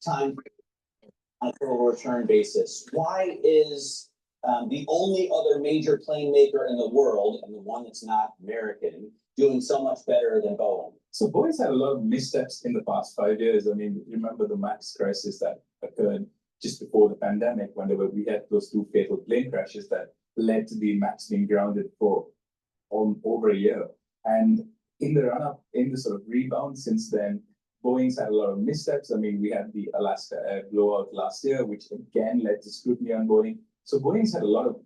time on a total return basis. Why is the only other major plane maker in the world, and the one that's not American, doing so much better than Boeing? So Boeing's had a lot of missteps in the past 5 years. I mean, remember the MAX crisis that occurred just before the pandemic, when we had those 2 fatal plane crashes that led to the MAX being grounded for over a year. And in the run-up, in the sort of rebound since then, Boeing's had a lot of missteps. I mean, we had the Alaska Air blowout last year, which again led to scrutiny on Boeing. So Boeing's had a lot of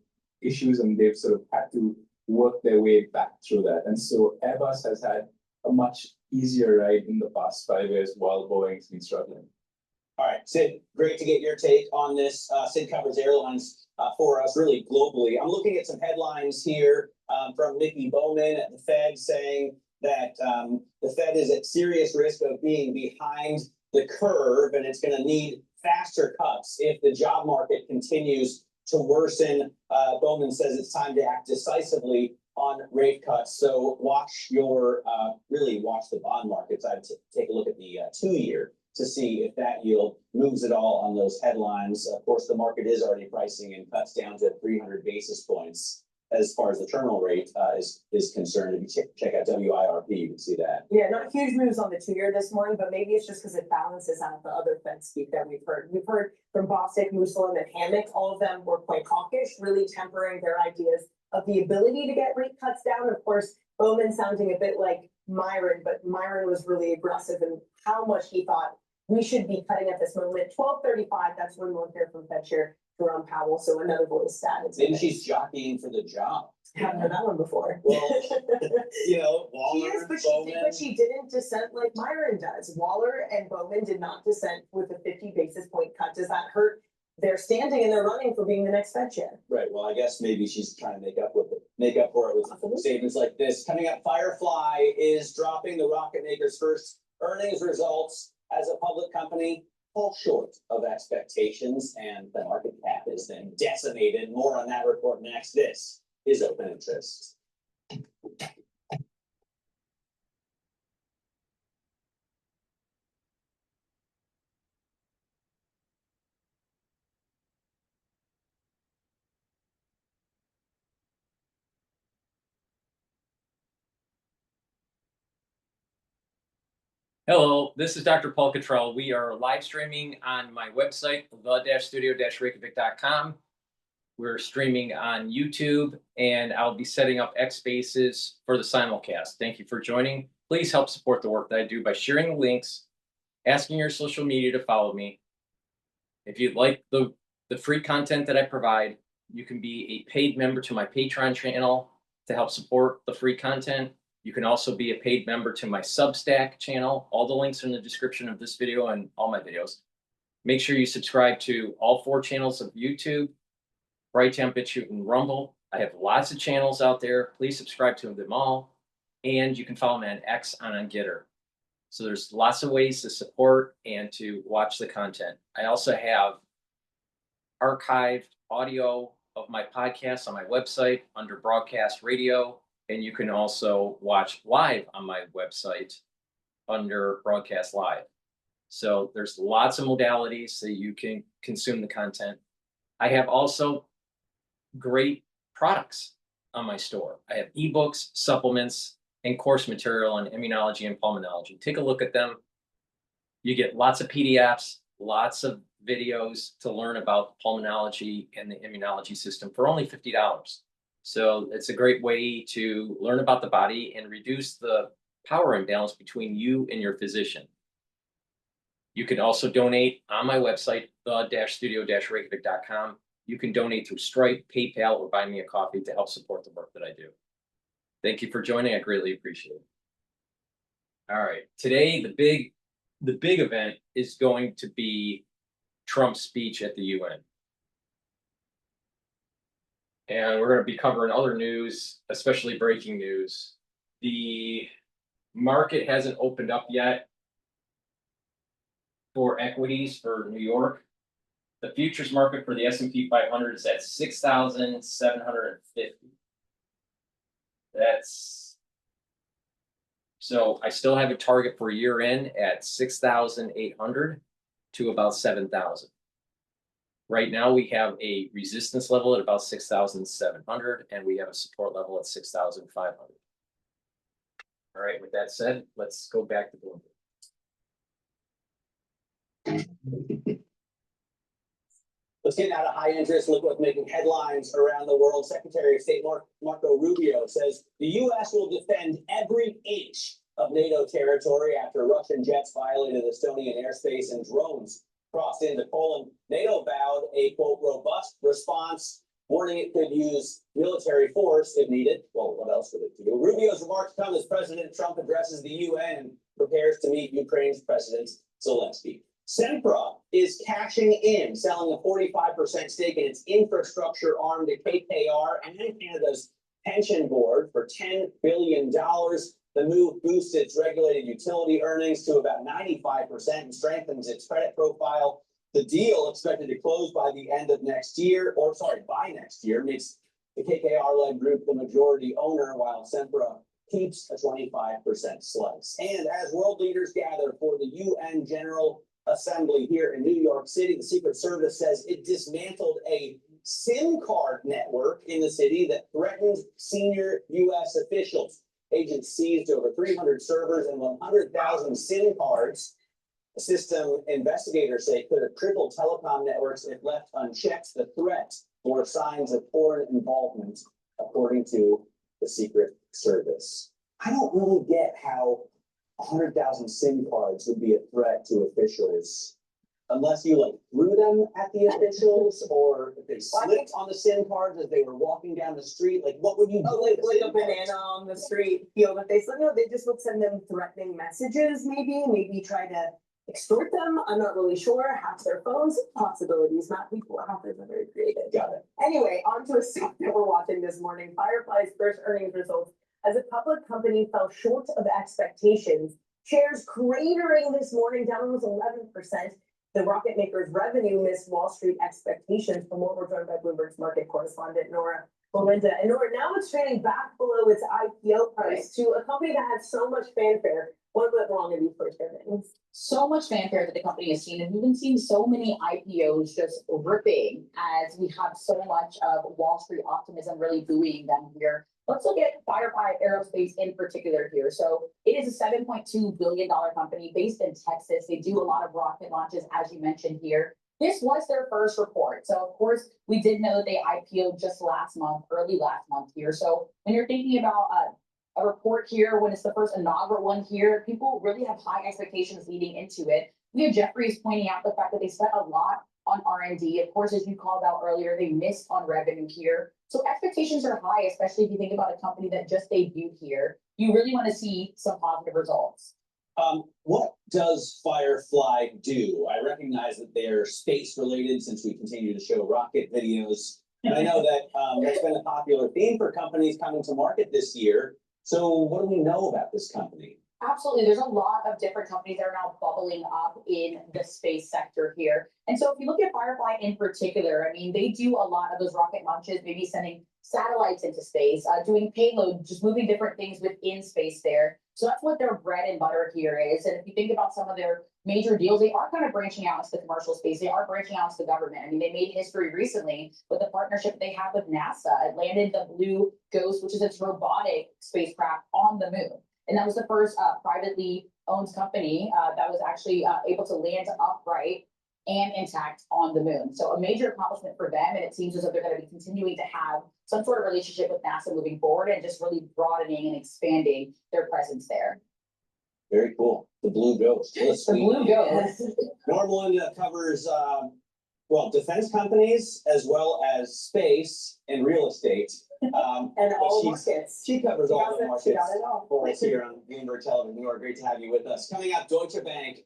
issues, and they've sort of had to work their way back through that. And so Airbus has had a much easier ride in the past 5 years while Boeing's been struggling. All right, Sid, great to get your take on this. Sid covers airlines for us really globally. I'm looking at some headlines here from Mickey Bowman at the Fed saying that the Fed is at serious risk of being behind the curve, and it's going to need faster cuts if the job market continues to worsen. Bowman says it's time to act decisively on rate cuts. So really watch the bond markets. I'd take a look at the 2-year to see if that yield moves at all on those headlines. Of course, the market is already pricing in cuts down to 300 basis points as far as the terminal rate is concerned. If you check out WIRP, you can see that. Yeah, not huge moves on the 2-year this morning, but maybe it's just because it balances out the other Fed speak that we've heard. We've heard from Bostic, Muslim, and Hammock. All of them were quite hawkish, really tempering their ideas of the ability to get rate cuts down. Of course, Bowman sounding a bit like Myron, but Myron was really aggressive in how much he thought we should be cutting at this moment. 12:35, that's when we'll hear from Fed Chair Jerome Powell. So another voice stat. Maybe she's jockeying for the job. Haven't heard that one before. Well, Waller, she is, but Bowman. she didn't dissent like Myron does. Waller and Bowman did not dissent with a 50 basis point cut. Does that hurt their standing and their running for being the next Fed chair? Right. Well, I guess maybe she's trying to make up for it with statements like this. Coming up, Firefly is dropping the rocket maker's first earnings results as a public company fall short of expectations, and the market cap is then decimated. More on that report next. This is Open Interest. Hello, this is DrPaulCottrell. We are live streaming on my website, the-studio-reykjavik.com. We're streaming on YouTube, and I'll be setting up X Spaces for the simulcast. Thank you for joining. Please help support the work that I do by sharing the links, asking your social media to follow me. If you'd like the free content that I provide, you can be a paid member to my Patreon channel to help support the free content. You can also be a paid member to my Substack channel. All the links are in the description of this video and all my videos. Make sure you subscribe to all 4 channels of YouTube, Brighteon, Bitchute, and Rumble. I have lots of channels out there. Please subscribe to them all. And you can follow me on X and on GETTR. So there's lots of ways to support and to watch the content. I also have archived audio of my podcast on my website under broadcast radio. And you can also watch live on my website under broadcast live. So there's lots of modalities so you can consume the content. I have also great products on my store. I have ebooks, supplements, and course material on immunology and pulmonology. Take a look at them. You get lots of PDFs, lots of videos to learn about pulmonology and the immunology system for only $50. So it's a great way to learn about the body and reduce the power imbalance between you and your physician. You can also donate on my website, the-studio-reykjavik.com. You can donate through Stripe, PayPal, or buy me a coffee to help support the work that I do. Thank you for joining. I greatly appreciate it. All right, today the big event is going to be Trump's speech at the UN. And we're going to be covering other news, especially breaking news. The market hasn't opened up yet for equities for New York. The futures market for the S&P 500 is at 6,750. So I still have a target for year end at 6,800. to about 7,000. Right now, we have a resistance level at about 6,700, and we have a support level at 6,500. All right, with that said, let's go back to Bloomberg. Let's get out of high interest. Look what's making headlines around the world. Secretary of State Marco Rubio says the U.S. will defend every inch of NATO territory after Russian jets violated Estonian airspace and drones crossed into Poland. NATO vowed a, quote, robust response, warning it could use military force if needed. Well, what else would it do? Rubio's remarks come as President Trump addresses the UN and prepares to meet Ukraine's President Zelensky. Sempra is cashing in, selling a 45% stake in its infrastructure arm to KKR and Canada's pension board for $10 billion. The move boosts its regulated utility earnings to about 95% and strengthens its credit profile. The deal, expected to close by the end of next year, by next year, makes the KKR-led group the majority owner, while Sempra keeps a 25% slice. And as world leaders gather for the UN General Assembly here in New York City, the Secret Service says it dismantled a SIM card network in the city that threatened senior U.S. officials. Agents seized over 300 servers and 100,000 SIM cards. The system investigators say could have crippled telecom networks if left unchecked. The threat bore signs of foreign involvement, according to the Secret Service. I don't really get how 100,000 SIM cards would be a threat to officials, unless you like threw them at the officials, or if they slipped on the SIM cards as they were walking down the street. Like, what would you do? Like a banana on the street, feel that they said, no, they just would send them threatening messages, maybe try to extort them. I'm not really sure. Hack their phones, possibilities, not people. Hackers are very creative. Got it. Anyway, on to a stock that we're watching this morning. Firefly's first earnings results as a public company fell short of expectations. Shares cratering this morning, down almost 11%. The rocket maker's revenue missed Wall Street expectations. For more, we're joined by Bloomberg's market correspondent, Nora Belinda. And Nora, now it's trading back below its IPO price to a company that had so much fanfare. What went wrong in these first earnings? So much fanfare that the company has seen, and we've been seeing so many IPOs just ripping as we have so much of Wall Street optimism really buoying them here. Let's look at Firefly Aerospace in particular here. So it is a $7.2 billion company based in Texas. They do a lot of rocket launches, as you mentioned here. This was their first report. So of course, we did know that they IPO'd just early last month here. So when you're thinking about a report here, when it's the first inaugural one here, people really have high expectations leading into it. We have Jefferies pointing out the fact that they spent a lot on R&D. Of course, as you called out earlier, they missed on revenue here. So expectations are high, especially if you think about a company that just debuted here. You really want to see some positive results. What does Firefly do? I recognize that they're space related since we continue to show rocket videos. And I know that that's been a popular theme for companies coming to market this year. So what do we know about this company? Absolutely. There's a lot of different companies that are now bubbling up in the space sector here. And so if you look at Firefly in particular, I mean, they do a lot of those rocket launches, maybe sending satellites into space, doing payload, just moving different things within space there. So that's what their bread and butter here is. And if you think about some of their major deals, they are kind of branching out into the commercial space. They are branching out to the government. I mean, they made history recently with the partnership they have with NASA. It landed the Blue Ghost, which is its robotic spacecraft, on the moon. And that was the first privately owned company that was actually able to land upright and intact on the moon. So a major accomplishment for them. And it seems as though they're going to be continuing to have some sort of relationship with NASA moving forward and just really broadening and expanding their presence there. Very cool. The Blue Ghost. The Blue Ghost. Nora Belinda covers, defense companies as well as space and real estate. And all markets. She covers all the She got markets it all. for us here on Bloomberg Television. Nora, great to have you with us. Coming up, Deutsche Bank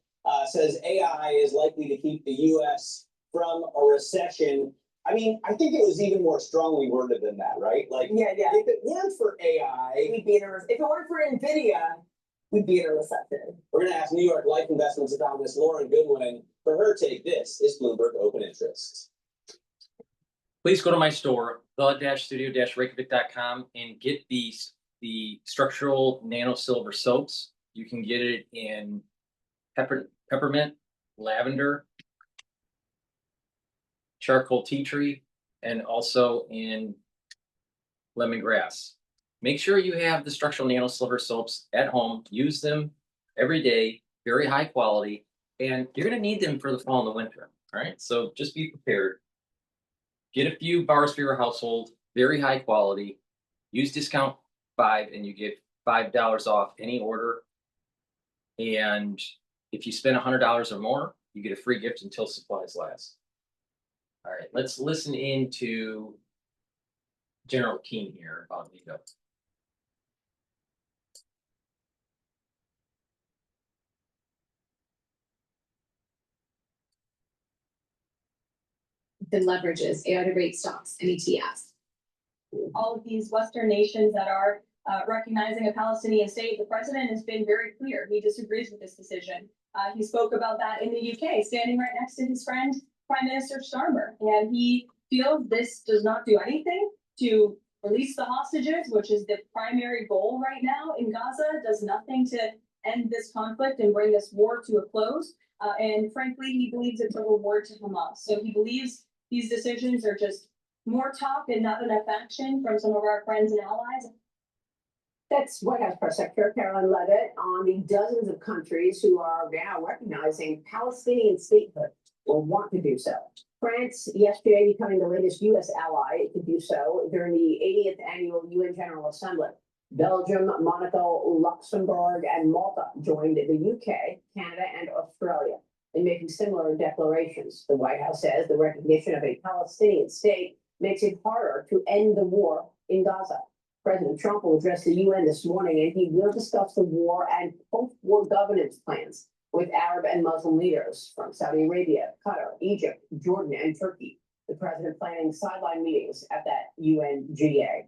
says AI is likely to keep the U.S. from a recession. I mean, I think it was even more strongly worded than that, right? Like, Yeah. if it weren't for AI, We'd be in if it weren't for NVIDIA, we'd be in a recession. we're going to ask New York Life Investments economist Lauren Goodwin for her take. This is Bloomberg Open Interest. Please go to my store, the-studio-reykjavik.com, and get the structural nano silver soaps. You can get it in peppermint, lavender, charcoal tea tree, and also in lemongrass. Make sure you have the structural nano silver soaps at home. Use them every day, very high quality, and you're going to need them for the fall and the winter. All right, so just be prepared. Get a few bars for your household, very high quality. Use discount 5 and you get $5 off any order. And if you spend $100 or more, you get a free gift until supplies last. All right, let's listen into General Keane here about NATO. The leverages, AID rate stocks, and ETFs. All of these Western nations that are recognizing a Palestinian state, the president has been very clear. He disagrees with this decision. He spoke about that in the UK, standing right next to his friend, Prime Minister Starmer. And he feels this does not do anything to release the hostages, which is the primary goal right now in Gaza, does nothing to end this conflict and bring this war to a close. And frankly, he believes it's a reward to Hamas. So he believes these decisions are just more talk and not enough action from some of our friends and allies. That's White House Press Secretary Caroline Leavitt on the dozens of countries who are now recognizing Palestinian statehood or want to do so. France yesterday becoming the latest U.S. ally to do so during the 80th annual UN General Assembly. Belgium, Monaco, Luxembourg, and Malta joined the UK, Canada, and Australia in making similar declarations. The White House says the recognition of a Palestinian state makes it harder to end the war in Gaza. President Trump will address the UN this morning, and he will discuss the war and post-war governance plans with Arab and Muslim leaders from Saudi Arabia, Qatar, Egypt, Jordan, and Turkey. The president planning sideline meetings at that UNGA.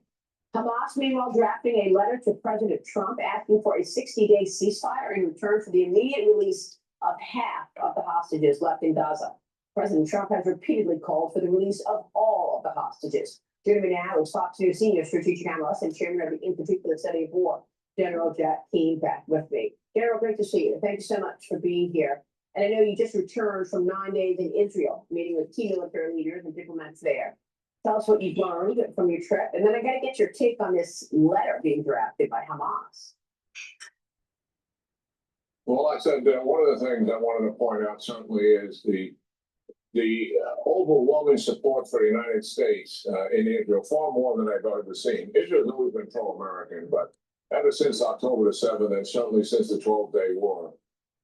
Hamas, meanwhile, drafting a letter to President Trump asking for a 60-day ceasefire in return for the immediate release of half of the hostages left in Gaza. President Trump has repeatedly called for the release of all of the hostages. Joining me now is Fox News senior strategic analyst and chairman of the In Particular Study of War, General Jack Keane, back with me. General, great to see you. Thank you so much for being here. And I know you just returned from 9 days in Israel, meeting with key military leaders and diplomats there. Tell us what you've learned from your trip, and then I got to get your take on this letter being drafted by Hamas. Well, I said one of the things I wanted to point out certainly is the overwhelming support for the United States in Israel, far more than I've ever seen. Israel's always been pro-American, but ever since October the 7th, and certainly since the 12-day war,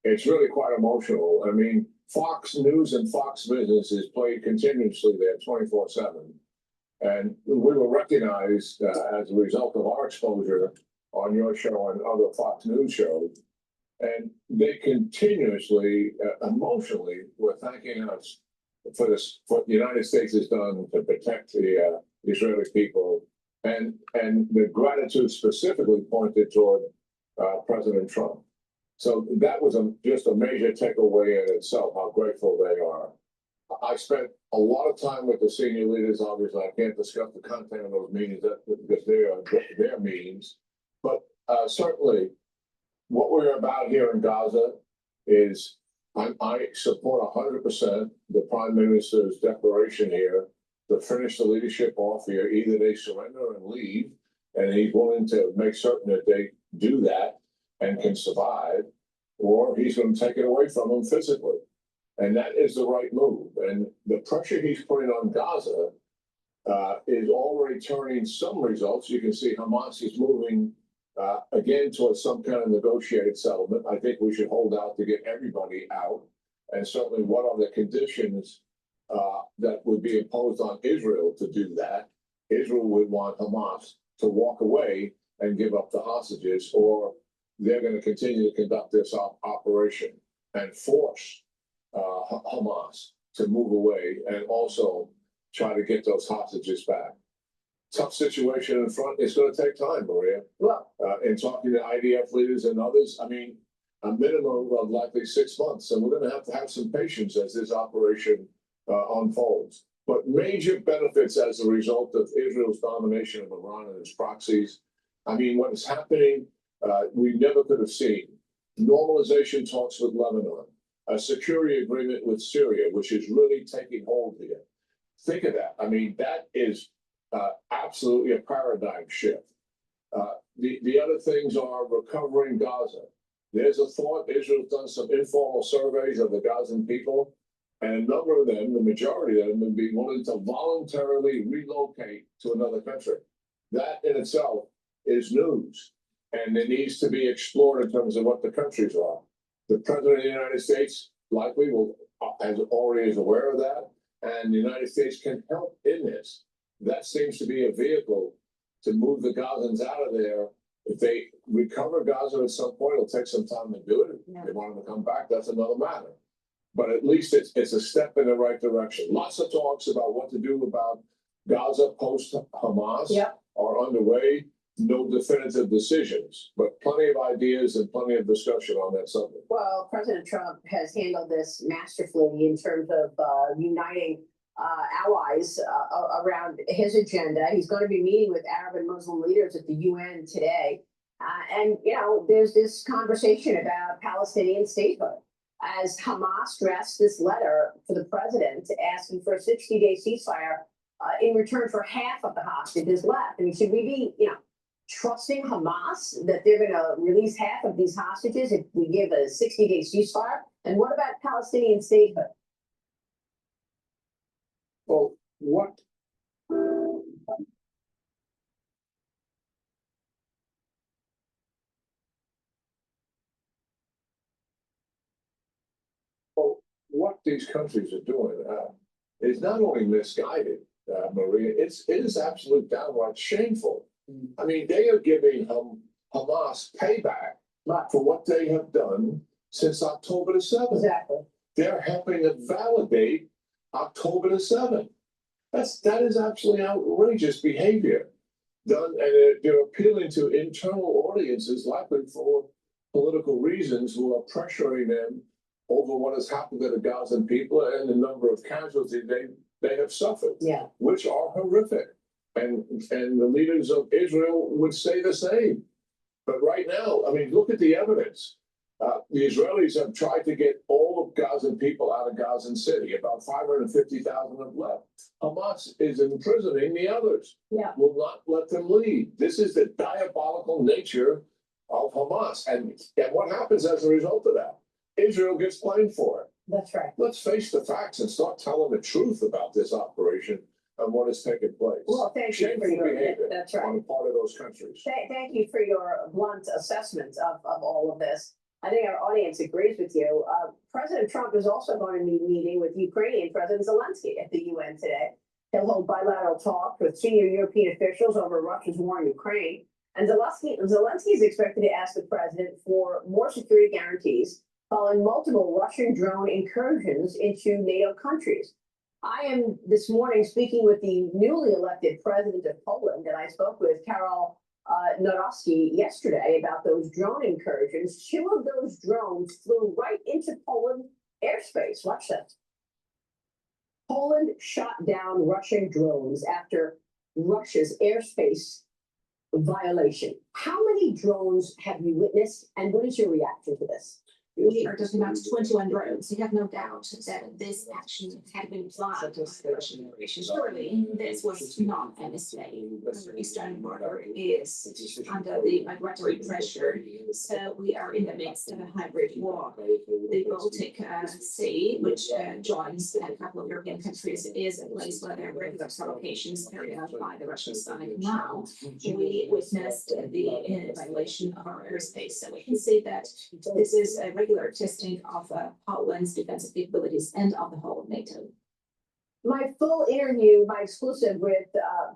it's really quite emotional. I mean, Fox News and Fox Business is played continuously there 24/7. And we were recognized as a result of our exposure on your show and other Fox News shows. And they continuously, emotionally, were thanking us for this, what the United States has done to protect the Israeli people. And the gratitude specifically pointed toward President Trump. So that was just a major takeaway in itself, how grateful they are. I spent a lot of time with the senior leaders. Obviously, I can't discuss the content of those meetings because they are their meetings. But certainly, what we're about here in Gaza is I support 100% the Prime Minister's declaration here to finish the leadership off here. Either they surrender and leave, and he's willing to make certain that they do that and can survive, or he's going to take it away from them physically. And that is the right move. And the pressure he's putting on Gaza is already turning some results. You can see Hamas is moving again towards some kind of negotiated settlement. I think we should hold out to get everybody out. And certainly what are the conditions that would be imposed on Israel to do that? Israel would want Hamas to walk away and give up the hostages, or they're going to continue to conduct this operation and force Hamas to move away and also try to get those hostages back. Tough situation in front. It's going to take time, Maria. Well, In talking to IDF leaders and others, I mean, a minimum of likely 6 months. And we're going to have some patience as this operation unfolds. But major benefits as a result of Israel's domination of Iran and its proxies. I mean, what is happening, we never could have seen. Normalization talks with Lebanon. A security agreement with Syria, which is really taking hold here. think of that. I mean, that is absolutely a paradigm shift. The other things are recovering Gaza. There's a thought, Israel's done some informal surveys of the Gazan people, and a number of them, the majority of them, would be willing to voluntarily relocate to another country. That in itself is news, and it needs to be explored in terms of what the countries are. The President of the United States likely will, as already is aware of that, and the United States can help in this. That seems to be a vehicle to move the Gazans out of there. If they recover Gaza at some point, it'll take some time to do it. If they want them to come back, that's another matter. But at least it's a step in the right direction. Lots of talks about what to do about Gaza post-Hamas are underway. No definitive decisions, but plenty of ideas and plenty of discussion on that subject. Well, President Trump has handled this masterfully in terms of uniting allies around his agenda. He's going to be meeting with Arab and Muslim leaders at the UN today. And, you know, there's this conversation about Palestinian statehood. As Hamas drafts this letter to the president asking for a 60-day ceasefire in return for half of the hostages left. I mean, should we be, you know, trusting Hamas that they're going to release half of these hostages if we give a 60-day ceasefire? And what about Palestinian statehood? Well, what these countries are doing is not only misguided, Maria, it is absolute downright shameful. I mean, they are giving Hamas payback for what they have done since October the 7th. Exactly. They're helping to validate October the 7th. That is absolutely outrageous behavior done, and they're appealing to internal audiences, likely for political reasons, who are pressuring them over what has happened to the Gazan people and the number of casualties they have suffered, which are horrific. And the leaders of Israel would say the same. But right now, I mean, look at the evidence. The Israelis have tried to get all of Gazan people out of Gazan City. About 550,000 have left. Hamas is imprisoning the others. Will not let them leave. This is the diabolical nature of Hamas. And what happens as a result of that? Israel gets blamed for it. That's right. Let's face the facts and start telling the truth about this operation and what has taken place. Well, thank you for your behavior that's right. on the part of those countries. Thank you for your blunt assessment of all of this. I think our audience agrees with you. President Trump is also going to be meeting with Ukrainian President Zelensky at the UN today. He'll hold bilateral talks with senior European officials over Russia's war in Ukraine. And Zelensky is expected to ask the president for more security guarantees following multiple Russian drone incursions into NATO countries. I am this morning speaking with the newly elected president of Poland, and I spoke with Karol Nawrocki yesterday about those drone incursions. 2 of those drones flew right into Poland airspace. Watch that. Poland shot down Russian drones after Russia's airspace violation. How many drones have you witnessed, and what is your reaction to this? We are talking about 21 drones. You have no doubt that this action had been planned by the Russian Federation. Surely this was not a mistake. Our eastern border is under the migratory pressure, so we are in the midst of a hybrid war. The Baltic Sea, which joins a couple of European countries, is a place where there are regular provocations carried out by the Russian side. Now we witnessed the violation of our airspace, so we can see that this is a regular testing of Poland's defensive capabilities and of the whole of NATO. My full interview, my exclusive with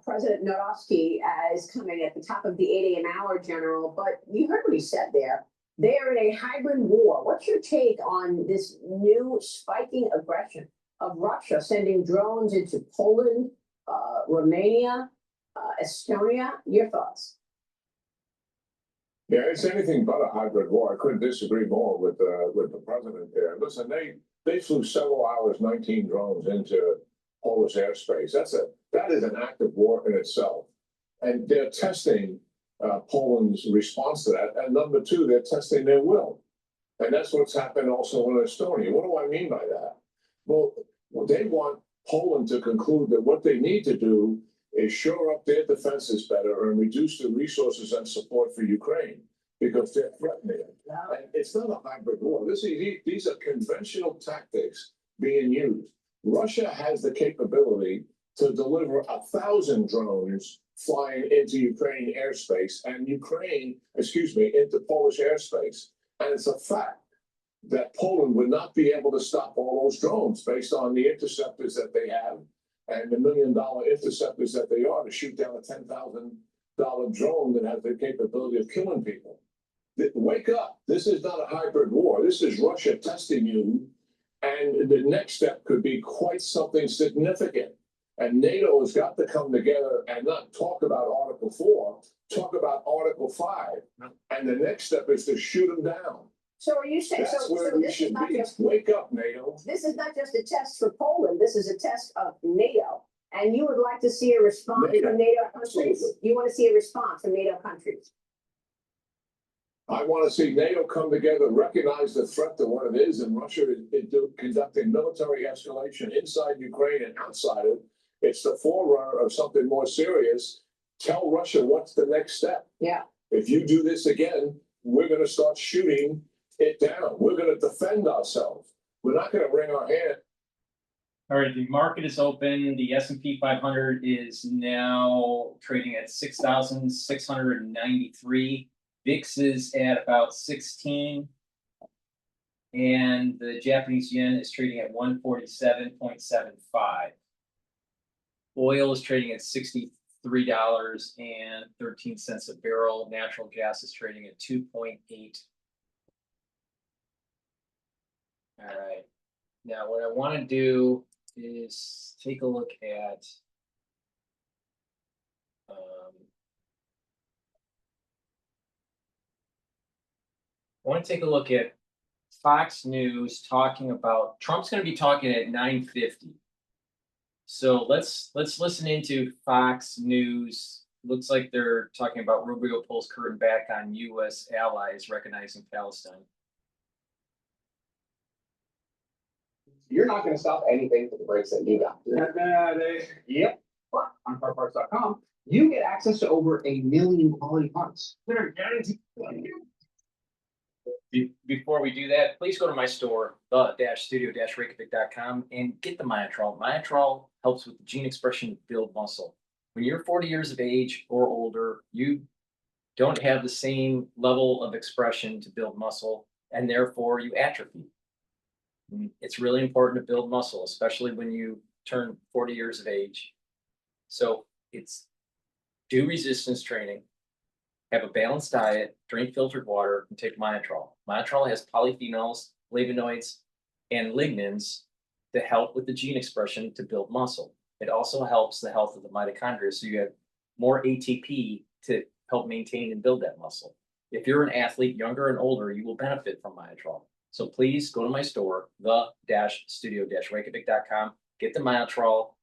President Nawrocki is coming at the top of the 8 a.m. hour, General, but you heard what he said there. They are in a hybrid war. What's your take on this new spiking aggression of Russia sending drones into Poland, Romania, Estonia? Your thoughts? Yeah, it's anything but a hybrid war. I couldn't disagree more with the president there. Listen, they flew several hours, 19 drones into Polish airspace. That is an act of war in itself, and they're testing Poland's response to that. And number 2, they're testing their will, and that's what's happened also in Estonia. What do I mean by that? Well, they want Poland to conclude that what they need to do is shore up their defenses better and reduce the resources and support for Ukraine because they're threatening it. And it's not a hybrid war. These are conventional tactics being used. Russia has the capability to deliver 1,000 drones flying into Ukraine airspace and into Polish airspace. And it's a fact that Poland would not be able to stop all those drones based on the interceptors that they have and the $1 million interceptors that they are to shoot down a $10,000 drone that has the capability of killing people. Wake up. This is not a hybrid war. This is Russia testing you. And the next step could be quite something significant. And NATO has got to come together and not talk about Article 4, talk about Article 5. And the next step is to shoot them down. So are you saying, That's so where we this is should not be. just, Wake up, NATO. this is not just a test for Poland, this is a test of NATO. And you would like to see a response NATO, from NATO countries? absolutely. You want to see a response from NATO countries? I want to see NATO come together, recognize the threat to what it is, and Russia is conducting military escalation inside Ukraine and outside it. It's the forerunner of something more serious. Tell Russia what's the next step. Yeah. If you do this again, we're going to start shooting it down. We're going to defend ourselves. We're not going to wring our hand. All right, the market is open. The S&P 500 is now trading at 6,693. VIX is at about 16. And the Japanese yen is trading at 147.75. Oil is trading at $63.13 a barrel. Natural gas is trading at 2.8. All right. Now, what I want to do is take a look at I want to take a look at Fox News talking about Trump's going to be talking at 9:50. So let's listen into Fox News. Looks like they're talking about Rubio pulls curtain back on U.S. allies recognizing Palestine. You're not going to stop anything for the breaks that you got. Yep. But on carparts.com, you get access to over 1 million quality parts that are guaranteed. Before we do that, please go to my store, the-studio-reykjavik.com, and get the Myotrol. Myotrol helps with the gene expression to build muscle. When you're 40 years of age or older, you don't have the same level of expression to build muscle, and therefore you atrophy. It's really important to build muscle, especially when you turn 40 years of age. So it's do resistance training, have a balanced diet, drink filtered water, and take Myotrol. Myotrol has polyphenols, flavonoids, and lignans to help with the gene expression to build muscle. It also helps the health of the mitochondria, so you have more ATP to help maintain and build that muscle. If you're an athlete, younger and older, you will benefit from Myotrol. So please go to my store, the-studio-reykjavik.com, get the Myotrol,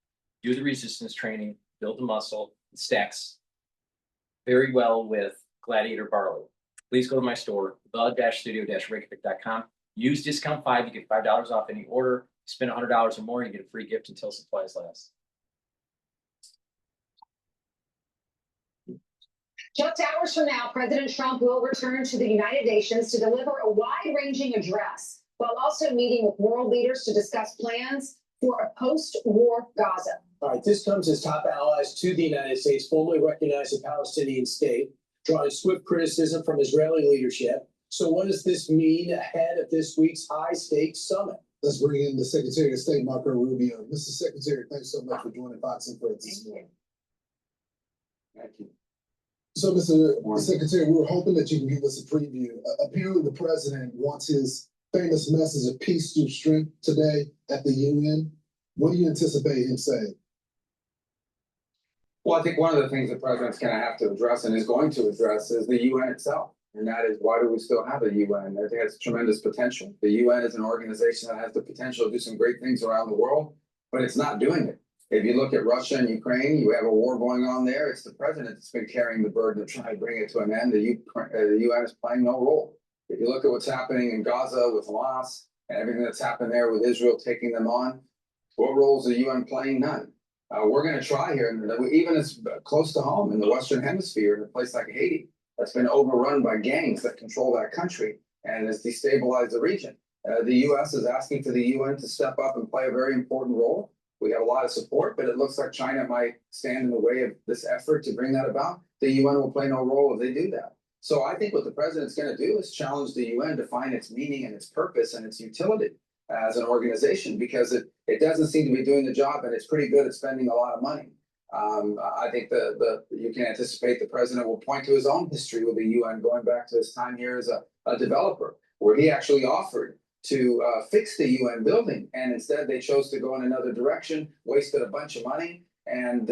do the resistance training, build the muscle. It stacks very well with Gladiator Barley. Please go to my store, the-studio-reykjavik.com. Use discount 5, you get $5 off any order. Spend $100 or more, you get a free gift until supplies last. Just hours from now, President Trump will return to the United Nations to deliver a wide-ranging address while also meeting with world leaders to discuss plans for a post-war Gaza. All right, this comes as top allies to the United States formally recognize the Palestinian state, drawing swift criticism from Israeli leadership. So what does this mean ahead of this week's high-stakes summit? Let's bring in the Secretary of State, Marco Rubio. Mr. Secretary, thanks so much for joining Fox and Friends this morning. Thank you. So, Mr. Secretary, we were hoping that you can give us a preview. Apparently, the president wants his famous message of peace through strength today at the UN. What do you anticipate him saying? Well, I think one of the things the president's going to have to address and is going to address is the UN itself. And that is, why do we still have a UN? I think it's tremendous potential. The UN is an organization that has the potential to do some great things around the world, but it's not doing it. If you look at Russia and Ukraine, you have a war going on there. It's the president that's been carrying the burden of trying to bring it to an end. The UN is playing no role. If you look at what's happening in Gaza with Hamas and everything that's happened there with Israel taking them on, What role is the UN playing? None. We're gonna try here, and even as close to home in the Western Hemisphere, in a place like Haiti, that's been overrun by gangs that control that country and has destabilized the region. The US is asking for the UN to step up and play a very important role. We have a lot of support, but it looks like China might stand in the way of this effort to bring that about. The UN will play no role if they do that. So I think what the president's going to do is challenge the UN to find its meaning and its purpose and its utility as an organization, because it doesn't seem to be doing the job, and it's pretty good at spending a lot of money. I think you can anticipate the president will point to his own history with the UN, going back to his time here as a developer, where he actually offered to fix the UN building, and instead they chose to go in another direction, wasted a bunch of money, and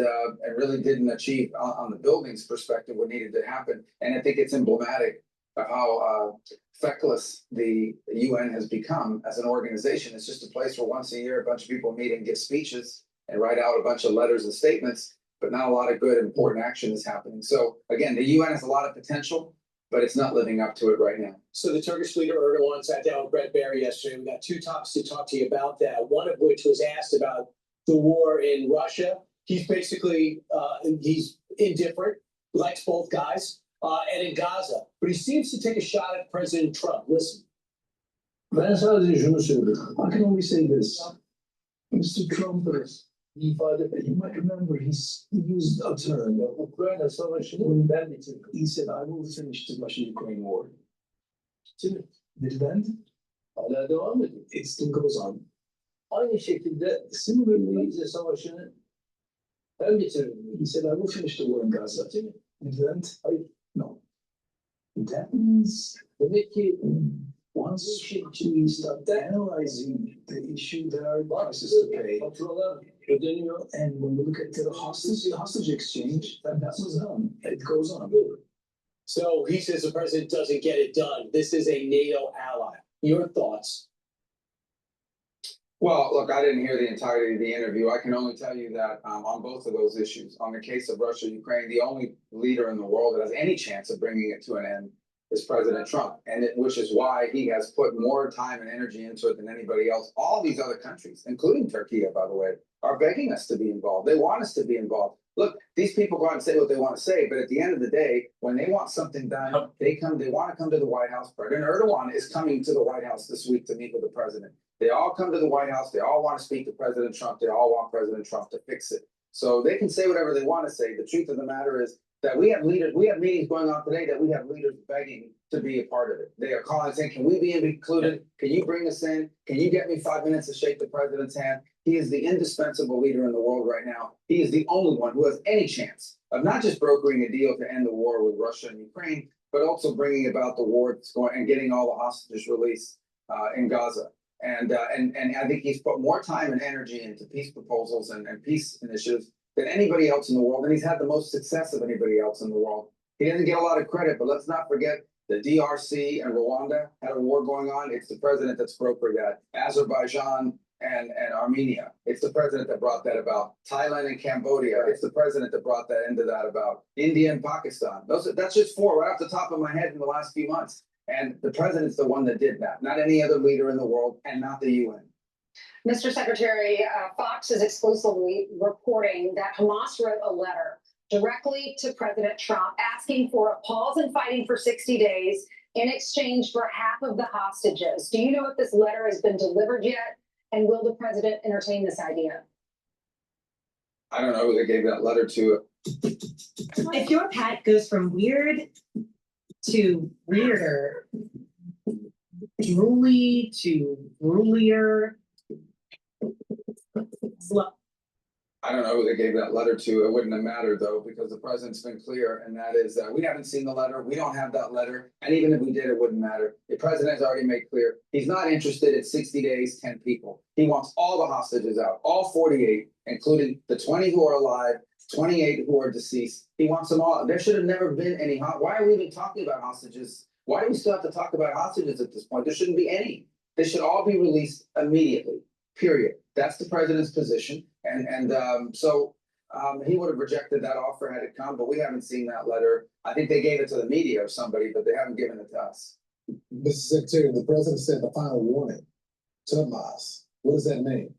really didn't achieve on the building's perspective what needed to happen. And I think it's emblematic of how feckless the UN has become as an organization. It's just a place where once a year a bunch of people meet and give speeches and write out a bunch of letters and statements, but not a lot of good important action is happening. So again, the UN has a lot of potential, but it's not living up to it right now. So the Turkish leader Erdogan sat down with Brett Barry yesterday. We got two topics to talk to you about that. One of which was asked about the war in Russia. He's basically, he's indifferent, likes both guys, and in Gaza. But he seems to take a shot at President Trump. Listen. Ben sadece şunu söyledim. I can only say this. Mr. Trump you might remember he used a term, Ukraine savaşını ben bitirdim. He said, I will finish the Russia-Ukraine war. Şimdi, did end? Hala devam ediyor. It still goes on. Aynı şekilde, similarly, savaşını ben bitirdim. He said, I will finish the war in Gaza. Did it end? No. That means, demek ki, once we start analyzing the issue, there are prices to pay. And when we look at the hostage exchange, that was done. It goes on. So he says the president doesn't get it done. This is a NATO ally. Your thoughts? Well, look, I didn't hear the entirety of the interview. I can only tell you that on both of those issues, on the case of Russia, Ukraine, the only leader in the world that has any chance of bringing it to an end is President Trump, which is why he has put more time and energy into it than anybody else. All these other countries, including Turkey, by the way, are begging us to be involved. They want us to be involved. Look, these people go out and say what they want to say, but at the end of the day, when they want something done, they want to come to the White House. President Erdogan is coming to the White House this week to meet with the president. They all come to the White House. They all want to speak to President Trump. They all want President Trump to fix it. So they can say whatever they want to say. The truth of the matter is that we have meetings going on today that we have leaders begging to be a part of it. They are calling saying, can we be included? Can you bring us in? Can you get me 5 minutes to shake the president's hand? He is the indispensable leader in the world right now. He is the only one who has any chance of not just brokering a deal to end the war with Russia and Ukraine, but also bringing about the war that's going and getting all the hostages released in Gaza. And I think he's put more time and energy into peace proposals and peace initiatives than anybody else in the world. And he's had the most success of anybody else in the world. He doesn't get a lot of credit, but let's not forget the DRC and Rwanda had a war going on. It's the president that's brokered that. Azerbaijan and Armenia. It's the president that brought that about. Thailand and Cambodia. It's the president that brought that into that about. India and Pakistan. That's just four right off the top of my head in the last few months. And the president's the one that did that, not any other leader in the world, and not the UN. Mr. Secretary, Fox is exclusively reporting that Hamas wrote a letter directly to President Trump asking for a pause in fighting for 60 days in exchange for half of the hostages. Do you know if this letter has been delivered yet? And will the president entertain this idea? I don't know who they gave that letter to. If your pet goes from weird to weirder, drooly to droolier, slow. I don't know who they gave that letter to. It wouldn't have mattered though, because the president's been clear, and that is that we haven't seen the letter. We don't have that letter. And even if we did, it wouldn't matter. The president has already made clear he's not interested in 60 days, 10 people. He wants all the hostages out, all 48, including the 20 who are alive, 28 who are deceased. He wants them all. There should have never been any. Why are we even talking about hostages? Why do we still have to talk about hostages at this point? There shouldn't be any. They should all be released immediately, period. That's the president's position. So he would have rejected that offer had it come, but we haven't seen that letter. I think they gave it to the media or somebody, but they haven't given it to us. Mr. Secretary, the president said the final warning to Hamas. What does that mean?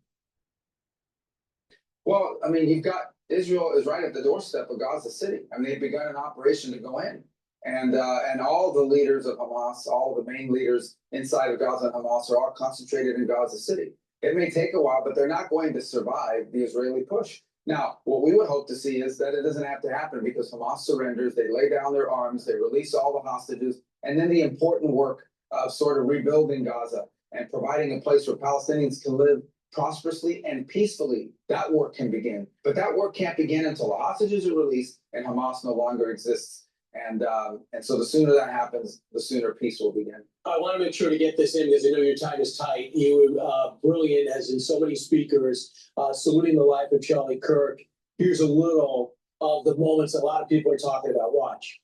Well, I mean, you've got Israel is right at the doorstep of Gaza City. I mean, they've begun an operation to go in. And all the leaders of Hamas, all the main leaders inside of Gaza and Hamas are all concentrated in Gaza City. It may take a while, but they're not going to survive the Israeli push. Now, what we would hope to see is that it doesn't have to happen because Hamas surrenders, they lay down their arms, they release all the hostages, and then the important work of sort of rebuilding Gaza and providing a place where Palestinians can live prosperously and peacefully, that work can begin. But that work can't begin until the hostages are released and Hamas no longer exists. And so the sooner that happens, the sooner peace will begin. I want to make sure to get this in because I know your time is tight. You were brilliant, as in so many speakers, saluting the life of Charlie Kirk. Here's a little of the moments a lot of people are talking about. Watch.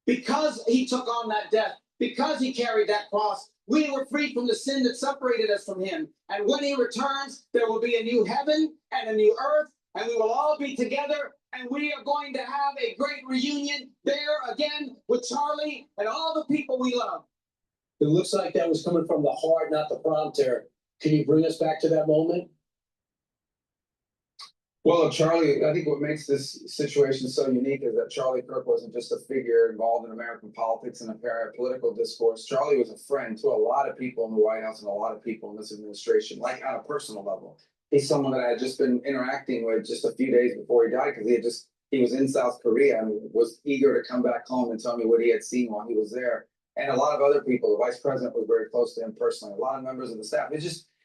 Because he took on that death, because he carried that cross, we were freed from the sin that separated us from him. And when he returns, there will be a new heaven and a new earth, and we will all be together. And we are going to have a great reunion there again with Charlie and all the people we love. It looks like that was coming from the heart, not the prompter. Can you bring us back to that moment? Well, Charlie, I think what makes this situation so unique is that Charlie Kirk wasn't just a figure involved in American politics and a political discourse. Charlie was a friend to a lot of people in the White House and a lot of people in this administration, like on a personal level. He's someone that I had just been interacting with just a few days before he died because he was in South Korea and was eager to come back home and tell me what he had seen while he was there. And a lot of other people, the vice president was very close to him personally, a lot of members of the staff.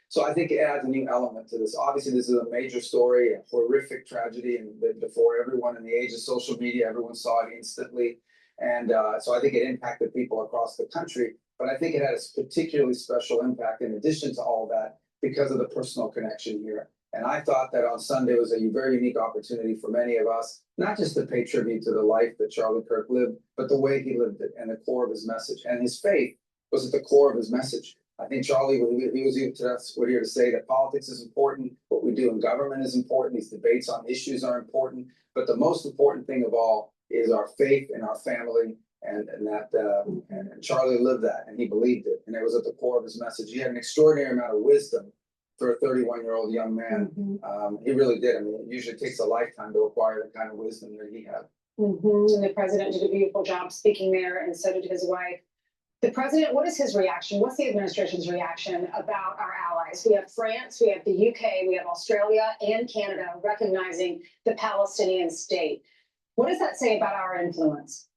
So I think it adds a new element to this. Obviously, this is a major story, a horrific tragedy, and before everyone in the age of social media, everyone saw it instantly. And so I think it impacted people across the country. But I think it had a particularly special impact in addition to all that because of the personal connection here. And I thought that on Sunday was a very unique opportunity for many of us, not just to pay tribute to the life that Charlie Kirk lived, but the way he lived it and the core of his message. And his faith was at the core of his message. I think Charlie, he was here to us, we're here to say that politics is important, what we do in government is important, these debates on issues are important, but the most important thing of all is our faith and our family, and Charlie lived that, and he believed it, and it was at the core of his message. He had an extraordinary amount of wisdom for a 31-year-old young man. He really did. I mean, it usually takes a lifetime to acquire the kind of wisdom that he had. And the president did a beautiful job speaking there, and so did his wife. The president, what is his reaction? What's the administration's reaction about our allies? We have France, we have the UK, we have Australia and Canada recognizing the Palestinian state. What does that say about our influence?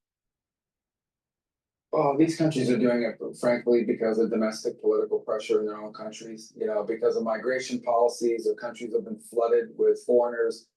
Well, these countries are doing it, frankly, because of domestic political pressure in their own countries. You know, because of migration policies, their countries have been flooded with foreigners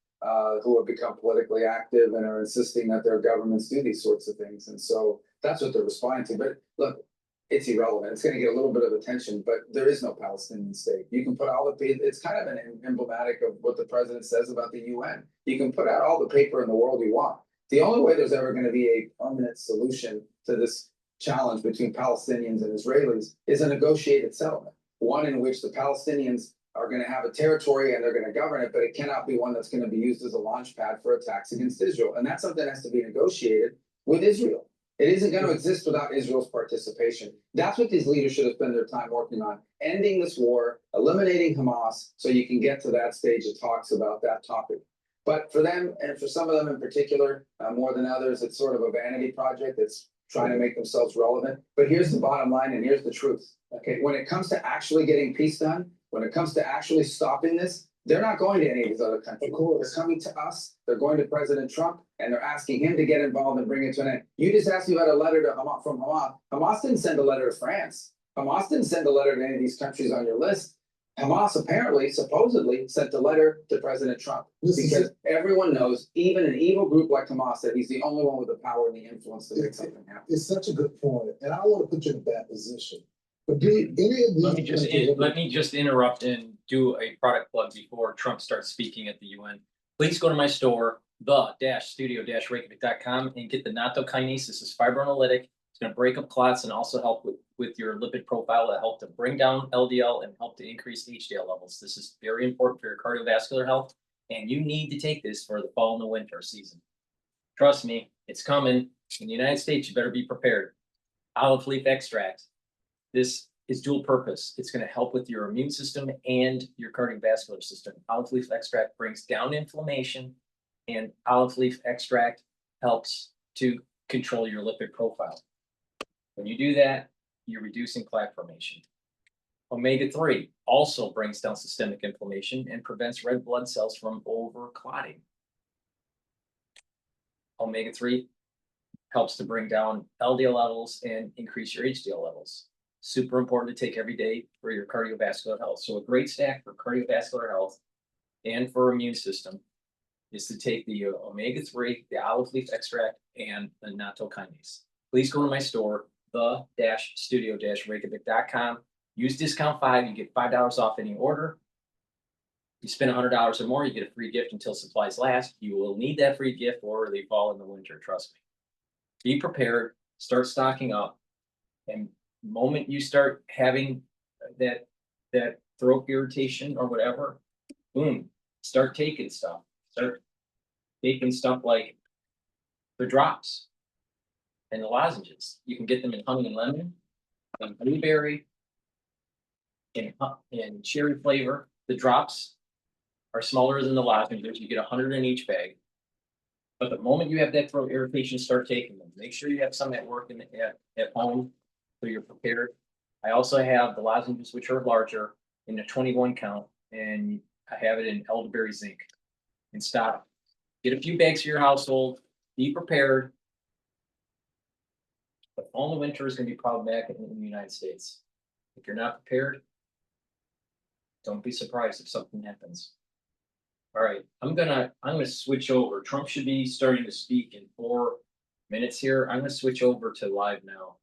who have become politically active and are insisting that their governments do these sorts of things. And so that's what they're responding to. But look, it's irrelevant. It's going to get a little bit of attention, but there is no Palestinian state. You can put all the, it's kind of an emblematic of what the president says about the UN. You can put out all the paper in the world you want. The only way there's ever going to be a permanent solution to this challenge between Palestinians and Israelis is a negotiated settlement, one in which the Palestinians are going to have a territory and they're going to govern it, but it cannot be one that's going to be used as a launch pad for attacks against Israel. And that's something that has to be negotiated with Israel. It isn't going to exist without Israel's participation. That's what these leaders should have spent their time working on, ending this war, eliminating Hamas, so you can get to that stage of talks about that topic. But for them, and for some of them in particular, more than others, it's sort of a vanity project that's trying to make themselves relevant. But here's the bottom line, and here's the truth. Okay, when it comes to actually getting peace done, when it comes to actually stopping this, they're not going to any of these other countries. They're coming to us. They're going to President Trump, and they're asking him to get involved and bring it to an end. You just asked me about a letter to Hamas from Hamas. Hamas didn't send a letter to France. Hamas didn't send a letter to any of these countries on your list. Hamas apparently, supposedly, sent a letter to President Trump because everyone knows, even an evil group like Hamas, that he's the only one with the power and the influence to make something happen. It's such a good point, and I don't want to put you in a bad position. But do any of these Let me just interrupt and do a product plug before Trump starts speaking at the UN. Please go to my store, the-studio-reykjavik.com, and get the NATO kinase. This is fibrinolytic. It's going to break up clots and also help with your lipid profile that help to bring down LDL and help to increase HDL levels. This is very important for your cardiovascular health, and you need to take this for the fall and the winter season. Trust me, it's coming. In the United States, you better be prepared. Olive leaf extract. This is dual purpose. It's gonna help with your immune system and your cardiovascular system. Olive leaf extract brings down inflammation, and olive leaf extract helps to control your lipid profile. When you do that, you're reducing plaque formation. Omega-3 also brings down systemic inflammation and prevents red blood cells from overclotting. Omega-3 helps to bring down LDL levels and increase your HDL levels. Super important to take every day for your cardiovascular health. So a great snack for cardiovascular health and for immune system is to take the omega-3, the olive leaf extract, and the natto kinase. Please go to my store, the-studio-reykjavik.com. Use discount 5, you get $5 off any order. You spend $100 or more, you get a free gift until supplies last. You will need that free gift or they fall in the winter, trust me. Be prepared, start stocking up, and the moment you start having that throat irritation or whatever, boom, start taking stuff. Start taking stuff like the drops and the lozenges. You can get them in honey and lemon, and blueberry, in cherry flavor. The drops are smaller than the lozenges. You get 100 in each bag. But the moment you have that throat irritation, start taking them. Make sure you have some at work and at home so you're prepared. I also have the lozenges, which are larger in a 21 count, and I have it in elderberry zinc in stock. Get a few bags for your household. Be prepared. The fall and winter is going to be problematic in the United States. If you're not prepared, don't be surprised if something happens. All right, I'm gonna switch over. Trump should be starting to speak in 4 minutes here. I'm gonna switch over to live now.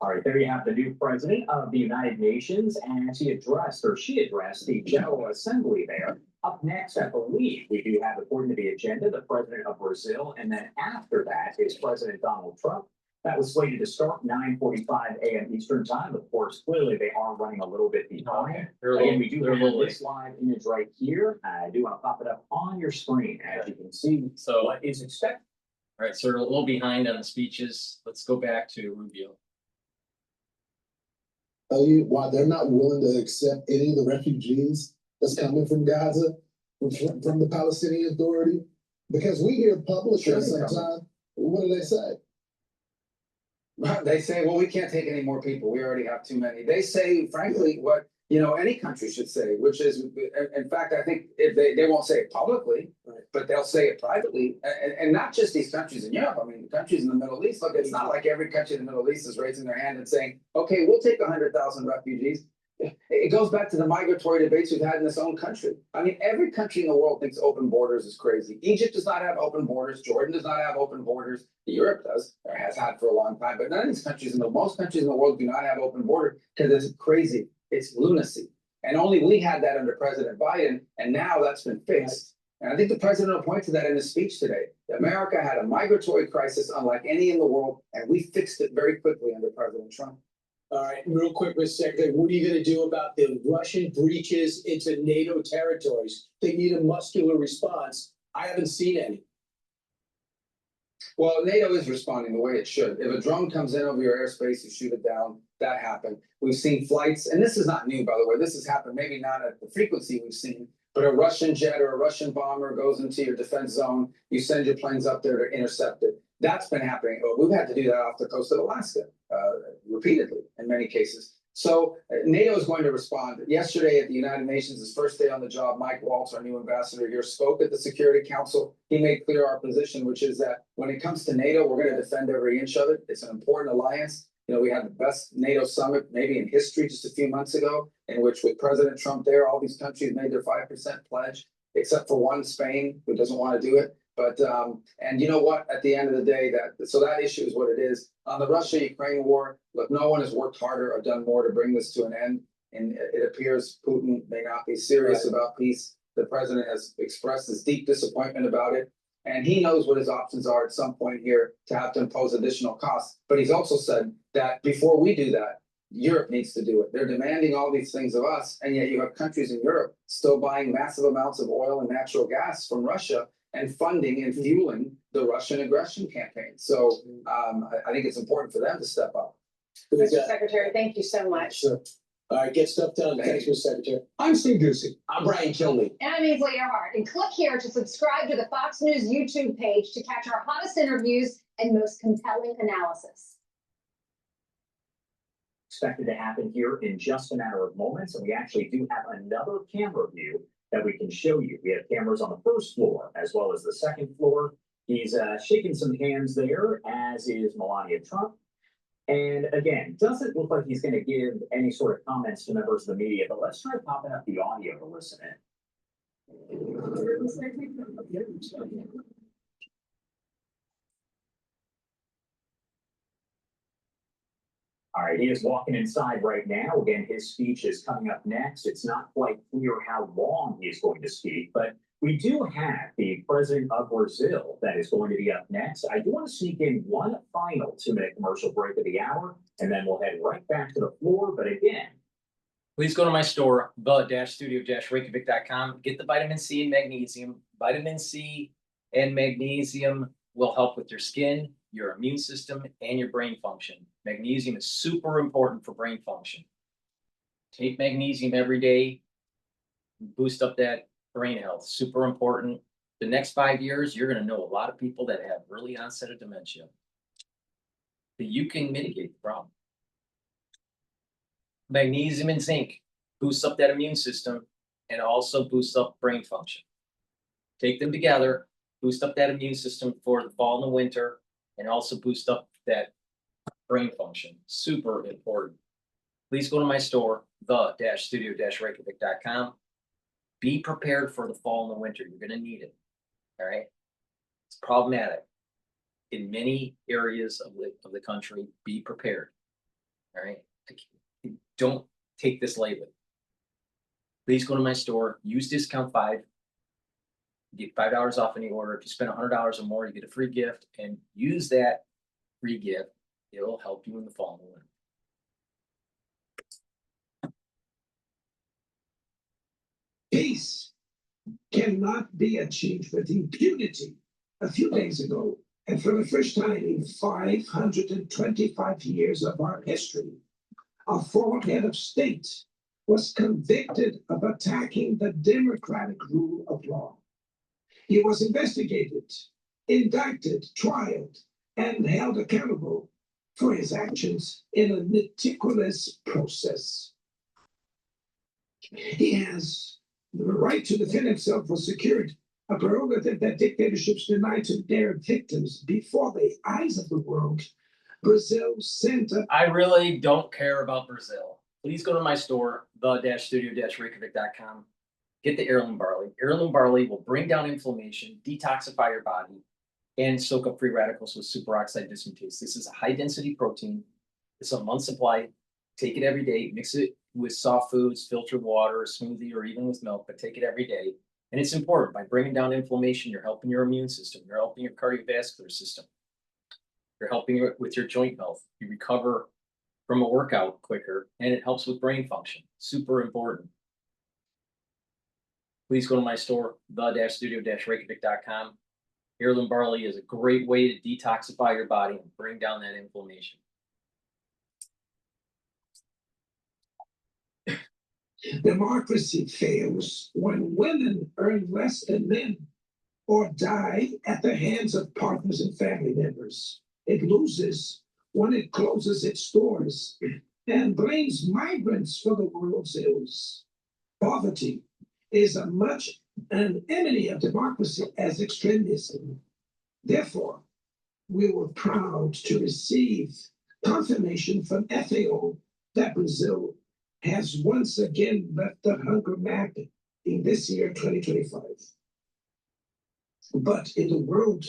All right, there you have the new president of the United Nations, and she addressed the General Assembly there. Up next, I believe we do have, according to the agenda, the president of Brazil, and then after that is President Donald Trump. That was slated to start 9:45 a.m. Eastern time. Of course, clearly they are running a little bit behind. Again, we do have this live image right here. I do want to pop it up on your screen, as you can see. So what is expected. All right, so we're a little behind on the speeches. Let's go back to Rubio. Tell you why they're not willing to accept any of the refugees that's coming from Gaza, from the Palestinian Authority? Because we hear publishers sometimes, what do they say? They say, well, we can't take any more people. We already have too many. They say, frankly, what, any country should say, which is, in fact, I think if they won't say it publicly, but they'll say it privately. And not just these countries in Europe. I mean, the countries in the Middle East, look, it's not like every country in the Middle East is raising their hand and saying, okay, we'll take 100,000 refugees. It goes back to the migratory debates we've had in this own country. I mean, every country in the world thinks open borders is crazy. Egypt does not have open borders. Jordan does not have open borders. Europe does, or has had for a long time. But none of these countries, most countries in the world do not have open border because it's crazy. It's lunacy. And only we had that under President Biden, and now that's been fixed. And I think the president will point to that in his speech today. America had a migratory crisis unlike any in the world, and we fixed it very quickly under President Trump. All right, real quick, Mr. Secretary, what are you gonna do about the Russian breaches into NATO territories? They need a muscular response. I haven't seen any. Well, NATO is responding the way it should. If a drone comes in over your airspace, you shoot it down. That happened. We've seen flights, and this is not new, by the way. This has happened, maybe not at the frequency we've seen, but a Russian jet or a Russian bomber goes into your defense zone. You send your planes up there to intercept it. That's been happening. We've had to do that off the coast of Alaska repeatedly in many cases. So NATO is going to respond. Yesterday at the United Nations, his first day on the job, Mike Waltz, our new ambassador here, spoke at the Security Council. He made clear our position, which is that when it comes to NATO, we're going to defend every inch of it. It's an important alliance. We had the best NATO summit maybe in history just a few months ago, in which with President Trump there, all these countries made their 5% pledge, except for one, Spain, who doesn't want to do it. But, and you know what, at the end of the day, that issue is what it is. On the Russia-Ukraine war, look, no one has worked harder or done more to bring this to an end. And it appears Putin may not be serious about peace. The president has expressed his deep disappointment about it. And he knows what his options are at some point here to have to impose additional costs. But he's also said that before we do that, Europe needs to do it. They're demanding all these things of us. And yet you have countries in Europe still buying massive amounts of oil and natural gas from Russia. and funding and fueling the Russian aggression campaign. So I think it's important for them to step up. Mr. Secretary, thank you so much. Sure. All right, get stuff done. Thanks, Mr. Secretary. I'm Steve Doocy. I'm Brian Kilmeade. And I'm Ainsley Earhart. And click here to subscribe to the Fox News YouTube page to catch our hottest interviews and most compelling analysis. Expected to happen here in just a matter of moments, and we actually do have another camera view that we can show you. We have cameras on the first floor as well as the second floor. He's shaking some hands there, as is Melania Trump. And again, doesn't look like he's going to give any sort of comments to members of the media, but let's try popping up the audio to listen in. All right, he is walking inside right now. Again, his speech is coming up next. It's not quite clear how long he is going to speak, but we do have the president of Brazil that is going to be up next. I do want to sneak in one final 2-minute commercial break of the hour, and then we'll head right back to the floor. But again, Please go to my store, the-studio-reykjavik.com. Get the vitamin C and magnesium. Vitamin C and magnesium will help with your skin, your immune system, and your brain function. Magnesium is super important for brain function. Take magnesium every day, boost up that brain health, super important. The next 5 years, you're gonna know a lot of people that have early onset of dementia. But you can mitigate the problem. Magnesium and zinc boosts up that immune system and also boosts up brain function. Take them together, boost up that immune system for the fall and the winter, and also boost up that brain function. Super important. Please go to my store, the-studio-reykjavik.com. Be prepared for the fall and the winter. You're going to need it. All right. It's problematic in many areas of the country. Be prepared. All right. Don't take this lightly. Please go to my store. Use discount 5. You get $5 off any order. If you spend $100 or more, you get a free gift, and use that free gift. It'll help you in the fall and the winter. Peace cannot be achieved with impunity. A few days ago, and for the first time in 525 years of our history, a former head of state was convicted of attacking the democratic rule of law. He was investigated, indicted, tried, and held accountable for his actions in a meticulous process. He has the right to defend himself was secured, a prerogative that dictatorships deny to their victims before the eyes of the world. Brazil sent a... I really don't care about Brazil. Please go to my store, the-studio-reykjavik.com. Get the heirloom barley. Heirloom barley will bring down inflammation, detoxify your body, and soak up free radicals with superoxide dismutase. This is a high-density protein. It's a month supply. Take it every day. Mix it with soft foods, filtered water, smoothie, or even with milk, but take it every day. And it's important. By bringing down inflammation, you're helping your immune system. You're helping your cardiovascular system. You're helping with your joint health. You recover from a workout quicker, and it helps with brain function. Super important. Please go to my store, the-studio-reykjavik.com. Heirloom barley is a great way to detoxify your body and bring down that inflammation. Democracy fails when women earn less than men or die at the hands of partners and family members. It loses when it closes its doors and blames migrants for the world's ills. Poverty is as much an enemy of democracy as extremism. Therefore, we were proud to receive confirmation from FAO that Brazil has once again left the hunger map in this year, 2025. But in the world,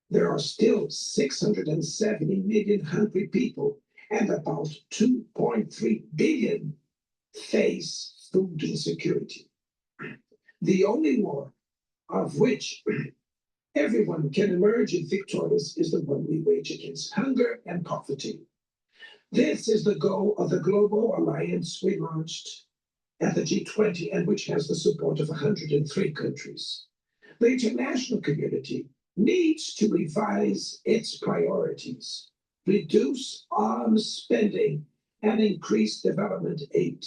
there are still 670 million hungry people, and about 2.3 billion face food insecurity. The only war of which everyone can emerge victorious is the one we wage against hunger and poverty. This is the goal of the global alliance we launched at the G20, and which has the support of 103 countries. the international community needs to revise its priorities, reduce arms spending, and increase development aid.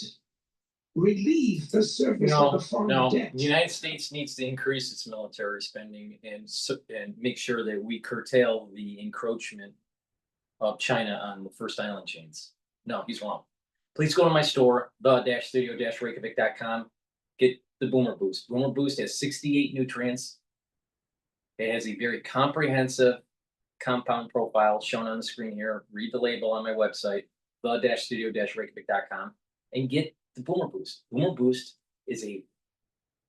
Relieve the service of the foreign No, debt. the United States needs to increase its military spending and make sure that we curtail the encroachment of China on the first island chains. No, he's wrong. Please go to my store, the-studio-reykjavik.com. Get the Boomer Boost. Boomer Boost has 68 nutrients. It has a very comprehensive compound profile shown on the screen here. Read the label on my website, the-studio-reykjavik.com, and get the Boomer Boost. Boomer Boost is a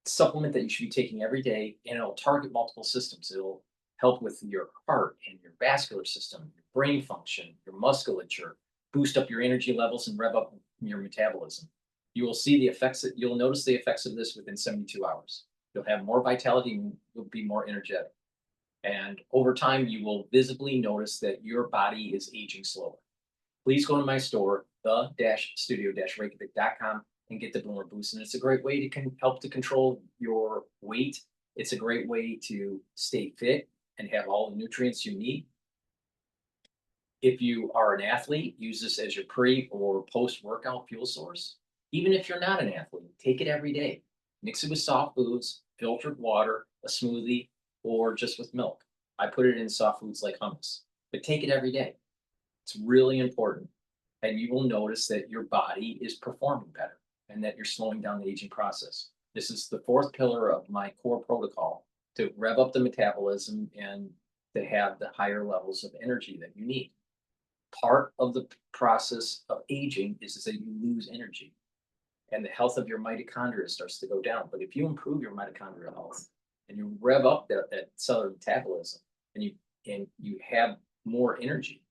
supplement that you should be taking every day, and it'll target multiple systems. It'll help with your heart and your vascular system, your brain function, your musculature, boost up your energy levels and rev up your metabolism. You will see the effects, you'll notice the effects of this within 72 hours. You'll have more vitality and you'll be more energetic. And over time, you will visibly notice that your body is aging slower. Please go to my store, the-studio-reykjavik.com, and get the Boomer Boost. And it's a great way to help to control your weight. It's a great way to stay fit and have all the nutrients you need. If you are an athlete, use this as your pre or post-workout fuel source. Even if you're not an athlete, take it every day. Mix it with soft foods, filtered water, a smoothie, or just with milk. I put it in soft foods like hummus, but take it every day. It's really important. And you will notice that your body is performing better and that you're slowing down the aging process. This is the fourth pillar of my core protocol to rev up the metabolism and to have the higher levels of energy that you need. Part of the process of aging is that you lose energy and the health of your mitochondria starts to go down. But if you improve your mitochondrial health and you rev up that cellular metabolism and you have more energy,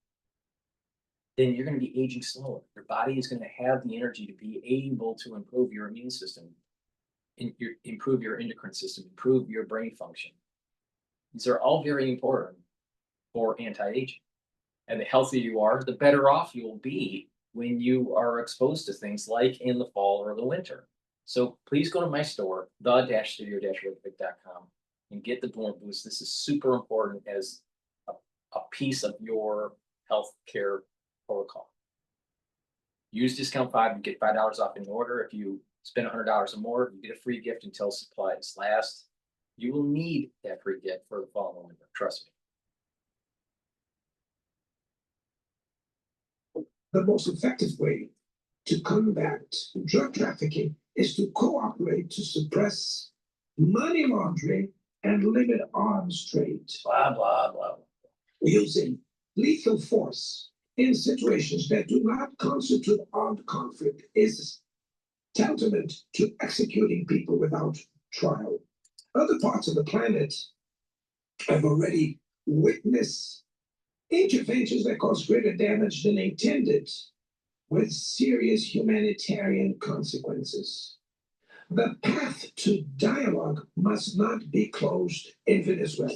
then you're going to be aging slower. Your body is going to have the energy to be able to improve your immune system, improve your endocrine system, improve your brain function. These are all very important for anti-aging. And the healthier you are, the better off you'll be when you are exposed to things like in the fall or the winter. So please go to my store, the-studio-reykjavik.com, and get the Boomer Boost. This is super important as a piece of your health care protocol. Use discount 5, you get $5 off in your order. If you spend $100 or more, you get a free gift until supplies last. You will need that free gift for the fall and winter, trust me. The most effective way to combat drug trafficking is to cooperate to suppress money laundering and limit arms trade. Blah, blah, blah. Using lethal force in situations that do not constitute armed conflict is tantamount to executing people without trial. Other parts of the planet have already witnessed interventions that cause greater damage than intended, with serious humanitarian consequences. The path to dialogue must not be closed in Venezuela.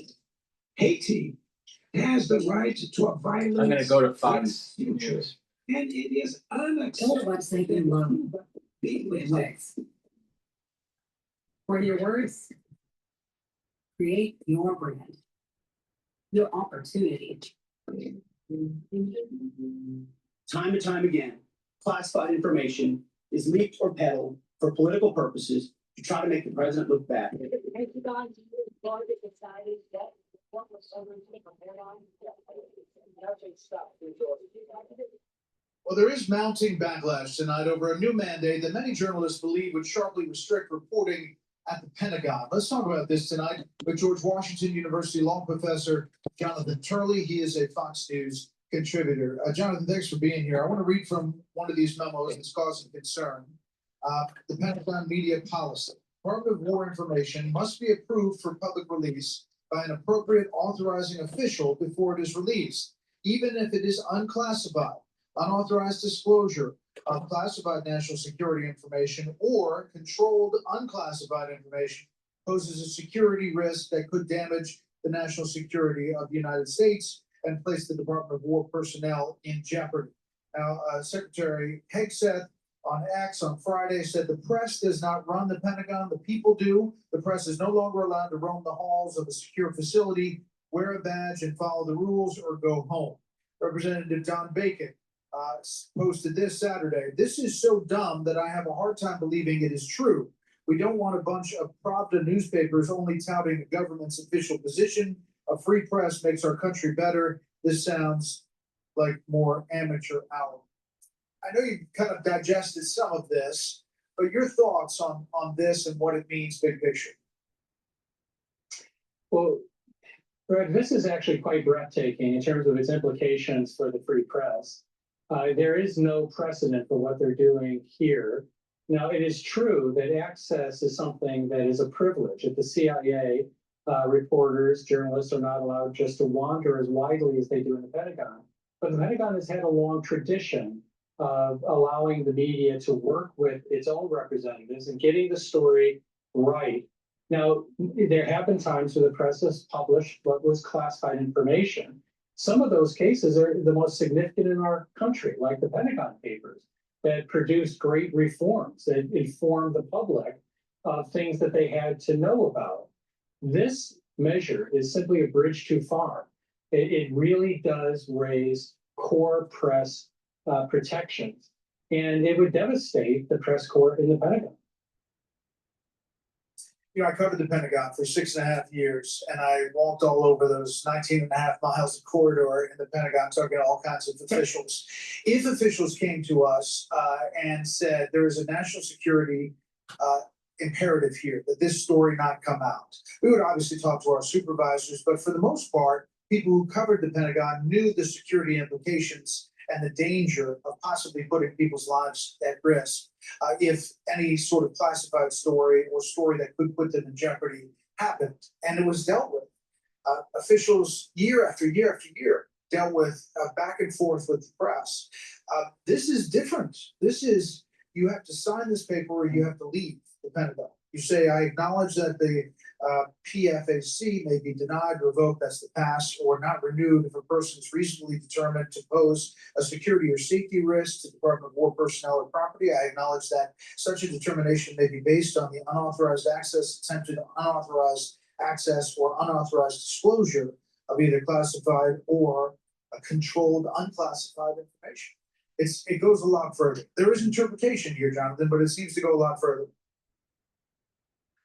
Haiti has the right to a violent, I'm going to go to Fox future, News. and it is unacceptable. With words. For your words, create your brand, your opportunity. Time and time again, classified information is leaked or peddled for political purposes to try to make the president look bad. Well, there is mounting backlash tonight over a new mandate that many journalists believe would sharply restrict reporting at the Pentagon. Let's talk about this tonight with George Washington University law professor Jonathan Turley. He is a Fox News contributor. Jonathan, thanks for being here. I want to read from one of these memos that's causing concern. The Pentagon media policy. Department of War information must be approved for public release by an appropriate authorizing official before it is released, even if it is unclassified. Unauthorized disclosure of classified national security information or controlled unclassified information poses a security risk that could damage the national security of the United States and place the Department of War personnel in jeopardy. Now, Secretary Hegseth on X on Friday said the press does not run the Pentagon, the people do. The press is no longer allowed to roam the halls of a secure facility, wear a badge and follow the rules or go home. Representative John Bacon posted this Saturday. This is so dumb that I have a hard time believing it is true. We don't want a bunch of Pravda newspapers only touting the government's official position. A free press makes our country better. This sounds like more amateur hour. I know you kind of digested some of this, but your thoughts on this and what it means big picture. Well, Greg, this is actually quite breathtaking in terms of its implications for the free press. There is no precedent for what they're doing here. Now, it is true that access is something that is a privilege. At the CIA, reporters, journalists are not allowed just to wander as widely as they do in the Pentagon. But the Pentagon has had a long tradition of allowing the media to work with its own representatives and getting the story right. Now, there have been times where the press has published what was classified information. Some of those cases are the most significant in our country, like the Pentagon Papers, that produced great reforms that informed the public of things that they had to know about. This measure is simply a bridge too far. It really does raise core press protections, and it would devastate the press corps in the Pentagon. You know, I covered the Pentagon for 6.5 years, and I walked all over those 19.5 miles of corridor in the Pentagon, talking to all kinds of officials. If officials came to us and said there is a national security imperative here, that this story not come out, we would obviously talk to our supervisors, but for the most part, people who covered the Pentagon knew the security implications and the danger of possibly putting people's lives at risk if any sort of classified story or story that could put them in jeopardy happened. And it was dealt with. Officials year after year after year dealt with back and forth with the press. This is different. This is, you have to sign this paper or you have to leave the Pentagon. You say, I acknowledge that the PFAC may be denied, revoked, that's the pass, or not renewed if a person is reasonably determined to pose a security or safety risk to Department of War personnel or property. I acknowledge that such a determination may be based on the unauthorized access, attempted unauthorized access, or unauthorized disclosure of either classified or a controlled unclassified information. It goes a lot further. There is interpretation here, Jonathan, but it seems to go a lot further.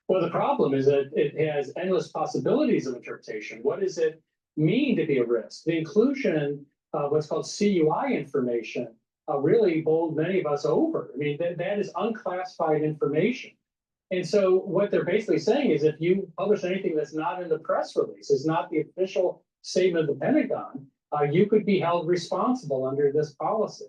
Well, the problem is that it has endless possibilities of interpretation. What does it mean to be a risk? The inclusion of what's called CUI information really bowled many of us over. I mean, that is unclassified information. And so what they're basically saying is if you publish anything that's not in the press release, is not the official statement of the Pentagon, you could be held responsible under this policy.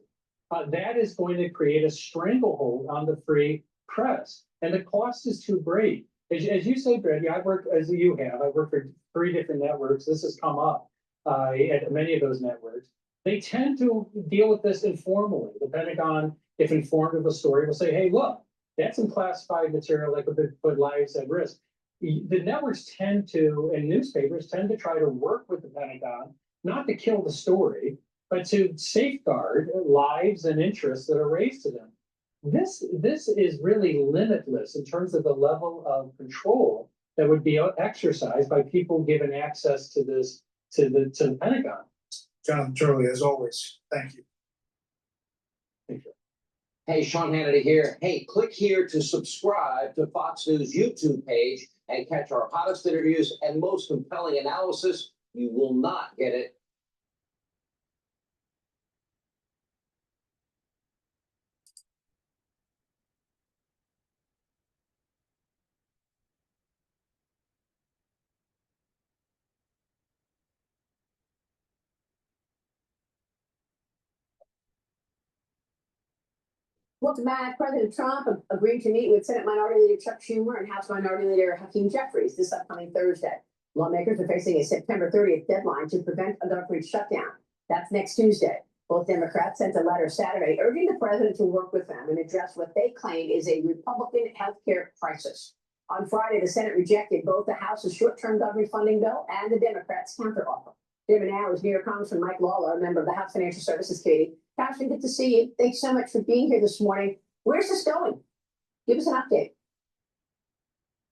That is going to create a stranglehold on the free press. And the cost is too great. As you say, Brady, I've worked, as you have, I've worked for 3 different networks. This has come up at many of those networks. They tend to deal with this informally. The Pentagon, if informed of a story, will say, hey, look, that's some classified material that could put lives at risk. The networks tend to, and newspapers tend to try to work with the Pentagon, not to kill the story, but to safeguard lives and interests that are raised to them. This is really limitless in terms of the level of control that would be exercised by people given access to this to the Pentagon. Jonathan Turley, as always, thank you. Thank you. Hey, Sean Hannity here. Hey, click here to subscribe to Fox News YouTube page and catch our hottest interviews and most compelling analysis. You will not get it Welcome back. President Trump agreed to meet with Senate Minority Leader Chuck Schumer and House Minority Leader Hakeem Jeffries this upcoming Thursday. Lawmakers are facing a September 30th deadline to prevent a government shutdown. That's next Tuesday. Both Democrats sent a letter Saturday urging the president to work with them and address what they claim is a Republican health care crisis. On Friday, the Senate rejected both the House's short-term government funding bill and the Democrats' counteroffer. Jim now is New York Congressman Mike Lawler, a member of the House Financial Services Committee. Congressman, good to see you. Thanks so much for being here this morning. Where's this going? Give us an update.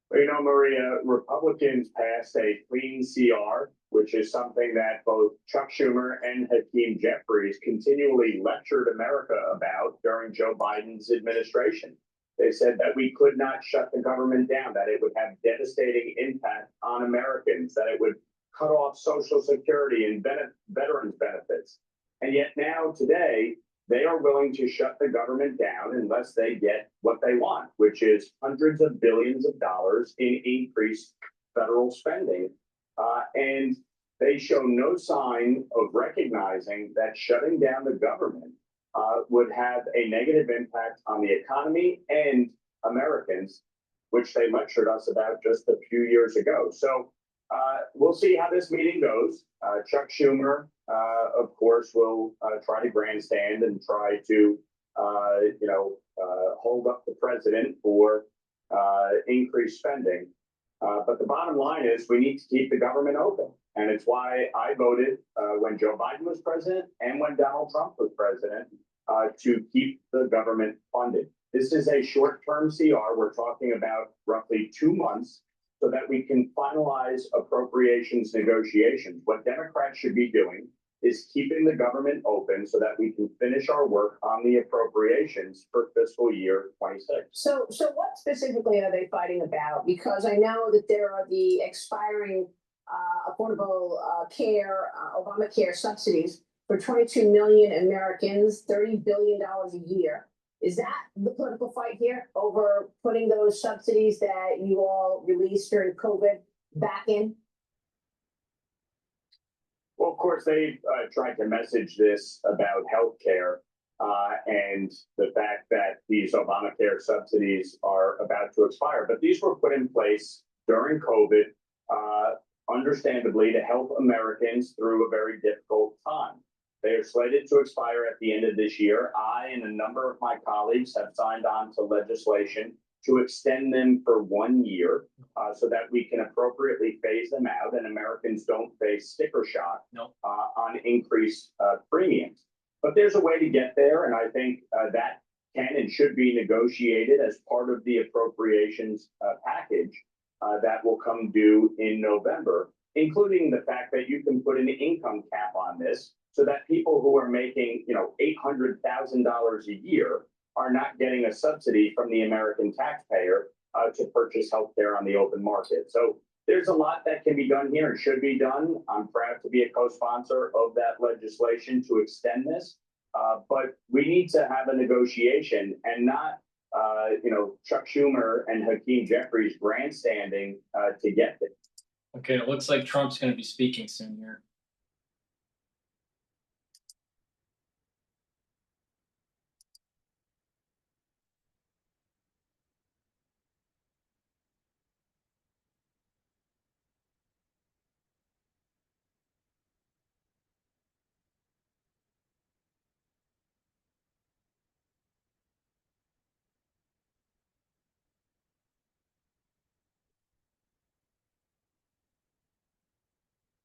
Well, Maria, Republicans passed a clean CR, which is something that both Chuck Schumer and Hakeem Jeffries continually lectured America about during Joe Biden's administration. They said that we could not shut the government down, that it would have devastating impact on Americans, that it would cut off Social Security and veterans benefits. And yet now, today, they are willing to shut the government down unless they get what they want, which is hundreds of billions of dollars in increased federal spending. And they show no sign of recognizing that shutting down the government would have a negative impact on the economy and Americans, which they lectured us about just a few years ago. So we'll see how this meeting goes. Chuck Schumer, of course, will try to grandstand and try to, hold up the president for increased spending. But the bottom line is we need to keep the government open. And it's why I voted when Joe Biden was president and when Donald Trump was president to keep the government funded. This is a short-term CR. We're talking about roughly 2 months so that we can finalize appropriations negotiations. What Democrats should be doing is keeping the government open so that we can finish our work on the appropriations for fiscal year 26. So what specifically are they fighting about? Because I know that there are the expiring affordable care, Obamacare subsidies for 22 million Americans, $30 billion a year. Is that the political fight here over putting those subsidies that you all released during COVID back in? Well, of course, they tried to message this about healthcare and the fact that these Obamacare subsidies are about to expire. But these were put in place during COVID, understandably, to help Americans through a very difficult time. They are slated to expire at the end of this year. I and a number of my colleagues have signed on to legislation to extend them for 1 year so that we can appropriately phase them out and Americans don't face sticker shock on increased premiums. But there's a way to get there, and I think that can and should be negotiated as part of the appropriations package that will come due in November, including the fact that you can put an income cap on this so that people who are making, $800,000 a year are not getting a subsidy from the American taxpayer to purchase healthcare on the open market. So there's a lot that can be done here and should be done. I'm proud to be a co-sponsor of that legislation to extend this, but we need to have a negotiation and not, Chuck Schumer and Hakeem Jeffries grandstanding to get it. Okay, it looks like Trump's going to be speaking soon here.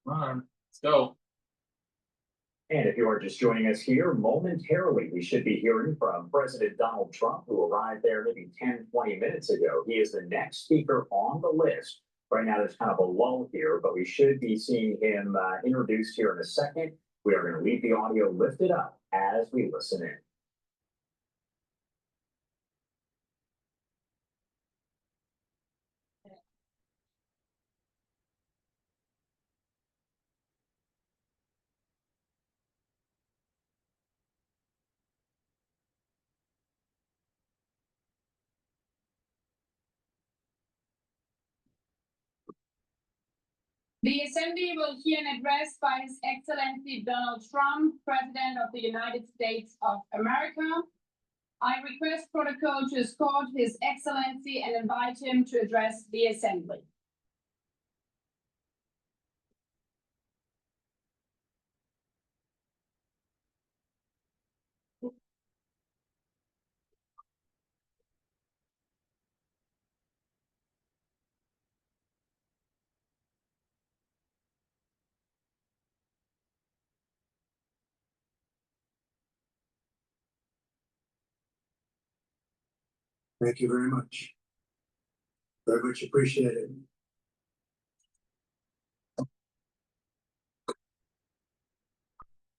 Come on, let's go. And if you are just joining us here momentarily, we should be hearing from President Donald Trump, who arrived there maybe 10, 20 minutes ago. He is the next speaker on the list. Right now, there's kind of a lull here, but we should be seeing him introduced here in a second. We are going to leave the audio lifted up as we listen in. The Assembly will hear an address by His Excellency Donald Trump, President of the United States of America. I request protocol to escort His Excellency and invite him to address the Assembly. Thank you very much. Very much appreciated.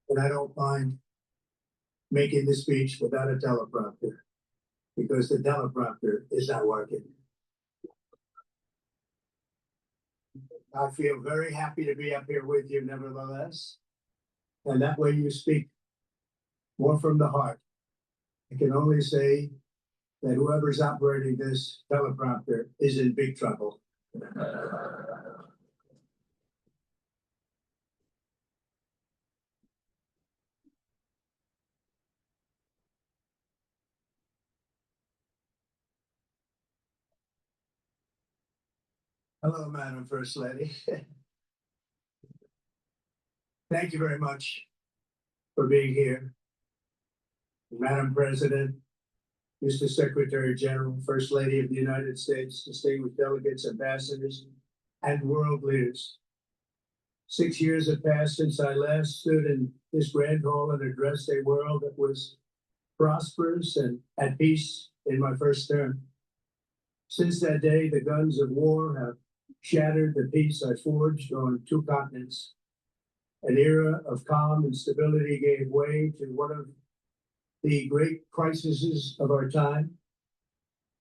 And I don't mind making the speech without a teleprompter, because the teleprompter is not working. I feel very happy to be up here with you nevertheless. And that way you speak more from the heart. I can only say that whoever's operating this teleprompter is in big trouble. Hello, Madam First Lady. Thank you very much for being here. Madam President, Mr. Secretary General, First Lady of the United States, distinguished delegates, ambassadors, and world leaders. 6 years have passed since I last stood in this grand hall and addressed a world that was prosperous and at peace in my first term. Since that day, the guns of war have shattered the peace I forged on 2 continents. An era of calm and stability gave way to one of the great crises of our time.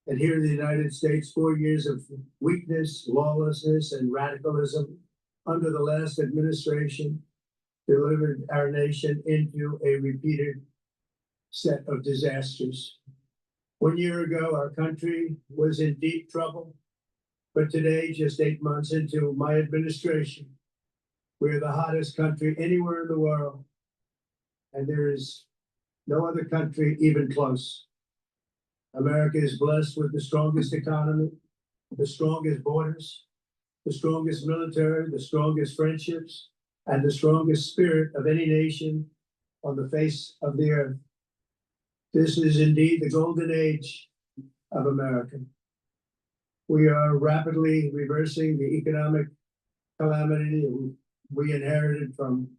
And here in the United States, 4 years of weakness, lawlessness, and radicalism under the last administration delivered our nation into a repeated set of disasters. 1 year ago, our country was in deep trouble, but today, just 8 months into my administration, we're the hottest country anywhere in the world, and there is no other country even close. America is blessed with the strongest economy, the strongest borders, the strongest military, the strongest friendships, and the strongest spirit of any nation on the face of the earth. This is indeed the golden age of America. We are rapidly reversing the economic calamity we inherited from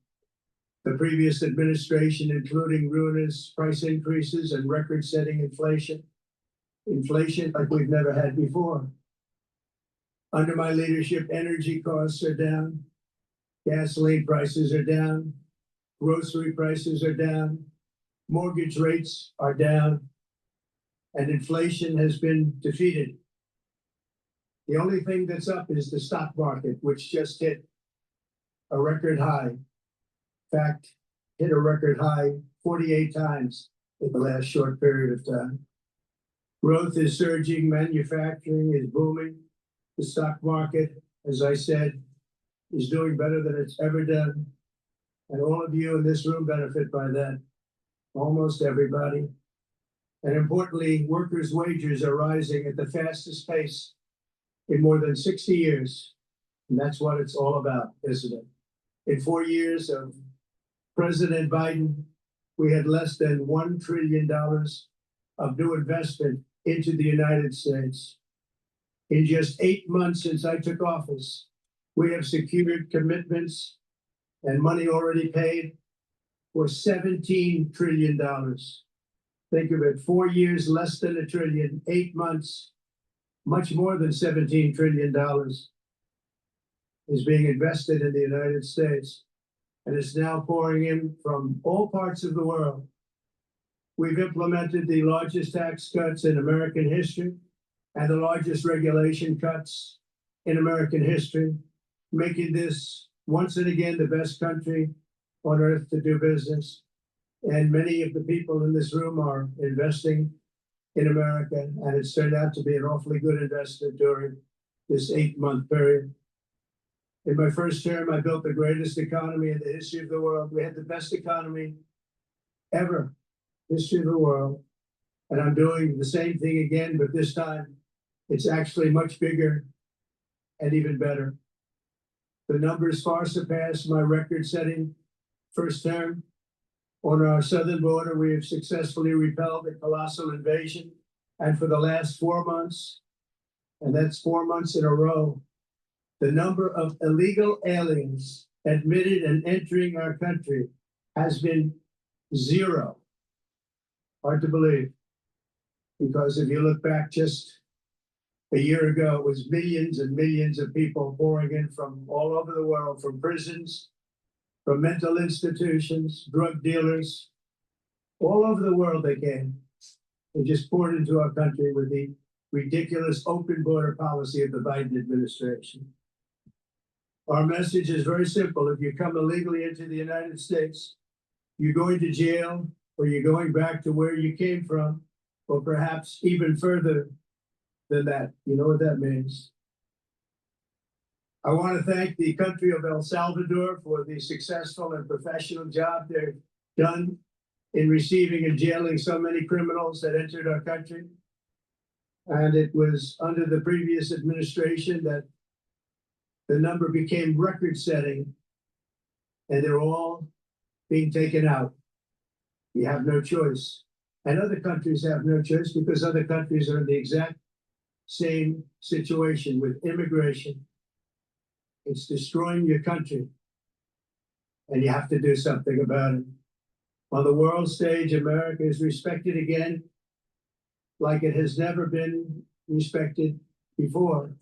the previous administration, including ruinous price increases and record-setting inflation. Inflation like we've never had before. Under my leadership, energy costs are down, gasoline prices are down, grocery prices are down, mortgage rates are down, and inflation has been defeated. The only thing that's up is the stock market, which just hit a record high. In fact, hit a record high 48 times in the last short period of time. Growth is surging, manufacturing is booming. The stock market, as I said, is doing better than it's ever done. And all of you in this room benefit by that, almost everybody. And importantly, workers' wages are rising at the fastest pace in more than 60 years. And that's what it's all about, isn't it? In 4 years of President Biden, we had less than $1 trillion of new investment into the United States. In just 8 months since I took office, we have secured commitments and money already paid for $17 trillion. Think of it, 4 years, less than $1 trillion, 8 months, much more than $17 trillion is being invested in the United States. And it's now pouring in from all parts of the world. We've implemented the largest tax cuts in American history and the largest regulation cuts in American history, making this once and again the best country on earth to do business. And many of the people in this room are investing in America, and it's turned out to be an awfully good investment during this 8-month period. In my first term, I built the greatest economy in the history of the world. We had the best economy ever, history of the world. And I'm doing the same thing again, but this time it's actually much bigger and even better. The numbers far surpass my record-setting first term. On our southern border, we have successfully repelled a colossal invasion. And for the last 4 months, and that's 4 months in a row, the number of illegal aliens admitted and entering our country has been 0. Hard to believe. Because if you look back just a year ago, it was millions and millions of people pouring in from all over the world, from prisons, from mental institutions, drug dealers, all over the world they came. They just poured into our country with the ridiculous open border policy of the Biden administration. Our message is very simple. If you come illegally into the United States, you're going to jail, or you're going back to where you came from, or perhaps even further than that. You know what that means. I want to thank the country of El Salvador for the successful and professional job they've done in receiving and jailing so many criminals that entered our country. And it was under the previous administration that the number became record-setting, and they're all being taken out. You have no choice. And other countries have no choice because other countries are in the exact same situation with immigration. It's destroying your country, and you have to do something about it. On the world stage, America is respected again like it has never been respected before.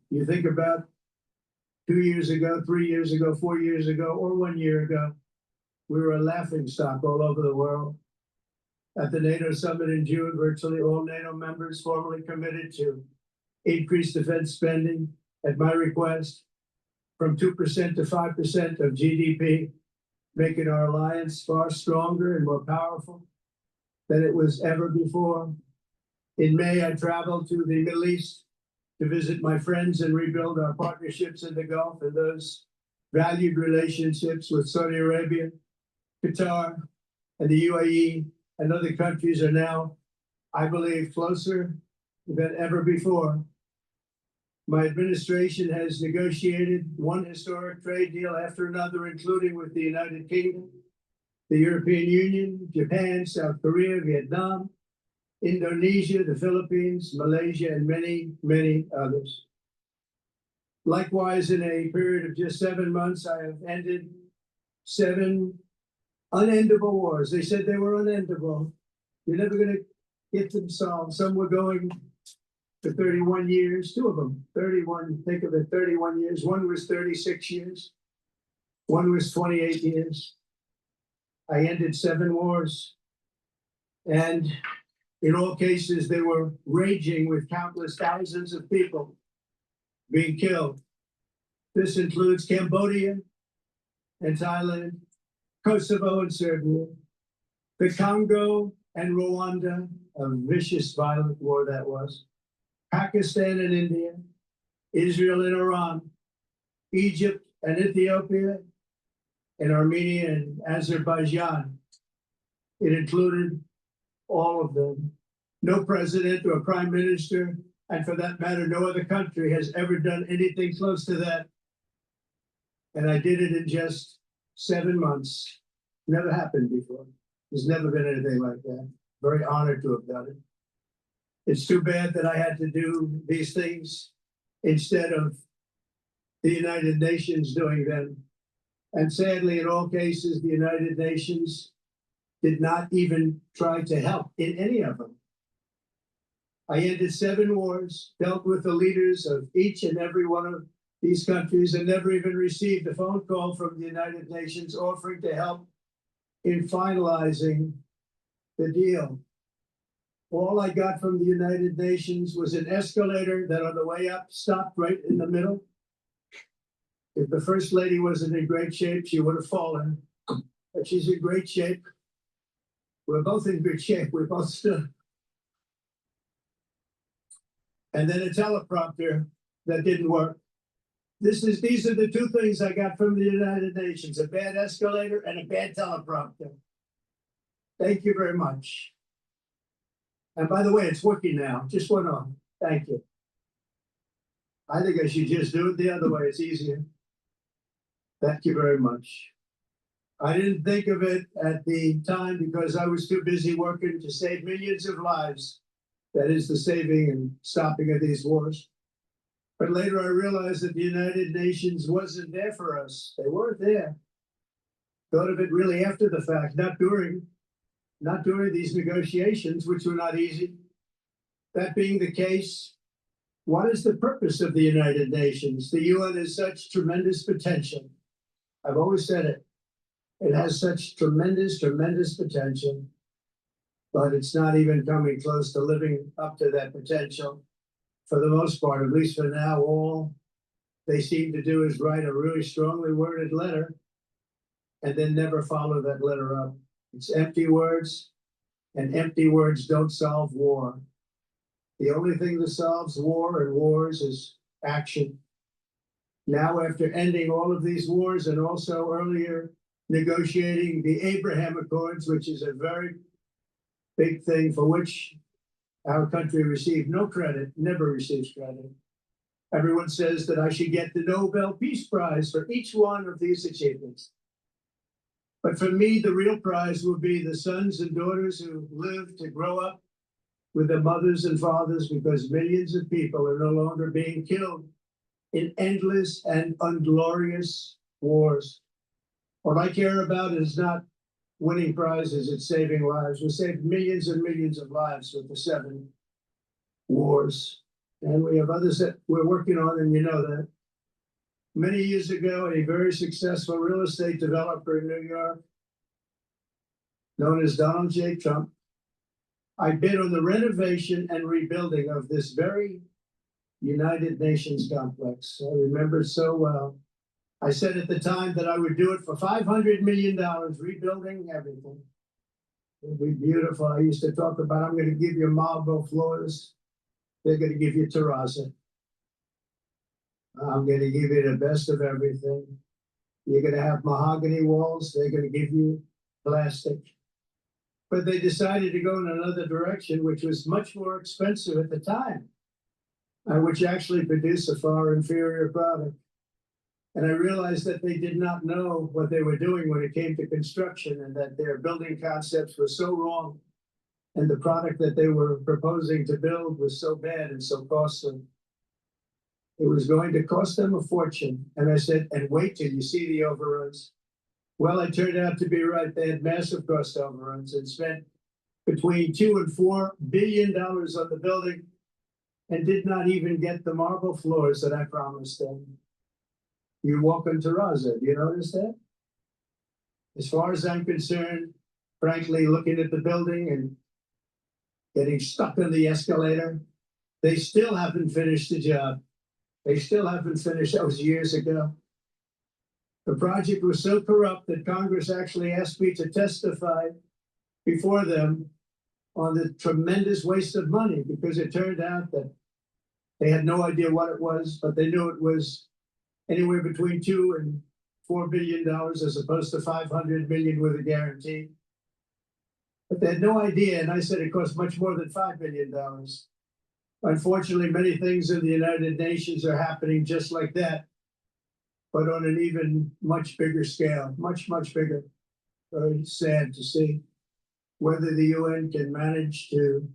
You think about 2 years ago, 3 years ago, 4 years ago, or 1 year ago, we were a laughingstock all over the world. At the NATO summit in June, virtually all NATO members formally committed to increase defense spending at my request from 2% to 5% of GDP, making our alliance far stronger and more powerful than it was ever before. In May, I traveled to the Middle East to visit my friends and rebuild our partnerships in the Gulf and those valued relationships with Saudi Arabia, Qatar, and the UAE and other countries are now, I believe, closer than ever before. My administration has negotiated one historic trade deal after another, including with the United Kingdom, the European Union, Japan, South Korea, Vietnam, Indonesia, the Philippines, Malaysia, and many, many others. Likewise, in a period of just 7 months, I have ended 7 unendable wars. They said they were unendable. You're never going to get them solved. Some were going for 31 years, 2 of them, 31, think of it, 31 years. One was 36 years. One was 28 years. I ended 7 wars. And in all cases, they were raging with countless thousands of people being killed. This includes Cambodia and Thailand, Kosovo and Serbia, the Congo and Rwanda, a vicious, violent war that was, Pakistan and India, Israel and Iran, Egypt and Ethiopia, and Armenia and Azerbaijan. It included all of them. No president or prime minister, and for that matter, no other country has ever done anything close to that. And I did it in just 7 months. Never happened before. There's never been anything like that. Very honored to have done it. It's too bad that I had to do these things instead of the United Nations doing them. And sadly, in all cases, the United Nations did not even try to help in any of them. I ended 7 wars, dealt with the leaders of each and every one of these countries, and never even received a phone call from the United Nations offering to help in finalizing the deal. All I got from the United Nations was an escalator that on the way up stopped right in the middle. If the First Lady wasn't in great shape, she would have fallen. But she's in great shape. We're both in good shape. We both stood. And then a teleprompter that didn't work. These are the 2 things I got from the United Nations: a bad escalator and a bad teleprompter. Thank you very much. And by the way, it's working now. Just went on. Thank you. I think I should just do it the other way. It's easier. Thank you very much. I didn't think of it at the time because I was too busy working to save millions of lives. That is the saving and stopping of these wars. But later I realized that the United Nations wasn't there for us. They weren't there. Thought of it really after the fact, not during these negotiations, which were not easy. That being the case, what is the purpose of the United Nations? The UN has such tremendous potential. I've always said it. It has such tremendous, tremendous potential, but it's not even coming close to living up to that potential. For the most part, at least for now, all they seem to do is write a really strongly worded letter and then never follow that letter up. It's empty words, and empty words don't solve war. The only thing that solves war and wars is action. Now, after ending all of these wars and also earlier negotiating the Abraham Accords, which is a very big thing for which our country received no credit, never receives credit. Everyone says that I should get the Nobel Peace Prize for each one of these achievements. But for me, the real prize will be the sons and daughters who live to grow up with their mothers and fathers, because millions of people are no longer being killed in endless and unglorious wars. What I care about is not winning prizes, it's saving lives. We saved millions and millions of lives with the 7 wars. And we have others that we're working on, and you know that. Many years ago, a very successful real estate developer in New York, known as Donald J. Trump, I bid on the renovation and rebuilding of this very United Nations complex. I remember it so well. I said at the time that I would do it for $500 million, rebuilding everything. It would be beautiful. I used to talk about, I'm going to give you marble floors. They're going to give you terrazzo. I'm going to give you the best of everything. You're going to have mahogany walls. They're going to give you plastic. But they decided to go in another direction, which was much more expensive at the time, which actually produced a far inferior product. And I realized that they did not know what they were doing when it came to construction, and that their building concepts were so wrong, and the product that they were proposing to build was so bad and so costly. It was going to cost them a fortune. And I said, and wait till you see the overruns. Well, I turned out to be right. They had massive cost overruns and spent between $2 and $4 billion on the building, and did not even get the marble floors that I promised them. You walk on terrazzo, do you notice that? As far as I'm concerned, frankly, looking at the building and getting stuck on the escalator, they still haven't finished the job. They still haven't finished. That was years ago. The project was so corrupt that Congress actually asked me to testify before them on the tremendous waste of money, because it turned out that they had no idea what it was, but they knew it was anywhere between $2 and $4 billion, as opposed to $500 million with a guarantee. But they had no idea, and I said it cost much more than $5 billion. Unfortunately, many things in the United Nations are happening just like that, but on an even much bigger scale, much, much bigger. Very sad to see. Whether the UN can manage to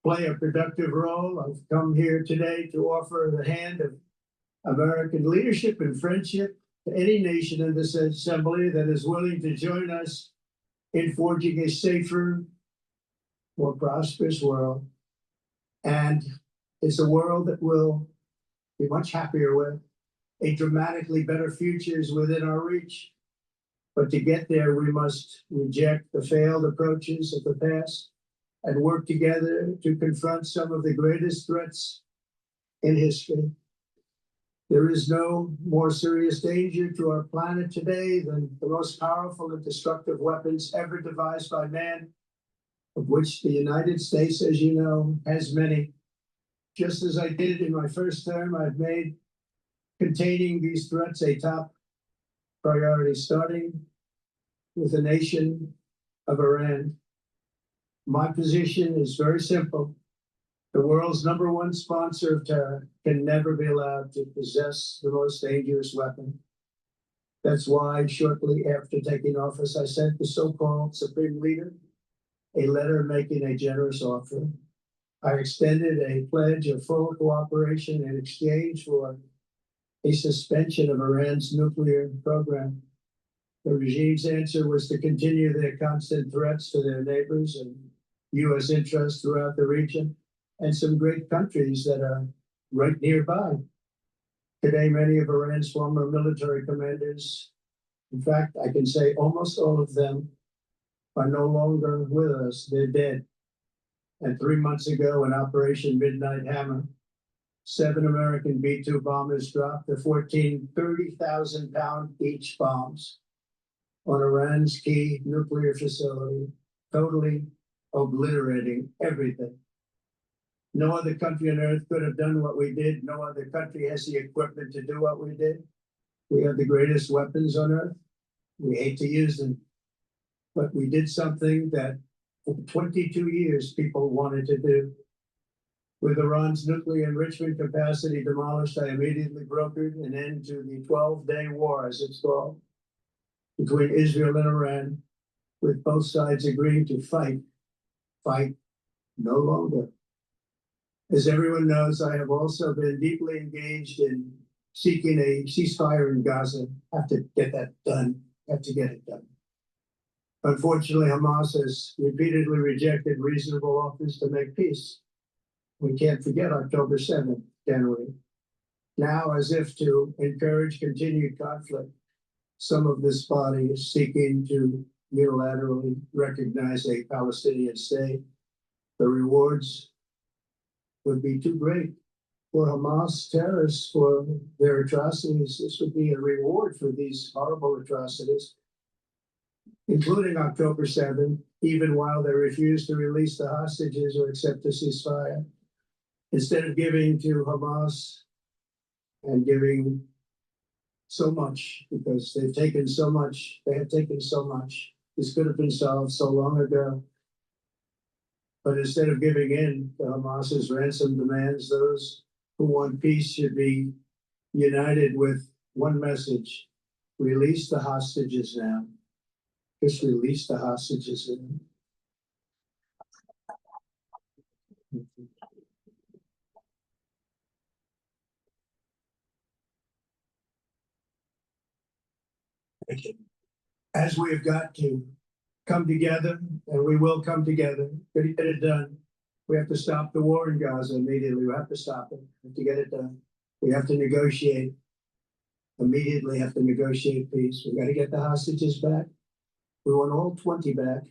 play a productive role, I've come here today to offer the hand of American leadership and friendship to any nation in this assembly that is willing to join us in forging a safer, more prosperous world. And it's a world that we'll be much happier with. A dramatically better future is within our reach. But to get there, we must reject the failed approaches of the past and work together to confront some of the greatest threats in history. There is no more serious danger to our planet today than the most powerful and destructive weapons ever devised by man, of which the United States, as you know, has many. Just as I did in my first term, I've made containing these threats a top priority, starting with the nation of Iran. My position is very simple. The world's #1 sponsor of terror can never be allowed to possess the most dangerous weapon. That's why shortly after taking office, I sent the so-called Supreme Leader a letter making a generous offer. I extended a pledge of full cooperation in exchange for a suspension of Iran's nuclear program. The regime's answer was to continue their constant threats to their neighbors and U.S. interests throughout the region, and some great countries that are right nearby. Today, many of Iran's former military commanders, in fact, I can say almost all of them, are no longer with us. They're dead. And 3 months ago, in Operation Midnight Hammer, 7 American B-2 bombers dropped the 14 30,000-pound each bombs on Iran's key nuclear facility, totally obliterating everything. No other country on earth could have done what we did. No other country has the equipment to do what we did. We have the greatest weapons on earth. We hate to use them. But we did something that for 22 years people wanted to do. With Iran's nuclear enrichment capacity demolished, I immediately brokered an end to the 12-day war, as it's called, between Israel and Iran, with both sides agreeing to fight no longer. As everyone knows, I have also been deeply engaged in seeking a ceasefire in Gaza. Have to get that done. Have to get it done. Unfortunately, Hamas has repeatedly rejected reasonable offers to make peace. We can't forget October 7th, can we? Now, as if to encourage continued conflict, some of this body is seeking to unilaterally recognize a Palestinian state. The rewards would be too great for Hamas terrorists for their atrocities. This would be a reward for these horrible atrocities, including October 7th, even while they refuse to release the hostages or accept a ceasefire. Instead of giving to Hamas and giving so much, because they've taken so much, they have taken so much. This could have been solved so long ago. But instead of giving in to Hamas's ransom demands, those who want peace should be united with one message: release the hostages now. Just release the hostages now. As we have got to come together, and we will come together to get it done, we have to stop the war in Gaza immediately. We have to stop it. We have to get it done. We have to negotiate. Immediately have to negotiate peace. We got to get the hostages back. We want all 20 back.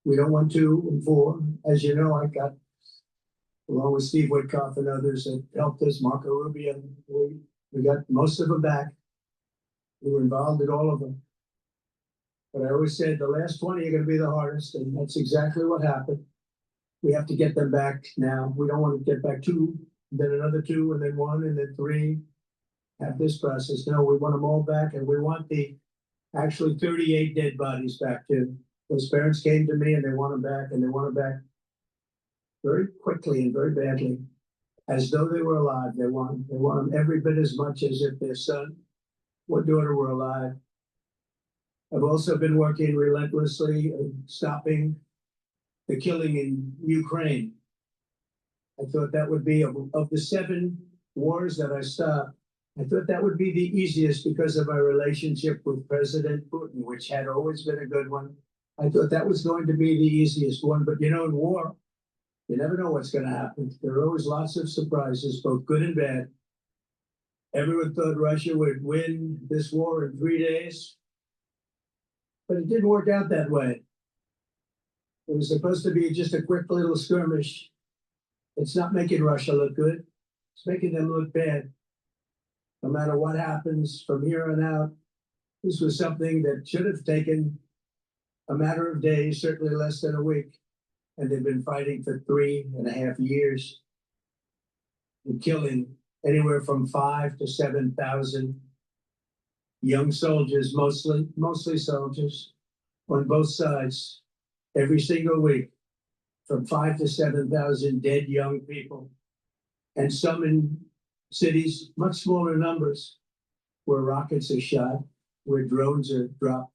We don't want 2 and 4. As you know, I got, along with Steve Witkoff and others that helped us, Marco Rubio, we got most of them back. We were involved in all of them. But I always said the last 20 are going to be the hardest, and that's exactly what happened. We have to get them back now. We don't want to get back 2, then another 2, and then 1, and then 3. Have this process. No, we want them all back, and we want the actually 38 dead bodies back too. Those parents came to me and they want them back, and they want them back very quickly and very badly, as though they were alive. They want them every bit as much as if their son or daughter were alive. I've also been working relentlessly stopping the killing in Ukraine. I thought that would be, of the 7 wars that I stopped, I thought that would be the easiest because of my relationship with President Putin, which had always been a good one. I thought that was going to be the easiest one. But you know, in war, you never know what's going to happen. There are always lots of surprises, both good and bad. Everyone thought Russia would win this war in 3 days. But it didn't work out that way. It was supposed to be just a quick little skirmish. It's not making Russia look good. It's making them look bad. No matter what happens from here on out, this was something that should have taken a matter of days, certainly less than a week. And they've been fighting for 3.5 years and killing anywhere from 5,000 to 7,000 young soldiers, mostly soldiers, on both sides, every single week, from 5,000 to 7,000 dead young people, and some in cities, much smaller numbers, where rockets are shot, where drones are dropped.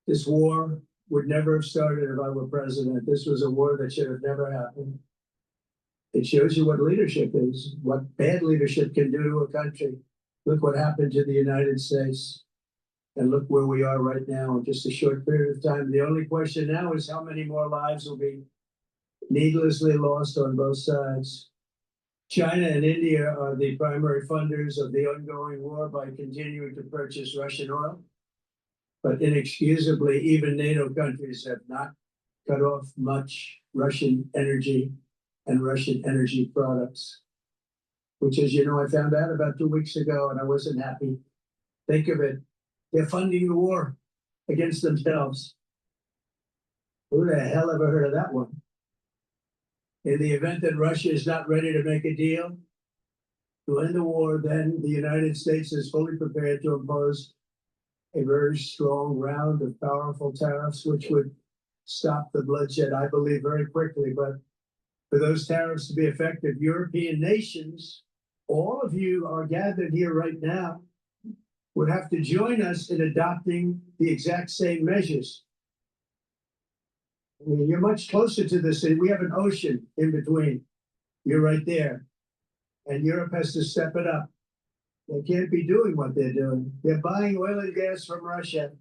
This war would never have started if I were president. This was a war that should have never happened. It shows you what leadership is, what bad leadership can do to a country. Look what happened to the United States, and look where we are right now in just a short period of time. The only question now is how many more lives will be needlessly lost on both sides. China and India are the primary funders of the ongoing war by continuing to purchase Russian oil. But inexcusably, even NATO countries have not cut off much Russian energy and Russian energy products, which, as you know, I found out about 2 weeks ago, and I wasn't happy. Think of it. They're funding the war against themselves. Who the hell ever heard of that one? In the event that Russia is not ready to make a deal to end the war, then the United States is fully prepared to impose a very strong round of powerful tariffs, which would stop the bloodshed, I believe, very quickly. But for those tariffs to be effective, European nations, all of you are gathered here right now, would have to join us in adopting the exact same measures. I mean, you're much closer to this. We have an ocean in between. You're right there. And Europe has to step it up. They can't be doing what they're doing. They're buying oil and gas from Russia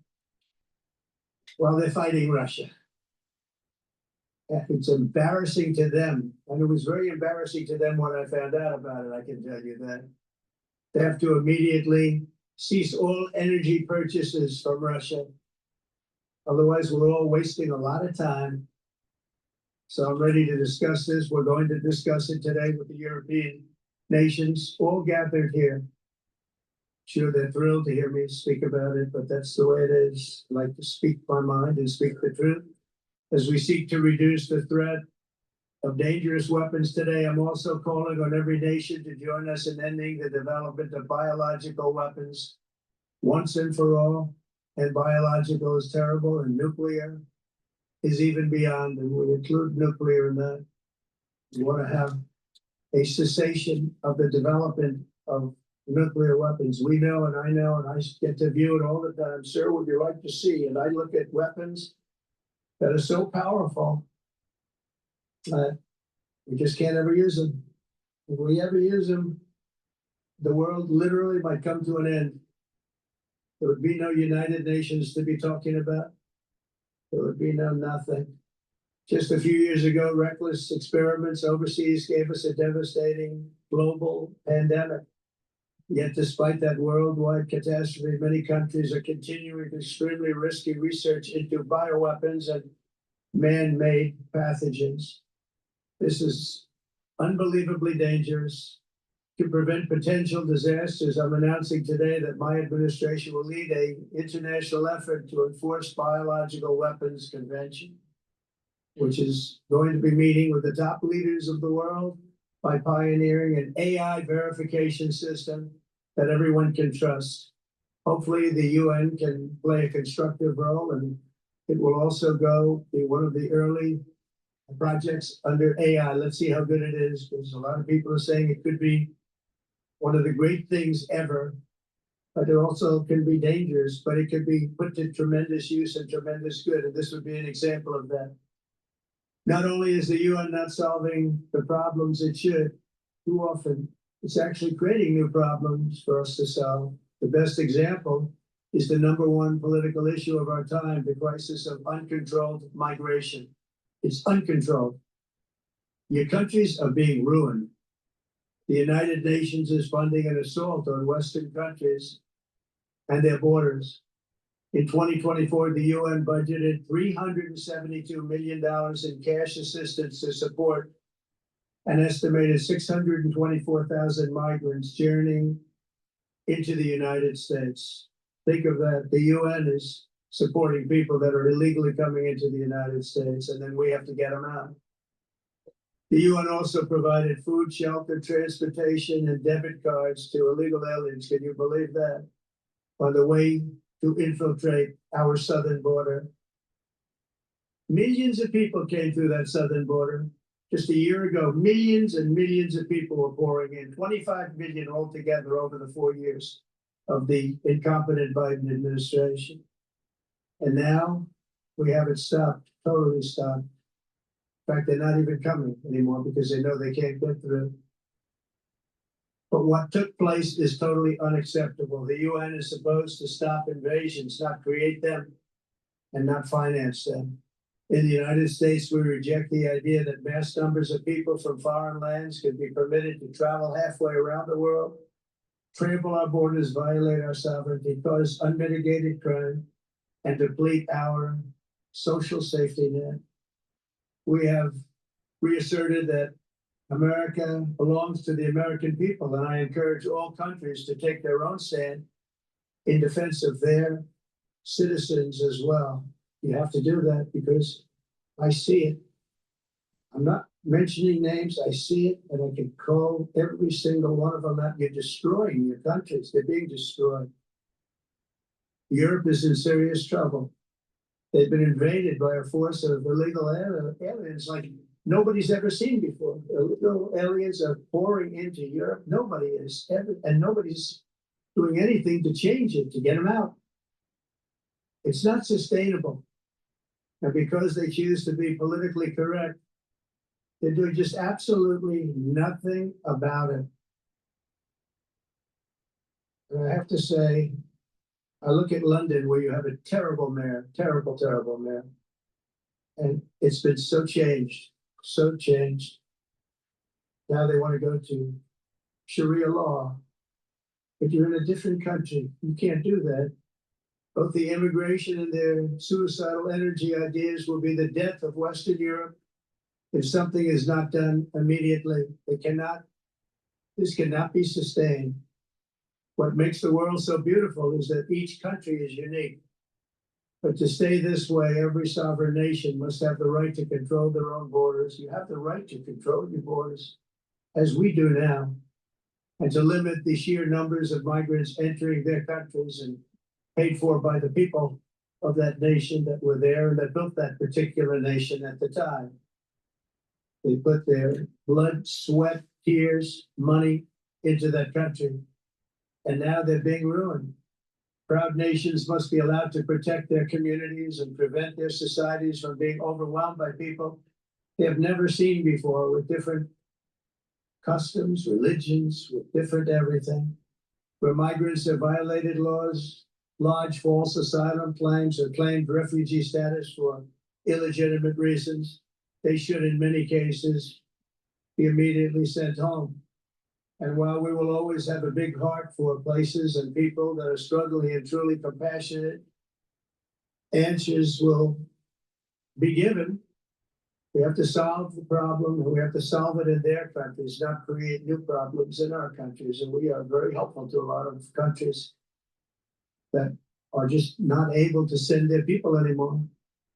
while they're fighting Russia. It's embarrassing to them. And it was very embarrassing to them when I found out about it, I can tell you that. They have to immediately cease all energy purchases from Russia. Otherwise, we're all wasting a lot of time. So I'm ready to discuss this. We're going to discuss it today with the European nations, all gathered here. Sure, they're thrilled to hear me speak about it, but that's the way it is. I like to speak my mind and speak the truth. As we seek to reduce the threat of dangerous weapons today, I'm also calling on every nation to join us in ending the development of biological weapons once and for all. And biological is terrible, and nuclear is even beyond, and we include nuclear in that. We want to have a cessation of the development of nuclear weapons. We know, and I get to view it all the time. Sir, would you like to see? And I look at weapons that are so powerful that we just can't ever use them. If we ever use them, the world literally might come to an end. There would be no United Nations to be talking about. There would be no nothing. Just a few years ago, reckless experiments overseas gave us a devastating global pandemic. Yet despite that worldwide catastrophe, many countries are continuing extremely risky research into bioweapons and man-made pathogens. This is unbelievably dangerous. To prevent potential disasters, I'm announcing today that my administration will lead an international effort to enforce biological weapons convention, which is going to be meeting with the top leaders of the world by pioneering an AI verification system that everyone can trust. Hopefully the UN can play a constructive role, and it will also be one of the early projects under AI. Let's see how good it is, because a lot of people are saying it could be one of the great things ever, but it also can be dangerous, but it could be put to tremendous use and tremendous good, and this would be an example of that. Not only is the UN not solving the problems it should, too often, it's actually creating new problems for us to solve. The best example is the #1 political issue of our time, the crisis of uncontrolled migration. It's uncontrolled. Your countries are being ruined. The United Nations is funding an assault on Western countries and their borders. In 2024, the UN budgeted $372 million in cash assistance to support an estimated 624,000 migrants journeying into the United States. Think of that. The UN is supporting people that are illegally coming into the United States, and then we have to get them out. The UN also provided food, shelter, transportation, and debit cards to illegal aliens. Can you believe that? On the way to infiltrate our southern border. Millions of people came through that southern border. Just a year ago, millions and millions of people were pouring in, 25 million altogether over the 4 years of the incompetent Biden administration. And now we have it stopped, totally stopped. In fact, they're not even coming anymore because they know they can't get through. But what took place is totally unacceptable. The UN is supposed to stop invasions, not create them and not finance them. In the United States, we reject the idea that mass numbers of people from foreign lands could be permitted to travel halfway around the world, trample our borders, violate our sovereignty, cause unmitigated crime, and deplete our social safety net. We have reasserted that America belongs to the American people, and I encourage all countries to take their own stand in defense of their citizens as well. You have to do that because I see it. I'm not mentioning names, I see it, and I can call every single one of them out. You're destroying your countries, they're being destroyed. Europe is in serious trouble. They've been invaded by a force of illegal aliens like nobody's ever seen before. Illegal aliens are pouring into Europe. Nobody is ever, and nobody's doing anything to change it, to get them out. It's not sustainable. And because they choose to be politically correct, they're doing just absolutely nothing about it. And I have to say, I look at London where you have a terrible mayor, terrible mayor. And it's been so changed. Now they want to go to Sharia law. But you're in a different country. You can't do that. Both the immigration and their suicidal energy ideas will be the death of Western Europe if something is not done immediately. This cannot be sustained. What makes the world so beautiful is that each country is unique. But to stay this way, every sovereign nation must have the right to control their own borders. You have the right to control your borders, as we do now, and to limit the sheer numbers of migrants entering their countries and paid for by the people of that nation that were there and that built that particular nation at the time. They put their blood, sweat, tears, money into that country. And now they're being ruined. Proud nations must be allowed to protect their communities and prevent their societies from being overwhelmed by people they have never seen before, with different customs, religions, with different everything. Where migrants have violated laws, lodged false asylum claims, or claimed refugee status for illegitimate reasons, they should, in many cases, be immediately sent home. And while we will always have a big heart for places and people that are struggling and truly compassionate, answers will be given. We have to solve the problem, and we have to solve it in their countries, not create new problems in our countries. And we are very helpful to a lot of countries that are just not able to send their people anymore.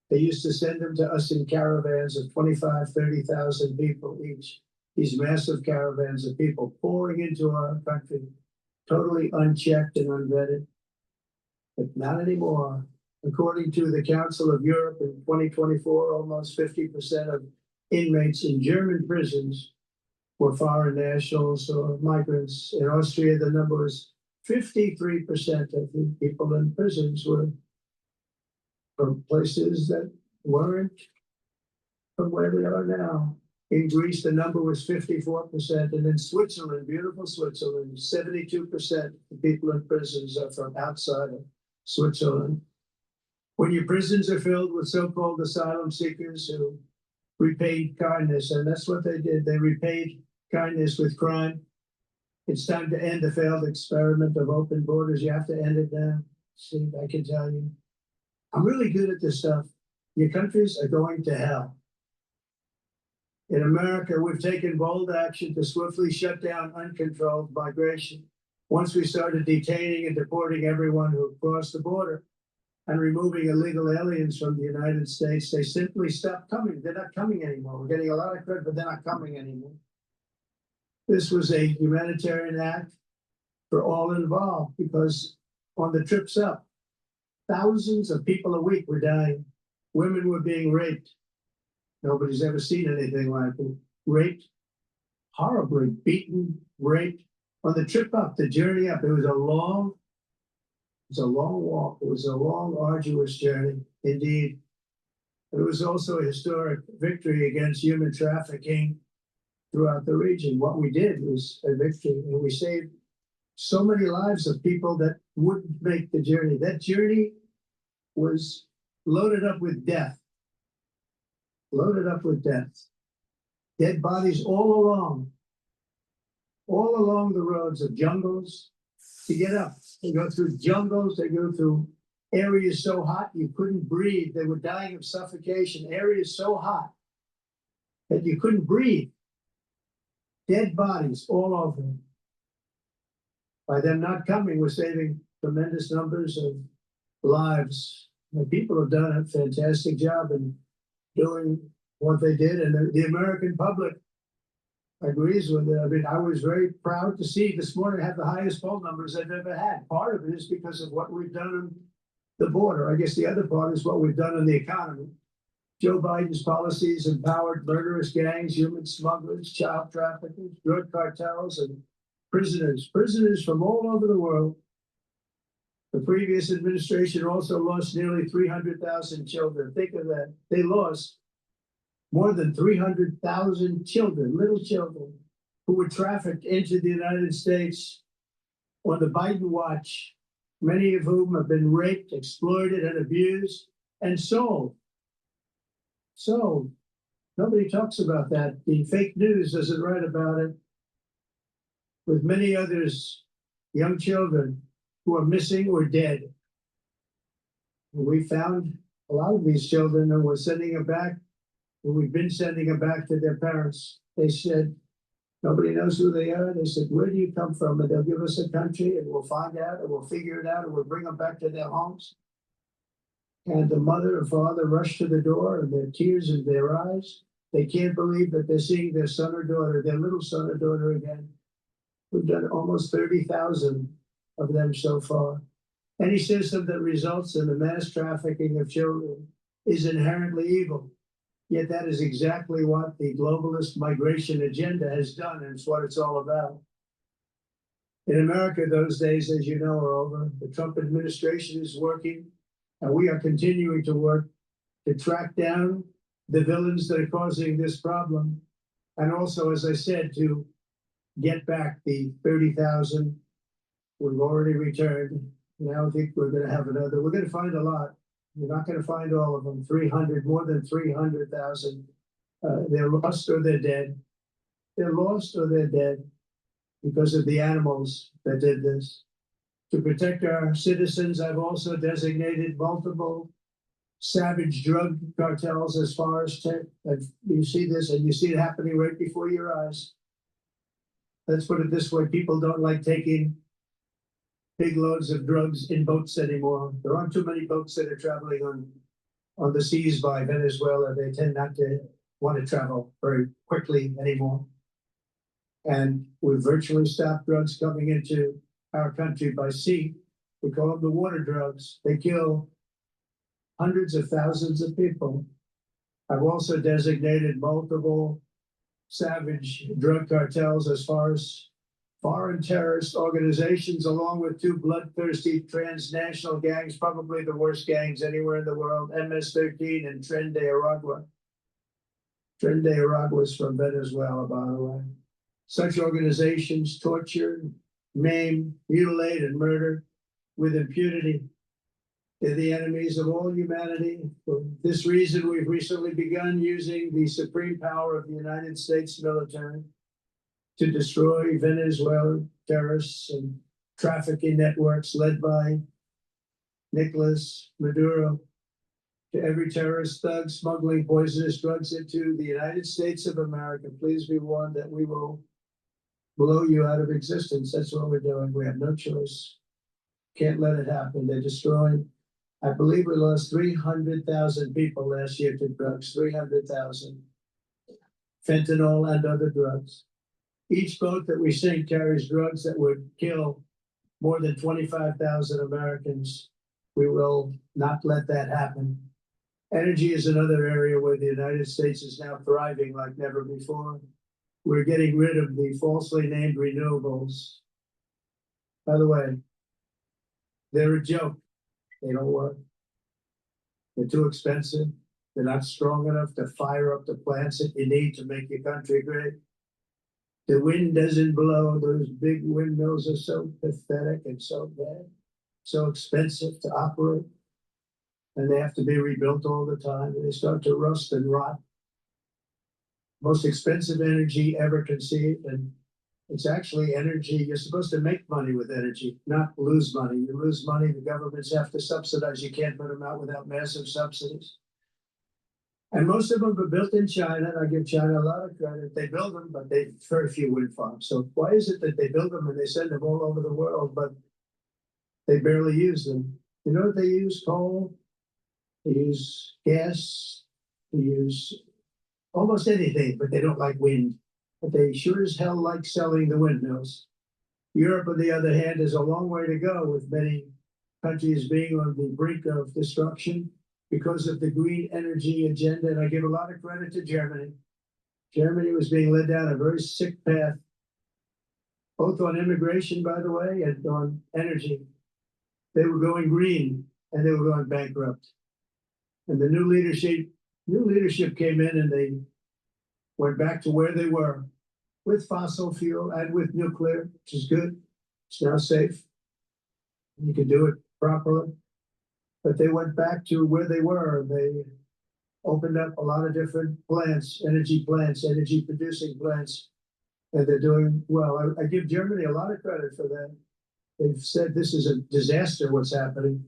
They used to send them to us in caravans of 25, 30,000 people each. These massive caravans of people pouring into our country, totally unchecked and unvetted. But not anymore. According to the Council of Europe in 2024, almost 50% of inmates in German prisons were foreign nationals or migrants. In Austria, the number was 53% of the people in prisons were from places that weren't from where they are now. In Greece, the number was 54%, and in Switzerland, beautiful Switzerland, 72% of the people in prisons are from outside of Switzerland. When your prisons are filled with so-called asylum seekers who repaid kindness, and that's what they did, they repaid kindness with crime. It's time to end the failed experiment of open borders. You have to end it now. See, I can tell you. I'm really good at this stuff. Your countries are going to hell. In America, we've taken bold action to swiftly shut down uncontrolled migration. Once we started detaining and deporting everyone who crossed the border and removing illegal aliens from the United States, they simply stopped coming. They're not coming anymore. We're getting a lot of credit, but they're not coming anymore. This was a humanitarian act for all involved, because on the trips up, thousands of people a week were dying. Women were being raped. Nobody's ever seen anything like it. Raped, horribly beaten, raped. On the trip up, the journey up, it was a long walk. It was a long, arduous journey, indeed. It was also a historic victory against human trafficking throughout the region. What we did was a victory, and we saved so many lives of people that wouldn't make the journey. That journey was loaded up with death. loaded up with death. Dead bodies all along the roads of jungles to get up. They go through jungles, they go through areas so hot you couldn't breathe. They were dying of suffocation, areas so hot that you couldn't breathe. Dead bodies all over them. By them not coming, we're saving tremendous numbers of lives. The people have done a fantastic job in doing what they did, and the American public agrees with it. I mean, I was very proud to see this morning have the highest poll numbers I've ever had. Part of it is because of what we've done on the border. I guess the other part is what we've done in the economy. Joe Biden's policies empowered murderous gangs, human smugglers, child traffickers, drug cartels, and prisoners from all over the world. The previous administration also lost nearly 300,000 children. Think of that. They lost more than 300,000 children, little children, who were trafficked into the United States on the Biden watch, many of whom have been raped, exploited, and abused, and sold. So nobody talks about that. The fake news doesn't write about it. With many others, young children who are missing or dead. We found a lot of these children and we're sending them back. And we've been sending them back to their parents. They said, nobody knows who they are. They said, where do you come from? And they'll give us a country and we'll find out and we'll figure it out and we'll bring them back to their homes. And the mother and father rush to the door and their tears in their eyes. They can't believe that they're seeing their son or daughter, their little son or daughter again. We've done almost 30,000 of them so far. Any system that results in the mass trafficking of children is inherently evil. Yet that is exactly what the globalist migration agenda has done, and it's what it's all about. In America, those days, as you know, are over. The Trump administration is working, and we are continuing to work to track down the villains that are causing this problem. And also, as I said, to get back the 30,000 we've already returned. Now I think we're going to have another. We're going to find a lot. We're not going to find all of them. 300, more than 300,000. They're lost or they're dead. They're lost or they're dead because of the animals that did this. To protect our citizens, I've also designated multiple savage drug cartels as far as you see this and you see it happening right before your eyes. Let's put it this way, people don't like taking big loads of drugs in boats anymore. There aren't too many boats that are traveling on the seas by Venezuela. They tend not to want to travel very quickly anymore. And we've virtually stopped drugs coming into our country by sea. We call them the water drugs. They kill hundreds of thousands of people. I've also designated multiple savage drug cartels as far as foreign terrorist organizations, along with two bloodthirsty transnational gangs, probably the worst gangs anywhere in the world, MS-13 and Tren de Aragua. Tren de Aragua is from Venezuela, by the way. Such organizations torture, maim, mutilate, and murder with impunity. They're the enemies of all humanity. For this reason, we've recently begun using the supreme power of the United States military to destroy Venezuela terrorists and trafficking networks led by Nicolas Maduro. To every terrorist thug smuggling poisonous drugs into the United States of America, please be warned that we will blow you out of existence. That's what we're doing. We have no choice. Can't let it happen. They're destroying. I believe we lost 300,000 people last year to drugs, 300,000. Fentanyl and other drugs. Each boat that we sink carries drugs that would kill more than 25,000 Americans. We will not let that happen. Energy is another area where the United States is now thriving like never before. We're getting rid of the falsely named renewables. By the way, they're a joke. They don't work. They're too expensive. They're not strong enough to fire up the plants that you need to make your country great. The wind doesn't blow. Those big windmills are so pathetic and so bad, so expensive to operate. And they have to be rebuilt all the time. And they start to rust and rot. most expensive energy ever conceived, and it's actually energy. You're supposed to make money with energy, not lose money. You lose money, the governments have to subsidize. You can't put them out without massive subsidies. And most of them are built in China, and I give China a lot of credit. They build them, but they very few wind farms. So why is it that they build them and they send them all over the world, but they barely use them? You know what they use? Coal, they use gas, they use almost anything, but they don't like wind. But they sure as hell like selling the windmills. Europe, on the other hand, has a long way to go, with many countries being on the brink of destruction because of the green energy agenda. And I give a lot of credit to Germany. Germany was being led down a very sick path, both on immigration, by the way, and on energy. They were going green and they were going bankrupt. And the new leadership came in and they went back to where they were, with fossil fuel and with nuclear, which is good. It's now safe. You can do it properly. But they went back to where they were. They opened up a lot of different plants, energy producing plants, and they're doing well. I give Germany a lot of credit for that. They've said this is a disaster, what's happening.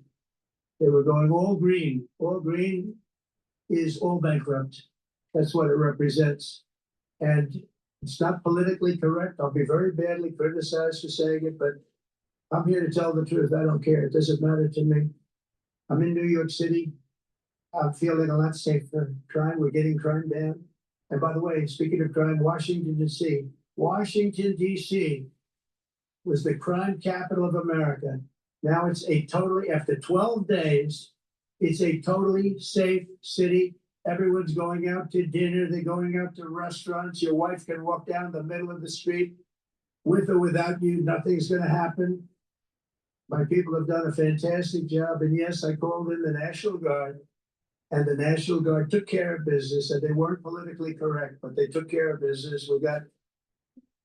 They were going all green. All green is all bankrupt. That's what it represents. And it's not politically correct. I'll be very badly criticized for saying it, but I'm here to tell the truth. I don't care. It doesn't matter to me. I'm in New York City. I'm feeling a lot safer. Crime, we're getting crime down. And by the way, speaking of crime, Washington, D.C. Washington, D.C. was the crime capital of America. Now it's a totally, after 12 days, it's a totally safe city. Everyone's going out to dinner. They're going out to restaurants. Your wife can walk down the middle of the street with or without you. Nothing's going to happen. My people have done a fantastic job. And yes, I called in the National Guard, and the National Guard took care of business, and they weren't politically correct, but they took care of business. We got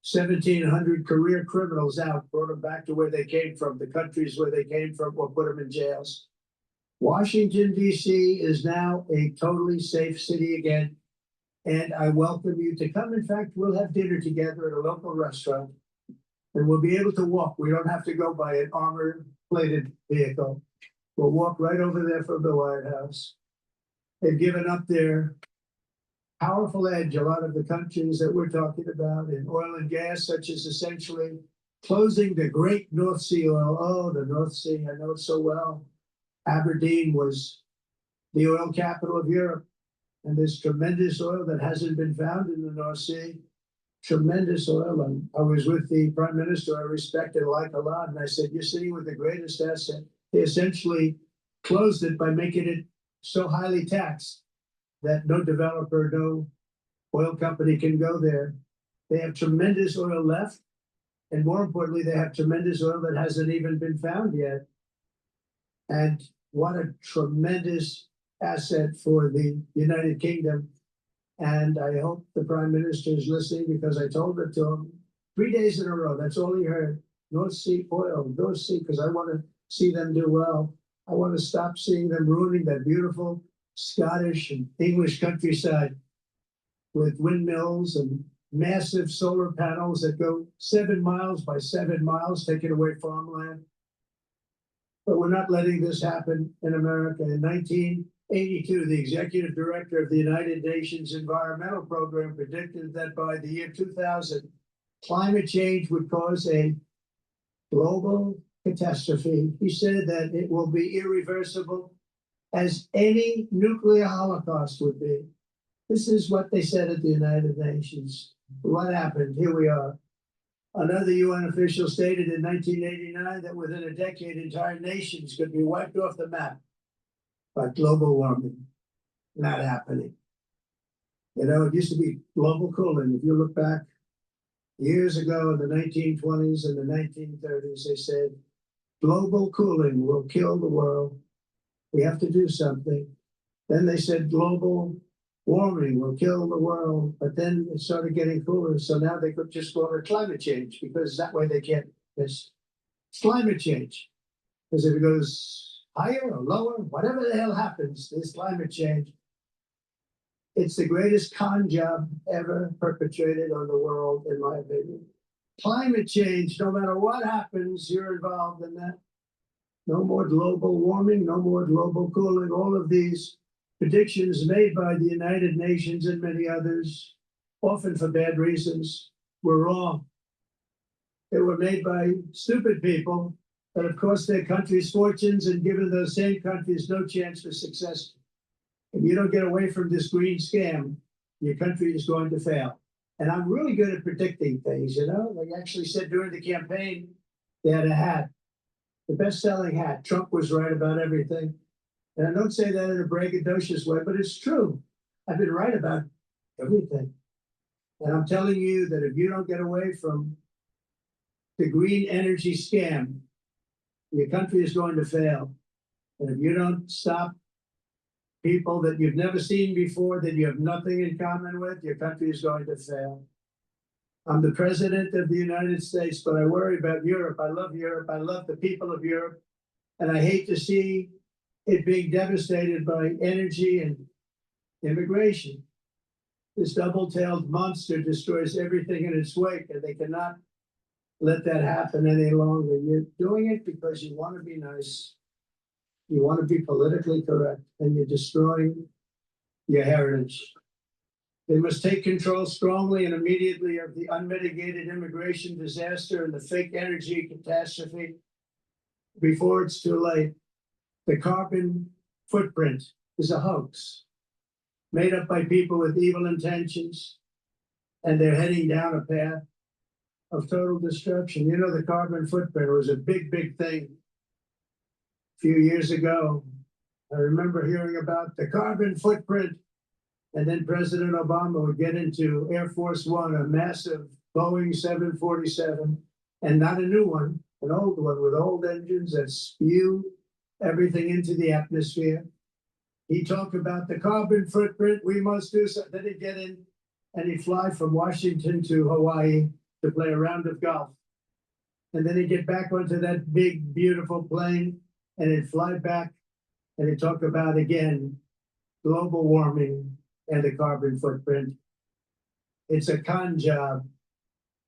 1,700 career criminals out, brought them back to where they came from, the countries where they came from, or put them in jails. Washington, D.C. is now a totally safe city again, and I welcome you to come. In fact, we'll have dinner together at a local restaurant, and we'll be able to walk. We don't have to go by an armor-plated vehicle. We'll walk right over there from the White House. They've given up their powerful edge, a lot of the countries that we're talking about in oil and gas, such as essentially closing the great North Sea oil. Oh, the North Sea, I know it so well. Aberdeen was the oil capital of Europe, and there's tremendous oil that hasn't been found in the North Sea. Tremendous oil. And I was with the Prime Minister I respect and like a lot, and I said, you're sitting with the greatest asset. They essentially closed it by making it so highly taxed that no developer, no oil company can go there. They have tremendous oil left, and more importantly, they have tremendous oil that hasn't even been found yet. And what a tremendous asset for the United Kingdom. And I hope the Prime Minister is listening, because I told it to him 3 days in a row. That's all he heard. North Sea oil, North Sea, because I want to see them do well. I want to stop seeing them ruining that beautiful Scottish and English countryside with windmills and massive solar panels that go 7 miles by 7 miles, taking away farmland. But we're not letting this happen in America. In 1982, the executive director of the United Nations Environmental Program predicted that by the year 2000, climate change would cause a global catastrophe. He said that it will be irreversible, as any nuclear holocaust would be. This is what they said at the United Nations. What happened? Here we are. Another UN official stated in 1989 that within a decade, entire nations could be wiped off the map by global warming. Not happening. You know, it used to be global cooling. If you look back years ago in the 1920s and the 1930s, they said, global cooling will kill the world. We have to do something. Then they said global warming will kill the world, but then it started getting cooler. So now they could just call it climate change, because that way they can't miss. It's climate change. Because if it goes higher or lower, whatever the hell happens, this climate change. It's the greatest con job ever perpetrated on the world, in my opinion. Climate change, no matter what happens, you're involved in that. No more global warming, no more global cooling. All of these predictions made by the United Nations and many others, often for bad reasons, were wrong. They were made by stupid people that have cost their countries fortunes and given those same countries no chance for success. If you don't get away from this green scam, your country is going to fail. And I'm really good at predicting things, you know? Like I actually said during the campaign, they had a hat, the best-selling hat. Trump was right about everything. And I don't say that in a braggadocious way, but it's true. I've been right about everything. And I'm telling you that if you don't get away from the green energy scam, your country is going to fail. And if you don't stop people that you've never seen before, that you have nothing in common with, your country is going to fail. I'm the president of the United States, but I worry about Europe. I love Europe. I love the people of Europe. And I hate to see it being devastated by energy and immigration. This double-tailed monster destroys everything in its wake, and they cannot let that happen any longer. You're doing it because you want to be nice. You want to be politically correct, and you're destroying your heritage. They must take control strongly and immediately of the unmitigated immigration disaster and the fake energy catastrophe before it's too late. The carbon footprint is a hoax made up by people with evil intentions, and they're heading down a path of total destruction. You know, the carbon footprint was a big, big thing a few years ago. I remember hearing about the carbon footprint, and then President Obama would get into Air Force One, a massive Boeing 747, and not a new one, an old one with old engines that spew everything into the atmosphere. He talked about the carbon footprint, we must do something. Then he'd get in and he'd fly from Washington to Hawaii to play a round of golf. And then he'd get back onto that big, beautiful plane and he'd fly back and he'd talk about, again, global warming and the carbon footprint. It's a con job.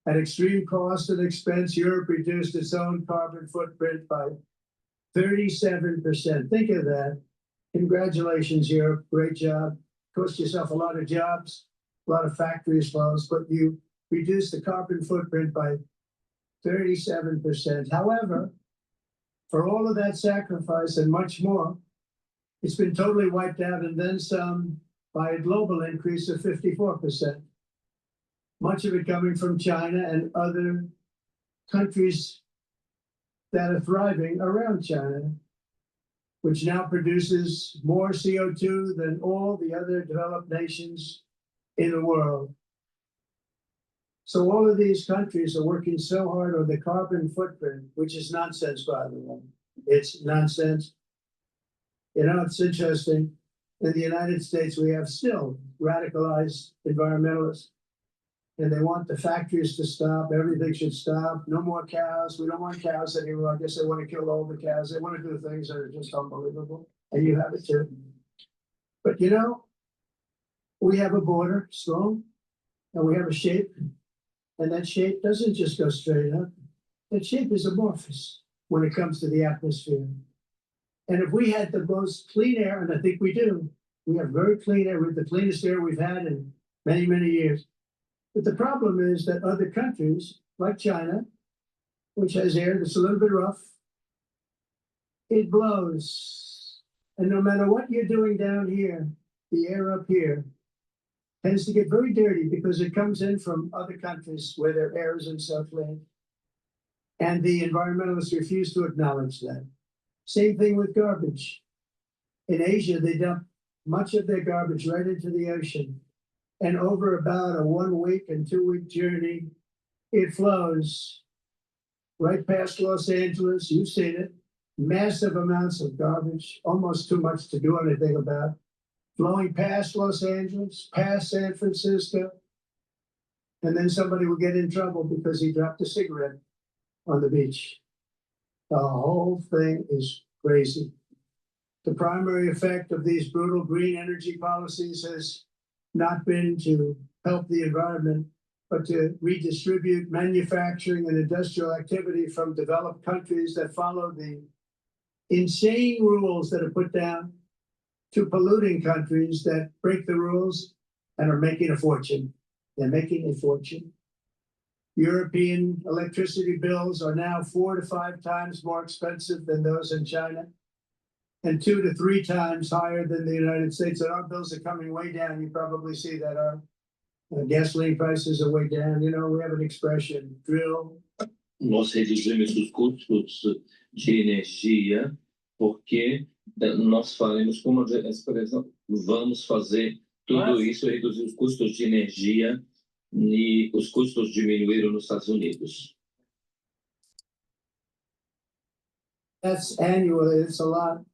At extreme cost and expense, Europe reduced its own carbon footprint by 37%. Think of that. Congratulations, Europe. Great job. Cost yourself a lot of jobs, a lot of factories closed, but you reduced the carbon footprint by 37%. However, for all of that sacrifice and much more, it's been totally wiped out and then some by a global increase of 54%. Much of it coming from China and other countries that are thriving around China, which now produces more CO2 than all the other developed nations in the world. So all of these countries are working so hard on the carbon footprint, which is nonsense, by the way. It's nonsense. You know, it's interesting. In the United States, we have still radicalized environmentalists. And they want the factories to stop. Everything should stop. No more cows. We don't want cows anymore. I guess they want to kill all the cows. They want to do things that are just unbelievable. And you have it too. But you know, we have a border, strong, and we have a shape. And that shape doesn't just go straight up. That shape is amorphous when it comes to the atmosphere. And if we had the most clean air, and I think we do, we have very clean air. We have the cleanest air we've had in many, many years. But the problem is that other countries, like China, which has air that's a little bit rough, it blows. And no matter what you're doing down here, the air up here tends to get very dirty because it comes in from other countries where their air isn't so clean. And the environmentalists refuse to acknowledge that. Same thing with garbage. In Asia, they dump much of their garbage right into the ocean. And over about a 1 week and 2 week journey, it flows right past Los Angeles. You've seen it. Massive amounts of garbage, almost too much to do anything about. Flowing past Los Angeles, past San Francisco. And then somebody will get in trouble because he dropped a cigarette on the beach. The whole thing is crazy. The primary effect of these brutal green energy policies is not been to help the environment, but to redistribute manufacturing and industrial activity from developed countries that follow the insane rules that are put down to polluting countries that break the rules and are making a fortune. They're making a fortune. European electricity bills are now 4 to 5 times more expensive than those in China, and 2 to 3 times higher than the United States. And our bills are coming way down. You probably see that our gasoline prices are way down. You know, we have an expression, drill. Nós reduzimos os custos de energia porque nós faremos como a expressão, vamos fazer tudo isso, reduzir os custos de energia e os custos diminuíram nos Estados Unidos. That's annually, it's a lot.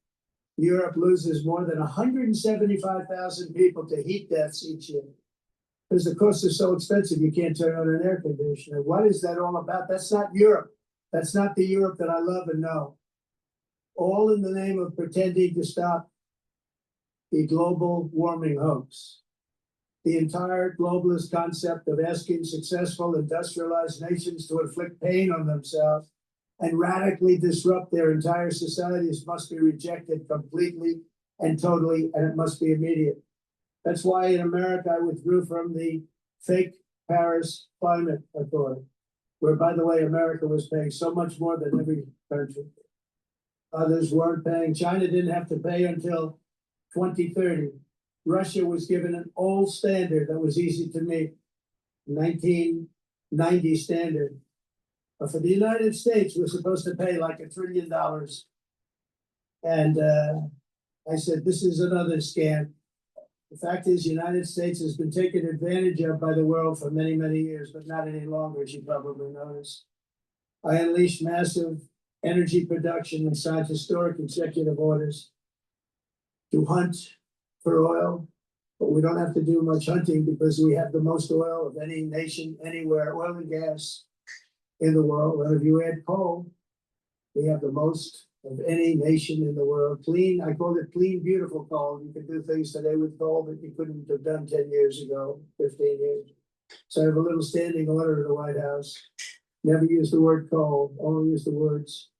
Europe loses more than 175,000 people to heat deaths each year. Because the costs are so expensive, you can't turn on an air conditioner. What is that all about? That's not Europe. That's not the Europe that I love and know. All in the name of pretending to stop the global warming hoax. The entire globalist concept of asking successful industrialized nations to inflict pain on themselves and radically disrupt their entire societies must be rejected completely and totally, and it must be immediate. That's why in America I withdrew from the fake Paris Climate Accord, where, by the way, America was paying so much more than every country. Others weren't paying. China didn't have to pay until 2030. Russia was given an old standard that was easy to meet, 1990 standard. But for the United States, we're supposed to pay like $1 trillion. And I said, this is another scam. The fact is, the United States has been taken advantage of by the world for many, many years, but not any longer, as you probably noticed. I unleashed massive energy production and signed historic executive orders to hunt for oil, but we don't have to do much hunting because we have the most oil of any nation anywhere, oil and gas in the world. And if you add coal, we have the most of any nation in the world. Clean, I call it clean, beautiful coal. You can do things today with coal that you couldn't have done 10 years ago, 15 years. So I have a little standing order in the White House. Never use the word coal, only use the words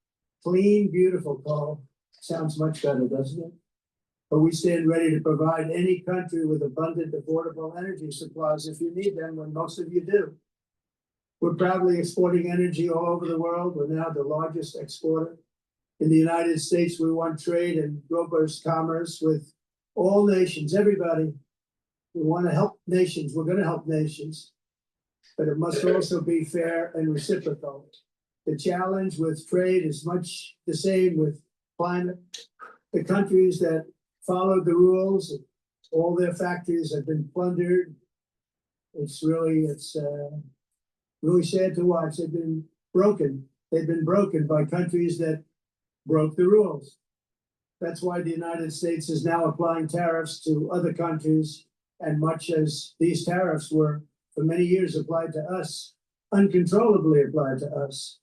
clean, beautiful coal. Sounds much better, doesn't it? But we stand ready to provide any country with abundant, affordable energy supplies if you need them, when most of you do. We're proudly exporting energy all over the world. We're now the largest exporter. In the United States, we want trade and robust commerce with all nations, everybody. We want to help nations. We're going to help nations. But it must also be fair and reciprocal. The challenge with trade is much the same with climate. The countries that followed the rules, all their factories have been plundered. It's really sad to watch. They've been broken. They've been broken by countries that broke the rules. That's why the United States is now applying tariffs to other countries, and much as these tariffs were for many years applied to us, uncontrollably applied to us.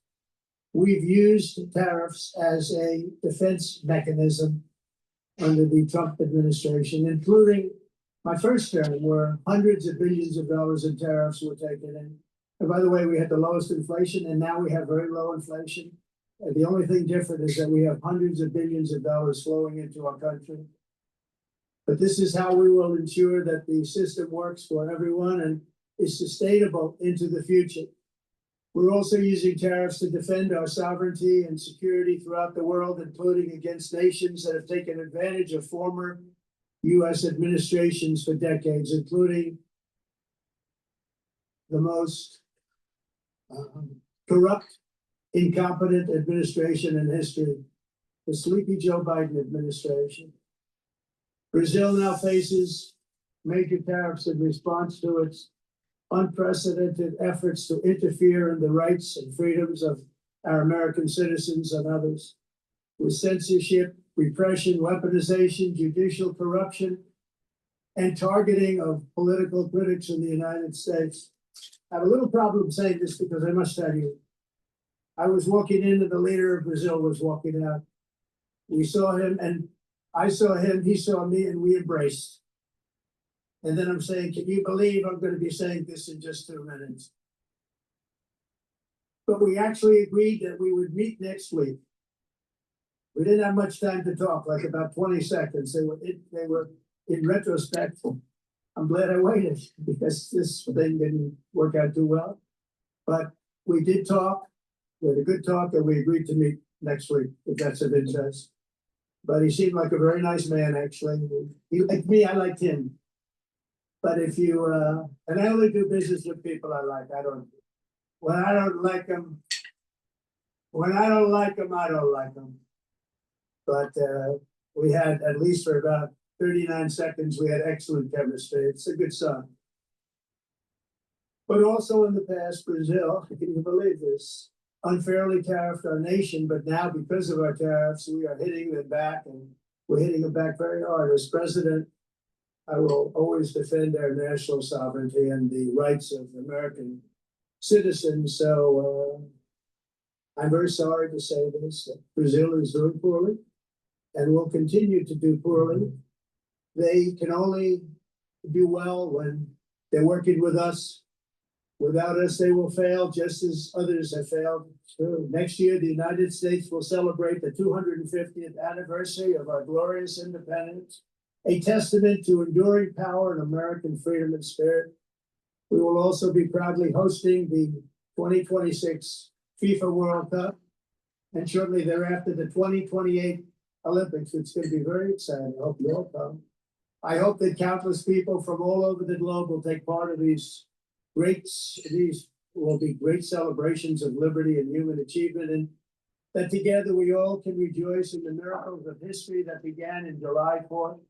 We've used tariffs as a defense mechanism under the Trump administration, including my first term, where hundreds of billions of dollars in tariffs were taken in. And by the way, we had the lowest inflation, and now we have very low inflation. The only thing different is that we have hundreds of billions of dollars flowing into our country. But this is how we will ensure that the system works for everyone and is sustainable into the future. We're also using tariffs to defend our sovereignty and security throughout the world, including against nations that have taken advantage of former U.S. administrations for decades, including the most corrupt, incompetent administration in history, the sleepy Joe Biden administration. Brazil now faces major tariffs in response to its unprecedented efforts to interfere in the rights and freedoms of our American citizens and others, with censorship, repression, weaponization, judicial corruption, and targeting of political critics in the United States. I have a little problem saying this because I must tell you, I was walking in and the leader of Brazil was walking out. We saw him and I saw him, he saw me, and we embraced. And then I'm saying, can you believe I'm gonna be saying this in just 2 minutes? But we actually agreed that we would meet next week. We didn't have much time to talk, like about 20 seconds. They were in retrospect. I'm glad I waited because this thing didn't work out too well. But we did talk. We had a good talk and we agreed to meet next week, if that's of interest. But he seemed like a very nice man, actually. He liked me, I liked him. But if you, and I only do business with people I like. When I don't like them, I don't like them. But we had, at least for about 39 seconds, we had excellent chemistry. It's a good sign. But also in the past, Brazil, can you believe this, unfairly tariffed our nation, but now because of our tariffs, we are hitting them back, and we're hitting them back very hard. As president, I will always defend our national sovereignty and the rights of American citizens. So I'm very sorry to say this, that Brazil is doing poorly and will continue to do poorly. They can only do well when they're working with us. Without us, they will fail, just as others have failed. So next year, the United States will celebrate the 250th anniversary of our glorious independence, a testament to enduring power and American freedom and spirit. We will also be proudly hosting the 2026 FIFA World Cup, and shortly thereafter, the 2028 Olympics, which is going to be very exciting. I hope you all come. I hope that countless people from all over the globe will take part of these will be great celebrations of liberty and human achievement, and that together we all can rejoice in the miracles of history that began in July 4th,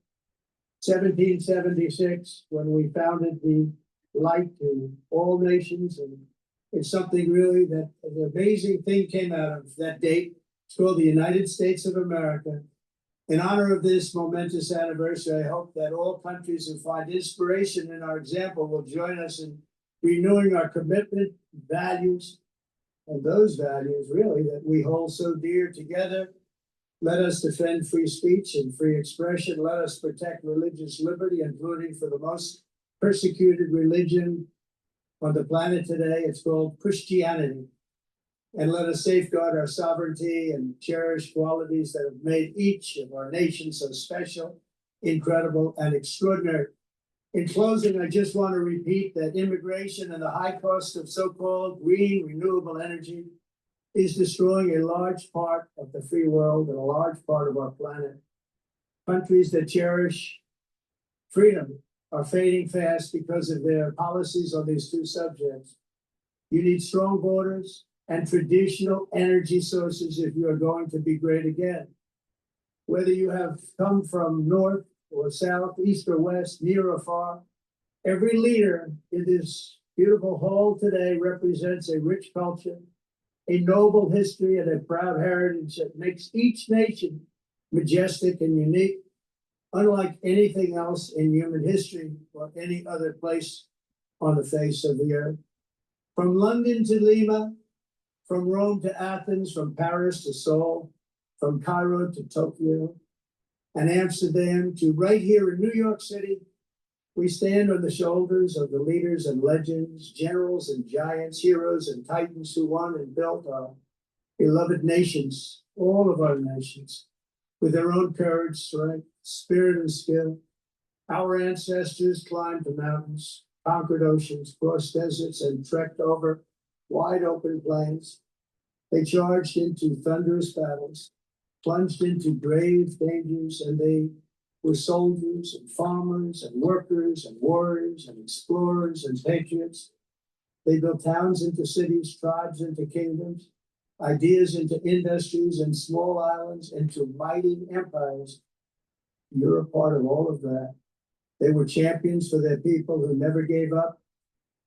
1776, when we founded the light to all nations. And it's something really that an amazing thing came out of that date. It's called the United States of America. In honor of this momentous anniversary, I hope that all countries who find inspiration in our example will join us in renewing our commitment, values, and those values really that we hold so dear together. Let us defend free speech and free expression. Let us protect religious liberty, including for the most persecuted religion on the planet today. It's called Christianity. And let us safeguard our sovereignty and cherish qualities that have made each of our nations so special, incredible, and extraordinary. In closing, I just want to repeat that immigration and the high cost of so-called green renewable energy is destroying a large part of the free world and a large part of our planet. Countries that cherish freedom are fading fast because of their policies on these two subjects. You need strong borders and traditional energy sources if you are going to be great again. Whether you have come from north or south, east or west, near or far, every leader in this beautiful hall today represents a rich culture, a noble history, and a proud heritage that makes each nation majestic and unique, unlike anything else in human history or any other place on the face of the earth. From London to Lima, from Rome to Athens, from Paris to Seoul, from Cairo to Tokyo, and Amsterdam to right here in New York City, we stand on the shoulders of the leaders and legends, generals and giants, heroes and titans who won and built our beloved nations, all of our nations, with their own courage, strength, spirit, and skill. Our ancestors climbed the mountains, conquered oceans, crossed deserts, and trekked over wide open plains. They charged into thunderous battles, plunged into grave dangers, and they were soldiers and farmers and workers and warriors and explorers and patriots. They built towns into cities, tribes into kingdoms, ideas into industries, and small islands into mighty empires. You're a part of all of that. They were champions for their people who never gave up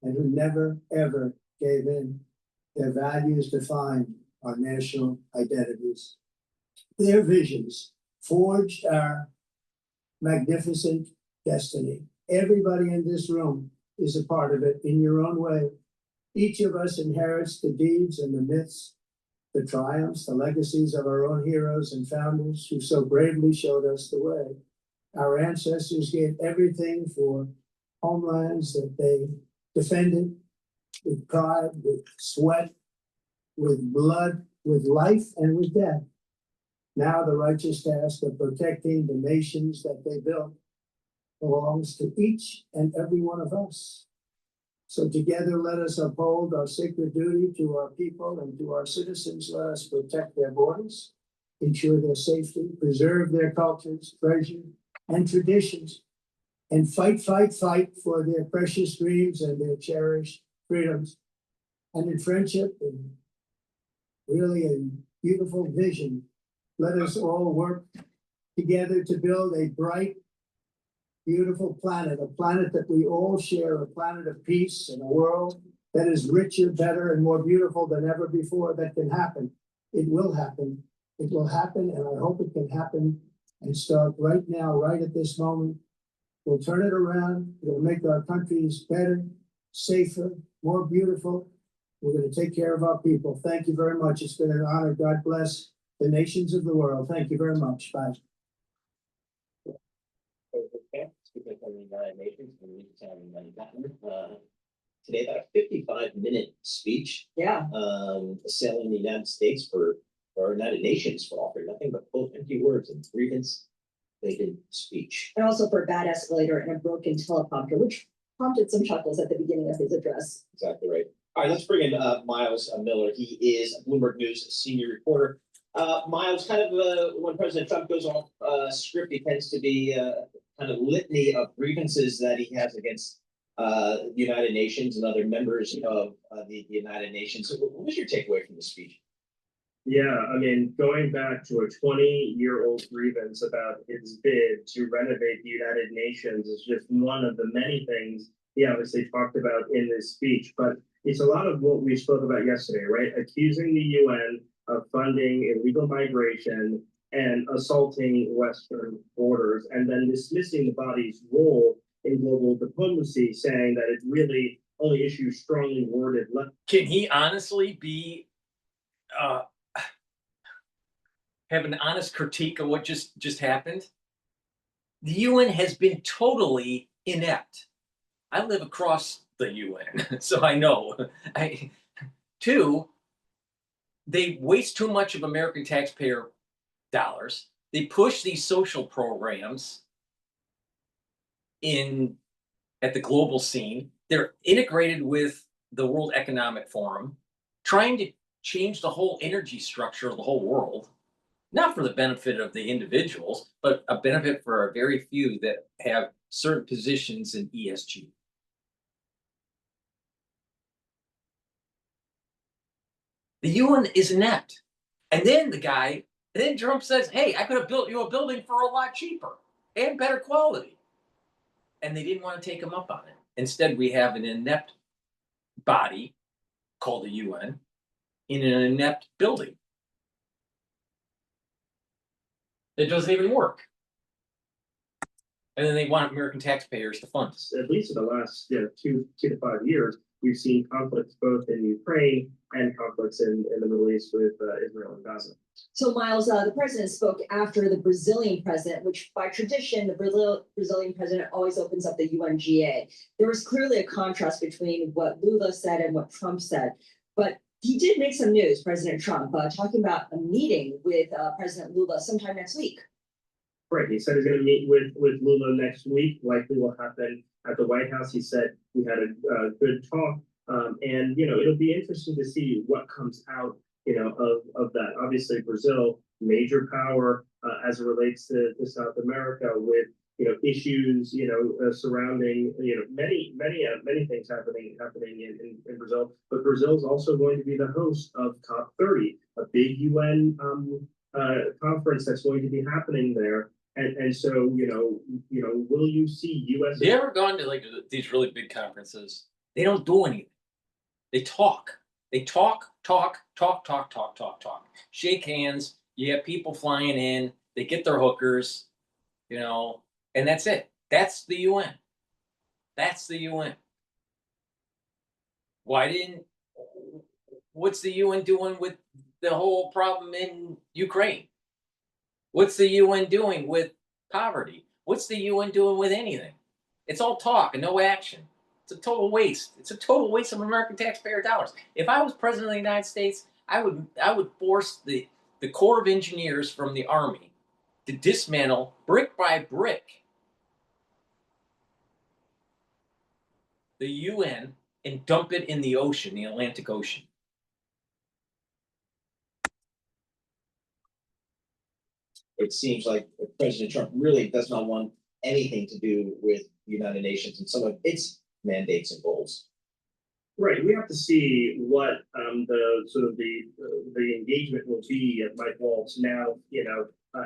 and who never, ever gave in. Their values defined our national identities. Their visions forged our magnificent destiny. Everybody in this room is a part of it in your own way. Each of us inherits the deeds and the myths, the triumphs, the legacies of our own heroes and founders who so bravely showed us the way. Our ancestors gave everything for homelands that they defended with pride, with sweat, with blood, with life, and with death. Now the righteous task of protecting the nations that they built belongs to each and every one of us. So together, let us uphold our sacred duty to our people and to our citizens. Let us protect their borders, ensure their safety, preserve their cultures, treasure, and traditions, and fight for their precious dreams and their cherished freedoms. And in friendship and really a beautiful vision, let us all work together to build a bright, beautiful planet, a planet that we all share, a planet of peace and a world that is richer, better, and more beautiful than ever before. That can happen. It will happen. It will happen, and I hope it can happen and start right now, right at this moment. We'll turn it around. We'll make our countries better, safer, more beautiful. We're going to take care of our people. Thank you very much. It's been an honor. God bless the nations of the world. Thank you very much. Bye. Speaking from the United Nations, today about a 55-minute speech. Yeah. Selling the United States or United Nations for offering nothing but both empty words and grievance-laden speech. And also for a bad escalator and a broken teleprompter, which prompted some chuckles at the beginning of his address. Exactly right. All right, let's bring in Miles Miller. He is Bloomberg News senior reporter. Miles, kind of when President Trump goes off script, he tends to be kind of litany of grievances that he has against the United Nations and other members of the United Nations. So what was your takeaway from the speech? Yeah, I mean, going back to a 20-year-old grievance about his bid to renovate the United Nations is just one of the many things he obviously talked about in this speech. But it's a lot of what we spoke about yesterday, right? Accusing the UN of funding illegal migration and assaulting Western borders, and then dismissing the body's role in global diplomacy, saying that it really only issues strongly worded. Can he honestly be have an honest critique of what just happened? The UN has been totally inept. I live across the UN, so I know. Two, they waste too much of American taxpayer dollars. They push these social programs at the global scene. They're integrated with the World Economic Forum, trying to change the whole energy structure of the whole world, not for the benefit of the individuals, but a benefit for a very few that have certain positions in ESG. The UN is inept. And then Trump says, hey, I could have built you a building for a lot cheaper and better quality. And they didn't want to take him up on it. Instead, we have an inept body called the UN in an inept building. It doesn't even work. And then they want American taxpayers to fund it. At least in the last 2 to 5 years, we've seen conflicts both in Ukraine and conflicts in the Middle East with Israel and Gaza. So, Miles, the president spoke after the Brazilian president, which by tradition, the Brazilian president always opens up the UNGA. There was clearly a contrast between what Lula said and what Trump said. But he did make some news, President Trump, talking about a meeting with President Lula sometime next week. Right. He said he's going to meet with Lula next week. Likely will happen at the White House. He said we had a good talk. And, it'll be interesting to see what comes out, of that. Obviously, Brazil, major power as it relates to South America with, issues, surrounding, many things happening in Brazil. But Brazil is also going to be the host of COP30, a big UN conference that's going to be happening there. And so, will you see U.S. Have you ever gone to these really big conferences? They don't do anything. They talk. They talk. Shake hands. You have people flying in. They get their hookers, and that's it. That's the UN. That's the UN. What's the UN doing with the whole problem in Ukraine? What's the UN doing with poverty? What's the UN doing with anything? It's all talk and no action. It's a total waste. It's a total waste of American taxpayer dollars. If I was president of the United States, I would force the Corps of Engineers from the Army to dismantle brick by brick the UN and dump it in the ocean, the Atlantic Ocean. It seems like President Trump really does not want anything to do with the United Nations and some of its mandates and goals. Right, we have to see what the sort of the engagement will be at Mike Waltz now,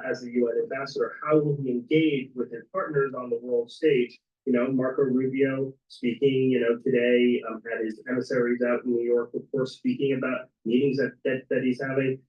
as the UN ambassador. How will he engage with his partners on the world stage? Marco Rubio speaking, today, had his emissaries out in New York, of course, speaking about meetings that he's having.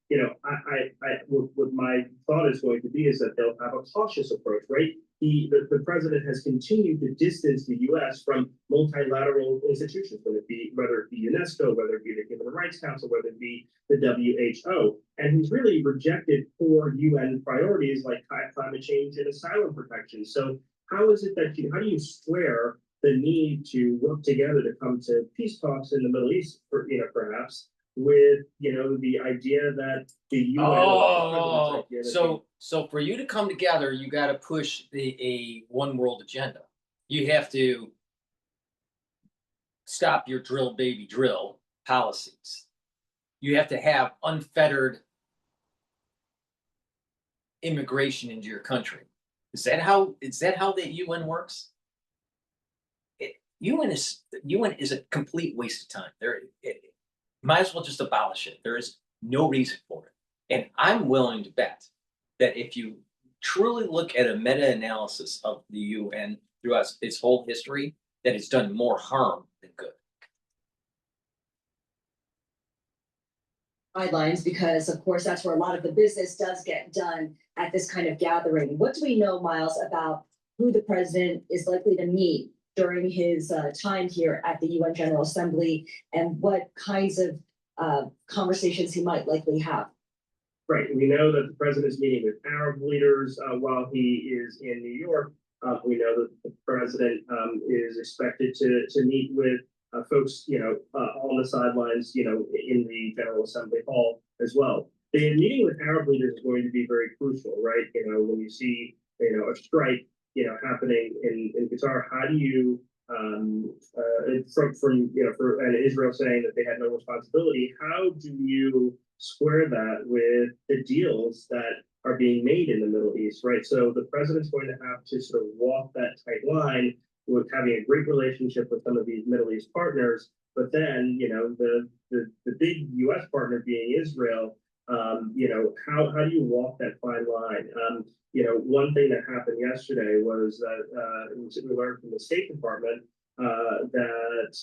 What my thought is going to be is that they'll have a cautious approach, right? The president has continued to distance the U.S. from multilateral institutions, whether it be UNESCO, whether it be the Human Rights Council, whether it be the WHO, and he's really rejected core UN priorities like climate change and asylum protection. So how is it that how do you square the need to work together to come to peace talks in the Middle East, perhaps, with the idea that the UN so for you to come together, you got to push a one world agenda. You have to stop your drill baby drill policies. You have to have unfettered immigration into your country. Is that how the UN works? UN is a complete waste of time. Might as well just abolish it. There is no reason for it. And I'm willing to bet that if you truly look at a meta-analysis of the UN throughout its whole history, that it's done more harm than good. Guidelines, because of course that's where a lot of the business does get done at this kind of gathering. What do we know, Miles, about who the president is likely to meet during his time here at the UN General Assembly, and what kinds of conversations he might likely have? Right, we know that the president is meeting with Arab leaders while he is in New York. We know that the president is expected to meet with folks, on the sidelines, in the General Assembly Hall as well. The meeting with Arab leaders is going to be very crucial, right? When you see, a strike, happening in Qatar, how do you, and Israel saying that they had no responsibility, how do you square that with the deals that are being made in the Middle East, right? So the president's going to have to sort of walk that tight line with having a great relationship with some of these Middle East partners, but then, the big U.S. partner being Israel, how do you walk that fine line? One thing that happened yesterday was that we learned from the State Department that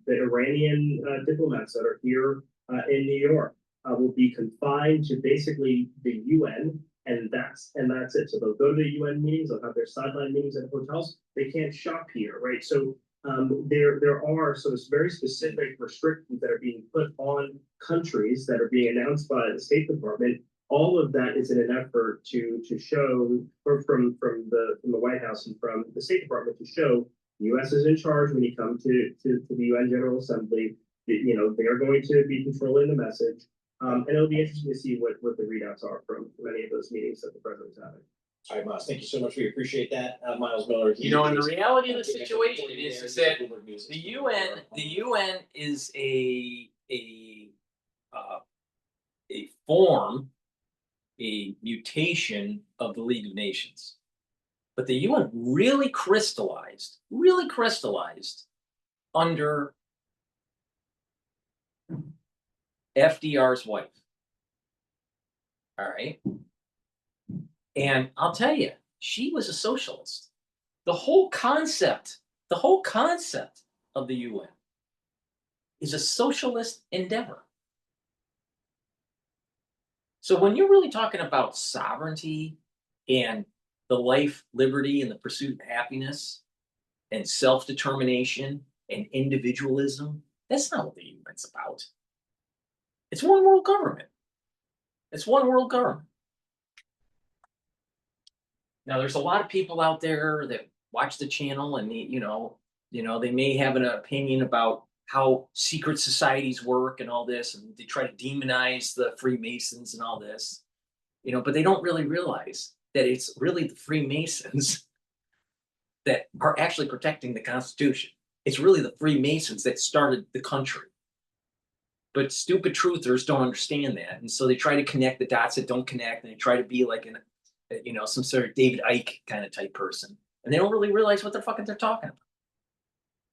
the Iranian diplomats that are here in New York will be confined to basically the UN, and that's it. So they'll go to the UN meetings, they'll have their sideline meetings at hotels. They can't shop here, right? So there are sort of very specific restrictions that are being put on countries that are being announced by the State Department. All of that is in an effort to show, or from the White House and from the State Department, to show the U.S. is in charge when you come to the UN General Assembly. They are going to be controlling the message. And it'll be interesting to see what the readouts are from any of those meetings that the president's having. All right, Miles, thank you so much. We appreciate that. Miles Miller. And the reality of the situation is that the UN is a form, a mutation of the League of Nations. But the UN really crystallized under FDR's wife. All right. And I'll tell you, she was a socialist. The whole concept of the UN is a socialist endeavor. So when you're really talking about sovereignty and the life, liberty, and the pursuit of happiness and self-determination and individualism, that's not what the UN's about. It's one world government. It's one world government. Now, there's a lot of people out there that watch the channel and they may have an opinion about how secret societies work and all this, and they try to demonize the Freemasons and all this, but they don't really realize that it's really the Freemasons that are actually protecting the Constitution. It's really the Freemasons that started the country. But stupid truthers don't understand that. And so they try to connect the dots that don't connect, and they try to be like some sort of David Icke kind of type person. And they don't really realize what the fuck they're talking about.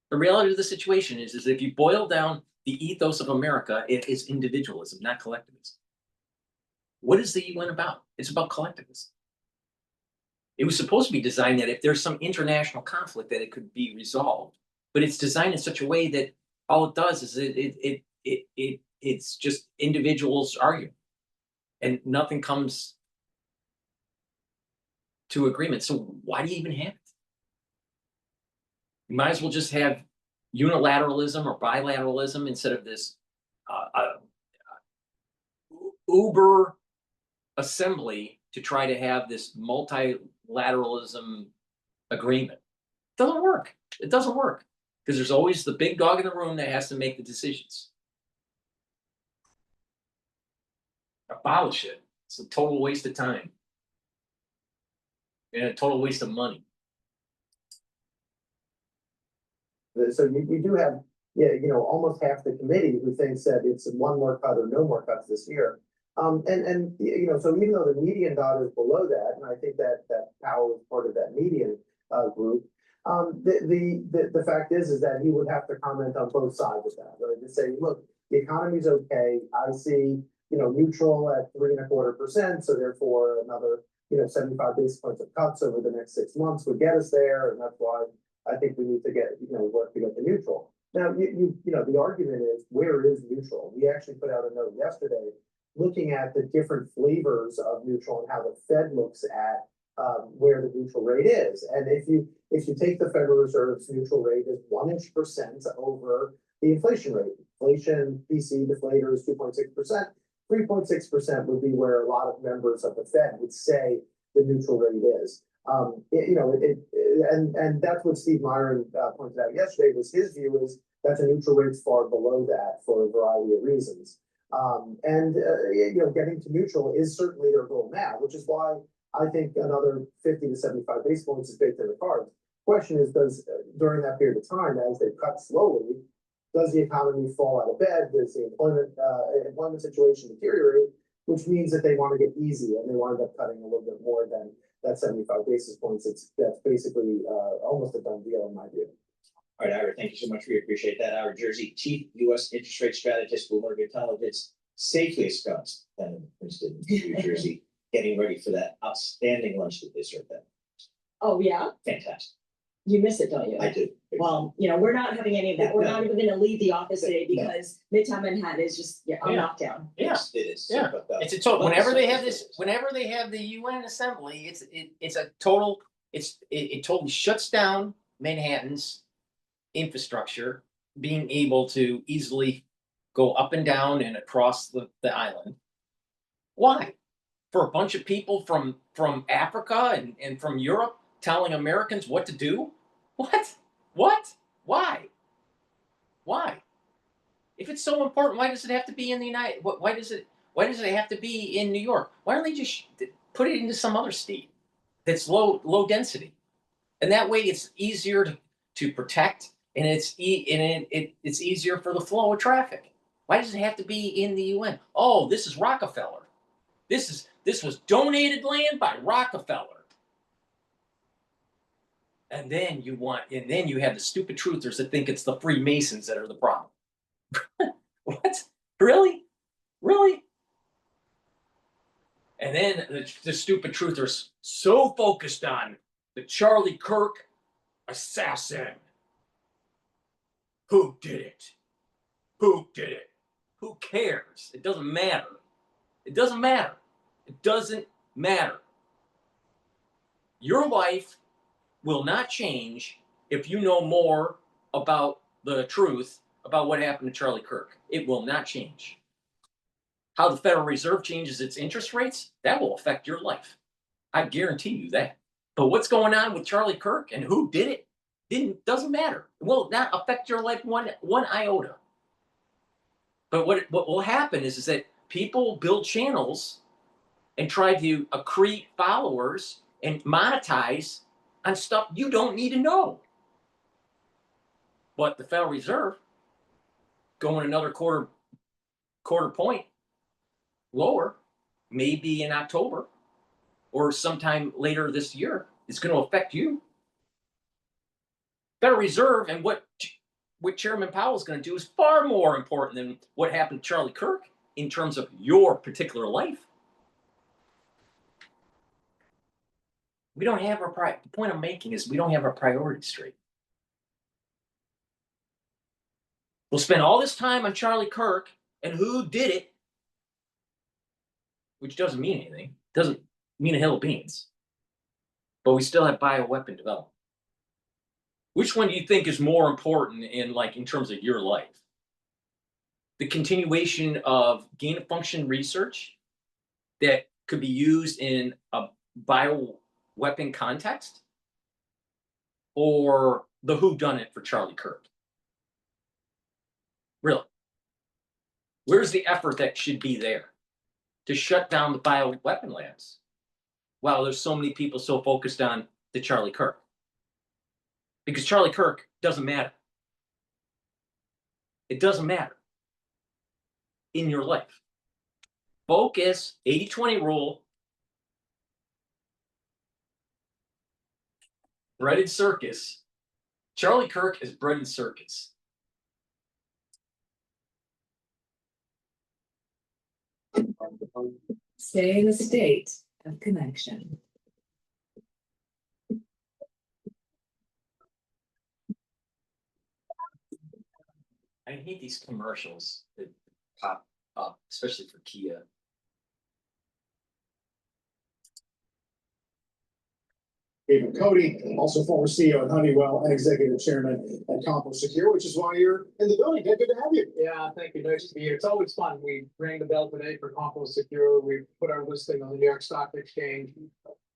The reality of the situation is if you boil down the ethos of America, it is individualism, not collectivism. What is the UN about? It's about collectivism. It was supposed to be designed that if there's some international conflict that it could be resolved, but it's designed in such a way that all it does is it's just individuals arguing, and nothing comes to agreement. So why do you even have it? You might as well just have unilateralism or bilateralism instead of this uber assembly to try to have this multilateralism agreement. It doesn't work. It doesn't work because there's always the big dog in the room that has to make the decisions. Abolish it. It's a total waste of time and a total waste of money. So you do have, almost half the committee who thinks that it's one more cut or no more cuts this year. So even though the median dot is below that, and I think that Powell is part of that median group, the fact is that he would have to comment on both sides of that, right? To say, look, the economy's okay. I see, neutral at 3.25%. So therefore another, 75 basis points of cuts over the next 6 months would get us there. And that's why I think we need to get, work to get to neutral. Now, the argument is, where is neutral? We actually put out a note yesterday looking at the different flavors of neutral and how the Fed looks at where the neutral rate is. And if you take the Federal Reserve's neutral rate as 1% over the inflation rate, inflation PC deflator is 2.6%, 3.6% would be where a lot of members of the Fed would say the neutral rate is. And that's what Steve Myron pointed out yesterday. Was his view is that the neutral rate's far below that for a variety of reasons. Getting to neutral is certainly their goal now, which is why I think another 50 to 75 basis points is baked in the cards. Question is, during that period of time, as they cut slowly, does the economy fall out of bed? Does the employment situation deteriorate? Which means that they want to get easy and they wind up cutting a little bit more than that 75 basis points. That's basically almost a done deal in my view. All right, Ira, thank you so much. We appreciate that. Our Jersey chief U.S. interest rate strategist, Bloomberg Intelligence, safely ensconced down in Princeton, New Jersey, getting ready for that outstanding lunch that they served them. Oh, yeah? Fantastic. You miss it, don't you? I do. Well, we're not having any of that. We're not even going to leave the office today because Midtown Manhattan is just on lockdown. Yeah, it is. Yeah, But, it's a total. Whenever they have the UN assembly, it's a total. It totally shuts down Manhattan's infrastructure, being able to easily go up and down and across the island. Why? For a bunch of people from Africa and from Europe telling Americans what to do? What? Why? If it's so important, why does it have to be in the why does it have to be in New York? Why don't they just put it into some other state that's low density? And that way it's easier to protect, and it's easier for the flow of traffic. Why does it have to be in the UN? Oh, this is Rockefeller. This was donated land by Rockefeller. And then you have the stupid truthers that think it's the Freemasons that are the problem. What? Really? And then the stupid truthers so focused on the Charlie Kirk assassin. Who did it? Who cares? It doesn't matter. Your life will not change if you know more about the truth about what happened to Charlie Kirk. It will not change. How the Federal Reserve changes its interest rates, that will affect your life. I guarantee you that. But what's going on with Charlie Kirk and who did it doesn't matter. It will not affect your life one iota. But what will happen is that people build channels and try to accrete followers and monetize on stuff you don't need to know. But the Federal Reserve going another quarter point lower, maybe in October or sometime later this year, it's going to affect you. Federal Reserve and what Chairman Powell is going to do is far more important than what happened to Charlie Kirk in terms of your particular life. We don't have our the point I'm making is we don't have our priorities straight. We'll spend all this time on Charlie Kirk and who did it, which doesn't mean anything. Doesn't mean a hill of beans. But we still have bioweapon development. Which one do you think is more important in terms of your life? The continuation of gain-of-function research that could be used in a bioweapon context, or the whodunit for Charlie Kirk? Really? Where's the effort that should be there to shut down the bioweapon labs? Wow, there's so many people so focused on the Charlie Kirk. Because Charlie Kirk doesn't matter. It doesn't matter in your life. Focus, 80-20 rule. Bread and circus. Charlie Kirk is bread and circus. Stay in a state of connection. I hate these commercials that pop up, especially for Kia. David Cody, also former CEO at Honeywell and executive chairman at CompoSecure, which is why you're in the building. Good to have you. Yeah, thank you. Nice to be here. It's always fun. We rang the bell today for CompoSecure. We put our listing on the New York Stock Exchange.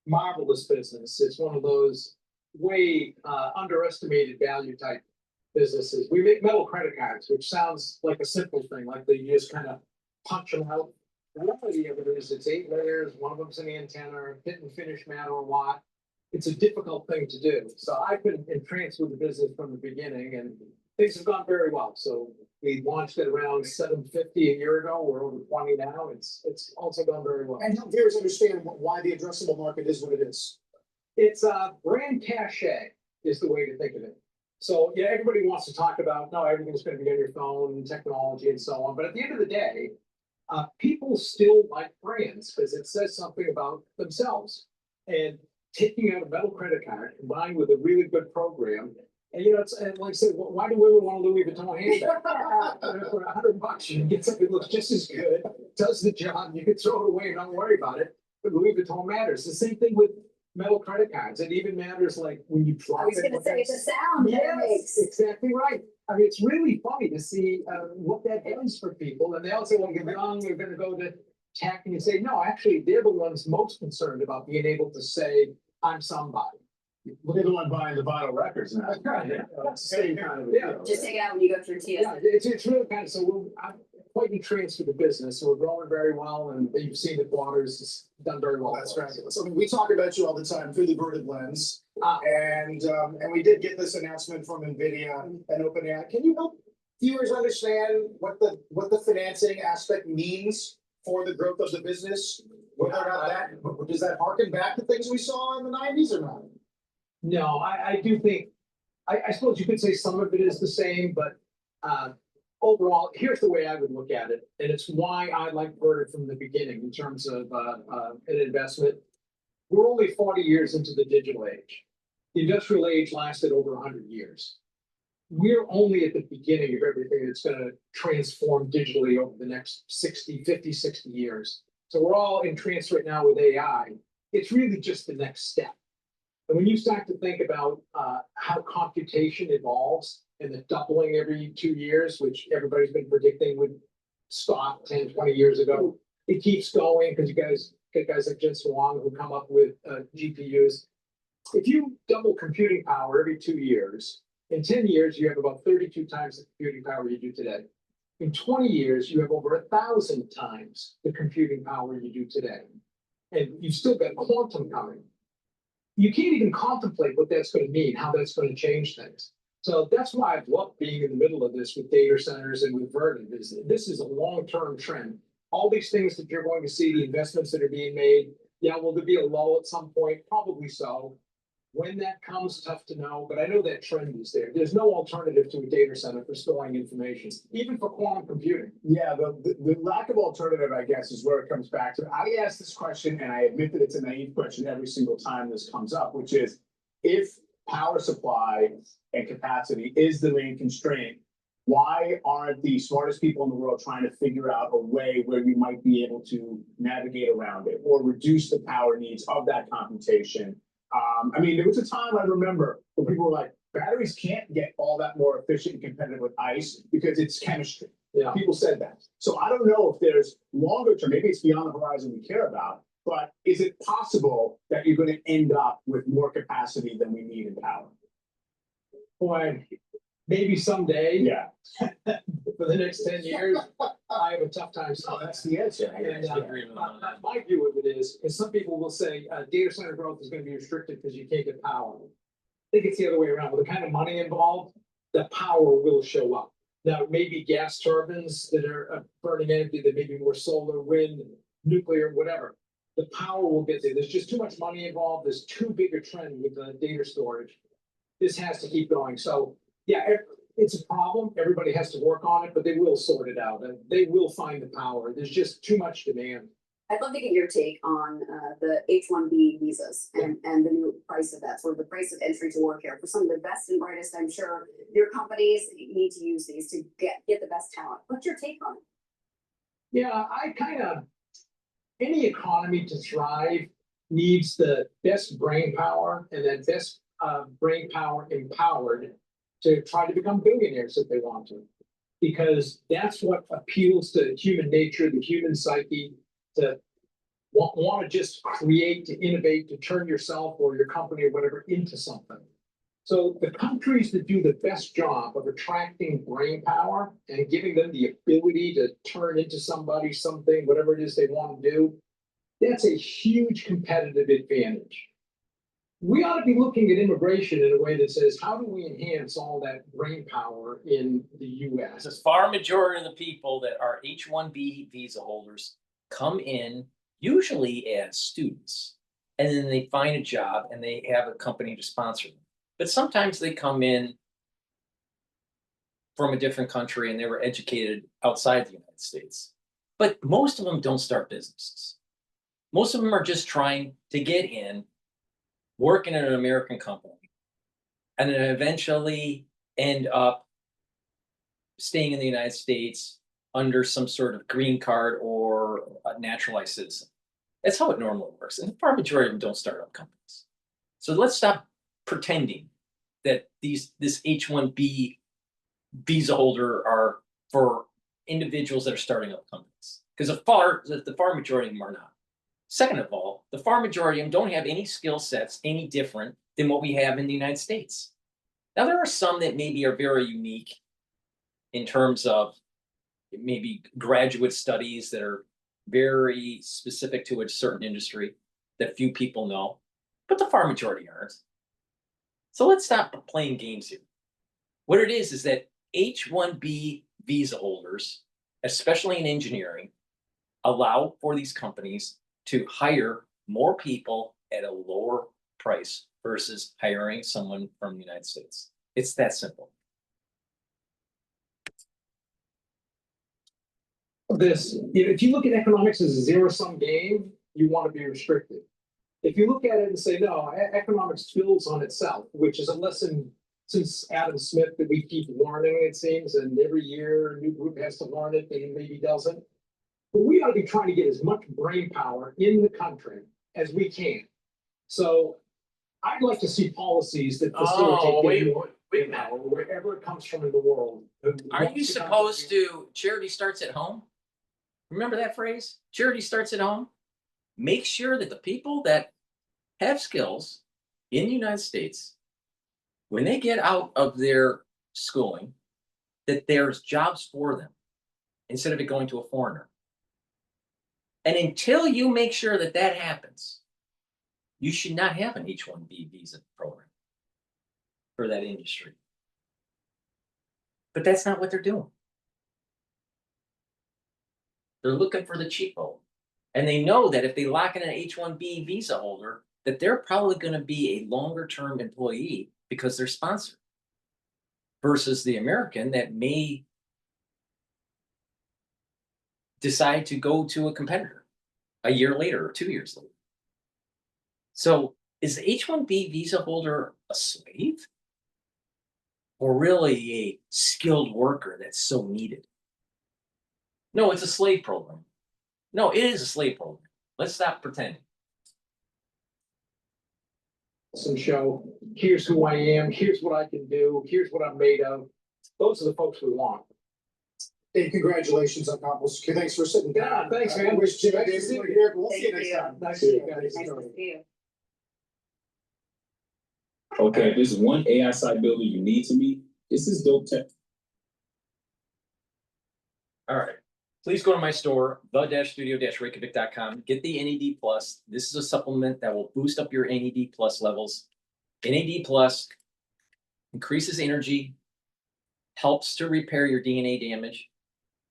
Marvelous business. It's one of those way underestimated value type businesses. We make metal credit cards, which sounds like a simple thing, like you just kind of punch them out. The reality of it is it's 8 layers. One of them's an antenna, fit and finish matter a lot. It's a difficult thing to do. So I've been entranced with the business from the beginning, and things have gone very well. So we launched it around $750 a year ago. We're over 20 now. It's also gone very well. And help viewers understand why the addressable market is what it is. It's a brand cachet is the way to think of it. So yeah, everybody wants to talk about, no, everything's going to be on your phone, technology and so on. But at the end of the day, people still like brands because it says something about themselves. And taking out a metal credit card combined with a really good program. And it's and like I said, why do women want a Louis Vuitton handbag? For $100, you can get something that looks just as good, does the job, you can throw it away and not worry about it. But Louis Vuitton matters. The same thing with metal credit cards. It even matters like when you drop it. I was gonna say the sound. Yes, exactly right. I mean, it's really funny to see what that does for people. And they all say, well, you're young, you're going to go to tech. And you say, no, actually, they're the ones most concerned about being able to say, I'm somebody. They're the one buying the vinyl records now. That's right. It's the same kind of a deal. Just take it out when you go through TS. Yeah, it's really kind of, so I'm quite entranced with the business. So we're growing very well, and you've seen the quarters, it's done very well. That's right. So we talk about you all the time through the Verted lens. And we did get this announcement from NVIDIA and OpenAI. Can you help viewers understand what the financing aspect means for the growth of the business? Whether or not does that harken back to things we saw in the 90s or not? No, I do think, I suppose you could say some of it is the same, but overall, here's the way I would look at it. And it's why I like Verted from the beginning in terms of an investment. We're only 40 years into the digital age. The industrial age lasted over 100 years. We're only at the beginning of everything that's going to transform digitally over the next 50, 60 years. So we're all entranced right now with AI. It's really just the next step. And when you start to think about how computation evolves and the doubling every 2 years, which everybody's been predicting would stop 10, 20 years ago, it keeps going because you guys get guys like Jensen Huang who come up with GPUs. if you double computing power every 2 years, in 10 years, you have about 32 times the computing power you do today. In 20 years, you have over 1,000 times the computing power you do today. And you've still got quantum coming. You can't even contemplate what that's going to mean, how that's going to change things. So that's why I've loved being in the middle of this with data centers and with Vernon. This is a long-term trend. All these things that you're going to see, the investments that are being made, yeah, will there be a lull at some point? Probably so. When that comes, tough to know, but I know that trend is there. There's no alternative to a data center for storing information, even for quantum computing. Yeah, the lack of alternative, I guess, is where it comes back to. I ask this question, and I admit that it's a naive question every single time this comes up, which is, if power supply and capacity is the main constraint, why aren't the smartest people in the world trying to figure out a way where you might be able to navigate around it or reduce the power needs of that computation? I mean, there was a time I remember when people were like, batteries can't get all that more efficient and competitive with ice because it's chemistry. Yeah. People said that. So I don't know if there's longer term, maybe it's beyond the horizon we care about, but is it possible that you're going to end up with more capacity than we need in power? Boy, maybe someday. Yeah. For the next 10 years, I have a tough time. Oh, that's the answer. And, my view of it is some people will say data center growth is going to be restricted because you can't get power. I think it's the other way around. With the kind of money involved, the power will show up. Now, it may be gas turbines that are burning energy, there may be more solar, wind, nuclear, whatever. The power will get there. There's just too much money involved. There's too big a trend with the data storage. This has to keep going. So, yeah, it's a problem. Everybody has to work on it, but they will sort it out and they will find the power. There's just too much demand. I'd love to get your take on the H-1B visas and the new price of that, sort of the price of entry to work here. For some of the best and brightest, I'm sure your companies need to use these to get the best talent. What's your take on it? Yeah, any economy to thrive needs the best brain power and that best brain power empowered to try to become billionaires if they want to. Because that's what appeals to human nature, the human psyche, to want to just create, to innovate, to turn yourself or your company or whatever into something. So the countries that do the best job of attracting brain power and giving them the ability to turn into somebody, something, whatever it is they want to do, that's a huge competitive advantage. We ought to be looking at immigration in a way that says, how do we enhance all that brain power in the US? The far majority of the people that are H-1B visa holders come in usually as students, and then they find a job and they have a company to sponsor them. But sometimes they come in from a different country and they were educated outside the United States. But most of them don't start businesses. Most of them are just trying to get in, work in an American company, and then eventually end up staying in the United States under some sort of green card or a naturalized citizen. That's how it normally works. And the far majority of them don't start up companies. So let's stop pretending that this H-1B visa holder are for individuals that are starting up companies. Because the far majority of them are not. Second of all, the far majority of them don't have any skill sets any different than what we have in the United States. Now, there are some that maybe are very unique in terms of maybe graduate studies that are very specific to a certain industry that few people know, but the far majority aren't. So let's stop playing games here. What it is that H-1B visa holders, especially in engineering, allow for these companies to hire more people at a lower price versus hiring someone from the United States. It's that simple. If you look at economics as a zero-sum game, you want to be restricted. If you look at it and say, no, economics builds on itself, which is a lesson since Adam Smith that we keep learning, it seems, and every year a new group has to learn it, and maybe doesn't. But we ought to be trying to get as much brain power in the country as we can. So I'd like to see policies that facilitate brain power wherever it comes from in the world. Are you supposed to, charity starts at home? Remember that phrase? Charity starts at home. Make sure that the people that have skills in the United States, when they get out of their schooling, that there's jobs for them instead of it going to a foreigner. And until you make sure that that happens, you should not have an H-1B visa program for that industry. But that's not what they're doing. They're looking for the cheapo. And they know that if they lock in an H-1B visa holder, that they're probably going to be a longer term employee because they're sponsored. Versus the American that may decide to go to a competitor a year later or 2 years later. So is the H-1B visa holder a slave? Or really a skilled worker that's so needed? No, it's a slave program. No, it is a slave program. Let's stop pretending. Some show, here's who I am, here's what I can do, here's what I'm made of. Those are the folks we want. Hey, congratulations on accomplishing. Thanks for sitting down. Yeah, thanks, man. Wish Jimmy Davis were here, but we'll see you Thank next you. time. Nice to see you guys. Nice to see you. Okay, if there's one AI site builder you need to meet, this is dope tech. All right. Please go to my store, the-studio-reykjavik.com. Get the NAD Plus. This is a supplement that will boost up your NAD Plus levels. NAD Plus increases energy, helps to repair your DNA damage,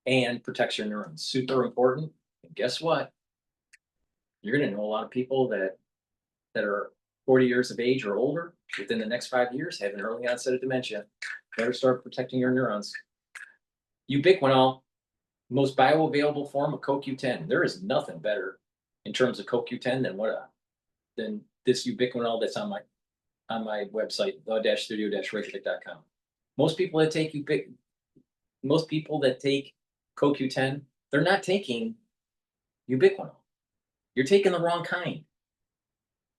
and protects your neurons. Super important. And guess what? You're going to know a lot of people that are 40 years of age or older within the next 5 years have an early onset of dementia. Better start protecting your neurons. Ubiquinol, most bioavailable form of CoQ10. There is nothing better in terms of CoQ10 than this ubiquinol that's on my website, the-studio-reykjavik.com. Most people that take CoQ10, they're not taking ubiquinol. You're taking the wrong kind.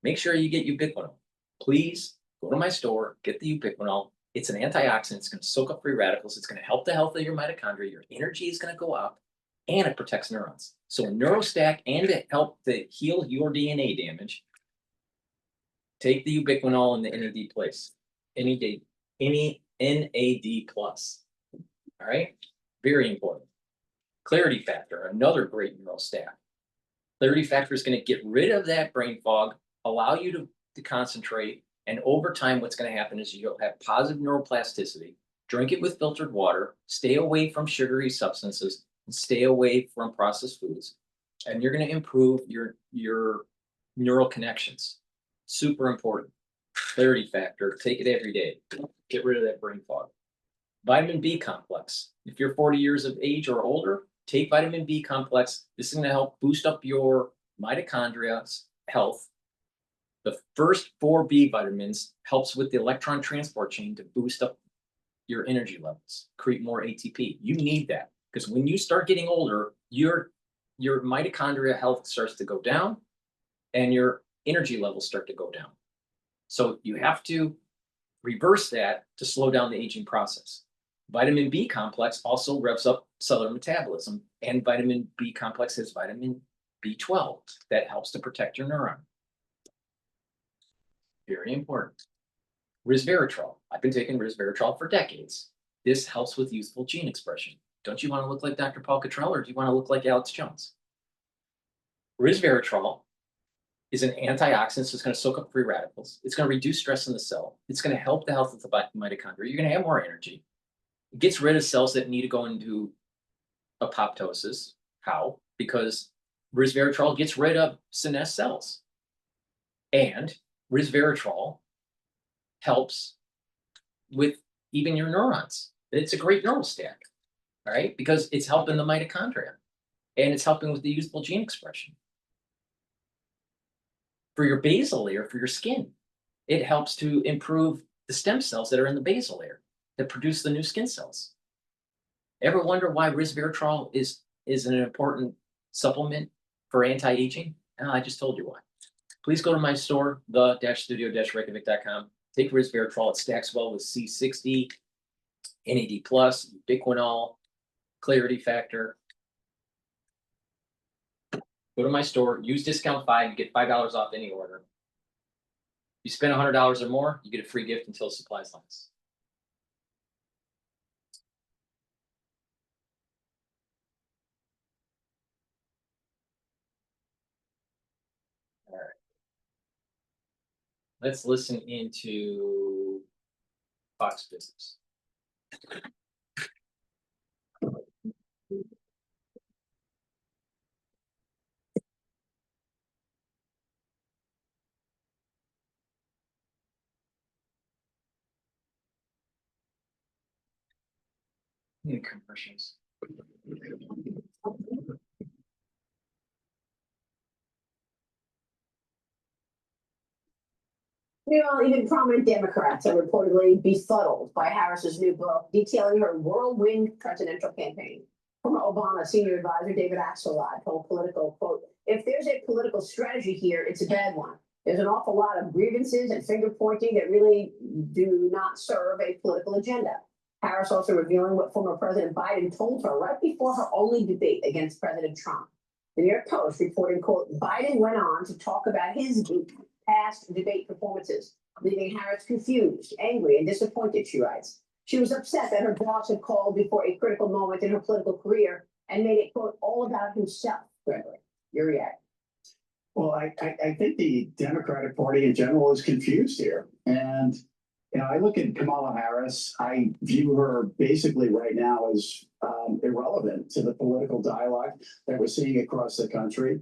Make sure you get ubiquinol. Please go to my store, get the ubiquinol. It's an antioxidant. It's going to soak up free radicals. It's going to help the health of your mitochondria. Your energy is going to go up, and it protects neurons. So Neurostack and to help to heal your DNA damage, take the ubiquinol and the NAD plus. NAD plus. All right? Very important. Clarity factor, another great Neurostack. Clarity factor is going to get rid of that brain fog, allow you to concentrate, and over time, what's going to happen is you'll have positive neuroplasticity. Drink it with filtered water, stay away from sugary substances, and stay away from processed foods. And you're going to improve your neural connections. Super important. Clarity factor, take it every day. Get rid of that brain fog. Vitamin B complex. If you're 40 years of age or older, take vitamin B complex. This is going to help boost up your mitochondria's health. The first 4 B vitamins helps with the electron transport chain to boost up your energy levels, create more ATP. You need that because when you start getting older, your mitochondria health starts to go down and your energy levels start to go down. So you have to reverse that to slow down the aging process. Vitamin B complex also revs up cellular metabolism, and vitamin B complex has vitamin B12 that helps to protect your neuron. Very important. Resveratrol. I've been taking resveratrol for decades. This helps with youthful gene expression. Don't you want to look like DrPaulCottrell, or do you want to look like Alex Jones? Resveratrol is an antioxidant, so it's going to soak up free radicals. It's going to reduce stress in the cell. It's going to help the health of the mitochondria. You're going to have more energy. It gets rid of cells that need to go into apoptosis. How? Because resveratrol gets rid of senescent cells. And resveratrol helps with even your neurons. It's a great neural stack, all right? Because it's helping the mitochondria and it's helping with the youthful gene expression. For your basal layer, for your skin, it helps to improve the stem cells that are in the basal layer that produce the new skin cells. Ever wonder why resveratrol is an important supplement for anti-aging? Oh, I just told you why. Please go to my store, the-studio-reykjavik.com. Take resveratrol. It stacks well with C60, NAD+, ubiquinol, clarity factor. Go to my store, use discount 5, you get $5 off any order. You spend $100 or more, you get a free gift until supplies last. All right. Let's listen into Fox Business. Commercials. Meanwhile, even prominent Democrats are reportedly befuddled by Harris's new book detailing her whirlwind presidential campaign. Former Obama senior advisor David Axelrod told Politico, quote, "If there's a political strategy here, it's a bad one. There's an awful lot of grievances and finger pointing that really do not serve a political agenda." Harris also revealing what former President Biden told her right before her only debate against President Trump. The New York Post reporting, quote, "Biden went on to talk about his past debate performances, leaving Harris confused, angry, and disappointed," she writes. She was upset that her boss had called before a critical moment in her political career and made it, quote, "all about himself." Gregory, your reaction? Well, I think the Democratic Party in general is confused here. And, you know, I look at Kamala Harris, I view her basically right now as irrelevant to the political dialogue that we're seeing across the country.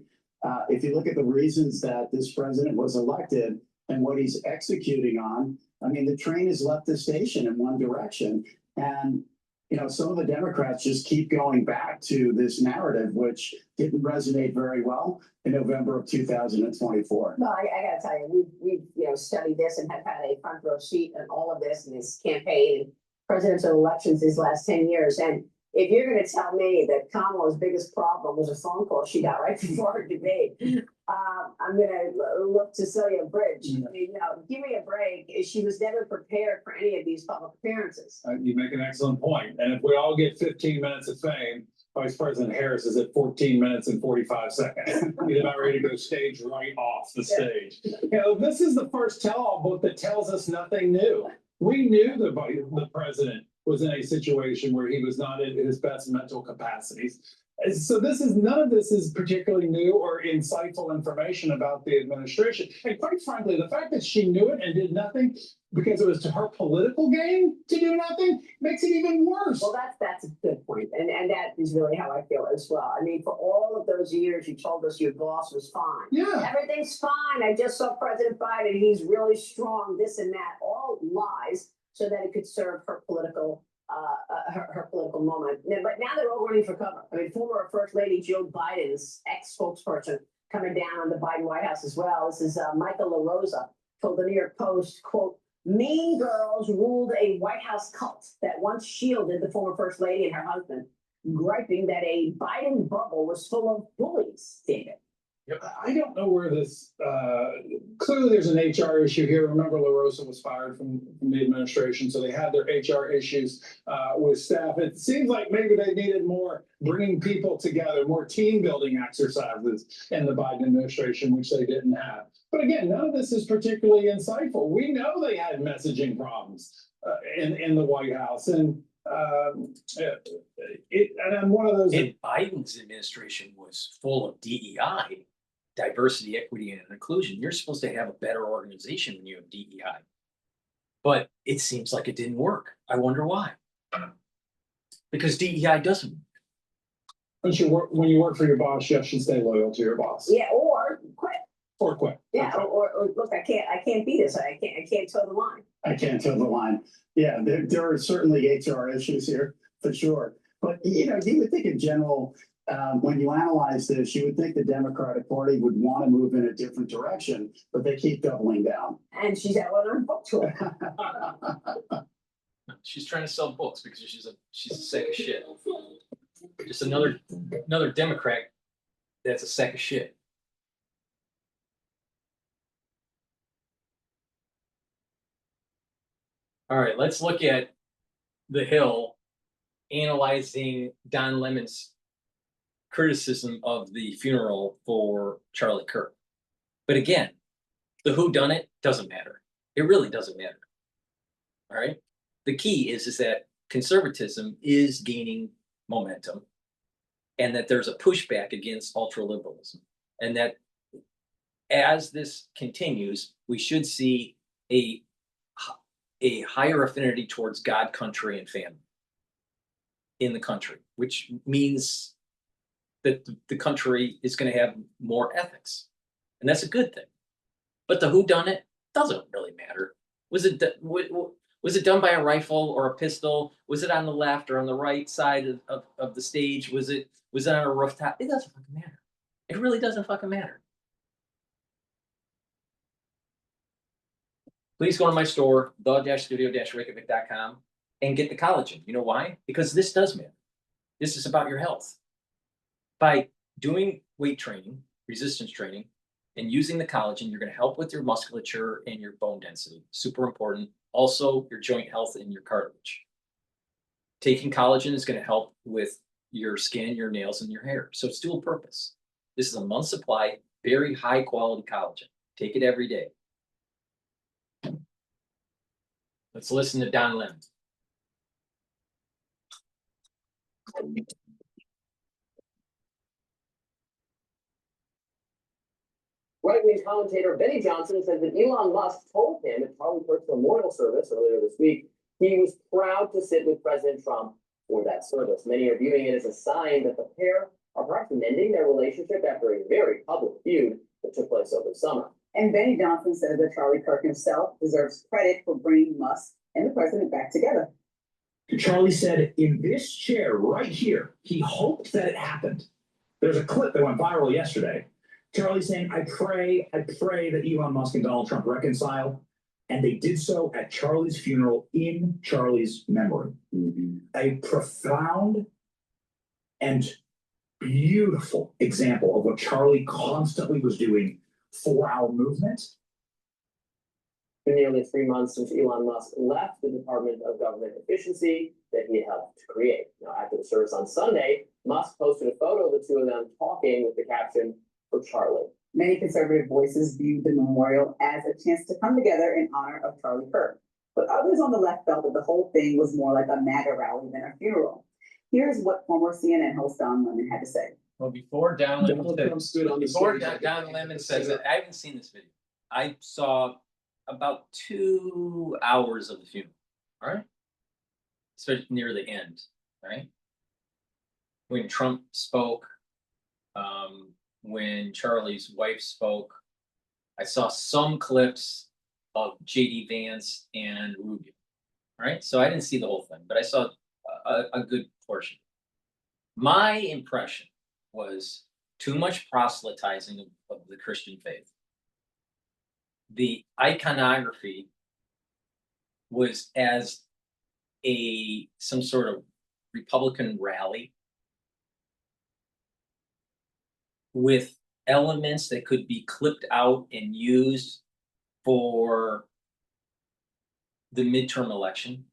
If you look at the reasons that this president was elected and what he's executing on, I mean, the train has left the station in one direction. And, you know, some of the Democrats just keep going back to this narrative, which didn't resonate very well in November of 2024. No, I gotta tell you, we've studied this and have had a front row seat in all of this in this campaign and presidential elections these last 10 years. And if you're going to tell me that Kamala's biggest problem was a phone call she got right before her debate, I'm going to look to Celia Bridge. I mean, give me a break. She was never prepared for any of these public appearances. You make an excellent point. And if we all get 15 minutes of fame, Vice President Harris is at 14 minutes and 45 seconds. He's about ready to go stage right off the stage. You know, this is the first tell-all book that tells us nothing new. We knew the president was in a situation where he was not in his best mental capacities. So none of this is particularly new or insightful information about the administration. And quite frankly, the fact that she knew it and did nothing because it was to her political gain to do nothing makes it even worse. Well, that's a good point. And that is really how I feel as well. I mean, for all of those years, you told us your boss was fine. Yeah. Everything's fine. I just saw President Biden. He's really strong, this and that, all lies so that it could serve her political her political moment. But now they're all running for cover. I mean, former First Lady Jill Biden's ex-spokesperson coming down on the Biden White House as well. This is Michael LaRosa told the New York Post, quote, "Mean girls ruled a White House cult that once shielded the former First Lady and her husband, griping that a Biden bubble was full of bullies," David. I don't know where this, clearly there's an HR issue here. Remember, LaRosa was fired from the administration, so they had their HR issues with staff. It seems like maybe they needed more bringing people together, more team building exercises in the Biden administration, which they didn't have. But again, none of this is particularly insightful. We know they had messaging problems in the White House. And I'm one of those. And Biden's administration was full of DEI, diversity, equity, and inclusion. You're supposed to have a better organization when you have DEI. But it seems like it didn't work. I wonder why. Because DEI doesn't work. When you work for your boss, you should stay loyal to your boss. Yeah, or quit. Or quit. Yeah, or look, I can't be this. I can't toe the line. I can't toe the line. Yeah, there are certainly HR issues here for sure. But, you know, you would think in general, when you analyze this, you would think the Democratic Party would want to move in a different direction, but they keep doubling down. And she's out on her book tour. She's trying to sell books because she's a sack of shit. Just another Democrat that's a sack of shit. All right, let's look at The Hill analyzing Don Lemon's criticism of the funeral for Charlie Kirk. But again, The whodunit doesn't matter. It really doesn't matter. All right. The key is that conservatism is gaining momentum, and that there's a pushback against ultraliberalism, and that as this continues, we should see a higher affinity towards God, country, and family in the country, which means that the country is going to have more ethics, and that's a good thing. But the whodunit doesn't really matter. Was it done by a rifle or a pistol? Was it on the left or on the right side of the stage? Was it on a rooftop? It doesn't fucking matter. It really doesn't fucking matter. Please go to my store, the-studio-reykjavik.com, and get the collagen. You know why? Because this does matter. This is about your health. By doing weight training, resistance training, and using the collagen, you're going to help with your musculature and your bone density. Super important. Also, your joint health and your cartilage. Taking collagen is going to help with your skin, your nails, and your hair. So it's dual purpose. This is a month's supply, very high quality collagen. Take it every day. Let's listen to Don Lemon. Right-wing commentator Benny Johnson says that Elon Musk told him at Charlie Kirk's memorial service earlier this week he was proud to sit with President Trump for that service. Many are viewing it as a sign that the pair are perhaps mending their relationship after a very public feud that took place over the summer. And Benny Johnson said that Charlie Kirk himself deserves credit for bringing Musk and the president back together. Charlie said in this chair right here, he hoped that it happened. There's a clip that went viral yesterday. Charlie saying, I pray that Elon Musk and Donald Trump reconcile. And they did so at Charlie's funeral in Charlie's memory. A profound and beautiful example of what Charlie constantly was doing for our movement. For nearly 3 months since Elon Musk left the Department of Government Efficiency that he helped to create. Now, after the service on Sunday, Musk posted a photo of the two of them talking with the caption, for Charlie. Many conservative voices viewed the memorial as a chance to come together in honor of Charlie Kirk. But others on the left felt that the whole thing was more like a MAGA rally than a funeral. Here's what former CNN host Don Lemon had to say. Well, before Don Lemon says that, I haven't seen this video. I saw about 2 hours of the funeral. All right, especially near the end. Right, when Trump spoke, when Charlie's wife spoke, I saw some clips of J.D. Vance and Rubio. All right, so I didn't see the whole thing, but I saw a good portion. My impression was too much proselytizing of the Christian faith. The iconography was as some sort of Republican rally with elements that could be clipped out and used for the midterm election.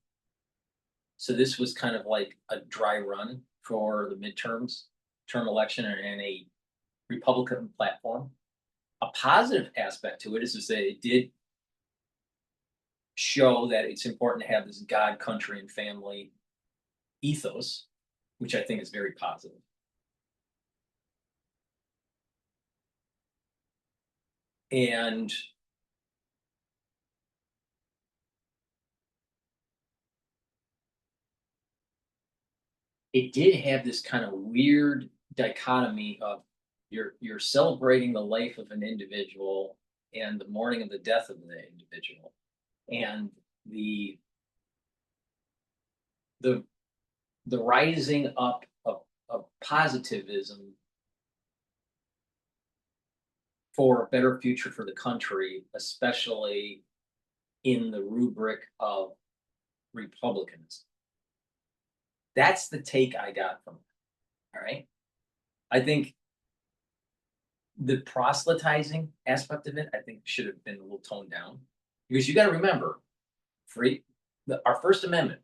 So this was kind of like a dry run for the term election and a Republican platform. A positive aspect to it is that it did show that it's important to have this God, country, and family ethos, which I think is very positive. And it did have this kind of weird dichotomy of you're celebrating the life of an individual and the mourning of the death of the individual, and the rising up of positivism for a better future for the country, especially in the rubric of republicanism. That's the take I got from it. All right. I think the proselytizing aspect of it, I think, should have been a little toned down, because you got to remember, our First Amendment,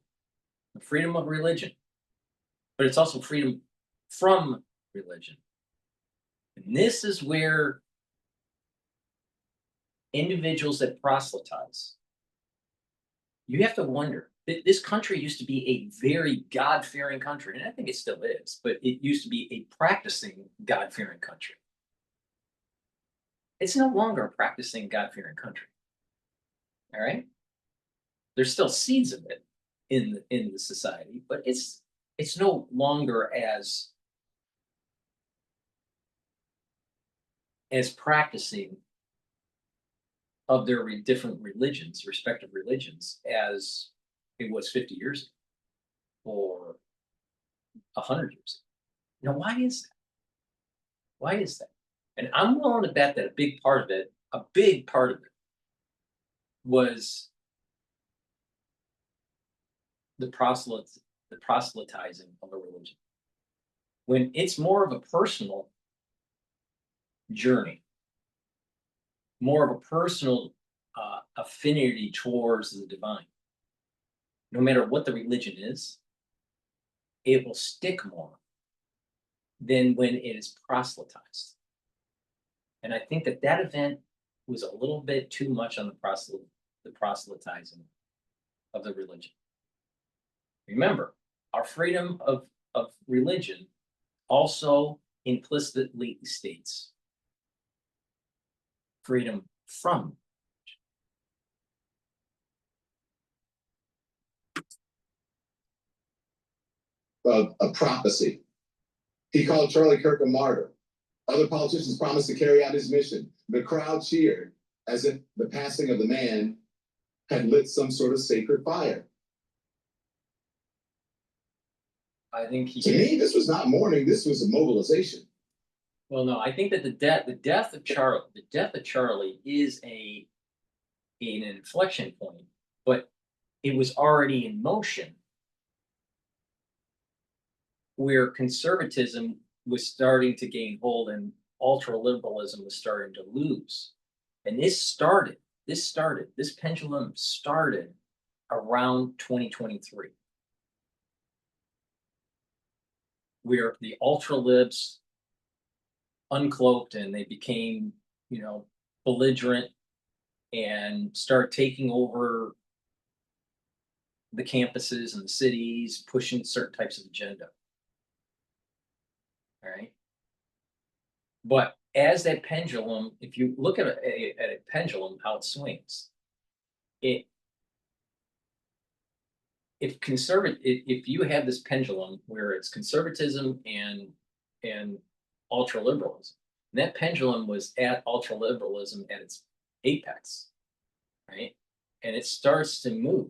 the freedom of religion, but it's also freedom from religion. And this is where individuals that proselytize, you have to wonder, this country used to be a very God-fearing country, and I think it still is, but it used to be a practicing God-fearing country. It's no longer a practicing God-fearing country. All right? There's still seeds of it in the society, but it's no longer as practicing of their different religions, respective religions, as it was 50 years ago or 100 years ago. Now, why is that? Why is that? And I'm willing to bet that a big part of it was the proselytizing of a religion. When it's more of a personal journey, more of a personal affinity towards the divine, no matter what the religion is, it will stick more than when it is proselytized. And I think that event was a little bit too much on the proselytizing of the religion. Remember, our freedom of religion also implicitly states freedom from. A prophecy. He called Charlie Kirk a martyr. Other politicians promised to carry out his mission. The crowd cheered as if the passing of the man had lit some sort of sacred fire. I think to me, this was not mourning. This was a mobilization. Well, no, I think that the death of Charlie is an inflection point, but it was already in motion, where conservatism was starting to gain hold and ultra-liberalism was starting to lose. And this pendulum started around 2023, where the ultra-libs uncloaked and they became, belligerent and start taking over the campuses and the cities, pushing certain types of agenda. All right. But as that pendulum, if you look at a pendulum, how it swings, if you have this pendulum where it's conservatism and ultra liberalism, and that pendulum was at ultra liberalism at its apex, right? And it starts to move,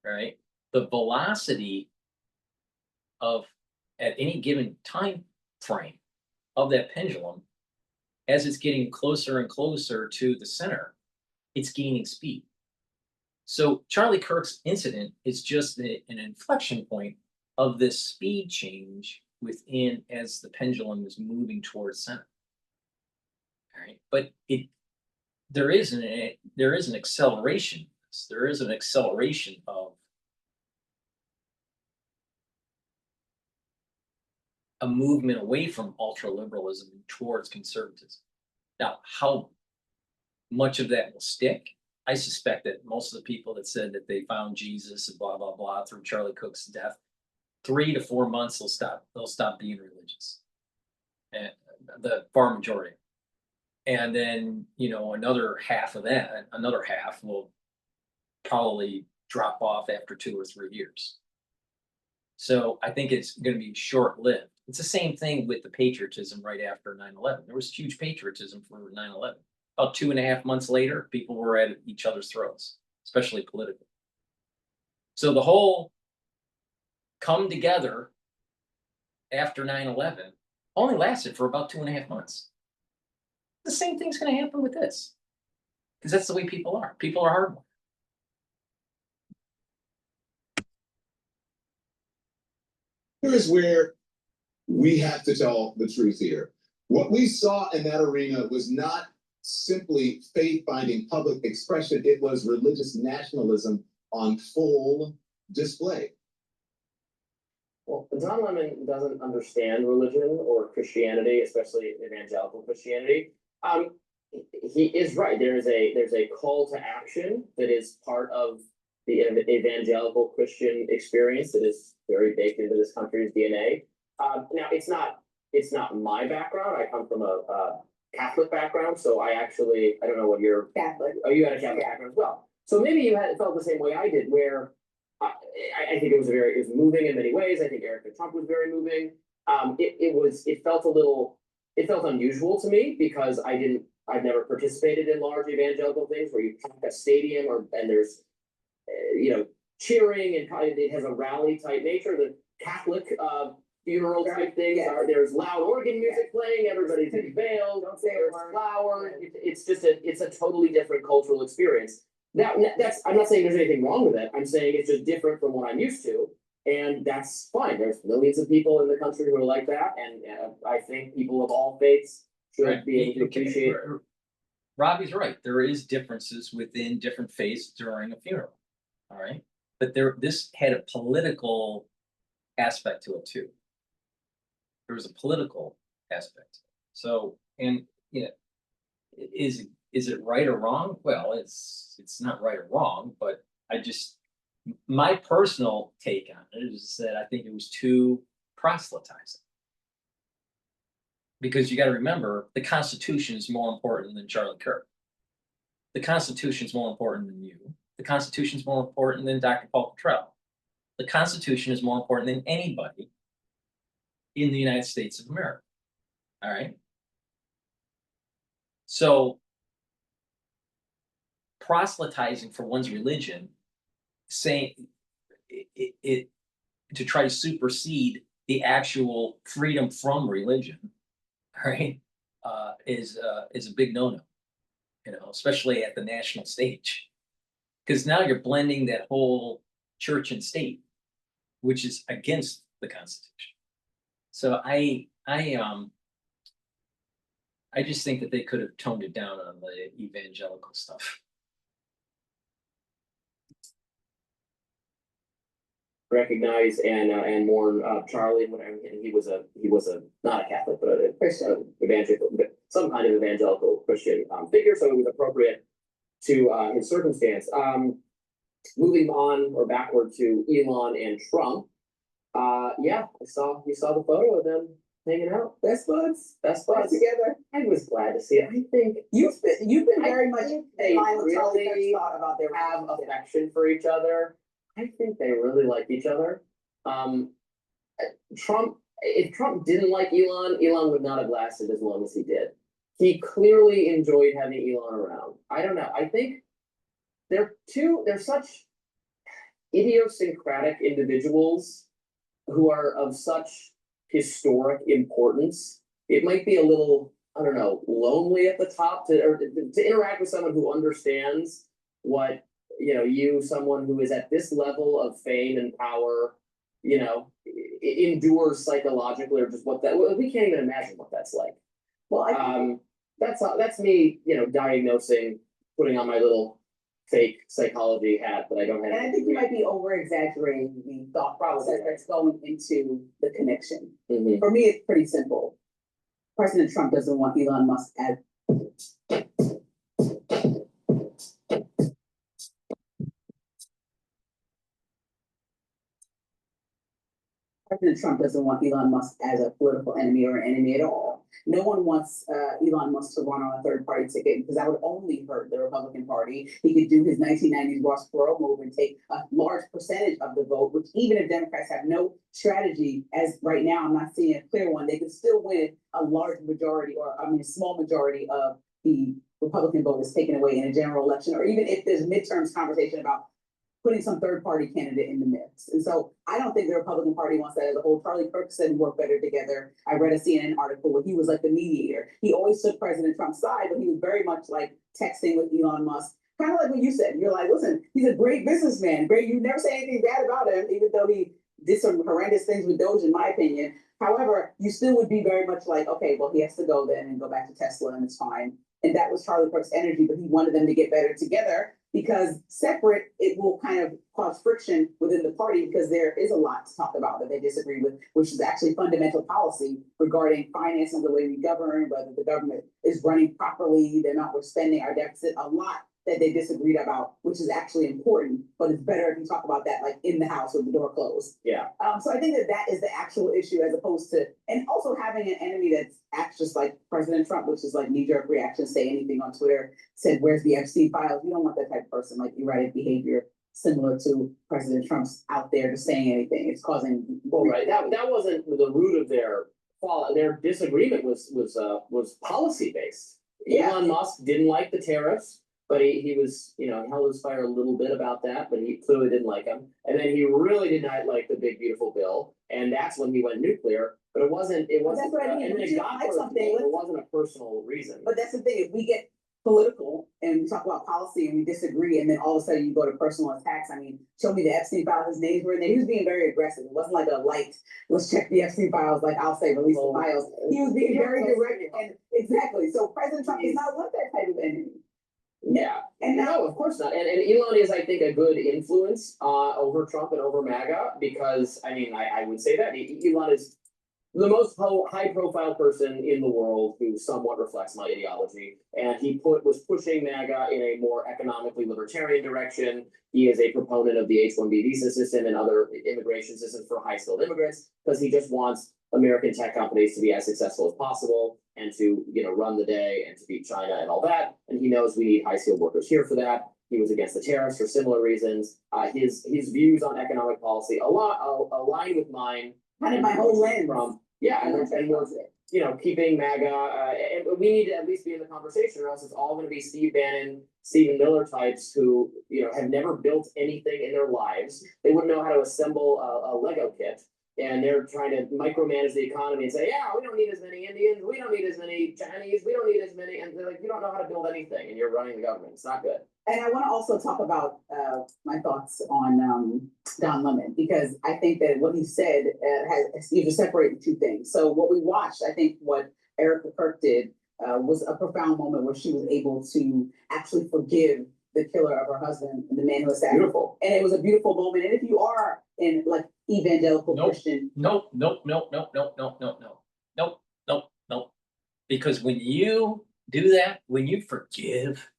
right? The velocity of at any given time frame of that pendulum, as it's getting closer and closer to the center, it's gaining speed. So Charlie Kirk's incident is just an inflection point of this speed change within as the pendulum is moving towards center. All right, but there is an acceleration. There is an acceleration of a movement away from ultra-liberalism towards conservatism. Now, how much of that will stick? I suspect that most of the people that said that they found Jesus and blah, blah, blah through Charlie Cook's death, 3 to 4 months they'll stop being religious. And the far majority. And then, another half will probably drop off after 2 or 3 years. So I think it's going to be short-lived. It's the same thing with the patriotism right after 9/11. There was huge patriotism for 9/11. About 2.5 months later, people were at each other's throats, especially politically. So the whole come together after 9/11 only lasted for about 2.5 months. The same thing's going to happen with this, because that's the way people are. People are hardwired. Here's where we have to tell the truth here. What we saw in that arena was not simply faith-finding public expression. It was religious nationalism on full display. Well, Don Lemon doesn't understand religion or Christianity, especially evangelical Christianity. he is right. There's a call to action that is part of the evangelical Christian experience that is very baked into this country's DNA. Now it's not my background. I come from a Catholic background, so I don't know what you're Catholic. Oh, you had a Catholic background as well. So maybe you felt the same way I did, where I think it was moving in many ways. I think Erica Trump was very moving. It felt unusual to me because I've never participated in large evangelical things where you pack a stadium and there's, cheering and it has a rally type nature. The Catholic funeral type things there's loud organ music playing, everybody's in veils, there's flowers. It's a totally different cultural experience. I'm not saying there's anything wrong with it. I'm saying it's just different from what I'm used to. And that's fine. There's millions of people in the country who are like that. And I think people of all faiths should be able to appreciate it. Robbie's right. There is differences within different faiths during a funeral. All right. But this had a political aspect to it too. There was a political aspect. So, and is it right or wrong? Well, it's not right or wrong, but my personal take on it is that I think it was too proselytizing. Because you got to remember, the Constitution is more important than Charlie Kirk. The Constitution is more important than you. The Constitution is more important than DrPaulCottrell. The Constitution is more important than anybody in the United States of America. All right. So proselytizing for one's religion, saying it to try to supersede the actual freedom from religion, right, is a big no-no, especially at the national stage, because now you're blending that whole church and state, which is against the Constitution. So I just think that they could have toned it down on the evangelical stuff. Recognize and mourn Charlie. He was not a Catholic, but a Christian, evangelical, some kind of evangelical Christian figure. So it was appropriate to his circumstance. Moving on or backward to Elon and Trump. You saw the photo of them hanging out. Best buds together. I was glad to see it. I think you've been very much they really thought about their have affection for each other. I think they really like each other. If Trump didn't like Elon would not have lasted as long as he did. He clearly enjoyed having Elon around. I don't know. I think they're such idiosyncratic individuals who are of such historic importance. It might be a little, I don't know, lonely at the top to interact with someone who understands what, someone who is at this level of fame and power, endures psychologically, or just we can't even imagine what that's like. Well, that's me, diagnosing, putting on my little fake psychology hat that I don't have. And I think you might be over exaggerating the thought process that's going into the connection. Mm-hmm. For me, it's pretty simple. President Trump doesn't want Elon Musk as President Trump doesn't want Elon Musk as a political enemy or an enemy at all. No one wants Elon Musk to run on a third-party ticket because that would only hurt the Republican Party. He could do his 1990s Ross Perot move and take a large percentage of the vote, which even if Democrats have no strategy, as right now I'm not seeing a clear one, they could still win a large majority, a small majority of the Republican vote is taken away in a general election, or even if there's midterms conversation about putting some third-party candidate in the mix. And so I don't think the Republican Party wants that as a whole. Charlie Kirk said we work better together. I read a CNN article where he was like the mediator. He always took President Trump's side, but he was very much like texting with Elon Musk. Kind of like what you said. You're like, listen, he's a great businessman. Great. You never say anything bad about him, even though he did some horrendous things with Doge, in my opinion. However, you still would be very much like, okay, well, he has to go then and go back to Tesla and it's fine. and that was Charlie Kirk's energy, but he wanted them to get better together because separate, it will kind of cause friction within the party because there is a lot to talk about that they disagree with, which is actually fundamental policy regarding financing, the way we govern, whether the government is running properly, they're not overspending our deficit, a lot that they disagreed about, which is actually important, but it's better if you talk about that like in the house with the door closed. Yeah. So I think that that is the actual issue as opposed to, and also having an enemy that acts just like President Trump, which is like knee-jerk reaction, say anything on Twitter, said, where's the Epstein files? You don't want that type of person, like erratic behavior similar to President Trump's out there just saying anything. It's causing. Well, right, that wasn't the root of their fall. Their disagreement was policy based. Yeah. Elon Musk didn't like the tariffs. But he was, you know, held his fire a little bit about that, but he clearly didn't like him. And then he really did not like the big, beautiful bill. And that's when he went nuclear. But it wasn't, That's what I mean. and then If you it got like personal. something, It wasn't a personal reason. But that's the thing, if we get political and we talk about policy and we disagree, and then all of a sudden you go to personal attacks. I mean, show me the Epstein files, his names were in there. He was being very aggressive. It wasn't like a light, let's check the Epstein files, like I'll say, release the files. He was being very direct and exactly. So President Trump does not want that type of enemy. Yeah, and no, of course not. And Elon is, I think, a good influence over Trump and over MAGA because, I mean, I would say that Elon is the most high-profile person in the world who somewhat reflects my ideology, and he was pushing MAGA in a more economically libertarian direction. He is a proponent of the H-1B visa system and other immigration systems for high-skilled immigrants because he just wants American tech companies to be as successful as possible and to, you know, run the day and to beat China and all that. And he knows we need high-skilled workers here for that. He was against the tariffs for similar reasons. His views on economic policy align with mine. Kind of my whole lens. From and we're, you know, keeping MAGA, and we need to at least be in the conversation, or else it's all going to be Steve Bannon, Stephen Miller types who, you know, have never built anything in their lives. They wouldn't know how to assemble a Lego kit. And they're trying to micromanage the economy and say, yeah, we don't need as many Indians, we don't need as many Chinese, we don't need as many, and they're like, you don't know how to build anything, and you're running the government. It's not good. And I want to also talk about my thoughts on Don Lemon, because I think that what he said you just separate the two things. So what we watched, I think what Erica Kirk did was a profound moment where she was able to actually forgive the killer of her husband, the man who assassinated. Beautiful. And it was a beautiful moment. And if you are in like evangelical Christian. Nope. Because when you do that, when you forgive,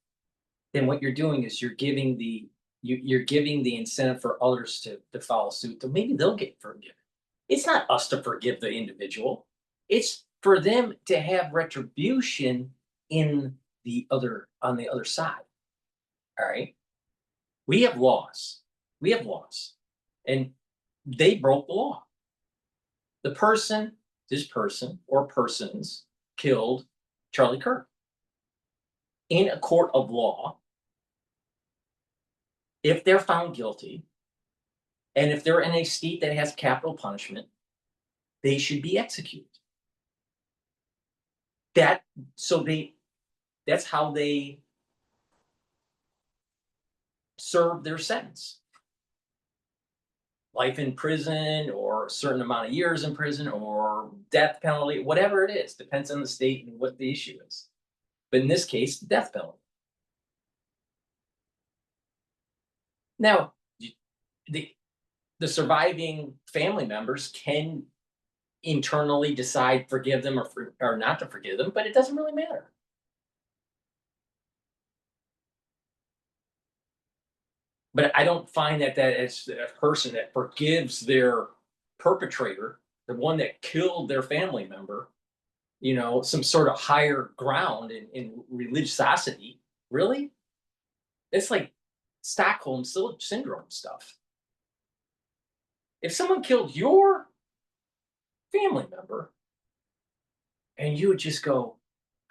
then what you're doing is you're giving the incentive for others to follow suit. So maybe they'll get forgiven. It's not us to forgive the individual. It's for them to have retribution on the other side. All right. We have laws. And they broke the law. This person or persons killed Charlie Kirk. In a court of law, if they're found guilty, and if they're in a state that has capital punishment, they should be executed. That's how they serve their sentence. Life in prison, or a certain amount of years in prison, or death penalty, whatever it is, depends on the state and what the issue is. But in this case, the death penalty. Now, the surviving family members can internally decide forgive them or not to forgive them, but it doesn't really matter. But I don't find that as a person that forgives their perpetrator, the one that killed their family member, you know, some sort of higher ground in religiosity. Really? It's like Stockholm syndrome stuff. If someone killed your family member and you would just go,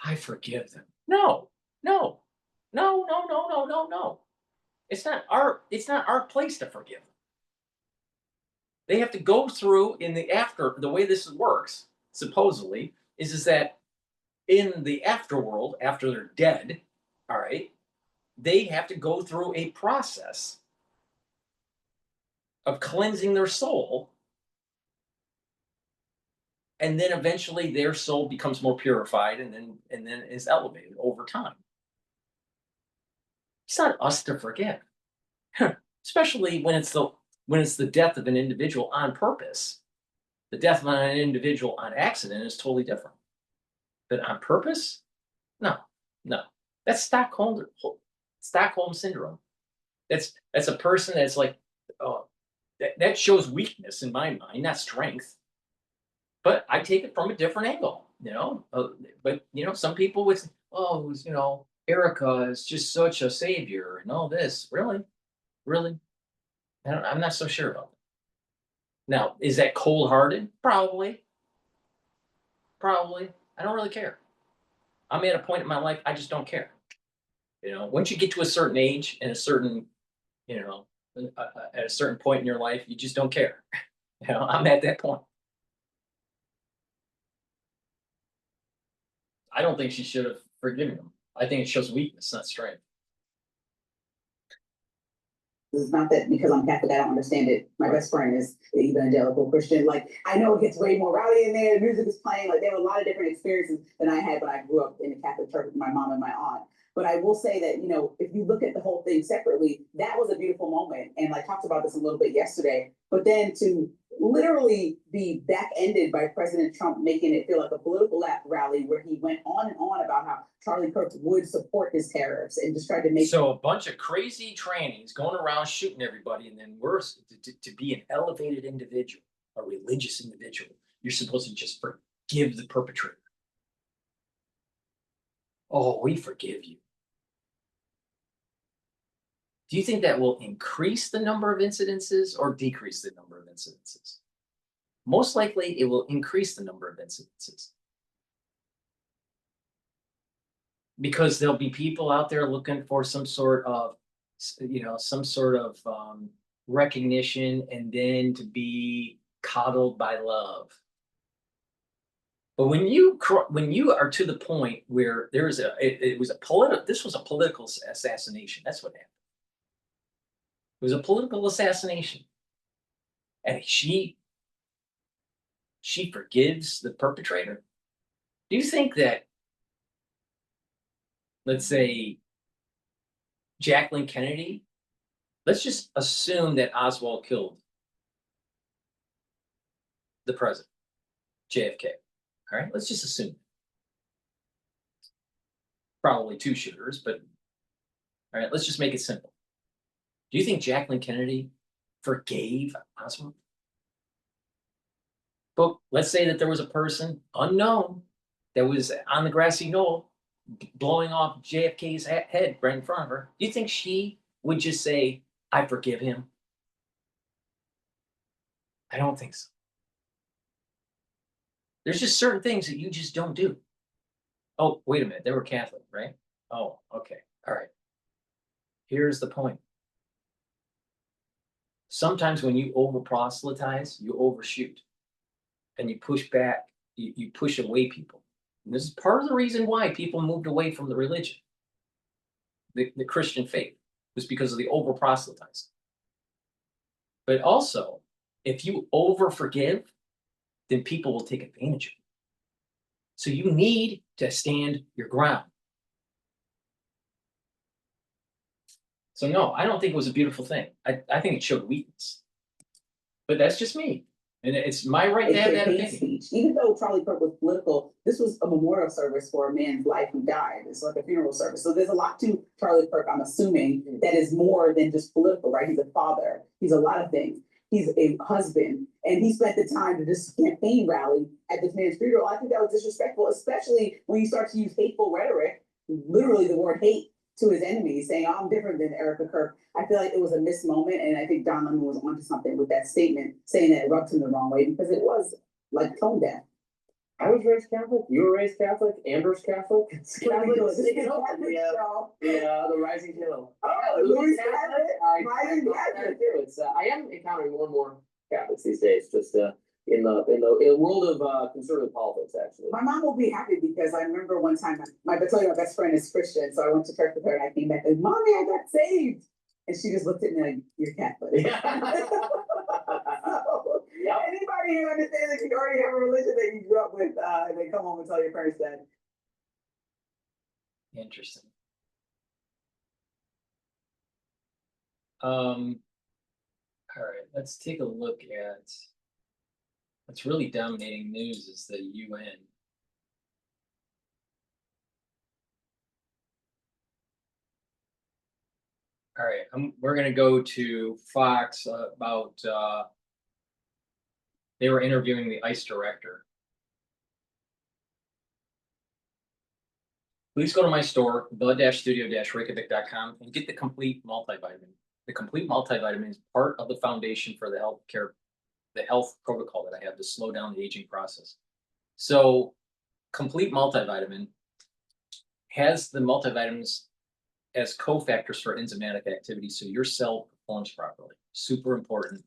I forgive them. No. It's not our place to forgive them. They have to go through the way this works, supposedly, is that in the afterworld, after they're dead, all right, they have to go through a process of cleansing their soul And then eventually their soul becomes more purified and then is elevated over time. It's not us to forget. Especially when it's the death of an individual on purpose. The death of an individual on accident is totally different. But on purpose? No. That's Stockholm syndrome. That's a person that's like, oh, that shows weakness in my mind, not strength. But I take it from a different angle, but some people would say, oh, Erica is just such a savior and all this. Really? I'm not so sure about that. Now, is that cold-hearted? Probably. I don't really care. I'm at a point in my life, I just don't care. Once you get to a certain age and a certain, at a certain point in your life, you just don't care. I'm at that point. I don't think she should have forgiven him. I think it shows weakness, not strength. This is not that because I'm Catholic, I don't understand it. My best friend is an evangelical Christian. Like, I know it gets way more rowdy in there. The music is playing. Like, there were a lot of different experiences than I had when I grew up in the Catholic church with my mom and my aunt. But I will say that, if you look at the whole thing separately, that was a beautiful moment. And I talked about this a little bit yesterday. But then to literally be back-ended by President Trump making it feel like a political rally where he went on and on about how Charlie Kirk would support his tariffs and just tried to make... So a bunch of crazy trannies going around shooting everybody, and then worse, to be an elevated individual, a religious individual, you're supposed to just forgive the perpetrator. Oh, we forgive you. Do you think that will increase the number of incidences or decrease the number of incidences? Most likely, it will increase the number of incidences. Because there'll be people out there looking for some sort of, recognition and then to be coddled by love. But when you are to the point where this was a political assassination. That's what happened. It was a political assassination. And she forgives the perpetrator. Do you think that, let's say, Jacqueline Kennedy, let's just assume that Oswald killed the president, JFK. All right, let's just assume. Probably two shooters, but all right, let's just make it simple. Do you think Jacqueline Kennedy forgave Oswald? But let's say that there was a person unknown that was on the grassy knoll blowing off JFK's head right in front of her. Do you think she would just say, I forgive him? I don't think so. There's just certain things that you just don't do. Oh, wait a minute. They were Catholic, right? Oh, okay. All right. Here's the point. Sometimes when you over-proselytize, you overshoot. And you push back, you push away people. And this is part of the reason why people moved away from the religion. The Christian faith was because of the over-proselytizing. But also, if you over-forgive, then people will take advantage of you. So you need to stand your ground. So no, I don't think it was a beautiful thing. I think it showed weakness. But that's just me. And it's my right to have that opinion. Speech. Even though Charlie Kirk was political, this was a memorial service for a man's life who died. It's like a funeral service. So there's a lot to Charlie Kirk, I'm assuming, that is more than just political, right? He's a father. He's a lot of things. He's a husband. And he spent the time to this campaign rally at this man's funeral. I think that was disrespectful, especially when you start to use hateful rhetoric, literally the word hate, to his enemies, saying, oh, I'm different than Erica Kirk. I feel like it was a missed moment, and I think Don Lemon was onto something with that statement, saying that it rubbed him the wrong way, because it was like tone deaf. I was raised Catholic. You were raised Catholic. Amber's Catholic. Catholic. The Rising Hill. Oh, Louis Catholic. Rising Catholic. I am encountering more and more Catholics these days. Just in the world of conservative politics, actually. My mom will be happy because I remember one time my best friend is Christian, so I went to church with her and I came back and said, Mommy, I got saved. And she just looked at me like, you're Catholic. Yeah. So, anybody mean, you understand that you already have a religion that you grew up with, and then come home and tell your parents that. Interesting. All right, let's take a look at what's really dominating news is the UN. All right, we're going to go to Fox about they were interviewing the ICE director. Please go to my store, the-studio-reykjavik.com, and get the complete multivitamin. The complete multivitamin is part of the foundation for the health protocol that I have to slow down the aging process. So, complete multivitamin has the multivitamins as cofactors for enzymatic activity, so your cell performs properly. Super important.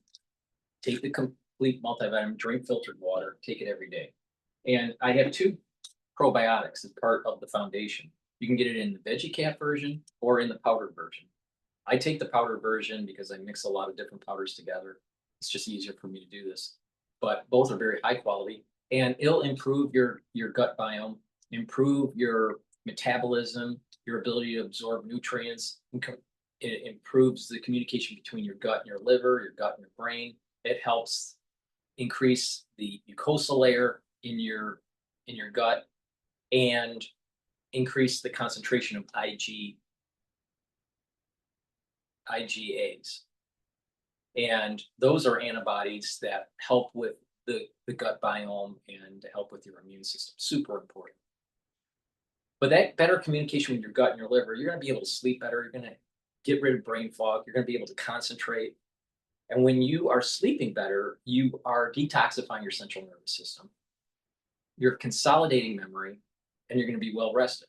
Take the complete multivitamin, drink filtered water, take it every day. And I have 2 probiotics as part of the foundation. You can get it in the veggie cap version or in the powdered version. I take the powdered version because I mix a lot of different powders together. It's just easier for me to do this. But both are very high quality, and it'll improve your gut biome, improve your metabolism, your ability to absorb nutrients. It improves the communication between your gut and your liver, your gut and your brain. It helps increase the mucosal layer in your gut and increase the concentration of IgAs. And those are antibodies that help with the gut biome and help with your immune system. Super important. But that better communication with your gut and your liver, you're going to be able to sleep better. You're going to get rid of brain fog. You're going to be able to concentrate. And when you are sleeping better, you are detoxifying your central nervous system. You're consolidating memory, and you're going to be well rested.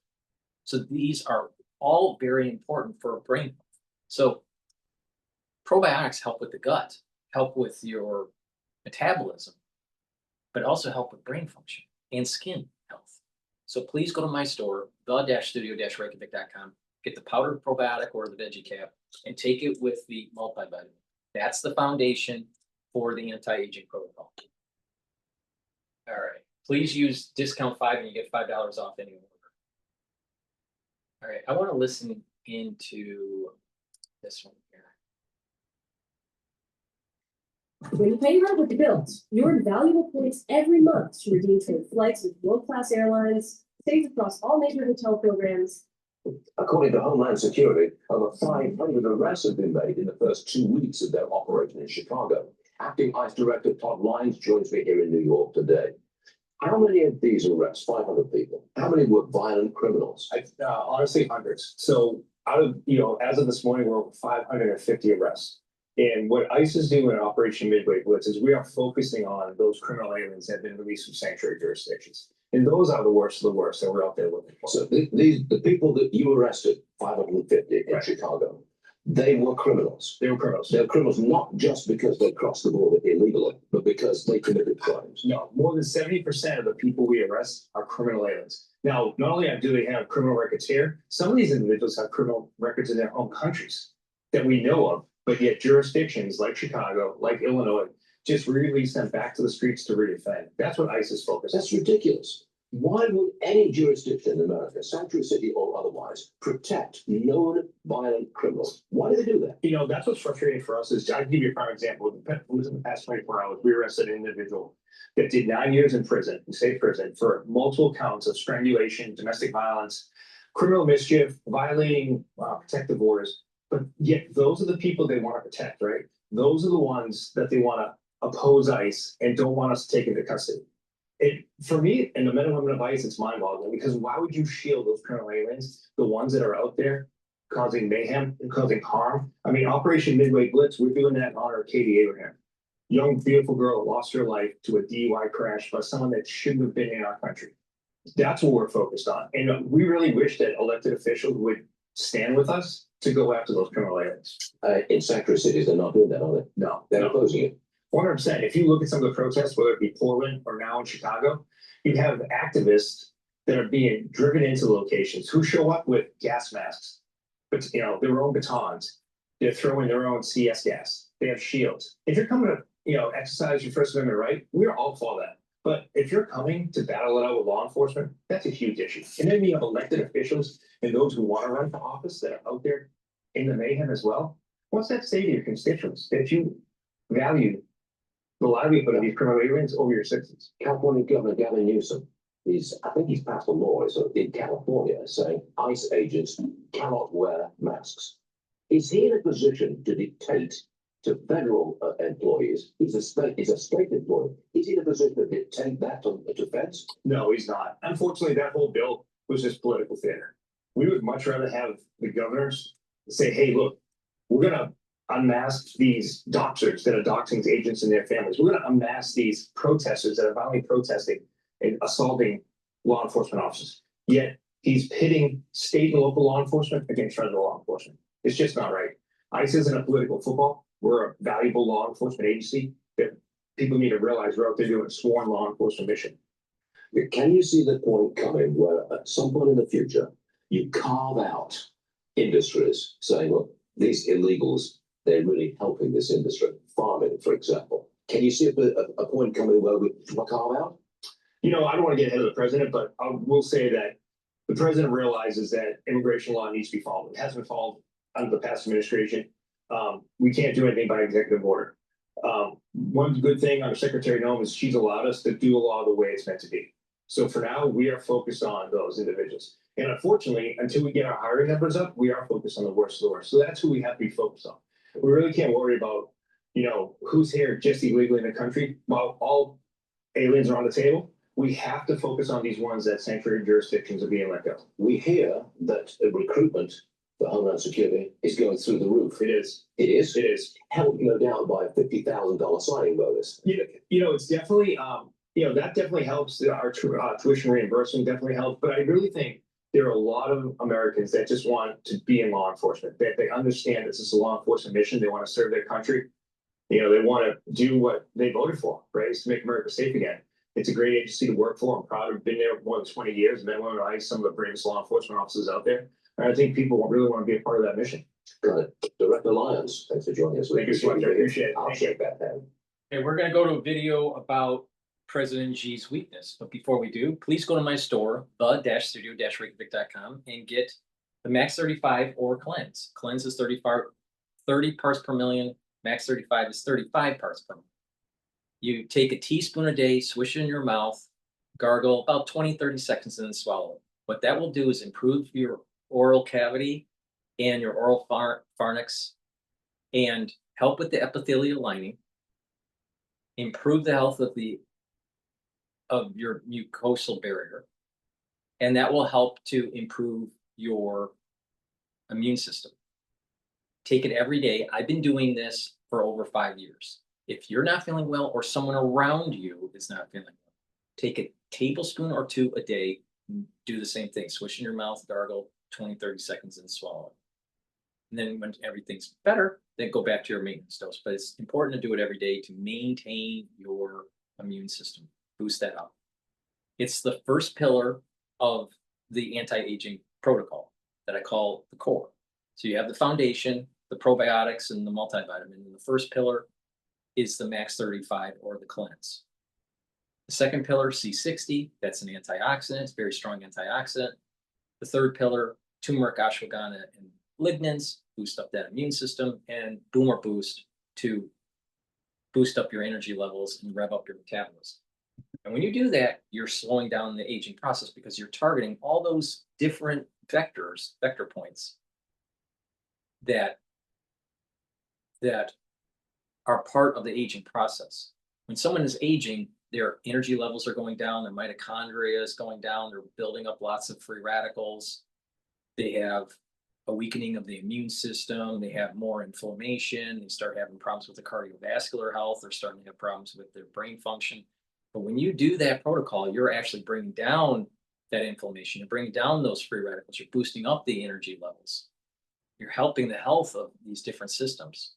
So these are all very important for brain health. So probiotics help with the gut, help with your metabolism, but also help with brain function and skin health. So please go to my store, the-studio-reykjavik.com, get the powdered probiotic or the veggie cap, and take it with the multivitamin. That's the foundation for the anti-aging protocol. All right. Please use discount 5 and you get $5 off any order. All right. I want to listen into this one here. When you pay your rent with the bills, you earn valuable points every month to redeem for flights with world-class airlines, stays across all major hotel programs. According to Homeland Security, over 500 arrests have been made in the first 2 weeks of their operation in Chicago. Acting ICE Director Todd Lyons joins me here in New York today. How many of these arrests, 500 people, how many were violent criminals? Honestly, hundreds. So out of, as of this morning, we're over 550 arrests. And what ICE is doing in Operation Midway Blitz is we are focusing on those criminal aliens that have been released from sanctuary jurisdictions. And those are the worst of the worst that we're out there looking for. So the people that you arrested, 550 in Chicago, they were criminals. They were criminals. They're criminals not just because they crossed the border illegally, but because they committed crimes. No, more than 70% of the people we arrest are criminal aliens. Now, not only do they have criminal records here, some of these individuals have criminal records in their own countries that we know of, but yet jurisdictions like Chicago, like Illinois, just release them back to the streets to reoffend. That's what ICE is focused on. That's ridiculous. Why would any jurisdiction in America, sanctuary city or otherwise, protect known violent criminals? Why do they do that? That's what's frustrating for us is, I'll give you a prime example. Within the past 24 hours, we arrested an individual that did 9 years in prison, state prison, for multiple counts of strangulation, domestic violence, criminal mischief, violating protective orders. But yet those are the people they want to protect, right? Those are the ones that they want to oppose ICE and don't want us to take into custody. For me and the men and women of ICE, it's mind-boggling, because why would you shield those criminal aliens, the ones that are out there causing mayhem and causing harm? I mean, Operation Midway Blitz, we're doing that in honor of Katie Abraham. Young, beautiful girl that lost her life to a DUI crash by someone that shouldn't have been in our country. That's what we're focused on. And we really wish that elected officials would stand with us to go after those criminal aliens. In sanctuary cities, they're not doing that, are they? No. They're opposing it. 100%. If you look at some of the protests, whether it be Portland or now in Chicago, you have activists that are being driven into locations who show up with gas masks, but their own batons. They're throwing their own CS gas. They have shields. If you're coming to exercise your First Amendment right, we're all for that. But if you're coming to battle it out with law enforcement, that's a huge issue. And then you have elected officials and those who want to run for office that are out there in the mayhem as well. What's that say to your constituents that you value the livelihood of these criminal aliens over your citizens? California Governor Gavin Newsom I think he's passed a law in California saying ICE agents cannot wear masks. Is he in a position to dictate to federal employees? He's a state employee. Is he in a position to dictate that to feds? No, he's not. Unfortunately, that whole bill was just political theater. We would much rather have the governors say, hey, look, we're going to unmask these doctors that are doxing agents and their families. We're going to unmask these protesters that are violently protesting and assaulting law enforcement officers. Yet he's pitting state and local law enforcement against federal law enforcement. It's just not right. ICE isn't a political football. We're a valuable law enforcement agency that people need to realize we're out there doing a sworn law enforcement mission. Can you see the point coming where at some point in the future, you carve out industries saying, look, these illegals, they're really helping this industry, farming, for example. Can you see a point coming where we carve out? I don't want to get ahead of the president, but I will say that the president realizes that immigration law needs to be followed. It hasn't been followed under the past administration. We can't do anything by executive order. One good thing under Secretary Noem is she's allowed us to do the law the way it's meant to be. So for now, we are focused on those individuals. And unfortunately, until we get our hiring numbers up, we are focused on the worst of the worst. So that's who we have to be focused on. We really can't worry about, who's here just illegally in the country. While all aliens are on the table, we have to focus on these ones that sanctuary jurisdictions are being let go. We hear that recruitment for Homeland Security is going through the roof. It is. It is? It is. Help, no doubt, by a $50,000 signing bonus. It's definitely, that definitely helps. Our tuition reimbursement definitely helps. But I really think there are a lot of Americans that just want to be in law enforcement. That they understand this is a law enforcement mission. They want to serve their country. They want to do what they voted for, right? Is to make America safe again. It's a great agency to work for. I'm proud to have been there more than 20 years and then women are some of the bravest law enforcement officers out there. And I think people really want to be a part of that mission. Got it. Director Lyons, thanks for joining us. Thank you so much. I appreciate it. I'll shake that hand. Okay, we're going to go to a video about President Xi's weakness. But before we do, please go to my store, the-studio-reykjavik.com, and get the Max 35 or Cleanse. Cleanse is 30 parts per million. Max 35 is 35 parts per million. You take a teaspoon a day, swish it in your mouth, gargle about 20-30 seconds, and then swallow it. What that will do is improve your oral cavity and your oral pharynx and help with the epithelial lining, improve the health of your mucosal barrier, and that will help to improve your immune system. Take it every day. I've been doing this for over 5 years. If you're not feeling well or someone around you is not feeling well, take a tablespoon or two a day, do the same thing. Swish in your mouth, gargle 20-30 seconds, and swallow it. And then when everything's better, then go back to your maintenance dose. But it's important to do it every day to maintain your immune system, boost that up. It's the first pillar of the anti-aging protocol that I call the core. So you have the foundation, the probiotics, and the multivitamin. And the first pillar is the Max 35 or the Cleanse. The second pillar, C60, that's an antioxidant, it's a very strong antioxidant. The third pillar, turmeric, ashwagandha, and lignans, boost up that immune system, and Boomer Boost to boost up your energy levels and rev up your metabolism. And when you do that, you're slowing down the aging process because you're targeting all those different vector points that are part of the aging process. When someone is aging, their energy levels are going down, their mitochondria is going down, they're building up lots of free radicals, they have a weakening of the immune system, they have more inflammation, they start having problems with the cardiovascular health, they're starting to have problems with their brain function. But when you do that protocol, you're actually bringing down that inflammation, you're bringing down those free radicals, you're boosting up the energy levels, you're helping the health of these different systems.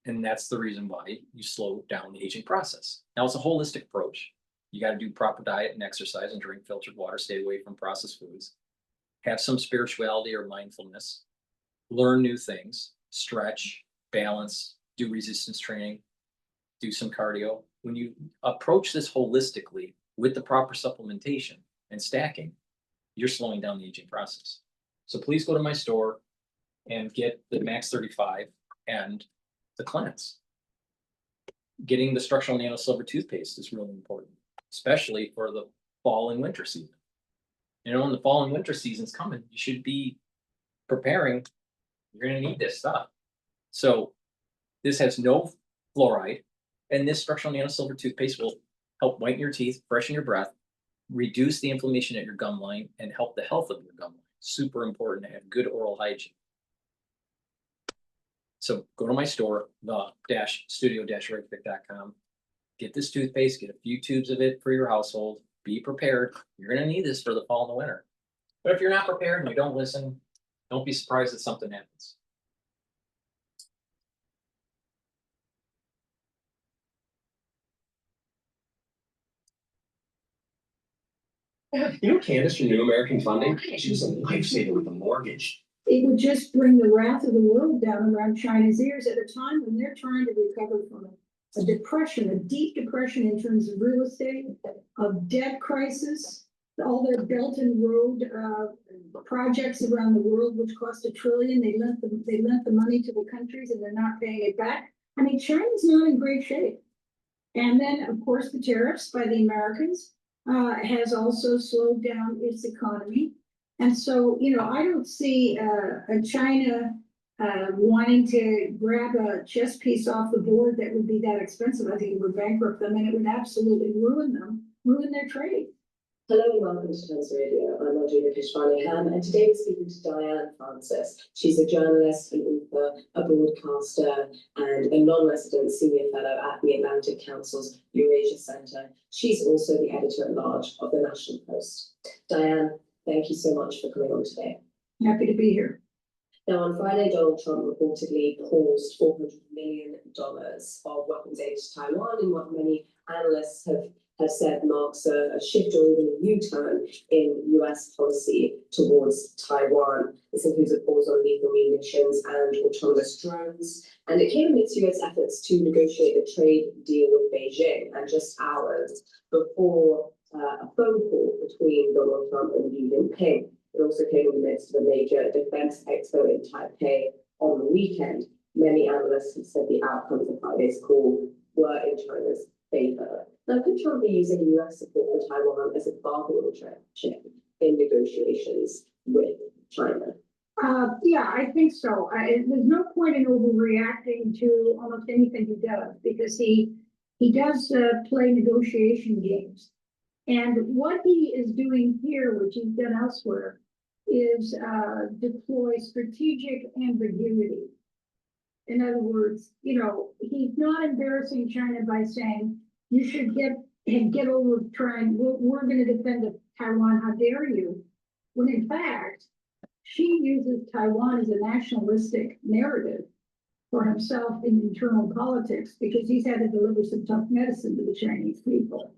And that's the reason why you slow down the aging process. Now, it's a holistic approach. You got to do proper diet and exercise and drink filtered water, stay away from processed foods, have some spirituality or mindfulness, learn new things, stretch, balance, do resistance training, do some cardio. When you approach this holistically with the proper supplementation and stacking, you're slowing down the aging process. So please go to my store and get the Max 35 and the cleanse. Getting the structural nano silver toothpaste is really important, especially for the fall and winter season. You know, when the fall and winter season's coming, you should be preparing. You're gonna need this stuff. So this has no fluoride, and this structural nano silver toothpaste will help whiten your teeth, freshen your breath, reduce the inflammation at your gum line, and help the health of your gum line. Super important to have good oral hygiene. So go to my store, the-studio-reykjavik.com. Get this toothpaste, get a few tubes of it for your household. Be prepared. You're gonna need this for the fall and the winter. But if you're not prepared and you don't listen, don't be surprised that something happens. You know Candace from New American Funding? She was a lifesaver with a mortgage. It would just bring the wrath of the world down around China's ears at a time when they're trying to recover from a depression, a deep depression in terms of real estate, of debt crisis, all their Belt and Road projects around the world, which cost $1 trillion. They lent the money to the countries and they're not paying it back. I mean, China's not in great shape. And then, of course, the tariffs by the Americans has also slowed down its economy. And so, you know, I don't see China wanting to grab a chess piece off the board that would be that expensive. I think it would bankrupt them and it would absolutely ruin their trade. Hello and welcome to Tense Radio. I'm Audrey Kishwani-Ham, and today we're speaking to Diane Francis. She's a journalist, an author, a broadcaster, and a non-resident senior fellow at the Atlantic Council's Eurasia Centre. She's also the editor-at-large of the National Post. Diane, thank you so much for coming on today. Happy to be here. Now, on Friday, Donald Trump reportedly paused $400 million of weapons aid to Taiwan in what many analysts have said marks a shift or even a U-turn in US policy towards Taiwan. This includes a pause on lethal munitions and autonomous drones. And it came amidst US efforts to negotiate a trade deal with Beijing, and just hours before a phone call between Donald Trump and Xi Jinping. It also came in the midst of a major defense expo in Taipei on the weekend. Many analysts have said the outcomes of Friday's call were in China's favor. Now, could Trump be using US support for Taiwan as a bargaining chip in negotiations with China? Yeah, I think so. There's no point in overreacting to almost anything he does, because he does play negotiation games. And what he is doing here, which he's done elsewhere, is deploy strategic ambiguity. In other words, you know, he's not embarrassing China by saying, you should get over trying, we're going to defend Taiwan, how dare you? When in fact, Xi uses Taiwan as a nationalistic narrative for himself in internal politics, because he's had to deliver some tough medicine to the Chinese people.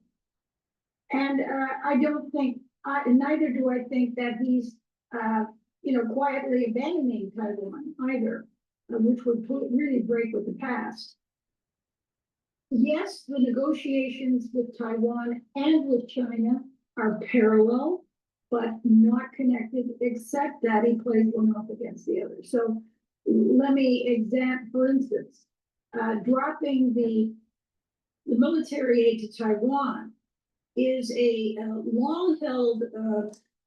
And I don't think, neither do I think that he's, you know, quietly abandoning Taiwan either, which would really break with the past. Yes, the negotiations with Taiwan and with China are parallel, but not connected, except that he plays one off against the other. So let me examine, for instance, dropping the military aid to Taiwan is a long-held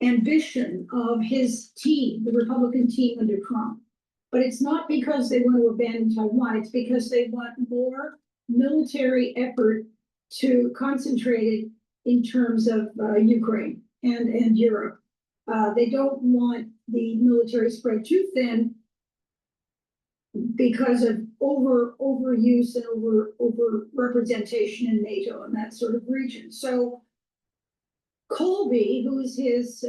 ambition of his team, the Republican team under Trump. But it's not because they want to abandon Taiwan, it's because they want more military effort to concentrate it in terms of Ukraine and Europe. They don't want the military spread too thin because of overuse and over representation in NATO and that sort of region. So Colby, who is his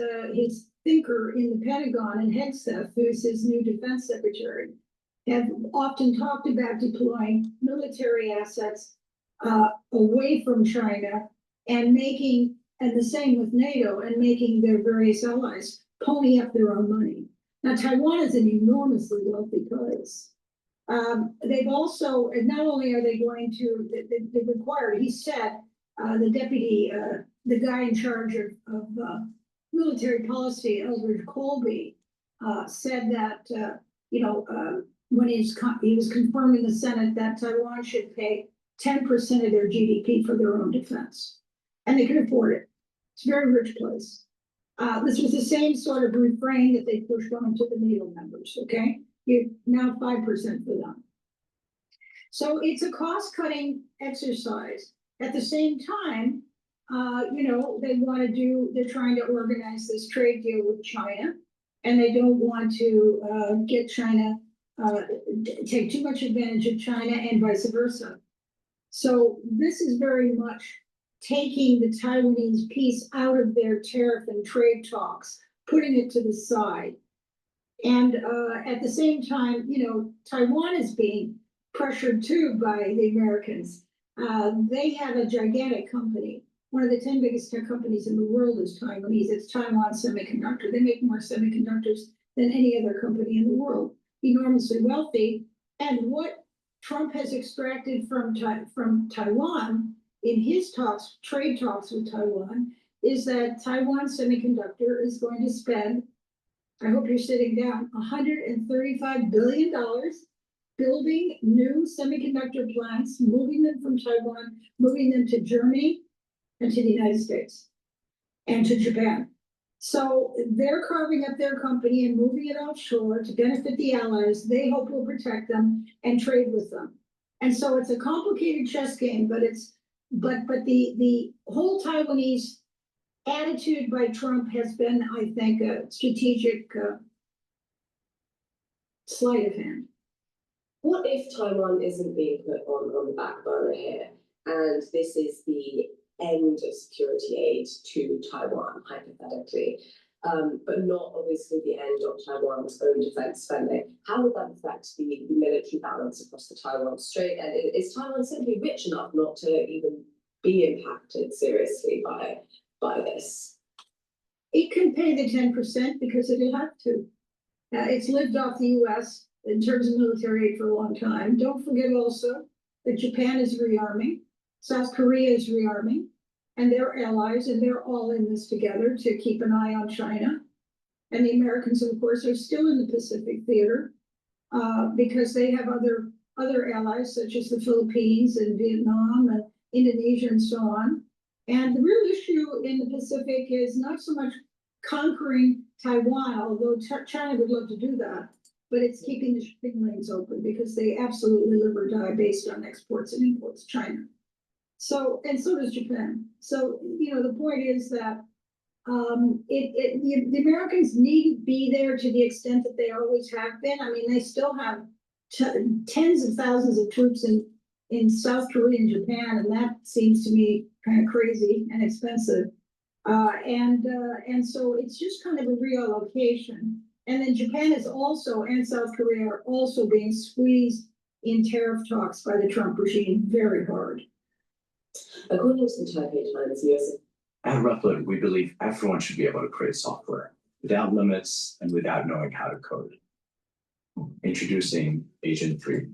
thinker in the Pentagon, and Hegseth, who is his new defense secretary, have often talked about deploying military assets away from China and and the same with NATO, and making their various allies pony up their own money. Now, Taiwan is an enormously wealthy place. They've also, and not only are they going to, they required, he said, the deputy, the guy in charge of military policy, Eldridge Colby, said that, when he was confirmed in the Senate that Taiwan should pay 10% of their GDP for their own defense. And they can afford it. It's a very rich place. This was the same sort of refrain that they pushed on to the NATO members, okay? You're now 5% for them. So it's a cost-cutting exercise. At the same time, they're trying to organize this trade deal with China, and they don't want to get China, take too much advantage of China and vice versa. So this is very much taking the Taiwanese piece out of their tariff and trade talks, putting it to the side. And at the same time, Taiwan is being pressured too by the Americans. They have a gigantic company. One of the 10 biggest tech companies in the world is Taiwanese. It's Taiwan Semiconductor. They make more semiconductors than any other company in the world. Enormously wealthy. And what Trump has extracted from Taiwan in his trade talks with Taiwan, is that Taiwan Semiconductor is going to spend, I hope you're sitting down, $135 billion building new semiconductor plants, moving them from Taiwan, moving them to Germany and to the United States and to Japan. So they're carving up their company and moving it offshore to benefit the allies they hope will protect them and trade with them. And so it's a complicated chess game, but the whole Taiwanese attitude by Trump has been, I think, a strategic sleight of hand. What if Taiwan isn't being put on the back burner here, and this is the end of security aid to Taiwan, hypothetically, but not obviously the end of Taiwan's own defense spending? How would that affect the military balance across the Taiwan Strait? And is Taiwan simply rich enough not to even be impacted seriously by this? It can pay the 10% because it'll have to. It's lived off the US in terms of military aid for a long time. Don't forget also that Japan is rearming, South Korea is rearming, and they're allies, and they're all in this together to keep an eye on China. And the Americans, of course, are still in the Pacific theater because they have other allies such as the Philippines and Vietnam and Indonesia and so on. And the real issue in the Pacific is not so much conquering Taiwan, although China would love to do that, but it's keeping the shipping lanes open because they absolutely live or die based on exports and imports, China. So, and so does Japan. So, the point is that the Americans need to be there to the extent that they always have been. I mean, they still have tens of thousands of troops in South Korea and Japan, and that seems to me kind of crazy and expensive. And so it's just kind of a reallocation. And then Japan is also, and South Korea are also being squeezed in tariff talks by the Trump regime very hard. According to the Taipei Times, US. At Replit, we believe everyone should be able to create software without limits and without knowing how to code it. Introducing Agent 3.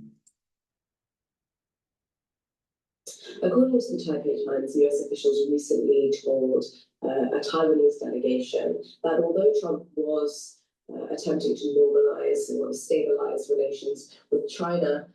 According to the Taipei Times, US officials recently told a Taiwanese delegation that although Trump was attempting to normalize or stabilize relations with China,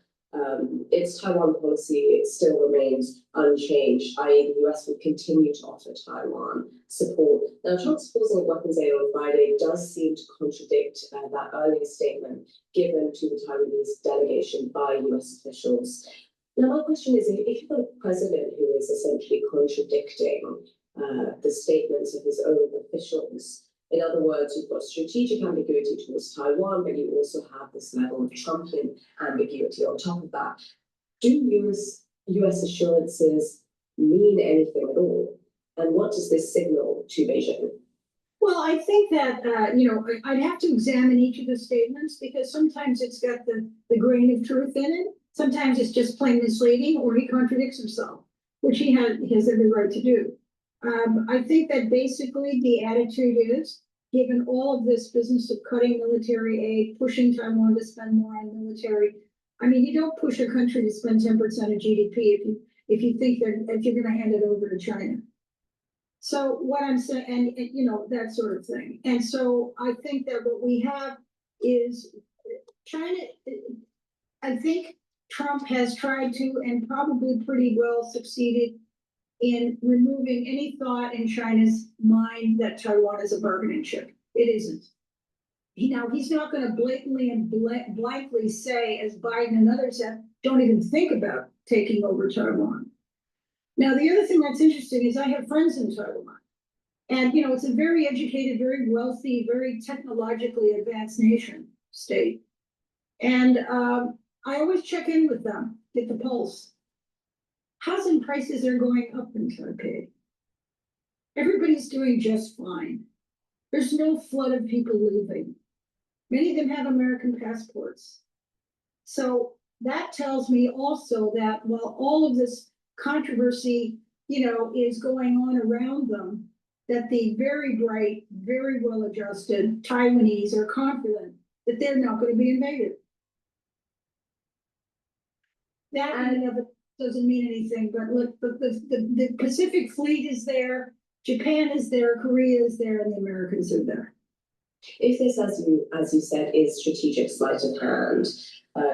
its Taiwan policy still remains unchanged, i.e. the US will continue to offer Taiwan support. Now, Trump's pausing of weapons aid on Friday does seem to contradict that earlier statement given to the Taiwanese delegation by US officials. Now, my question is, if you've got a president who is essentially contradicting the statements of his own officials, in other words, you've got strategic ambiguity towards Taiwan, but you also have this level of Trumpian ambiguity on top of that. Do US assurances mean anything at all? And what does this signal to Beijing? Well, I think that, I'd have to examine each of the statements because sometimes it's got the grain of truth in it. Sometimes it's just plain misleading or he contradicts himself, which he has every right to do. I think that basically the attitude is, given all of this business of cutting military aid, pushing Taiwan to spend more on military, I mean, you don't push a country to spend 10% of GDP if you think if you're gonna hand it over to China. So what I'm saying, and you know, that sort of thing. And so I think that what we have is China, I think Trump has tried to, and probably pretty well succeeded in removing any thought in China's mind that Taiwan is a bargaining chip. It isn't. He's not gonna blatantly and blankly say, as Biden and others have, don't even think about taking over Taiwan. Now, the other thing that's interesting is I have friends in Taiwan. And, you know, it's a very educated, very wealthy, very technologically advanced state. And I always check in with them, get the pulse. Housing prices are going up in Taipei. Everybody's doing just fine. There's no flood of people leaving. Many of them have American passports. So that tells me also that while all of this controversy, you know, is going on around them, that the very bright, very well-adjusted Taiwanese are confident that they're not going to be invaded. That in and of it doesn't mean anything, but look, the Pacific Fleet is there, Japan is there, Korea is there, and the Americans are there. If this, as you said, is strategic sleight of hand,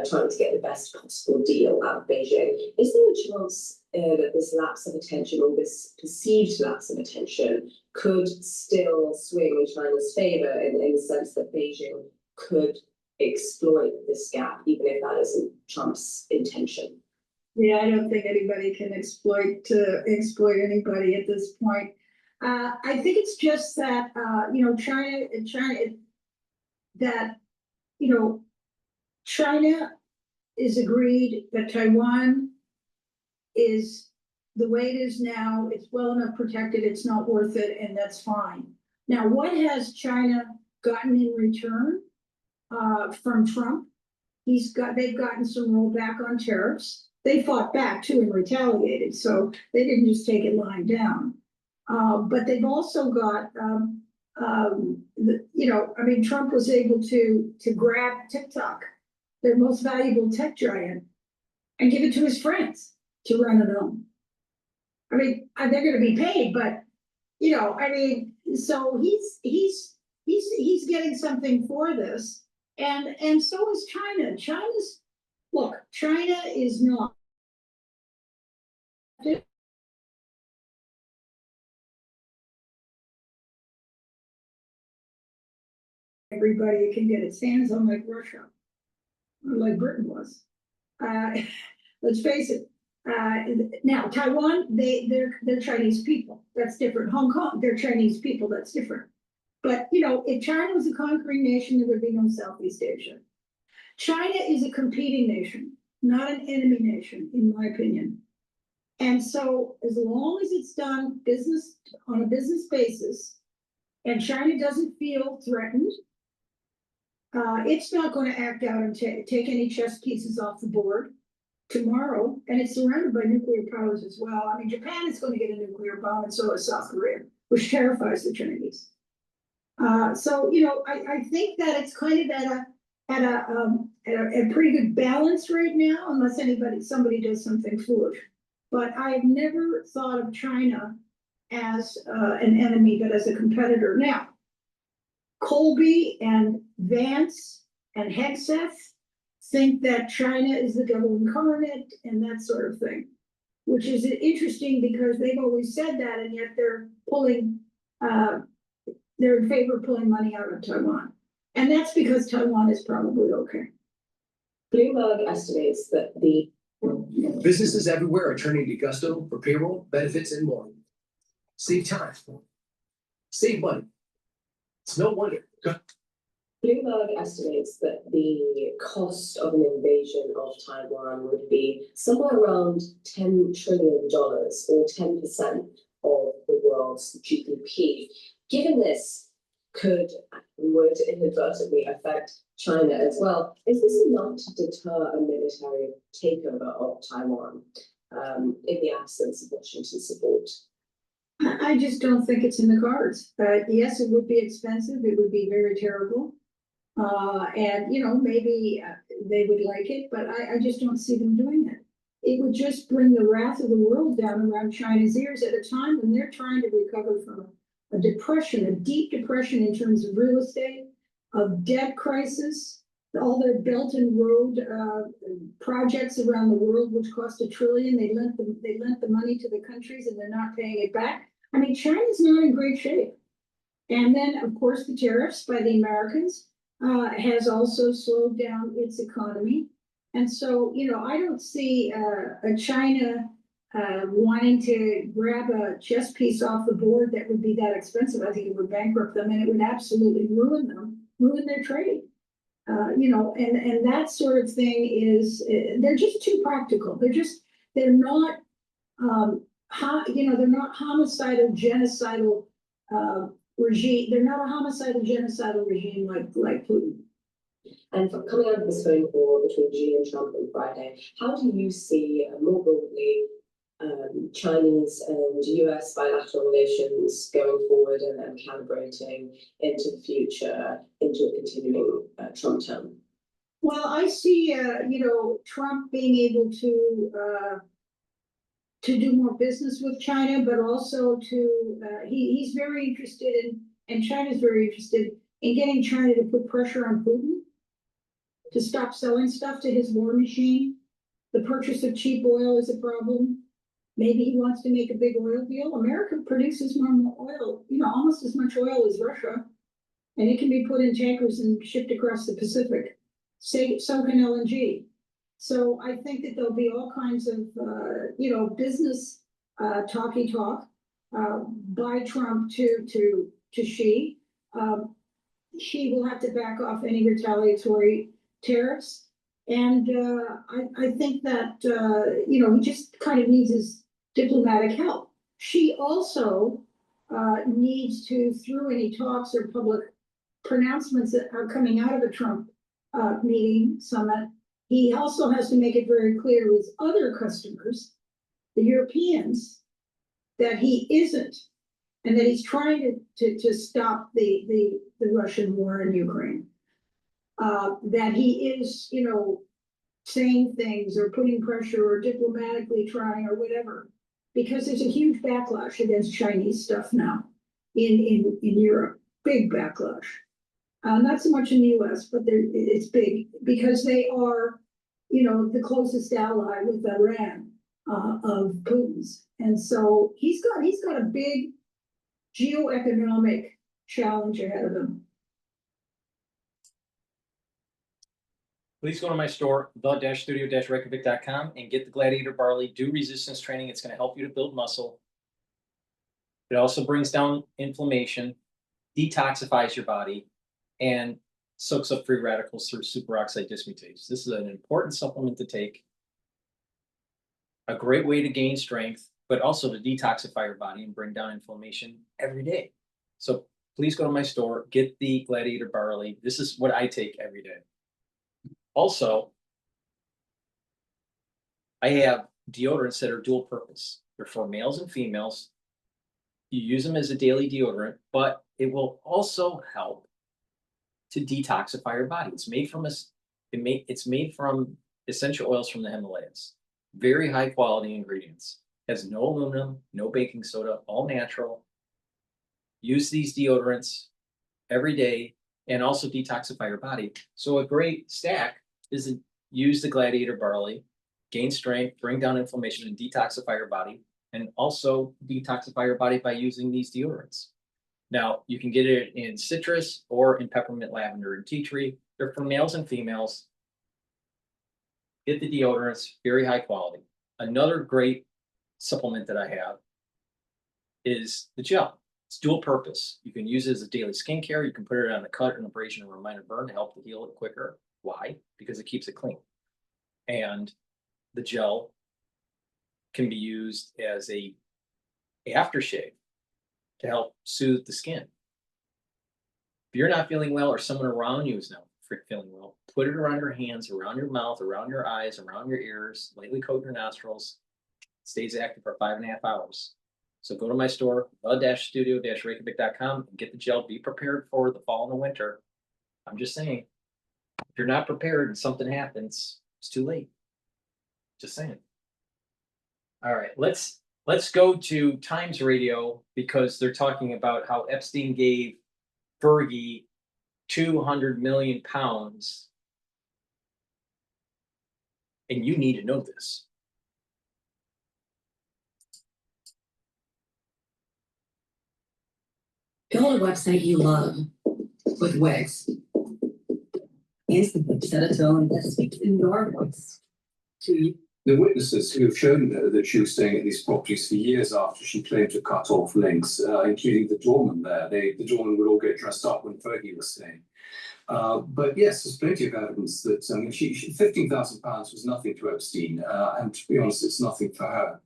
trying to get the best possible deal out of Beijing, is there a chance that this lapse of attention, or this perceived lapse of attention, could still swing in China's favor in the sense that Beijing could exploit this gap, even if that isn't Trump's intention? Yeah, I don't think anybody can exploit anybody at this point. I think it's just that you know, China is agreed that Taiwan is the way it is now. It's well enough protected. It's not worth it, and that's fine. Now, what has China gotten in return from Trump? They've gotten some rollback on tariffs. They fought back too and retaliated, so they didn't just take it lying down. But they've also got, you know, I mean, Trump was able to grab TikTok, their most valuable tech giant, and give it to his friends to run it on. I mean, they're going to be paid, but you know, I mean, so he's getting something for this, and so is China. China is not. Everybody can get its hands on, like Russia, or like Britain was. Let's face it. Now Taiwan, they're Chinese people. That's different. Hong Kong, they're Chinese people. That's different. But you know, if China was a conquering nation, there would be no Southeast Asia. China is a competing nation, not an enemy nation, in my opinion. And so, as long as it's done business on a business basis, and China doesn't feel threatened, it's not going to act out and take any chess pieces off the board tomorrow. And it's surrounded by nuclear powers as well. I mean, Japan is going to get a nuclear bomb, and so is South Korea, which terrifies the Chinese. So you know, I think that it's kind of at a pretty good balance right now, unless somebody does something foolish. But I've never thought of China as an enemy, but as a competitor. Now, Colby and Vance and Hegseth think that China is the devil incarnate and that sort of thing, which is interesting because they've always said that, and yet they're in favor of pulling money out of Taiwan. And that's because Taiwan is probably okay. Bloomberg estimates that the businesses everywhere are turning to Gusto for payroll, benefits, and more. Save time. Save money. It's no wonder. Bloomberg estimates that the cost of an invasion of Taiwan would be somewhere around $10 trillion, or 10% of the world's GDP. Given this would inadvertently affect China as well, is this enough to deter a military takeover of Taiwan in the absence of Washington support? I just don't think it's in the cards. Yes, it would be expensive. It would be very terrible. And, maybe they would like it, but I just don't see them doing it. It would just bring the wrath of the world down around China's ears at a time when they're trying to recover from a depression, a deep depression in terms of real estate, of debt crisis, all their Belt and Road projects around the world, which cost $1 trillion. They lent the money to the countries and they're not paying it back. I mean, China's not in great shape. And then, of course, the tariffs by the Americans has also slowed down its economy. And so, I don't see a China wanting to grab a chess piece off the board that would be that expensive. I think it would bankrupt them and it would absolutely ruin their trade. And that sort of thing is, they're just too practical. They're not, they're not homicidal, genocidal regime. They're not a homicidal, genocidal regime like Putin. And coming out of this phone call between Xi and Trump on Friday, how do you see more broadly Chinese and US bilateral relations going forward and calibrating into the future, into a continuing Trump term? Well, I see, Trump being able to do more business with China, but also he's very interested in, and China's very interested in getting China to put pressure on Putin to stop selling stuff to his war machine. The purchase of cheap oil is a problem. Maybe he wants to make a big oil deal. America produces more oil, almost as much oil as Russia, and it can be put in tankers and shipped across the Pacific. So can LNG. So I think that there'll be all kinds of, business talky talk by Trump to Xi. Xi will have to back off any retaliatory tariffs. And I think that, he just kind of needs his diplomatic help. Xi also needs to, through any talks or public pronouncements that are coming out of a Trump summit, he also has to make it very clear to his other customers, the Europeans, that he isn't, and that he's trying to stop the Russian war in Ukraine. That he is, saying things or putting pressure or diplomatically trying or whatever, because there's a huge backlash against Chinese stuff now in Europe, big backlash. Not so much in the US, but it's big because they are, the closest ally with Iran of Putin's. And so he's got a big geoeconomic challenge ahead of him. Please go to my store, the-studio-reykjavik.com, and get the Gladiator Barley. Do resistance training. It's going to help you to build muscle. It also brings down inflammation, detoxifies your body, and soaks up free radicals through superoxide dismutase. This is an important supplement to take. A great way to gain strength, but also to detoxify your body and bring down inflammation every day. So please go to my store, get the Gladiator Barley. This is what I take every day. Also, I have deodorants that are dual purpose. They're for males and females. You use them as a daily deodorant, but it will also help to detoxify your body. It's made from essential oils from the Himalayas. Very high quality ingredients. Has no aluminum, no baking soda, all natural. Use these deodorants every day and also detoxify your body. So a great stack is to use the Gladiator Barley, gain strength, bring down inflammation, and detoxify your body, and also detoxify your body by using these deodorants. Now, you can get it in citrus or in peppermint, lavender, and tea tree. They're for males and females. Get the deodorants, very high quality. Another great supplement that I have is the gel. It's dual purpose. You can use it as a daily skincare. You can put it on a cut, an abrasion, or a minor burn to help to heal it quicker. Why? Because it keeps it clean. And the gel can be used as a aftershave to help soothe the skin. If you're not feeling well or someone around you is not feeling well, put it around your hands, around your mouth, around your eyes, around your ears, lightly coat your nostrils. It stays active for 5.5 hours. So go to my store, the-studio-reykjavik.com, and get the gel. Be prepared for the fall and the winter. I'm just saying, if you're not prepared and something happens, it's too late. Just saying. All right, let's go to Times Radio because they're talking about how Epstein gave Fergie 200 million pounds. And you need to know this. Build a website you love with Wix. Instantly set a tone that speaks in your voice to you. The witnesses who have shown her that she was staying at these properties for years after she claimed to cut off links, including the doorman there. The doorman would all get dressed up when Fergie was staying. But yes, there's plenty of evidence that £15,000 was nothing to Epstein, and to be honest, it's nothing for her.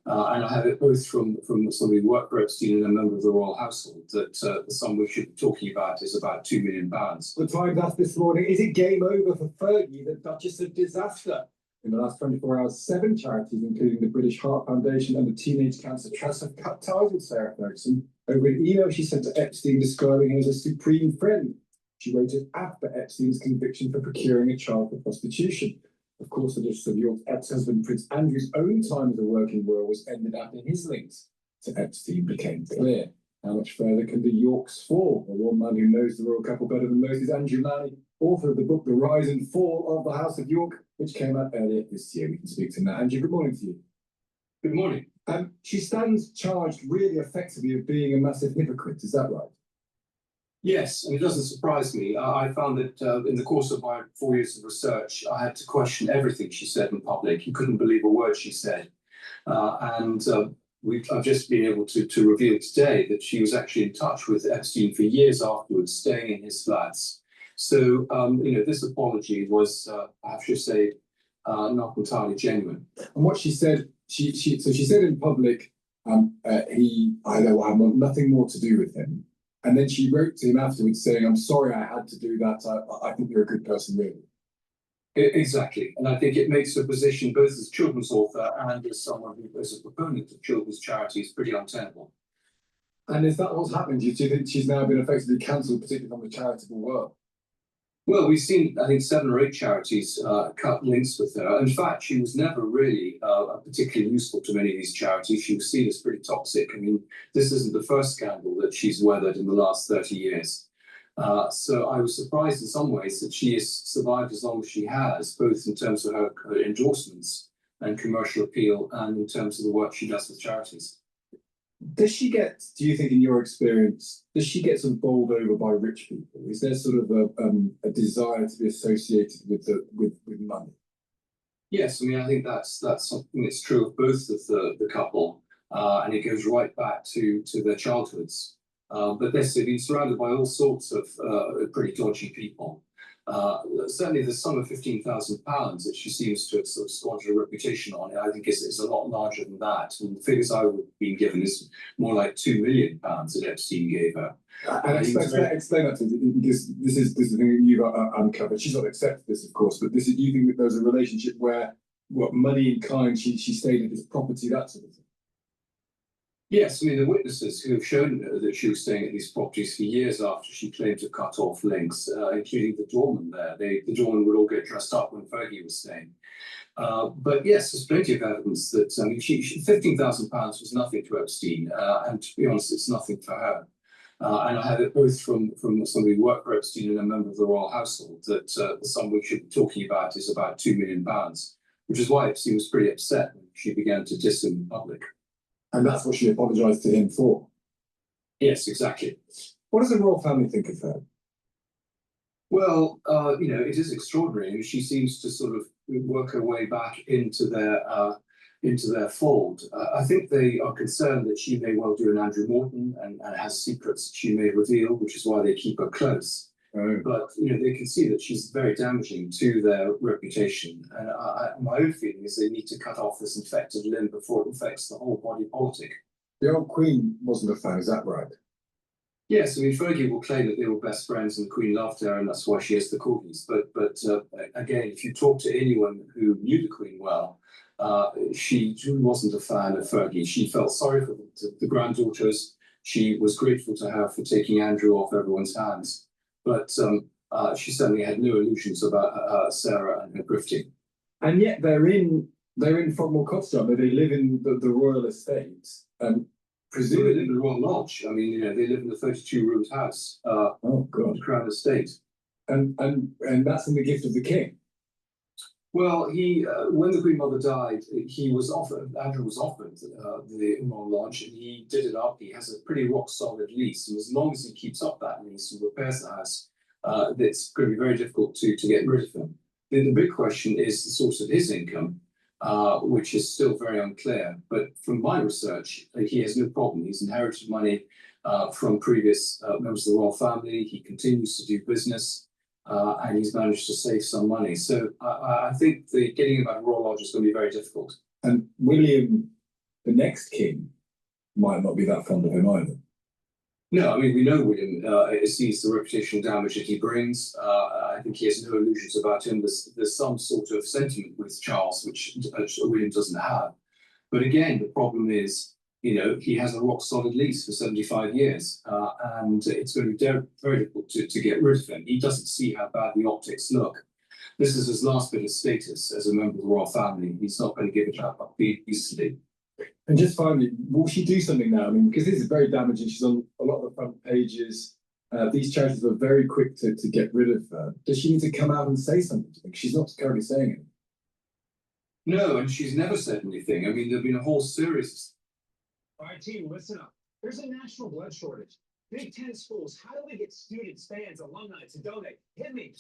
And I have it both from somebody who worked for Epstein and a member of the royal household that the sum we should be talking about is about £2 million. The Times asked this morning, is it game over for Fergie, the Duchess of Disaster? In the last 24 hours, 7 charities, including the British Heart Foundation and the Teenage Cancer Trust, have cut ties with Sarah Ferguson over an email she sent to Epstein describing him as a supreme friend. She wrote it after Epstein's conviction for procuring a child for prostitution. Of course, the Duchess of York's ex-husband Prince Andrew's own time as a working royal was ended after his links to Epstein became clear. How much further can the Yorks fall? The one man who knows the royal couple better than most is Andrew Lanny, author of the book The Rise and Fall of the House of York, which came out earlier this year. We can speak to Nat. Andrew, good morning to you. Good morning. She stands charged really effectively of being a massive hypocrite, is that right? Yes, and it doesn't surprise me. I found that in the course of my 4 years of research, I had to question everything she said in public. You couldn't believe a word she said. I've just been able to reveal today that she was actually in touch with Epstein for years afterwards, staying in his flats. So, this apology was, I have to say, not entirely genuine. And what she said, she said in public, I want nothing more to do with him. And then she wrote to him afterwards saying, I'm sorry I had to do that. I think you're a good person, really. Exactly. And I think it makes her position both as a children's author and as someone who is a proponent of children's charities pretty untenable. And is that what's happened? Do you think she's now been effectively cancelled, particularly from the charitable world? Well, we've seen, I think, 7 or 8 charities cut links with her. In fact, she was never really particularly useful to many of these charities. She was seen as pretty toxic. I mean, this isn't the first scandal that she's weathered in the last 30 years. So I was surprised in some ways that she has survived as long as she has, both in terms of her endorsements and commercial appeal and in terms of the work she does with charities. Does she get, do you think in your experience, does she get sort of bowled over by rich people? Is there sort of a desire to be associated with money? Yes, I mean, I think that's something that's true of both of the couple, and it goes right back to their childhoods. But they've been surrounded by all sorts of pretty dodgy people. Certainly the sum of £15,000 that she seems to have sort of squandered a reputation on, I think is a lot larger than that. And the figures I would have been given is more like £2 million that Epstein gave her. And explain that to me, because this is the thing that you've uncovered. She's not accepted this, of course, but this is, you think that there's a relationship where money in kind, she stayed at this property, that sort of thing? Yes, I mean, the witnesses who have shown that she was staying at these properties for years after she claimed to cut off links, including the doorman there. The doorman would all get dressed up when Fergie was staying. But yes, there's plenty of evidence that, I mean, £15,000 was nothing to Epstein, and to be honest, it's nothing for her. And I have it both from somebody who worked for Epstein and a member of the royal household that the sum we should be talking about is about £2 million, which is why Epstein was pretty upset when she began to diss him in public. And that's what she apologised to him for? Yes, exactly. What does the royal family think of her? Well, it is extraordinary. She seems to sort of work her way back into their fold. I think they are concerned that she may well do an Andrew Morton and has secrets she may reveal, which is why they keep her close. Oh. But they can see that she's very damaging to their reputation. And my own feeling is they need to cut off this infected limb before it infects the whole body politic. The old Queen wasn't a fan, is that right? Yes, I mean, Fergie will claim that they were best friends and the Queen loved her and that's why she has the corgis. But again, if you talk to anyone who knew the Queen well, she wasn't a fan of Fergie. She felt sorry for the granddaughters. She was grateful to her for taking Andrew off everyone's hands. But she certainly had no illusions about Sarah and her grifting. And yet they're in Frogmore Cottrell, where they live in the royal estate. Presumably they live in the Royal Lodge. I mean, you know, they live in the 32-roomed house. Oh God, Crown Estate. And that's in the gift of the king. Well, he when the Queen Mother died, Andrew was offered the Royal Lodge, and he did it up. He has a pretty rock solid lease, and as long as he keeps up that lease and repairs the house, it's going to be very difficult to get rid of him. The big question is the source of his income, which is still very unclear. But from my research, he has no problem. He's inherited money from previous members of the royal family. He continues to do business. And he's managed to save some money. So I think getting him out of Royal Lodge is going to be very difficult. And William, the next king, might not be that fond of him either. No, I mean, we know William sees the reputational damage that he brings. I think he has no illusions about him. There's some sort of sentiment with Charles, which William doesn't have. But again, the problem is, you know, he has a rock solid lease for 75 years, and it's going to be very difficult to get rid of him. He doesn't see how bad the optics look. This is his last bit of status as a member of the royal family. He's not going to give it up easily. And just finally, will she do something now? I mean, because this is very damaging. She's on a lot of the front pages. These charities were very quick to get rid of her. Does she need to come out and say something? She's not currently saying it. No, and she's never said anything. I mean, there've been a whole series. All right, team, listen up. There's a national blood shortage. Big Ten schools, how do we get students, fans, alumni to donate? Hit me.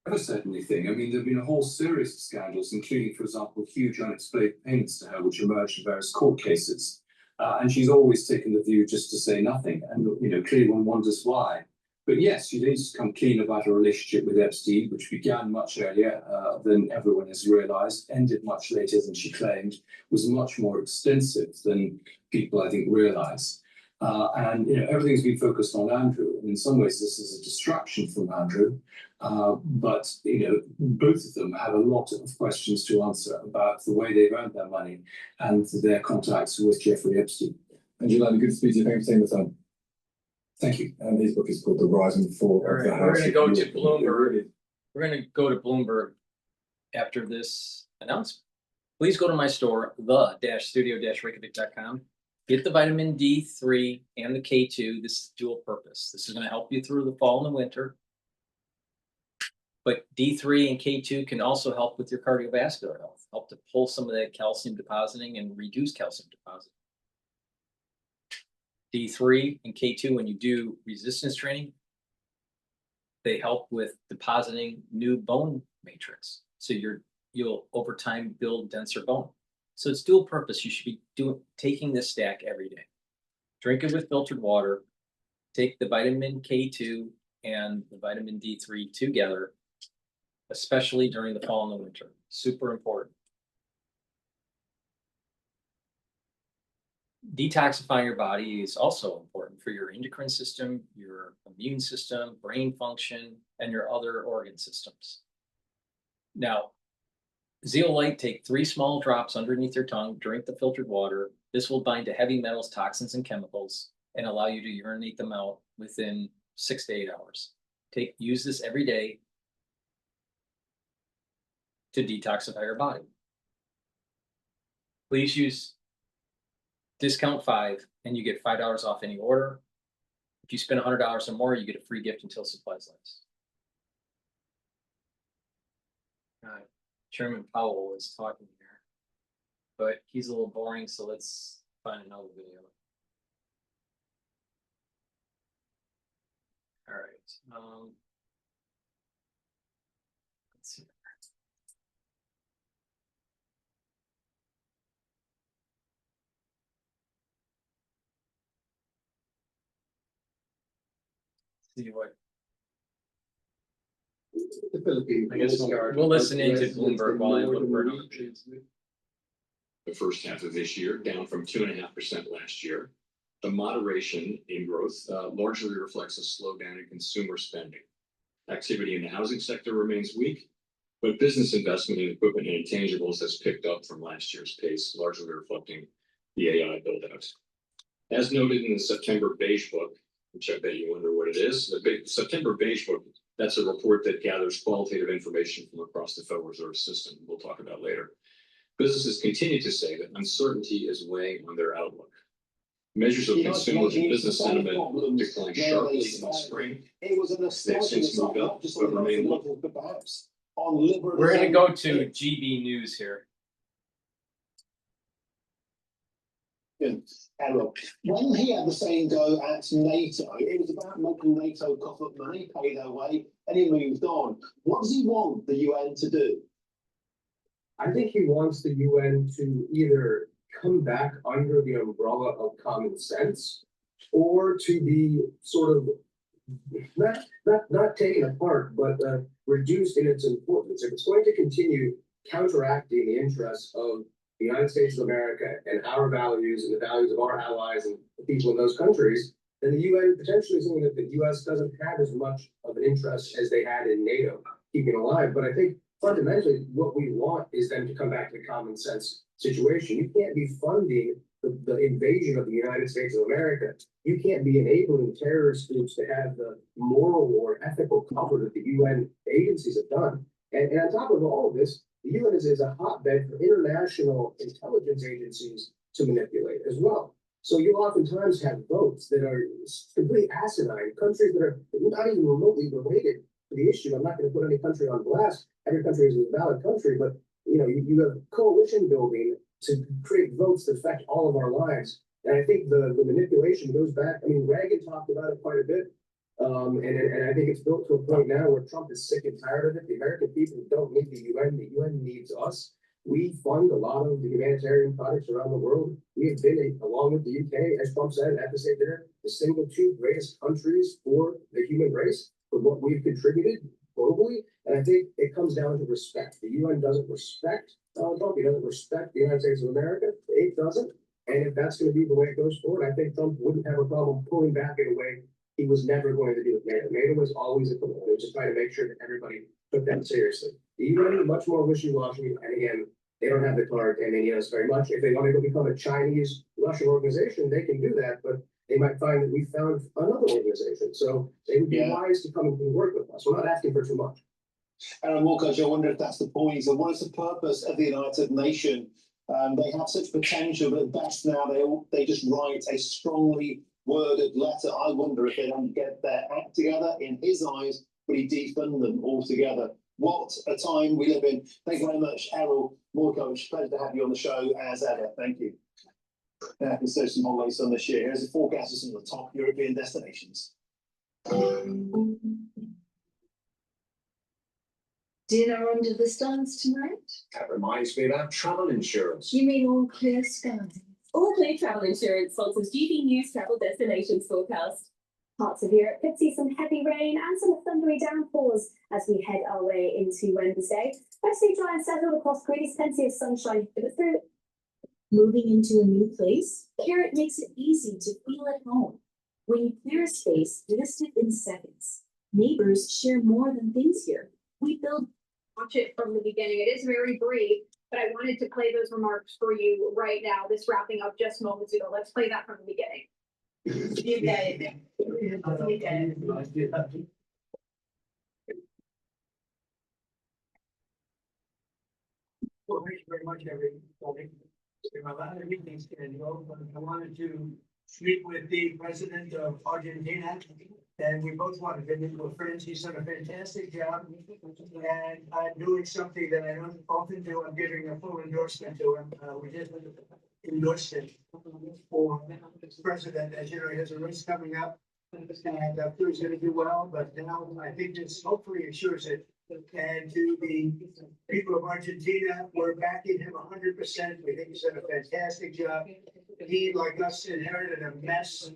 Never said anything. I mean, there've been a whole series of scandals, including, for example, huge unexplained payments to her, which emerged in various court cases. And she's always taken the view just to say nothing. And, you know, clearly one wonders why. But yes, she needs to come clean about her relationship with Epstein, which began much earlier than everyone has realized, ended much later than she claimed, was much more extensive than people, I think, realize. And, you know, everything's been focused on Andrew. And in some ways, this is a distraction from Andrew. But, you know, both of them have a lot of questions to answer about the way they've earned their money and their contacts with Jeffrey Epstein. And Julian, good to speak to you. Thanks for taking the time. Thank you. And his book is called The Rise and Fall of the House. We're going to go to Bloomberg. We're going to go to Bloomberg after this announcement. Please go to my store, the-studio-reykjavik.com. Get the vitamin D3 and the K2. This is dual purpose. This is going to help you through the fall and the winter. But D3 and K2 can also help with your cardiovascular health, help to pull some of that calcium depositing and reduce calcium depositing. D3 and K2, when you do resistance training, they help with depositing new bone matrix. So you'll over time build denser bone. So it's dual purpose. You should be taking this stack every day. Drink it with filtered water. Take the vitamin K2 and the vitamin D3 together, especially during the fall and the winter. Super important. Detoxifying your body is also important for your endocrine system, your immune system, brain function, and your other organ systems. Now, zeolite, take 3 small drops underneath your tongue, drink the filtered water. This will bind to heavy metals, toxins, and chemicals and allow you to urinate them out within 6 to 8 hours. Use this every day to detoxify your body. Please use discount 5 and you get $5 off any order. If you spend $100 or more, you get a free gift until supplies last. Chairman Powell is talking here, but he's a little boring, so let's find another video. All right. Let's see. See what the Philippines. I guess we'll listen into Bloomberg while I look for another. The first half of this year, down from 2.5% last year. The moderation in growth largely reflects a slowdown in consumer spending. Activity in the housing sector remains weak, but business investment in equipment and intangibles has picked up from last year's pace, largely reflecting the AI build-out. As noted in the September Beige Book, which I bet you wonder what it is. The September Beige Book, that's a report that gathers qualitative information from across the Federal Reserve System. We'll talk about later. Businesses continue to say that uncertainty is weighing on their outlook. Measures of consumer and business sentiment declined sharply in the spring. It was an They've astonishing since moved up, just but on the remain low. level, but perhaps on liberalism. We're gonna go to GB News here. Errol. When he had the same go at NATO, it was about making NATO cough up money, pay their way, and he moved on. What does he want the UN to do? I think he wants the UN to either come back under the umbrella of common sense or to be sort of not taken apart, but reduced in its importance. If it's going to continue counteracting the interests of the United States of America and our values and the values of our allies and the people in those countries, then the UN potentially is something that the US doesn't have as much of an interest as they had in NATO keeping alive. But I think fundamentally what we want is them to come back to the common sense situation. You can't be funding the invasion of the United States of America. You can't be enabling terrorist groups to have the moral or ethical cover that the UN agencies have done. And on top of all of this, the UN is a hotbed for international intelligence agencies to manipulate as well. So you oftentimes have votes that are completely asinine, countries that are not even remotely related to the issue. I'm not going to put any country on blast. Every country is a valid country, but you have coalition building to create votes that affect all of our lives. And I think the manipulation goes back. I mean, Reagan talked about it quite a bit. And I think it's built to a point now where Trump is sick and tired of it. The American people don't need the UN needs us. We fund a lot of the humanitarian projects around the world. We have been, along with the UK, as Trump said at the state dinner, the single two greatest countries for the human race, for what we've contributed globally. And I think it comes down to respect. The UN doesn't respect Donald Trump. He doesn't respect the United States of America. It doesn't. And if that's going to be the way it goes forward, I think Trump wouldn't have a problem pulling back in a way he was never going to do with NATO. NATO was always a commitment, just trying to make sure that everybody took that seriously. The UN is much more wishy-washy, and again, they don't have the card, and they need us very much. If they want to go become a Chinese Russian organization, they can do that, but they might find that we found another organization. So they would be wise to come and work with us. We're not asking for too much. And Coach, I wonder if that's the point. So what is the purpose of the United Nations? They have such potential, but at best now they just write a strongly worded letter. I wonder if they don't get their act together. In his eyes, would he defund them altogether? What a time we live in. Thank you very much, Errol Coach. Pleasure to have you on the show as ever. Thank you. Now I can search some holidays on this year. Here's the forecast of some of the top European destinations. Dinner under the stars tonight? That reminds me about travel insurance. You mean all clear skies? All Clear Travel Insurance sponsors GB News Travel Destinations forecast. Parts of Europe could see some heavy rain and some thundery downpours as we head our way into Wednesday. Mostly dry and settled across Greece, plenty of sunshine through. Moving into a new place? Carrot makes it easy to feel at home. When you clear a space, list it in seconds. Neighbors share more than things here. We build. Watch it from the beginning. It is very brief, but I wanted to play those remarks for you right now. This wrapping up just moments ago. Let's play that from the beginning. You get it. You get it. Well, thank you very much, everybody. There are a lot of meetings scheduled, but I wanted to speak with the president of Argentina. And we both wanted to meet with friends. He's done a fantastic job. And I'm doing something that I don't often do. I'm giving a full endorsement to him. We just endorsed him for president. As you know, he has a race coming up. And I'm sure he's going to do well. But now I think this hopefully ensures it. And to the people of Argentina, we're backing him 100%. We think he's done a fantastic job. He, like us, inherited a mess.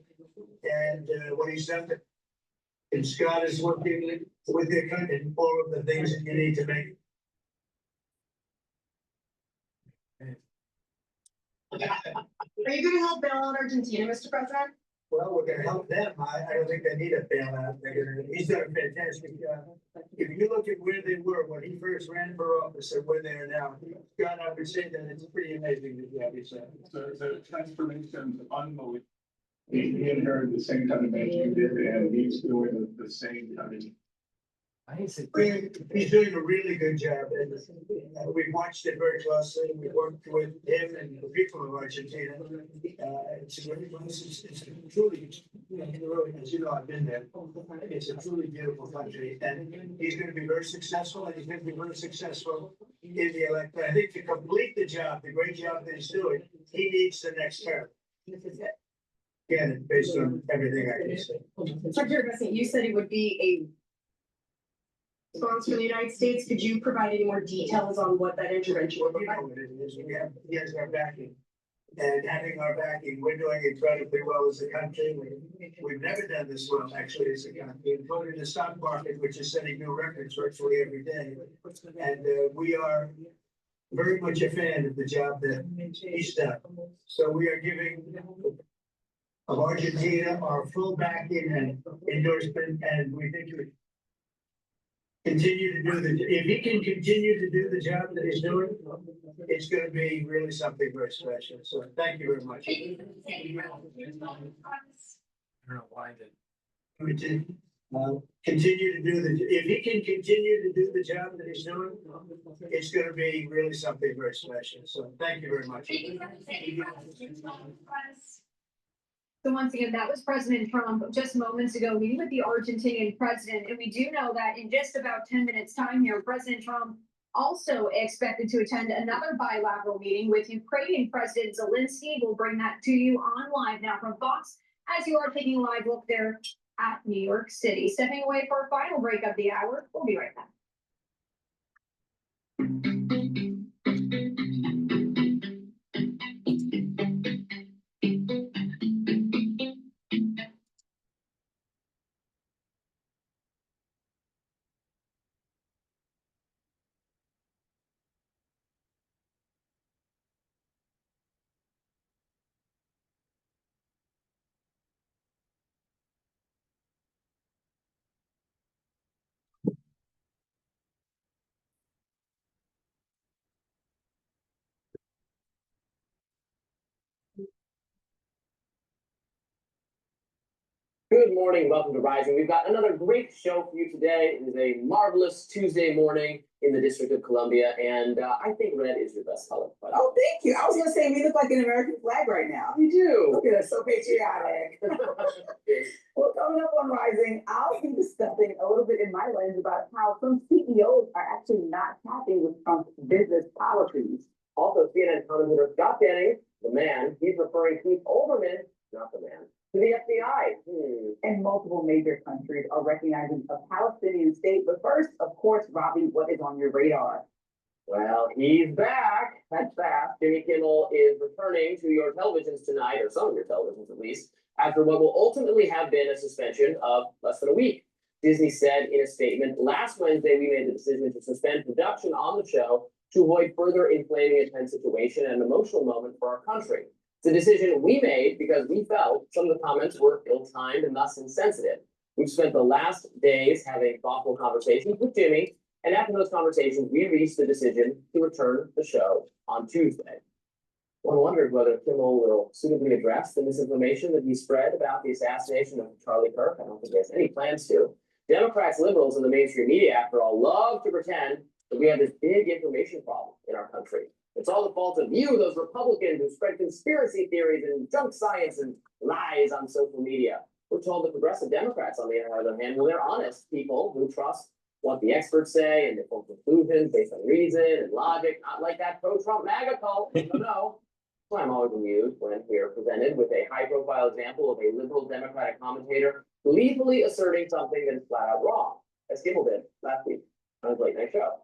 And what he's done, and Scott is working with their country and all of the things that you need to make. Are you going to help bail out Argentina, Mr. President? Well, we're going to help them. I don't think they need a bailout. He's done a fantastic job. If you look at where they were when he first ran for office and where they are now, Scott, I would say that it's pretty amazing the job he's done. So transformation is unbelievable. He inherited the same kind of man you did, and he's doing the same kind of. He's doing a really good job, and we've watched it very closely. We worked with him and the people of Argentina. It's a really nice, it's truly, as you know, I've been there. It's a truly beautiful country, and he's going to be very successful, and he's going to be very successful in the election. I think to complete the job, the great job that he's doing, he needs the next term. Again, based on everything I can say. Secretary President, you said it would be a sponsor in the United States. Could you provide any more details on what that intervention would look like? He has our backing. And having our backing, we're doing incredibly well as a country. We've never done this well, actually, as a country, including the stock market, which is setting new records virtually every day. And we are very much a fan of the job that he's done. So we are giving of Argentina our full backing and endorsement, and we think we continue to do if he can continue to do the job that he's doing, it's gonna be really something very special. So thank you very much. I don't know why the Continue to do if he can continue to do the job that he's doing, it's gonna be really something very special. So thank you very much. So once again, that was President Trump just moments ago meeting with the Argentinian president. And we do know that in just about 10 minutes time here, President Trump also expected to attend another bilateral meeting with Ukrainian President Zelensky. We'll bring that to you on live now from Fox as you are taking a live look there at New York City. Stepping away for our final break of the hour. We'll be right back. Good morning, welcome to Rising. We've got another great show for you today. It is a marvelous Tuesday morning in the District of Columbia, and I think red is your best color. Oh, thank you. I was gonna say, we look like an American flag right now. We do. Look at us, so patriotic. Well, coming up on Rising, I'll be discussing a little bit in my lens about how some CEOs are actually not happy with Trump's business policies. Also, CNN commentator Scott Jennings, the man, he's referring to Olbermann, not the man, to the FBI. And multiple major countries are recognizing a Palestinian state. But first, of course, Robbie, what is on your radar? Well, he's back. That's fast. Jimmy Kimmel is returning to your televisions tonight, or some of your televisions at least, after what will ultimately have been a suspension of less than a week. Disney said in a statement, last Wednesday we made the decision to suspend production on the show to avoid further inflaming a tense situation and an emotional moment for our country. It's a decision we made because we felt some of the comments were ill-timed and thus insensitive. We've spent the last days having thoughtful conversations with Jimmy, and after those conversations, we reached the decision to return the show on Tuesday. One wonders whether Kimmel will suitably address the misinformation that he spread about the assassination of Charlie Kirk. I don't think he has any plans to. Democrats, liberals, and the mainstream media, after all, love to pretend that we have this big information problem in our country. It's all the fault of you, those Republicans who spread conspiracy theories and junk science and lies on social media. We're told that progressive Democrats, on the other hand, well, they're honest people who trust what the experts say and they form conclusions based on reason and logic, not like that pro-Trump MAGA cult. No. So I'm always amused when we're presented with a high-profile example of a liberal Democratic commentator gleefully asserting something that is flat out wrong, as Kimmel did last week on his late night show.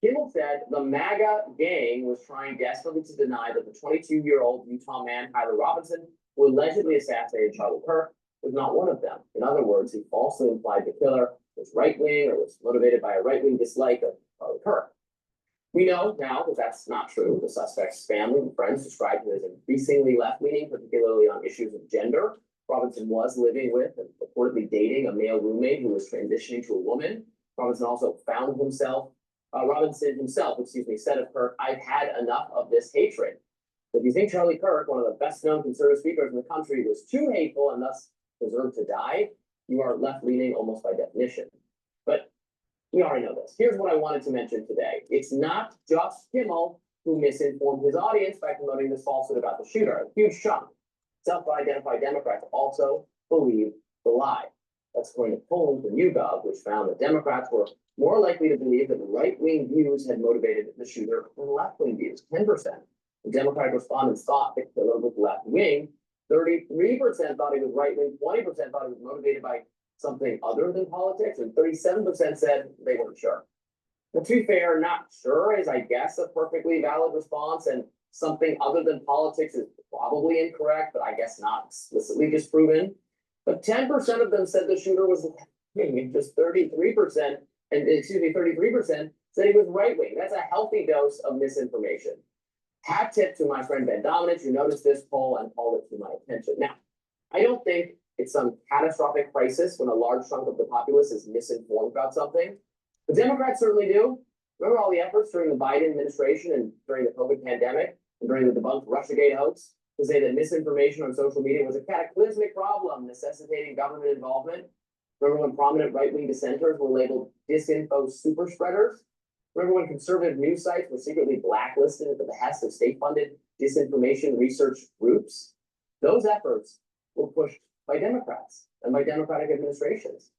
Kimmel said the MAGA gang was trying desperately to deny that the 22-year-old Utah man, Tyler Robinson, who allegedly assassinated Charlie Kirk, was not one of them. In other words, he falsely implied the killer was right-wing or was motivated by a right-wing dislike of Charlie Kirk. We know now that that's not true. The suspect's family and friends described him as increasingly left-leaning, particularly on issues of gender. Robinson was living with and reportedly dating a male roommate who was transitioning to a woman. Robinson himself, said of Kirk, I've had enough of this hatred. If you think Charlie Kirk, one of the best known conservative speakers in the country, was too hateful and thus deserved to die, you are left-leaning almost by definition. But we already know this. Here's what I wanted to mention today. It's not just Kimmel who misinformed his audience by promoting this falsehood about the shooter. A huge chunk, self-identified Democrats, also believe the lie. That's according to polling from YouGov, which found that Democrats were more likely to believe that right-wing views had motivated the shooter than left-wing views, 10%. The Democratic respondents thought the killer was left-wing. 33% thought he was right-wing, 20% thought he was motivated by something other than politics, and 37% said they weren't sure. But to be fair, not sure is, I guess, a perfectly valid response, and something other than politics is probably incorrect, but I guess not explicitly disproven. But 10% of them said the shooter was left-wing, and just 33%, and 33% said he was right-wing. That's a healthy dose of misinformation. Hat tip to my friend Ben Dominich, who noticed this poll and called it to my attention. Now, I don't think it's some catastrophic crisis when a large chunk of the populace is misinformed about something. The Democrats certainly do. Remember all the efforts during the Biden administration and during the COVID pandemic and during the debunked Russiagate hoax to say that misinformation on social media was a cataclysmic problem necessitating government involvement? Remember when prominent right-wing dissenters were labeled disinfo super spreaders? Remember when conservative news sites were secretly blacklisted at the behest of state-funded disinformation research groups? Those efforts were pushed by Democrats and by Democratic administrations.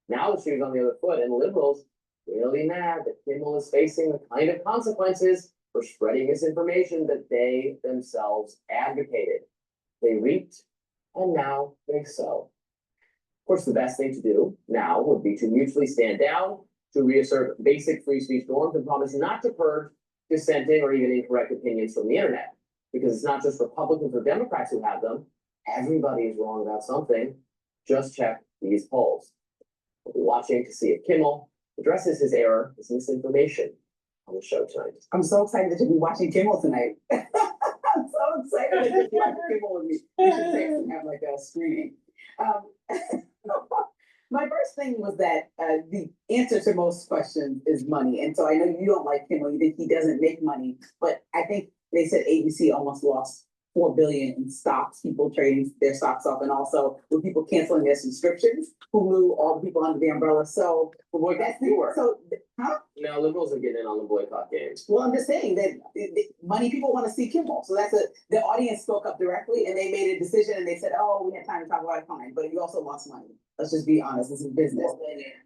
Now the shoe's on the other foot, and liberals really mad that Kimmel is facing the kind of consequences for spreading misinformation that they themselves advocated. They reaped, and now they sow. Of course, the best thing to do now would be to mutually stand down, to reassert basic free speech norms, and promise not to purge dissenting or even incorrect opinions from the internet. Because it's not just Republicans or Democrats who have them. Everybody is wrong about something. Just check these polls. We'll be watching to see if Kimmel addresses his error, his misinformation on the show tonight. I'm so excited that you'll be watching Kimmel tonight. I'm so excited that you'll be watching Kimmel with me. We should say and have like a screening. My first thing was that the answer to most questions is money. And so I know you don't like Kimmel, you think he doesn't make money, but I think they said ABC almost lost $4 billion in stocks, people trading their stocks off, and also with people canceling their subscriptions, Hulu, all the people under the umbrella. So that's the word. So, huh? Now liberals are getting in on the boycott games. Well, I'm just saying that money people want to see Kimmel. So the audience spoke up directly and they made a decision and they said, oh, we had time to talk about it, fine, but you also lost money. Let's just be honest, this is business.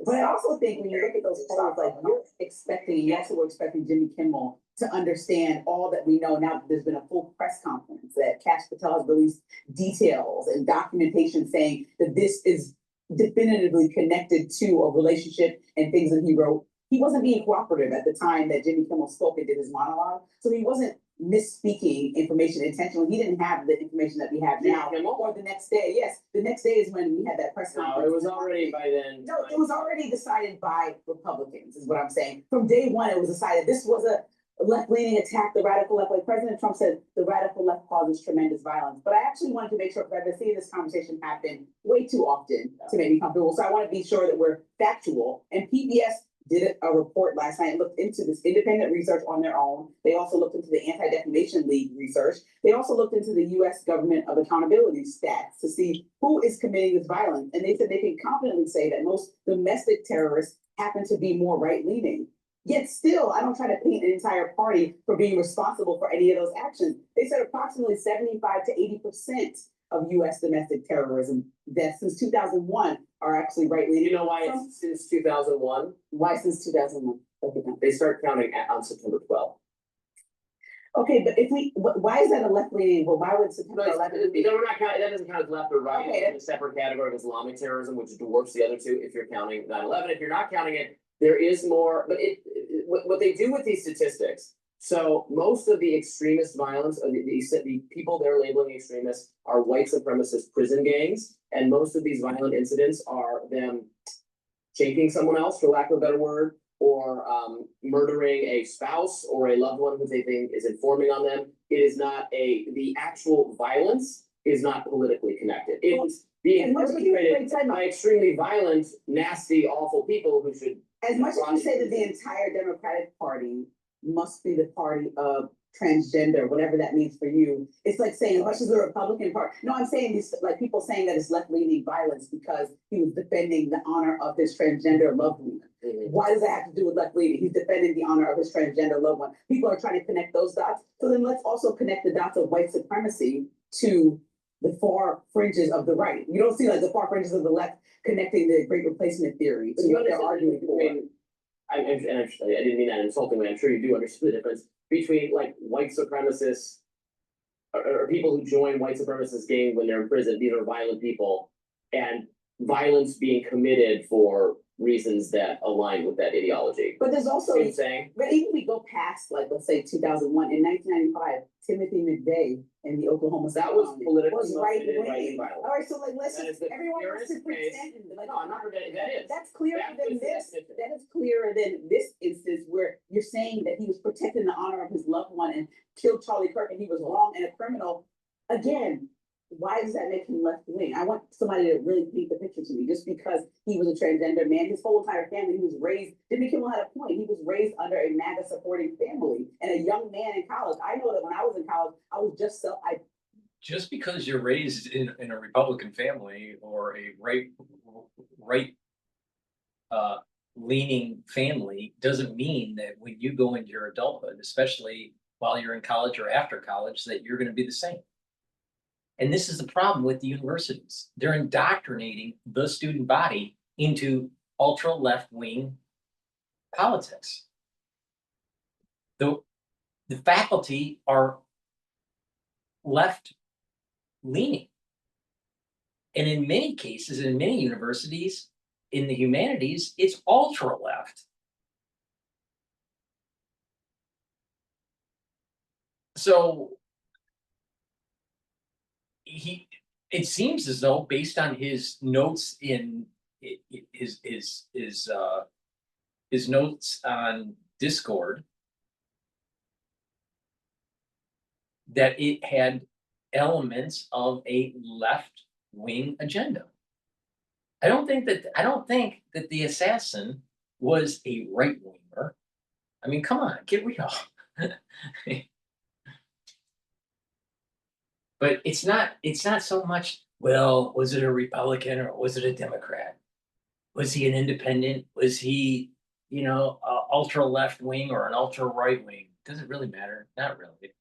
But I also think when you look at those polls, like you're expecting, you also were expecting Jimmy Kimmel to understand all that we know now that there's been a full press conference that Kash Patel has released details and documentation saying that this is definitively connected to a relationship and things that he wrote. He wasn't being cooperative at the time that Jimmy Kimmel spoke and did his monologue. So he wasn't misspeaking information intentionally. He didn't have the information that we have now. Or the next day. Yes, the next day is when we had that press conference. No, it was already by then. No, it was already decided by Republicans, is what I'm saying. From day one, it was decided this was a left-leaning attack, the radical left. Like President Trump said, the radical left causes tremendous violence. But I actually wanted to make sure, because I've been seeing this conversation happen way too often to make me comfortable. So I want to be sure that we're factual. And PBS did a report last night, looked into this independent research on their own. They also looked into the Anti-Defamation League research. They also looked into the U.S. Government of Accountability stats to see who is committing this violence. And they said they can confidently say that most domestic terrorists happen to be more right-leaning. Yet still, I don't try to paint an entire party for being responsible for any of those actions. They said approximately 75 to 80% of U.S. domestic terrorism deaths since 2001 are actually right-leaning. You know why it's since 2001? Why since 2001? They start counting on September 12th. Okay, but why is that a left-leaning? Well, why would September 11th? We're not counting, that doesn't count as left or right. Okay. It's a separate category of Islamic terrorism, which dwarfs the other two if you're counting 9/11. If you're not counting it, there is more, but what they do with these statistics, so most of the extremist violence, the people they're labeling extremists are white supremacist prison gangs, and most of these violent incidents are them shanking someone else, for lack of a better word, or murdering a spouse or a loved one who they think is informing on them. It is not the actual violence is not politically connected. It is being perpetrated by extremely violent, nasty, awful people who should. As much as you say that the entire Democratic Party must be the party of transgender, whatever that means for you. It's like saying, as much as the Republican Party, no, I'm saying this, like people saying that it's left-leaning violence because he was defending the honor of his transgender loved one. Why does that have to do with left-leaning? He's defending the honor of his transgender loved one. People are trying to connect those dots. So then let's also connect the dots of white supremacy to the far fringes of the right. You don't see like the far fringes of the left connecting the great replacement theory to what they're arguing for. I didn't mean that insultingly. I'm sure you do understand the difference between like white supremacists or people who join white supremacist gangs when they're in prison. These are violent people, and violence being committed for reasons that align with that ideology. But there's also, You know what I'm saying? but even we go past, like, let's say 2001, in 1995, Timothy McVeigh in the Oklahoma That was Bombing politically was right motivated by wing. violence. All right, so like, let's That just, is the everyone wants to purest case. pretend, like, No, I'm not forgetting that is. that's clearer That than is the this. definition. That is clearer than this instance where you're saying that he was protecting the honor of his loved one and killed Charlie Kirk and he was wrong and a criminal. Again, why does that make him left wing? I want somebody to really paint the picture to me. Just because he was a transgender man, his whole entire family, he was raised, Jimmy Kimmel had a point. He was raised under a MAGA supporting family and a young man in college. I know that when I was in college, I was Just because you're raised in a Republican family or a right leaning family doesn't mean that when you go into your adulthood, especially while you're in college or after college, that you're going to be the same. And this is the problem with the universities. They're indoctrinating the student body into ultra left-wing politics. The faculty are left-leaning. And in many cases, in many universities, in the humanities, it's ultra-left. So it seems as though, based on his notes in his notes on Discord, that it had elements of a left-wing agenda. I don't think that the assassin was a right-winger. I mean, come on, get real. But it's not so much, well, was it a Republican or was it a Democrat? Was he an independent? Was he, ultra left wing or an ultra right wing? Does it really matter? Not really.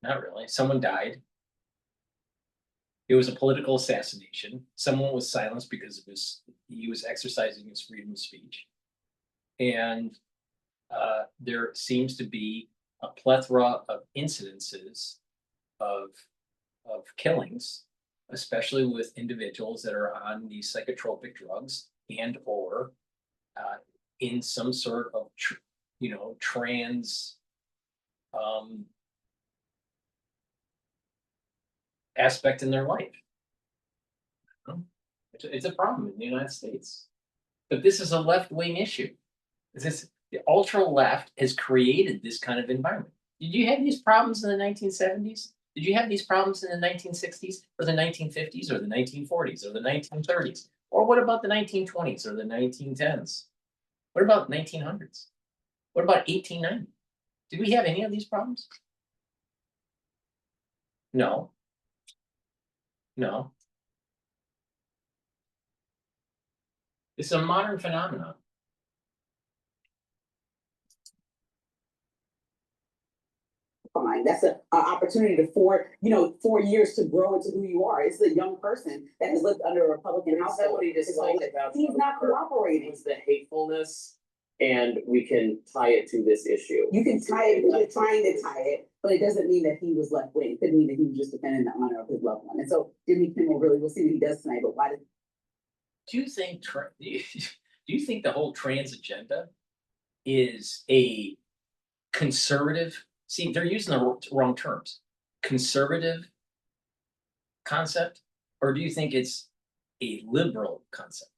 Not really. Someone died. It was a political assassination. Someone was silenced because he was exercising his freedom of speech. And there seems to be a plethora of incidences of killings, especially with individuals that are on these psychotropic drugs and or in some sort of trans aspect in their life. It's a problem in the United States, but this is a left-wing issue. The ultra left has created this kind of environment. Did you have these problems in the 1970s? Did you have these problems in the 1960s or the 1950s or the 1940s or the 1930s? Or what about the 1920s or the 1910s? What about 1900s? What about 1890? Did we have any of these problems? No. No. It's a modern phenomenon. Fine. That's an opportunity to 4 years to grow into who you are. It's a young person that has lived under a Republican household. What he disliked about He's not cooperating. was the hatefulness, and we can tie it to this issue. You can tie it because you're trying to tie it, but it doesn't mean that he was left wing. It could mean that he was just defending the honor of his loved one. And so Jimmy Kimmel we'll see what he does tonight. But why did? Do you think the whole trans agenda is a conservative? See, they're using the wrong terms. Conservative concept, or do you think it's a liberal concept?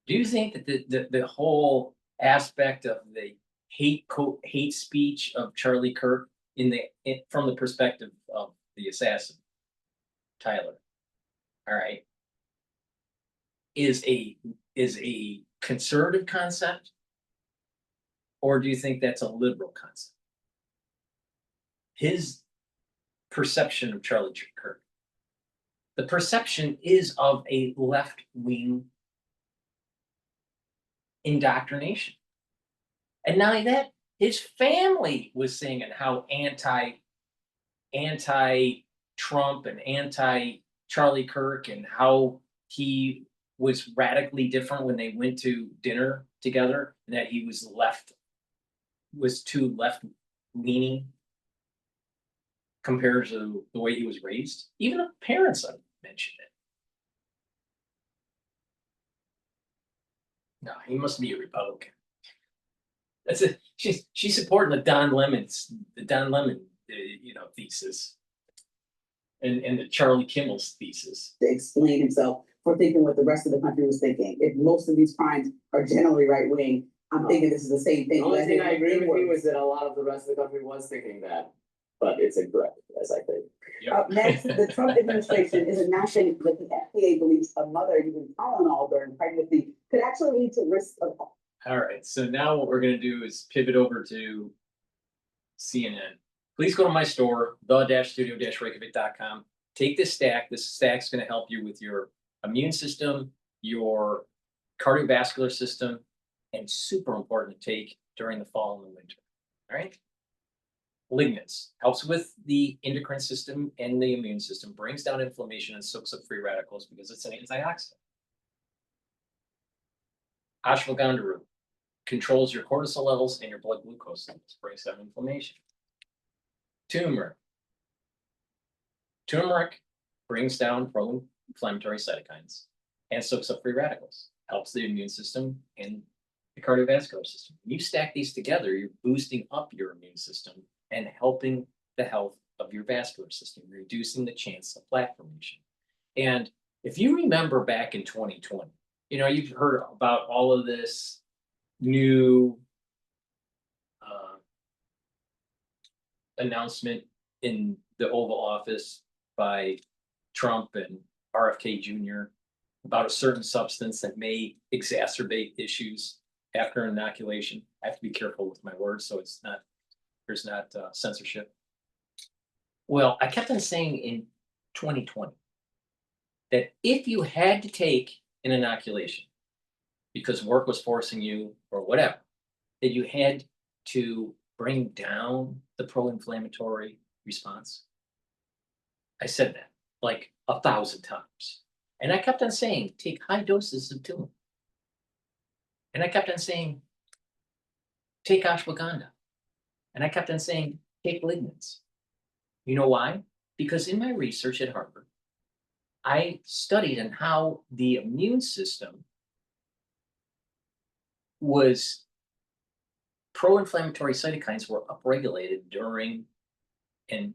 Do you think that the whole aspect of the hate speech of Charlie Kirk from the perspective of the assassin, Tyler, all right, is a is a conservative concept? Or do you think that's a liberal concept? His perception of Charlie Kirk. The perception is of a left-wing indoctrination. And not only that, his family was saying it, how anti-Trump and anti-Charlie Kirk, and how he was radically different when they went to dinner together, and that he was too left-leaning compared to the way he was raised. Even the parents have mentioned it. No, he must be a Republican. That's it. She's supporting the Don Lemon, thesis, and the Charlie Kimmel's thesis. To explain himself for thinking what the rest of the country was thinking. If most of these crimes are generally right wing, I'm thinking this is the same thing. The only thing I agree with you is that a lot of the rest of the country was thinking that, but it's incorrect, as I think. Up next, the Trump administration is announcing that the FDA believes a mother using Tylenol during pregnancy could actually lead to risk of. All right, so now what we're going to do is pivot over to CNN. Please go to my store, the-studio-reykjavik.com. Take this stack. This stack's going to help you with your immune system, your cardiovascular system, and super important to take during the fall and the winter. All right? Lignans helps with the endocrine system and the immune system, brings down inflammation and soaks up free radicals because it's an antioxidant. Ashwagandha root controls your cortisol levels and your blood glucose levels, brings down inflammation. Turmeric brings down pro-inflammatory cytokines and soaks up free radicals, helps the immune system and the cardiovascular system. When you stack these together, you're boosting up your immune system and helping the health of your vascular system, reducing the chance of plaque formation. And if you remember back in 2020, you've heard about all of this new announcement in the Oval Office by Trump and RFK Jr. about a certain substance that may exacerbate issues after inoculation. I have to be careful with my words, so there's not censorship. Well, I kept on saying in 2020 that if you had to take an inoculation because work was forcing you or whatever, that you had to bring down the pro-inflammatory response. I said that like 1,000 times. And I kept on saying, take high doses of turmeric. And I kept on saying, take ashwagandha. And I kept on saying, take lignans. You know why? Because in my research at Harvard, I studied on how the immune system was pro-inflammatory cytokines were upregulated during an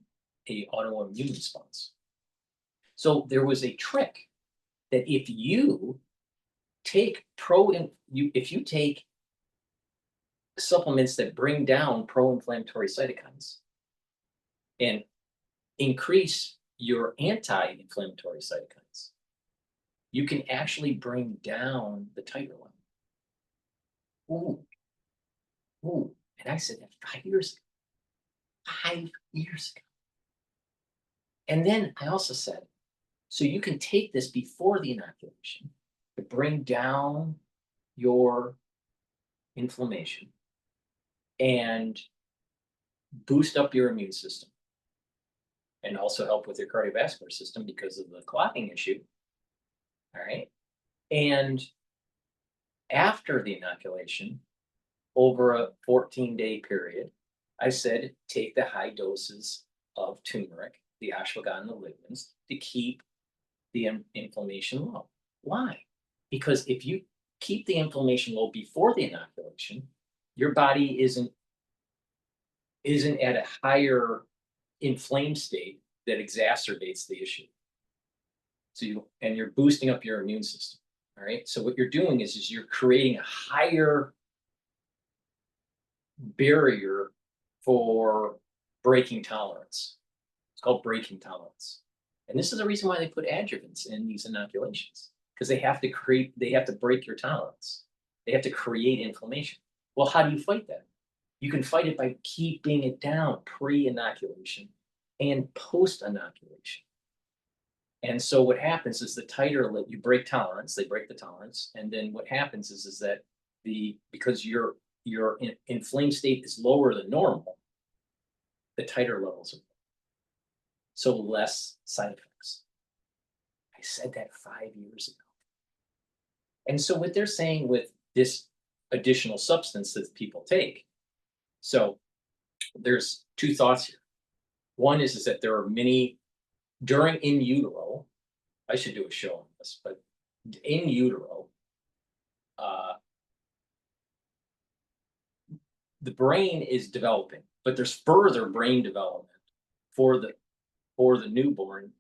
autoimmune response. So there was a trick that if you take supplements that bring down pro-inflammatory cytokines and increase your anti-inflammatory cytokines, you can actually bring down the titer level. Ooh, and I said that 5 years ago. 5 years ago. And then I also said, so you can take this before the inoculation to bring down your inflammation and boost up your immune system and also help with your cardiovascular system because of the clotting issue. All right. And after the inoculation, over a 14-day period, I said, take the high doses of turmeric, the ashwagandha lignans, to keep the inflammation low. Why? Because if you keep the inflammation low before the inoculation, your body isn't at a higher inflamed state that exacerbates the issue. So you're boosting up your immune system. All right. So what you're doing is you're creating a higher barrier for breaking tolerance. It's called breaking tolerance. And this is the reason why they put adjuvants in these inoculations, because they have to break your tolerance. They have to create inflammation. Well, how do you fight that? You can fight it by keeping it down pre-inoculation and post-inoculation. And so what happens is the tighter you break tolerance, they break the tolerance, and then what happens is that because your inflamed state is lower than normal, the tighter levels are, so less side effects. I said that 5 years ago. And so what they're saying with this additional substance that people take, so there's two thoughts here. One is that there are many in utero, I should do a show on this, but in utero, the brain is developing, but there's further brain development for the newborn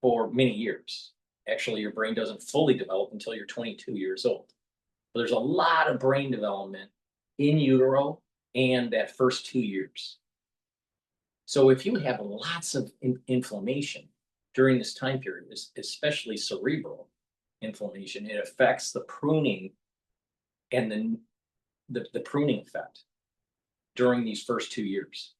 for many years. Actually, your brain doesn't fully develop until you're 22 years old. But there's a lot of brain development in utero and that first 2 years. So if you have lots of inflammation during this time period, especially cerebral inflammation, it affects the pruning and the pruning effect during these first 2 years.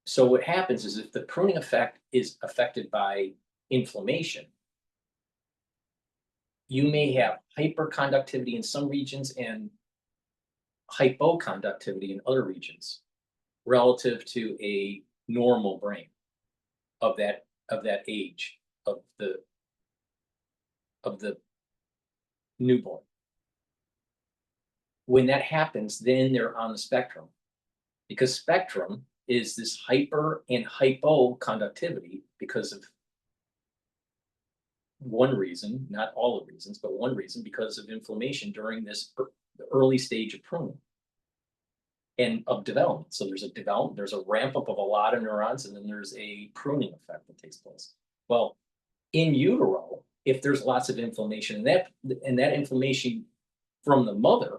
So what happens is if the pruning effect is affected by inflammation, you may have hyperconductivity in some regions and hypoconductivity in other regions relative to a normal brain of that age of the newborn. When that happens, then they're on the spectrum, because spectrum is this hyper and hypoconductivity because of one reason, not all the reasons, but one reason, because of inflammation during this early stage of pruning and of development. So there's a ramp up of a lot of neurons, and then there's a pruning effect that takes place. Well, in utero, if there's lots of inflammation, and that inflammation from the mother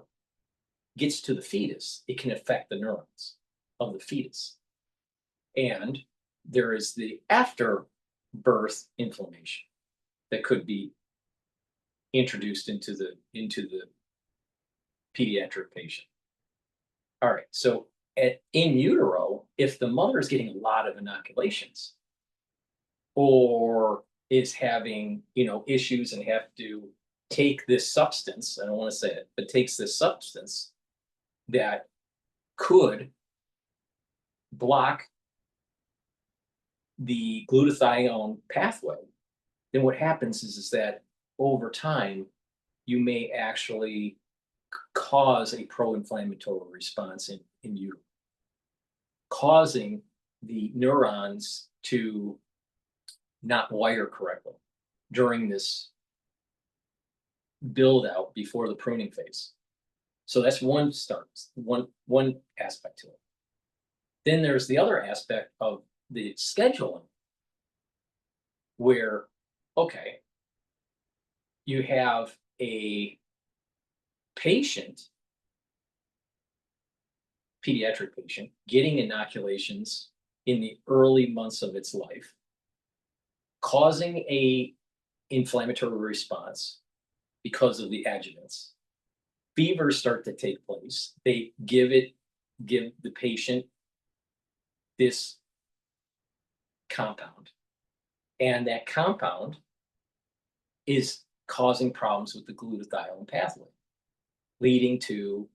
gets to the fetus, it can affect the neurons of the fetus. And there is the after birth inflammation that could be introduced into the pediatric patient. All right, so in utero, if the mother is getting a lot of inoculations or is having issues and have to take this substance, I don't want to say it, but takes this substance that could block the glutathione pathway, then what happens is that over time, you may actually cause a pro-inflammatory response in utero, causing the neurons to not wire correctly during this build out before the pruning phase. So that's one aspect to it. Then there's the other aspect of the scheduling, where, okay, you have a patient, pediatric patient, getting inoculations in the early months of its life, causing a inflammatory response because of the adjuvants. Fevers start to take place. They give the patient this compound, and that compound is causing problems with the glutathione pathway, leading to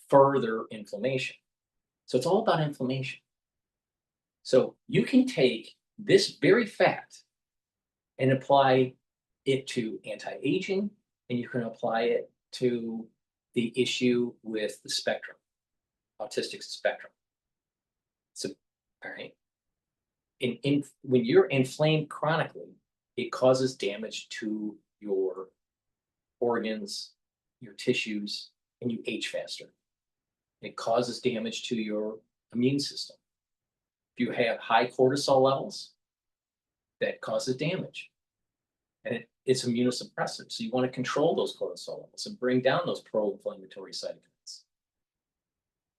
further inflammation. So it's all about inflammation. So you can take this very fact and apply it to anti-aging, and you can apply it to the issue with the spectrum, autistic spectrum. So, all right. When you're inflamed chronically, it causes damage to your organs, your tissues, and you age faster. It causes damage to your immune system. If you have high cortisol levels, that causes damage. And it's immunosuppressive. So you want to control those cortisol levels and bring down those pro-inflammatory cytokines.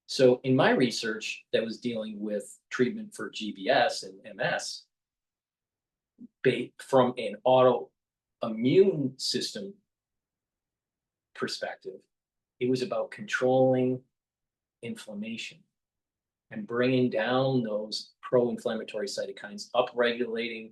So in my research that was dealing with treatment for GBS and MS, from an autoimmune system perspective, it was about controlling inflammation and bringing down those pro-inflammatory cytokines, upregulating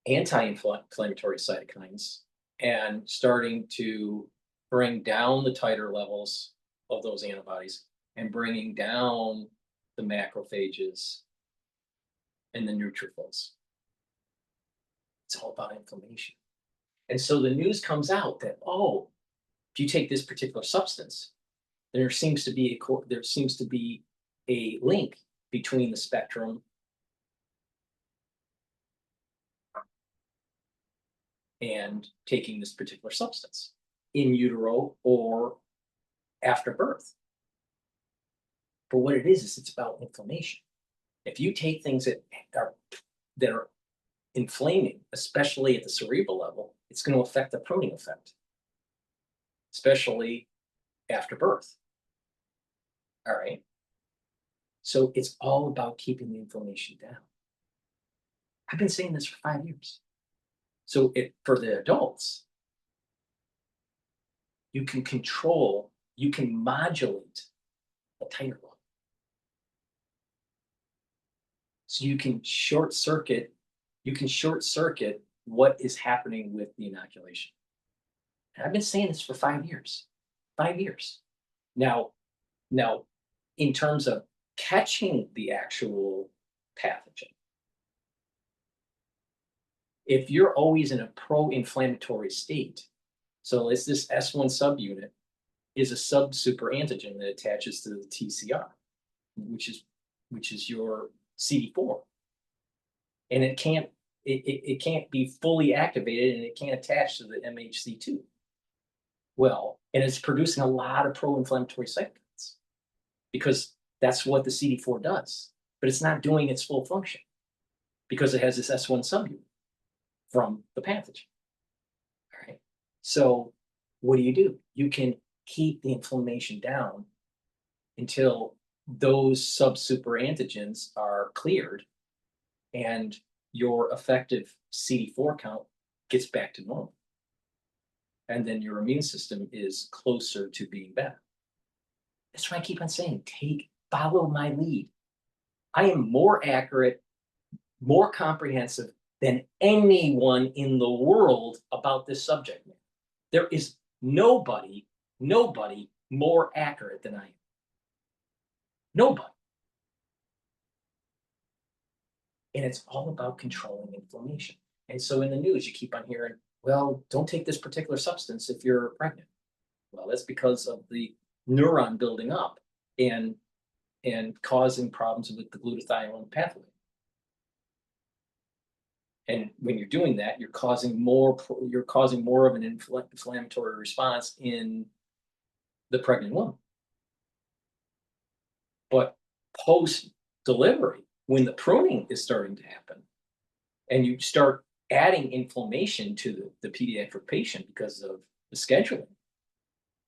anti-inflammatory cytokines, and starting to bring down the titer levels of those antibodies and bringing down the macrophages and the neutrophils. It's all about inflammation. And so the news comes out that, oh, if you take this particular substance, there seems to be a link between the spectrum and taking this particular substance in utero or after birth. But what it is it's about inflammation. If you take things that are inflaming, especially at the cerebral level, it's going to affect the pruning effect, especially after birth. All right. So it's all about keeping the inflammation down. I've been saying this for 5 years. So for the adults, you can control, you can modulate a titer level. So you can short circuit what is happening with the inoculation. And I've been saying this for 5 years. 5 years. Now, in terms of catching the actual pathogen, if you're always in a pro-inflammatory state, so it's this S1 subunit is a sub-super antigen that attaches to the TCR, which is your CD4, and it can't be fully activated, and it can't attach to the MHC2. Well, and it's producing a lot of pro-inflammatory cytokines because that's what the CD4 does, but it's not doing its full function because it has this S1 subunit from the pathogen. All right. So what do? You can keep the inflammation down until those sub-super antigens are cleared and your effective CD4 count gets back to normal. And then your immune system is closer to being better. That's why I keep on saying, follow my lead. I am more accurate, more comprehensive than anyone in the world about this subject matter. There is nobody more accurate than I am. Nobody. And it's all about controlling inflammation. And so in the news, you keep on hearing, well, don't take this particular substance if you're pregnant. Well, that's because of the neuron building up and causing problems with the glutathione pathway. And when you're doing that, you're causing more of an inflammatory response in the pregnant woman. But post-delivery, when the pruning is starting to happen, and you start adding inflammation to the pediatric patient because of the scheduling,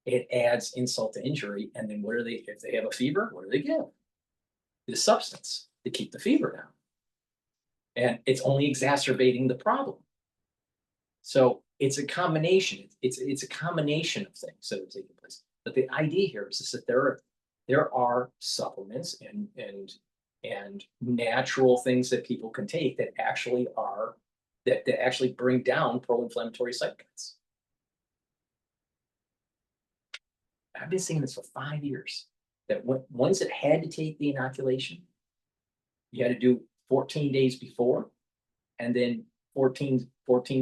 it adds insult to injury. And then if they have a fever, what do they give? The substance to keep the fever down. And it's only exacerbating the problem. So it's a combination. It's a combination of things that are taking place. But the idea here is that there are supplements and natural things that people can take that actually bring down pro-inflammatory cytokines. I've been saying this for 5 years, that once it had to take the inoculation, you had to do 14 days before, and then 14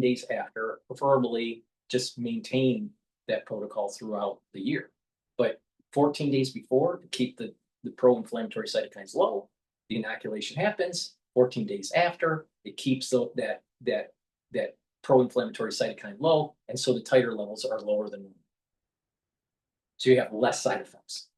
days after, preferably just maintain that protocol throughout the year. But 14 days before to keep the pro-inflammatory cytokines low, the inoculation happens. 14 days after, it keeps that pro-inflammatory cytokine low, and so the titer levels are lower than normal. So you have less side effects.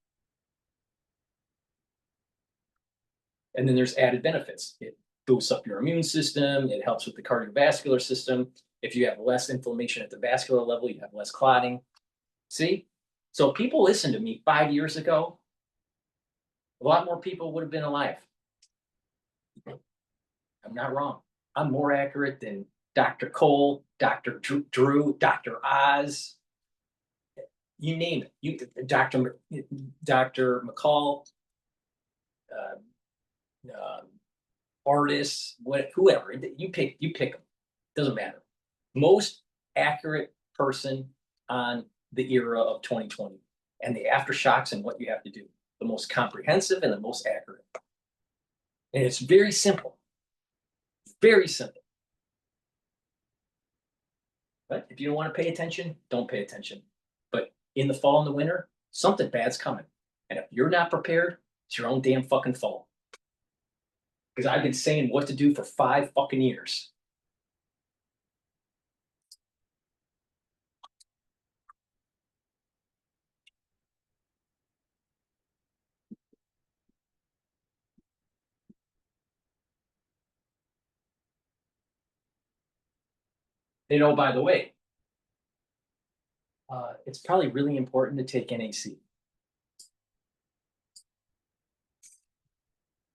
And then there's added benefits. It boosts up your immune system. It helps with the cardiovascular system. If you have less inflammation at the vascular level, you have less clotting. See? So people listened to me 5 years ago. A lot more people would have been alive. I'm not wrong. I'm more accurate than Dr. Cole, Dr. Drew, Dr. Oz. You name it. Dr. McCall, artists, whoever. You pick them. Doesn't matter. Most accurate person on the era of 2020 and the aftershocks and what you have to do. The most comprehensive and the most accurate. And it's very simple. Very simple. But if you don't want to pay attention, don't pay attention. But in the fall and the winter, something bad's coming. And if you're not prepared, it's your own damn fucking fault. Because I've been saying what to do for 5 fucking years. And oh, by the way, it's probably really important to take NAC.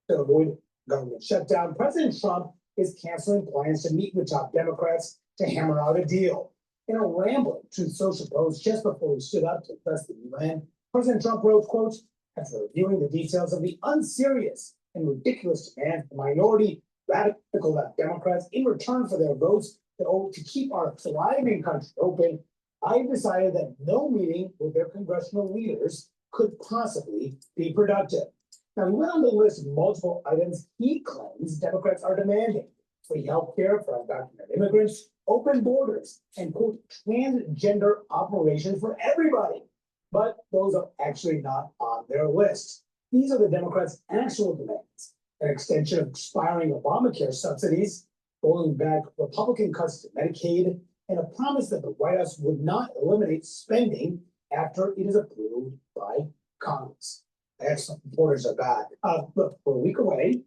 To avoid government shutdown, President Trump is canceling plans to meet with top Democrats to hammer out a deal. In a rambling Truth Social post just before he stood up to address the UN, President Trump wrote, quote, after reviewing the details of the unserious and ridiculous demand for minority radical left Democrats in return for their votes to keep our thriving country open, I decided that no meeting with their congressional leaders could possibly be productive. Now, he went on to list multiple items he claims Democrats are demanding: free health care for undocumented immigrants, open borders, and, quote, transgender operations for everybody. But those are actually not on their list. These are the Democrats' actual demands: an extension of expiring Obamacare subsidies, rolling back Republican cuts to Medicaid, and a promise that the White House would not eliminate spending after it is approved by Congress. Excellent. Borders are bad. Look, we're a week away.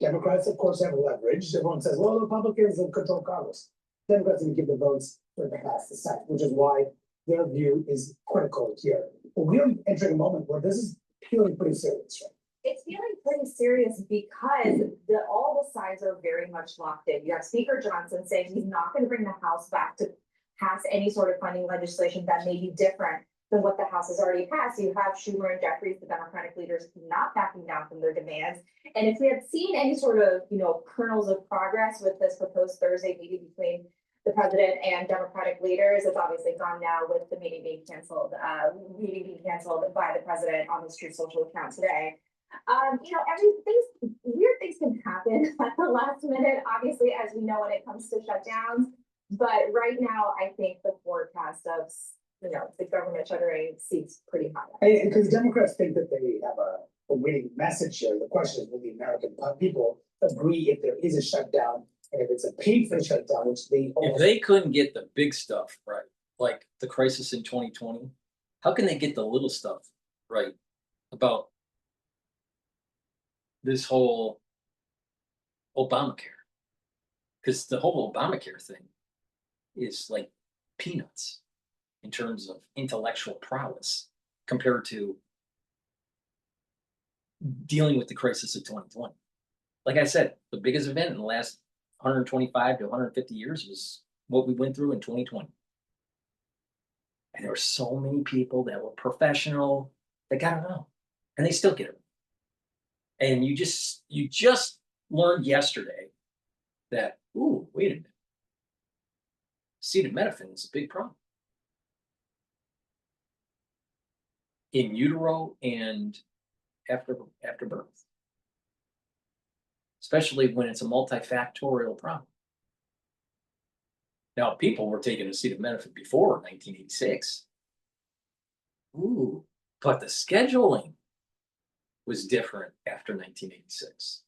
Democrats, of course, have leverage. Everyone says, well, the Republicans will control Congress. Democrats need to give the votes for the pass the Senate, which is why their view is critical here. But we're entering a moment where this is feeling pretty serious, right? It's feeling pretty serious because all the sides are very much locked in. You have Speaker Johnson saying he's not going to bring the House back to pass any sort of funding legislation that may be different than what the House has already passed. You have Schumer and Jeffries, the Democratic leaders, not backing down from their demands. And if we had seen any sort of, kernels of progress with this proposed Thursday meeting between the president and Democratic leaders, it's obviously gone now with the meeting being canceled by the president on his Truth Social account today. Weird things can happen at the last minute, obviously, as we know when it comes to shutdowns. But right now, I think the forecast of the government shuttering seems pretty high. Because Democrats think that they have a winning message here. The question is, will the American people agree if there is a shutdown and if it's a painful shutdown, which they if they couldn't get the big stuff right, like the crisis in 2020, how can they get the little stuff right about this whole Obamacare? Because the whole Obamacare thing is like peanuts in terms of intellectual prowess compared to dealing with the crisis of 2020. Like I said, the biggest event in the last 125 to 150 years was what we went through in 2020. And there were so many people that were professional that got it wrong, and they still get it. And you just learned yesterday that, ooh, wait a minute. Acetaminophen is a big problem. In utero and after birth. Especially when it's a multifactorial problem. Now, people were taking acetaminophen before 1986. Ooh, but the scheduling was different after 1986.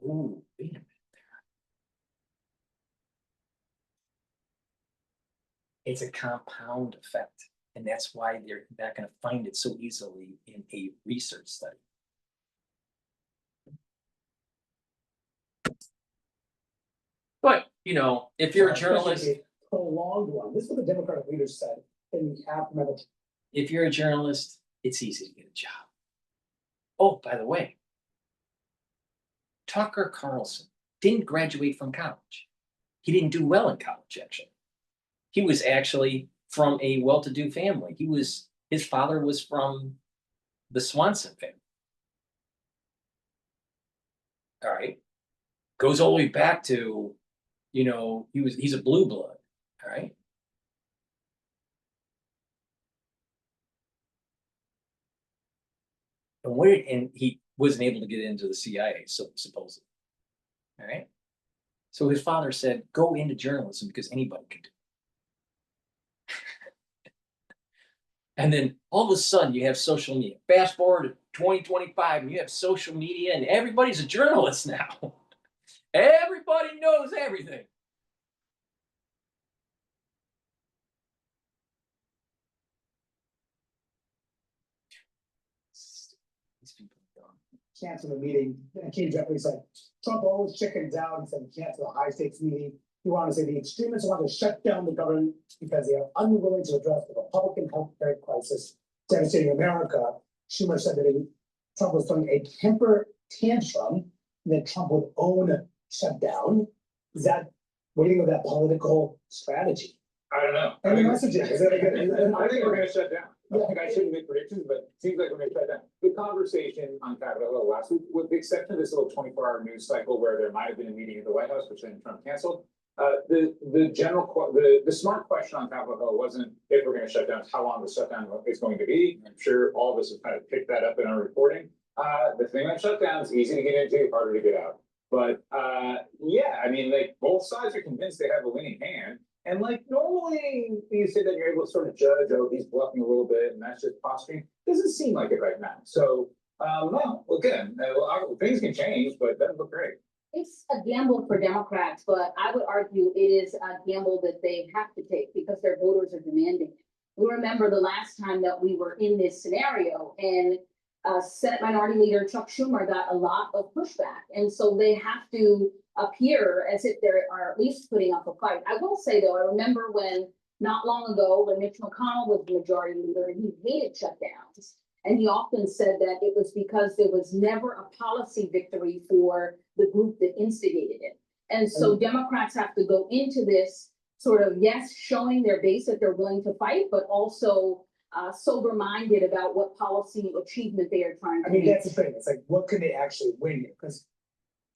Ooh, wait a minute there. It's a compound effect, and that's why they're not going to find it so easily in a research study. But, if you're a journalist, prolonged one. This is what the Democratic leaders said in the aftermath. If you're a journalist, it's easy to get a job. Oh, by the way, Tucker Carlson didn't graduate from college. He didn't do well in college, actually. He was actually from a well-to-do family. His father was from the Swanson family. All right. Goes all the way back to, he's a blue blood. All right. And he wasn't able to get into the CIA, supposedly. All right. So his father said, go into journalism because anybody can do it. And then all of a sudden you have social media. Fast forward to 2025 and you have social media and everybody's a journalist now. Everybody knows everything. These people are dumb. Cancel the meeting, and King Jeffrey said, Trump always chickens out and said cancel the high stakes meeting. He wanted to say the extremists want to shut down the government because they are unwilling to address the Republican healthcare crisis devastating America. Schumer said that Trump was throwing a temper tantrum and that Trump would own a shutdown. Is that, what do you think of that political strategy? I don't know. And the messaging, is that a good? I think we're gonna shut down. I don't think I shouldn't make predictions, but it seems like we're gonna shut down. The conversation on Capitol Hill last week, with the exception of this little 24-hour news cycle where there might have been a meeting at the White House, which then Trump canceled. The smart question on Capitol Hill wasn't if we're gonna shut down, it's how long the shutdown is going to be. I'm sure all of us have kind of picked that up in our reporting. The thing on shutdown is easy to get into, harder to get out. But yeah, I mean, like both sides are convinced they have a winning hand. And like normally you say that you're able to sort of judge, oh, he's bluffing a little bit and that's just posturing. Doesn't seem like it right now. So, well, again, things can change, but that doesn't look great. It's a gamble for Democrats, but I would argue it is a gamble that they have to take because their voters are demanding it. We remember the last time that we were in this scenario and Senate Minority Leader Chuck Schumer got a lot of pushback. And so they have to appear as if they are at least putting up a fight. I will say, though, I remember when not long ago when Mitch McConnell was the majority leader and he hated shutdowns. And he often said that it was because there was never a policy victory for the group that instigated it. And so Democrats have to go into this sort of, yes, showing their base that they're willing to fight, but also sober-minded about what policy achievement they are trying to I mean, make. that's the thing. It's like, what can they actually win here? Because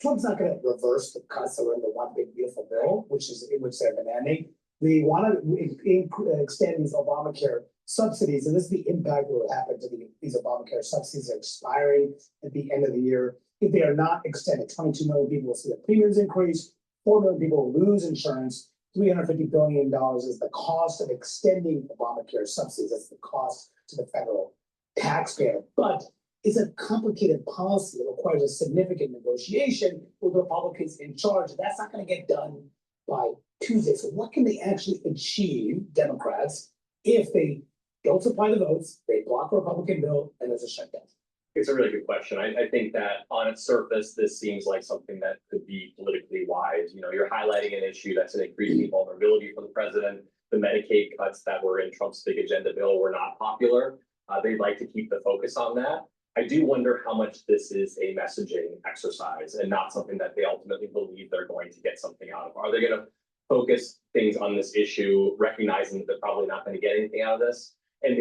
Trump's not going to reverse the cuts that were in the one big beautiful bill, which they're demanding. They want to extend these Obamacare subsidies, and this is the impact that will happen to these Obamacare subsidies are expiring at the end of the year. If they are not extended, 22 million people will see the premiums increase, 4 million people will lose insurance, $350 billion is the cost of extending Obamacare subsidies. That's the cost to the federal taxpayer. But it's a complicated policy that requires a significant negotiation with Republicans in charge. That's not going to get done by Tuesday. So what can they actually achieve, Democrats, if they don't supply the votes, they block a Republican bill, and there's a shutdown? It's a really good question. I think that on its surface, this seems like something that could be politically wise. You know, you're highlighting an issue that's an increasing vulnerability for the president. The Medicaid cuts that were in Trump's big agenda bill were not popular. They'd like to keep the focus on that. I do wonder how much this is a messaging exercise and not something that they ultimately believe they're going to get something out of. Are they going to focus things on this issue, recognizing that they're probably not going to get anything out of this, and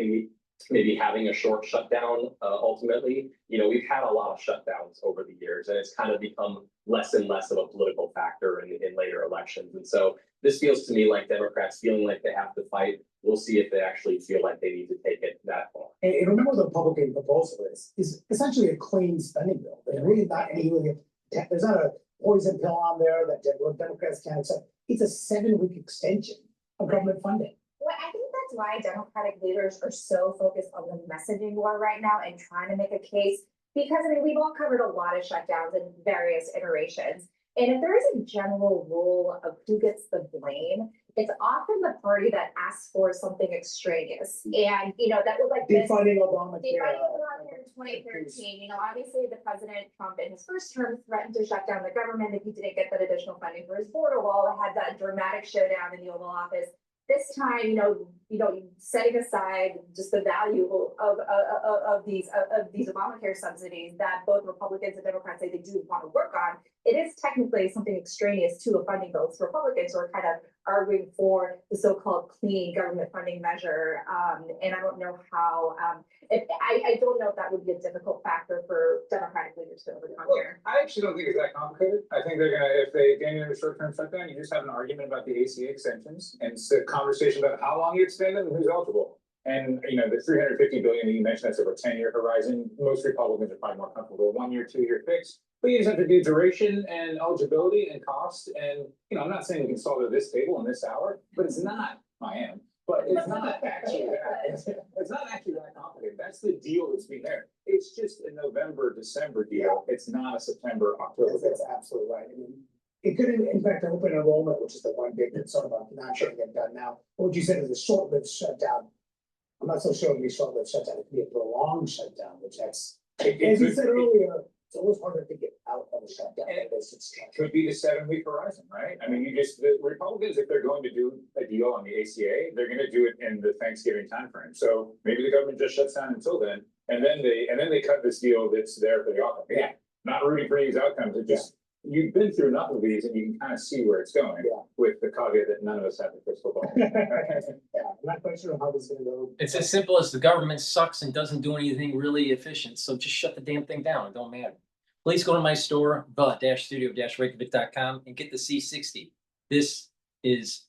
maybe having a short shutdown ultimately? You know, we've had a lot of shutdowns over the years, and it's kind of become less and less of a political factor in later elections. And so this feels to me like Democrats feeling like they have to fight. We'll see if they actually feel like they need to take it that far. And remember, the Republican proposal is essentially a clean spending bill. There's really not there's not a poison pill on there that Democrats can't accept. It's a 7-week extension of government funding. Well, I think that's why Democratic leaders are so focused on the messaging war right now and trying to make a case. Because I mean, we've all covered a lot of shutdowns in various iterations. And if there is a general rule of who gets the blame, it's often the party that asks for something extraneous. And, you know, that was like defunding Obamacare. Defunding Obamacare in 2013. You know, obviously the President Trump in his first term threatened to shut down the government if he didn't get that additional funding for his border wall. It had that dramatic showdown in the Oval Office. This time, you know, setting aside just the value of these Obamacare subsidies that both Republicans and Democrats say they do want to work on, it is technically something extraneous to a funding bill. So Republicans are kind of arguing for the so-called clean government funding measure. And I don't know how, I don't know if that would be a difficult factor for Democratic leaders to overcome here. I actually don't think it's that complicated. I think they're gonna, if they get into a short-term shutdown, you just have an argument about the ACA extensions and it's a conversation about how long you extend them and who's eligible. And, you know, the 350 billion that you mentioned, that's over a 10-year horizon. Most Republicans are probably more comfortable with 1 year, 2 year fix. But you just have to do duration and eligibility and cost. And, you know, I'm not saying we can solve it at this table in this hour, but it's not, I am, but it's not actually that, it's not actually that complicated. That's the deal that's being there. It's just a November, December deal. It's not a September, October. That's absolutely right. I mean, it could in fact open enrollment, which is the one big concern about not getting it done now. What would you say is a short-lived shutdown? I'm not so sure it'd be a short-lived shutdown. It could be a prolonged shutdown, which that's, as you said earlier, it's always harder to get out of a shutdown. It could be the 7-week horizon, right? I mean, the Republicans, if they're going to do a deal on the ACA, they're going to do it in the Thanksgiving timeframe. So maybe the government just shuts down until then, and then they cut this deal that's there for the autumn. Yeah, not rooting for these outcomes. It just you've been through enough of these, and you can kind of see where it's going. Yeah. With the caveat that none of us have the crystal ball. Yeah, I'm not quite sure how this is going to go. It's as simple as the government sucks and doesn't do anything really efficient. So just shut the damn thing down. It don't matter. Please go to my store, the-studio-reykjavik.com, and get the C60. This is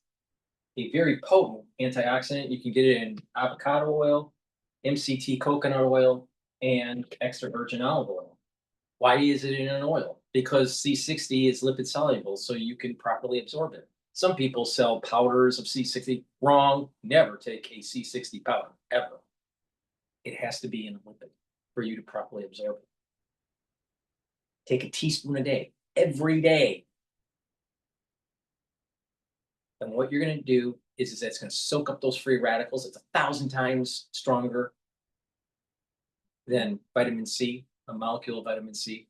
a very potent antioxidant. You can get it in avocado oil, MCT coconut oil, and extra virgin olive oil. Why is it in an oil? Because C60 is lipid soluble, so you can properly absorb it. Some people sell powders of C60. Wrong. Never take a C60 powder, ever. It has to be in a lipid for you to properly absorb it. Take a teaspoon a day, every day. And what you're going to do is that's going to soak up those free radicals. It's 1,000 times stronger than vitamin C, a molecule of vitamin C.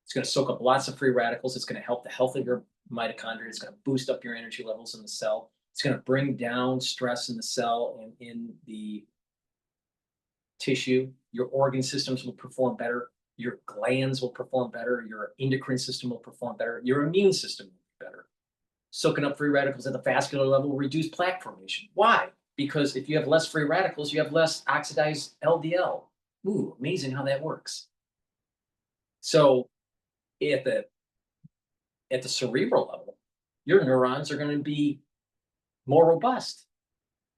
It's going to soak up lots of free radicals. It's going to help the health of your mitochondria. It's going to boost up your energy levels in the cell. It's going to bring down stress in the cell and in the tissue. Your organ systems will perform better. Your glands will perform better. Your endocrine system will perform better. Your immune system will be better. Soaking up free radicals at the vascular level will reduce plaque formation. Why? Because if you have less free radicals, you have less oxidized LDL. Ooh, amazing how that works. So at the cerebral level, your neurons are going to be more robust.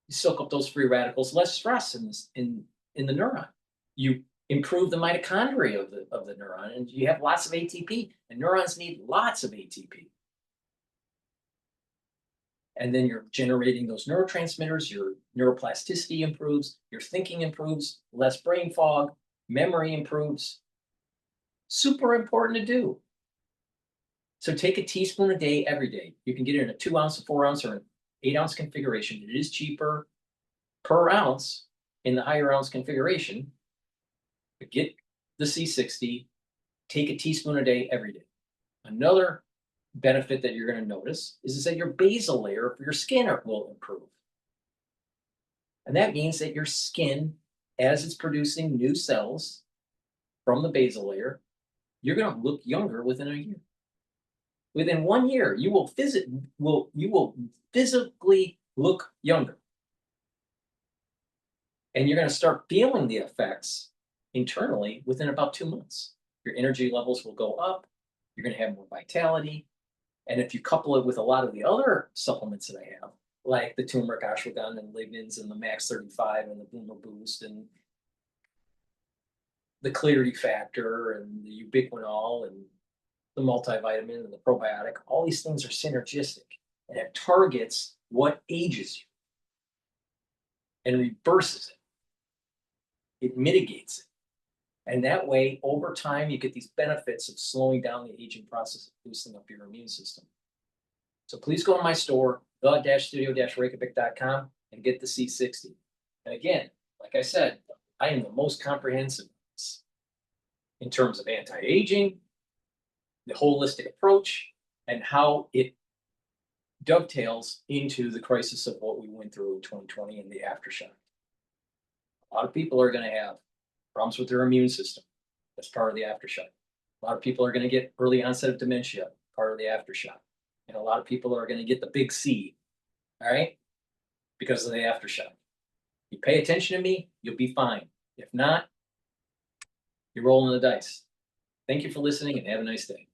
You soak up those free radicals, less stress in the neuron. You improve the mitochondria of the neuron, and you have lots of ATP. And neurons need lots of ATP. And then you're generating those neurotransmitters. Your neuroplasticity improves. Your thinking improves. Less brain fog. Memory improves. Super important to do. So take a teaspoon a day every day. You can get it in a 2 ounce, a 4 ounce, or an 8 ounce configuration. It is cheaper per ounce in the higher ounce configuration. But get the C60, take a teaspoon a day every day. Another benefit that you're going to notice is that your basal layer of your skin will improve. And that means that your skin, as it's producing new cells from the basal layer, you're going to look younger within a year. Within 1 year, you will physically look younger. And you're going to start feeling the effects internally within about 2 months. Your energy levels will go up. You're going to have more vitality. And if you couple it with a lot of the other supplements that I have, like the turmeric, ashwagandha, and lignans, and the Max 35, and the Boomer Boost, and the clarity factor, and the ubiquinol, and the multivitamin, and the probiotic, all these things are synergistic. And it targets what ages you and reverses it. It mitigates it. And that way, over time, you get these benefits of slowing down the aging process of boosting up your immune system. So please go to my store, the-studio-reykjavik.com, and get the C60. And again, like I said, I am the most comprehensive in terms of anti-aging, the holistic approach, and how it dovetails into the crisis of what we went through in 2020 and the aftershock. A lot of people are going to have problems with their immune system. That's part of the aftershock. A lot of people are gonna get early onset of dementia, part of the aftershock. And a lot of people are gonna get the big C, all right? Because of the aftershock. You pay attention to me, you'll be fine. If not, you're rolling the dice. Thank you for listening and have a nice day.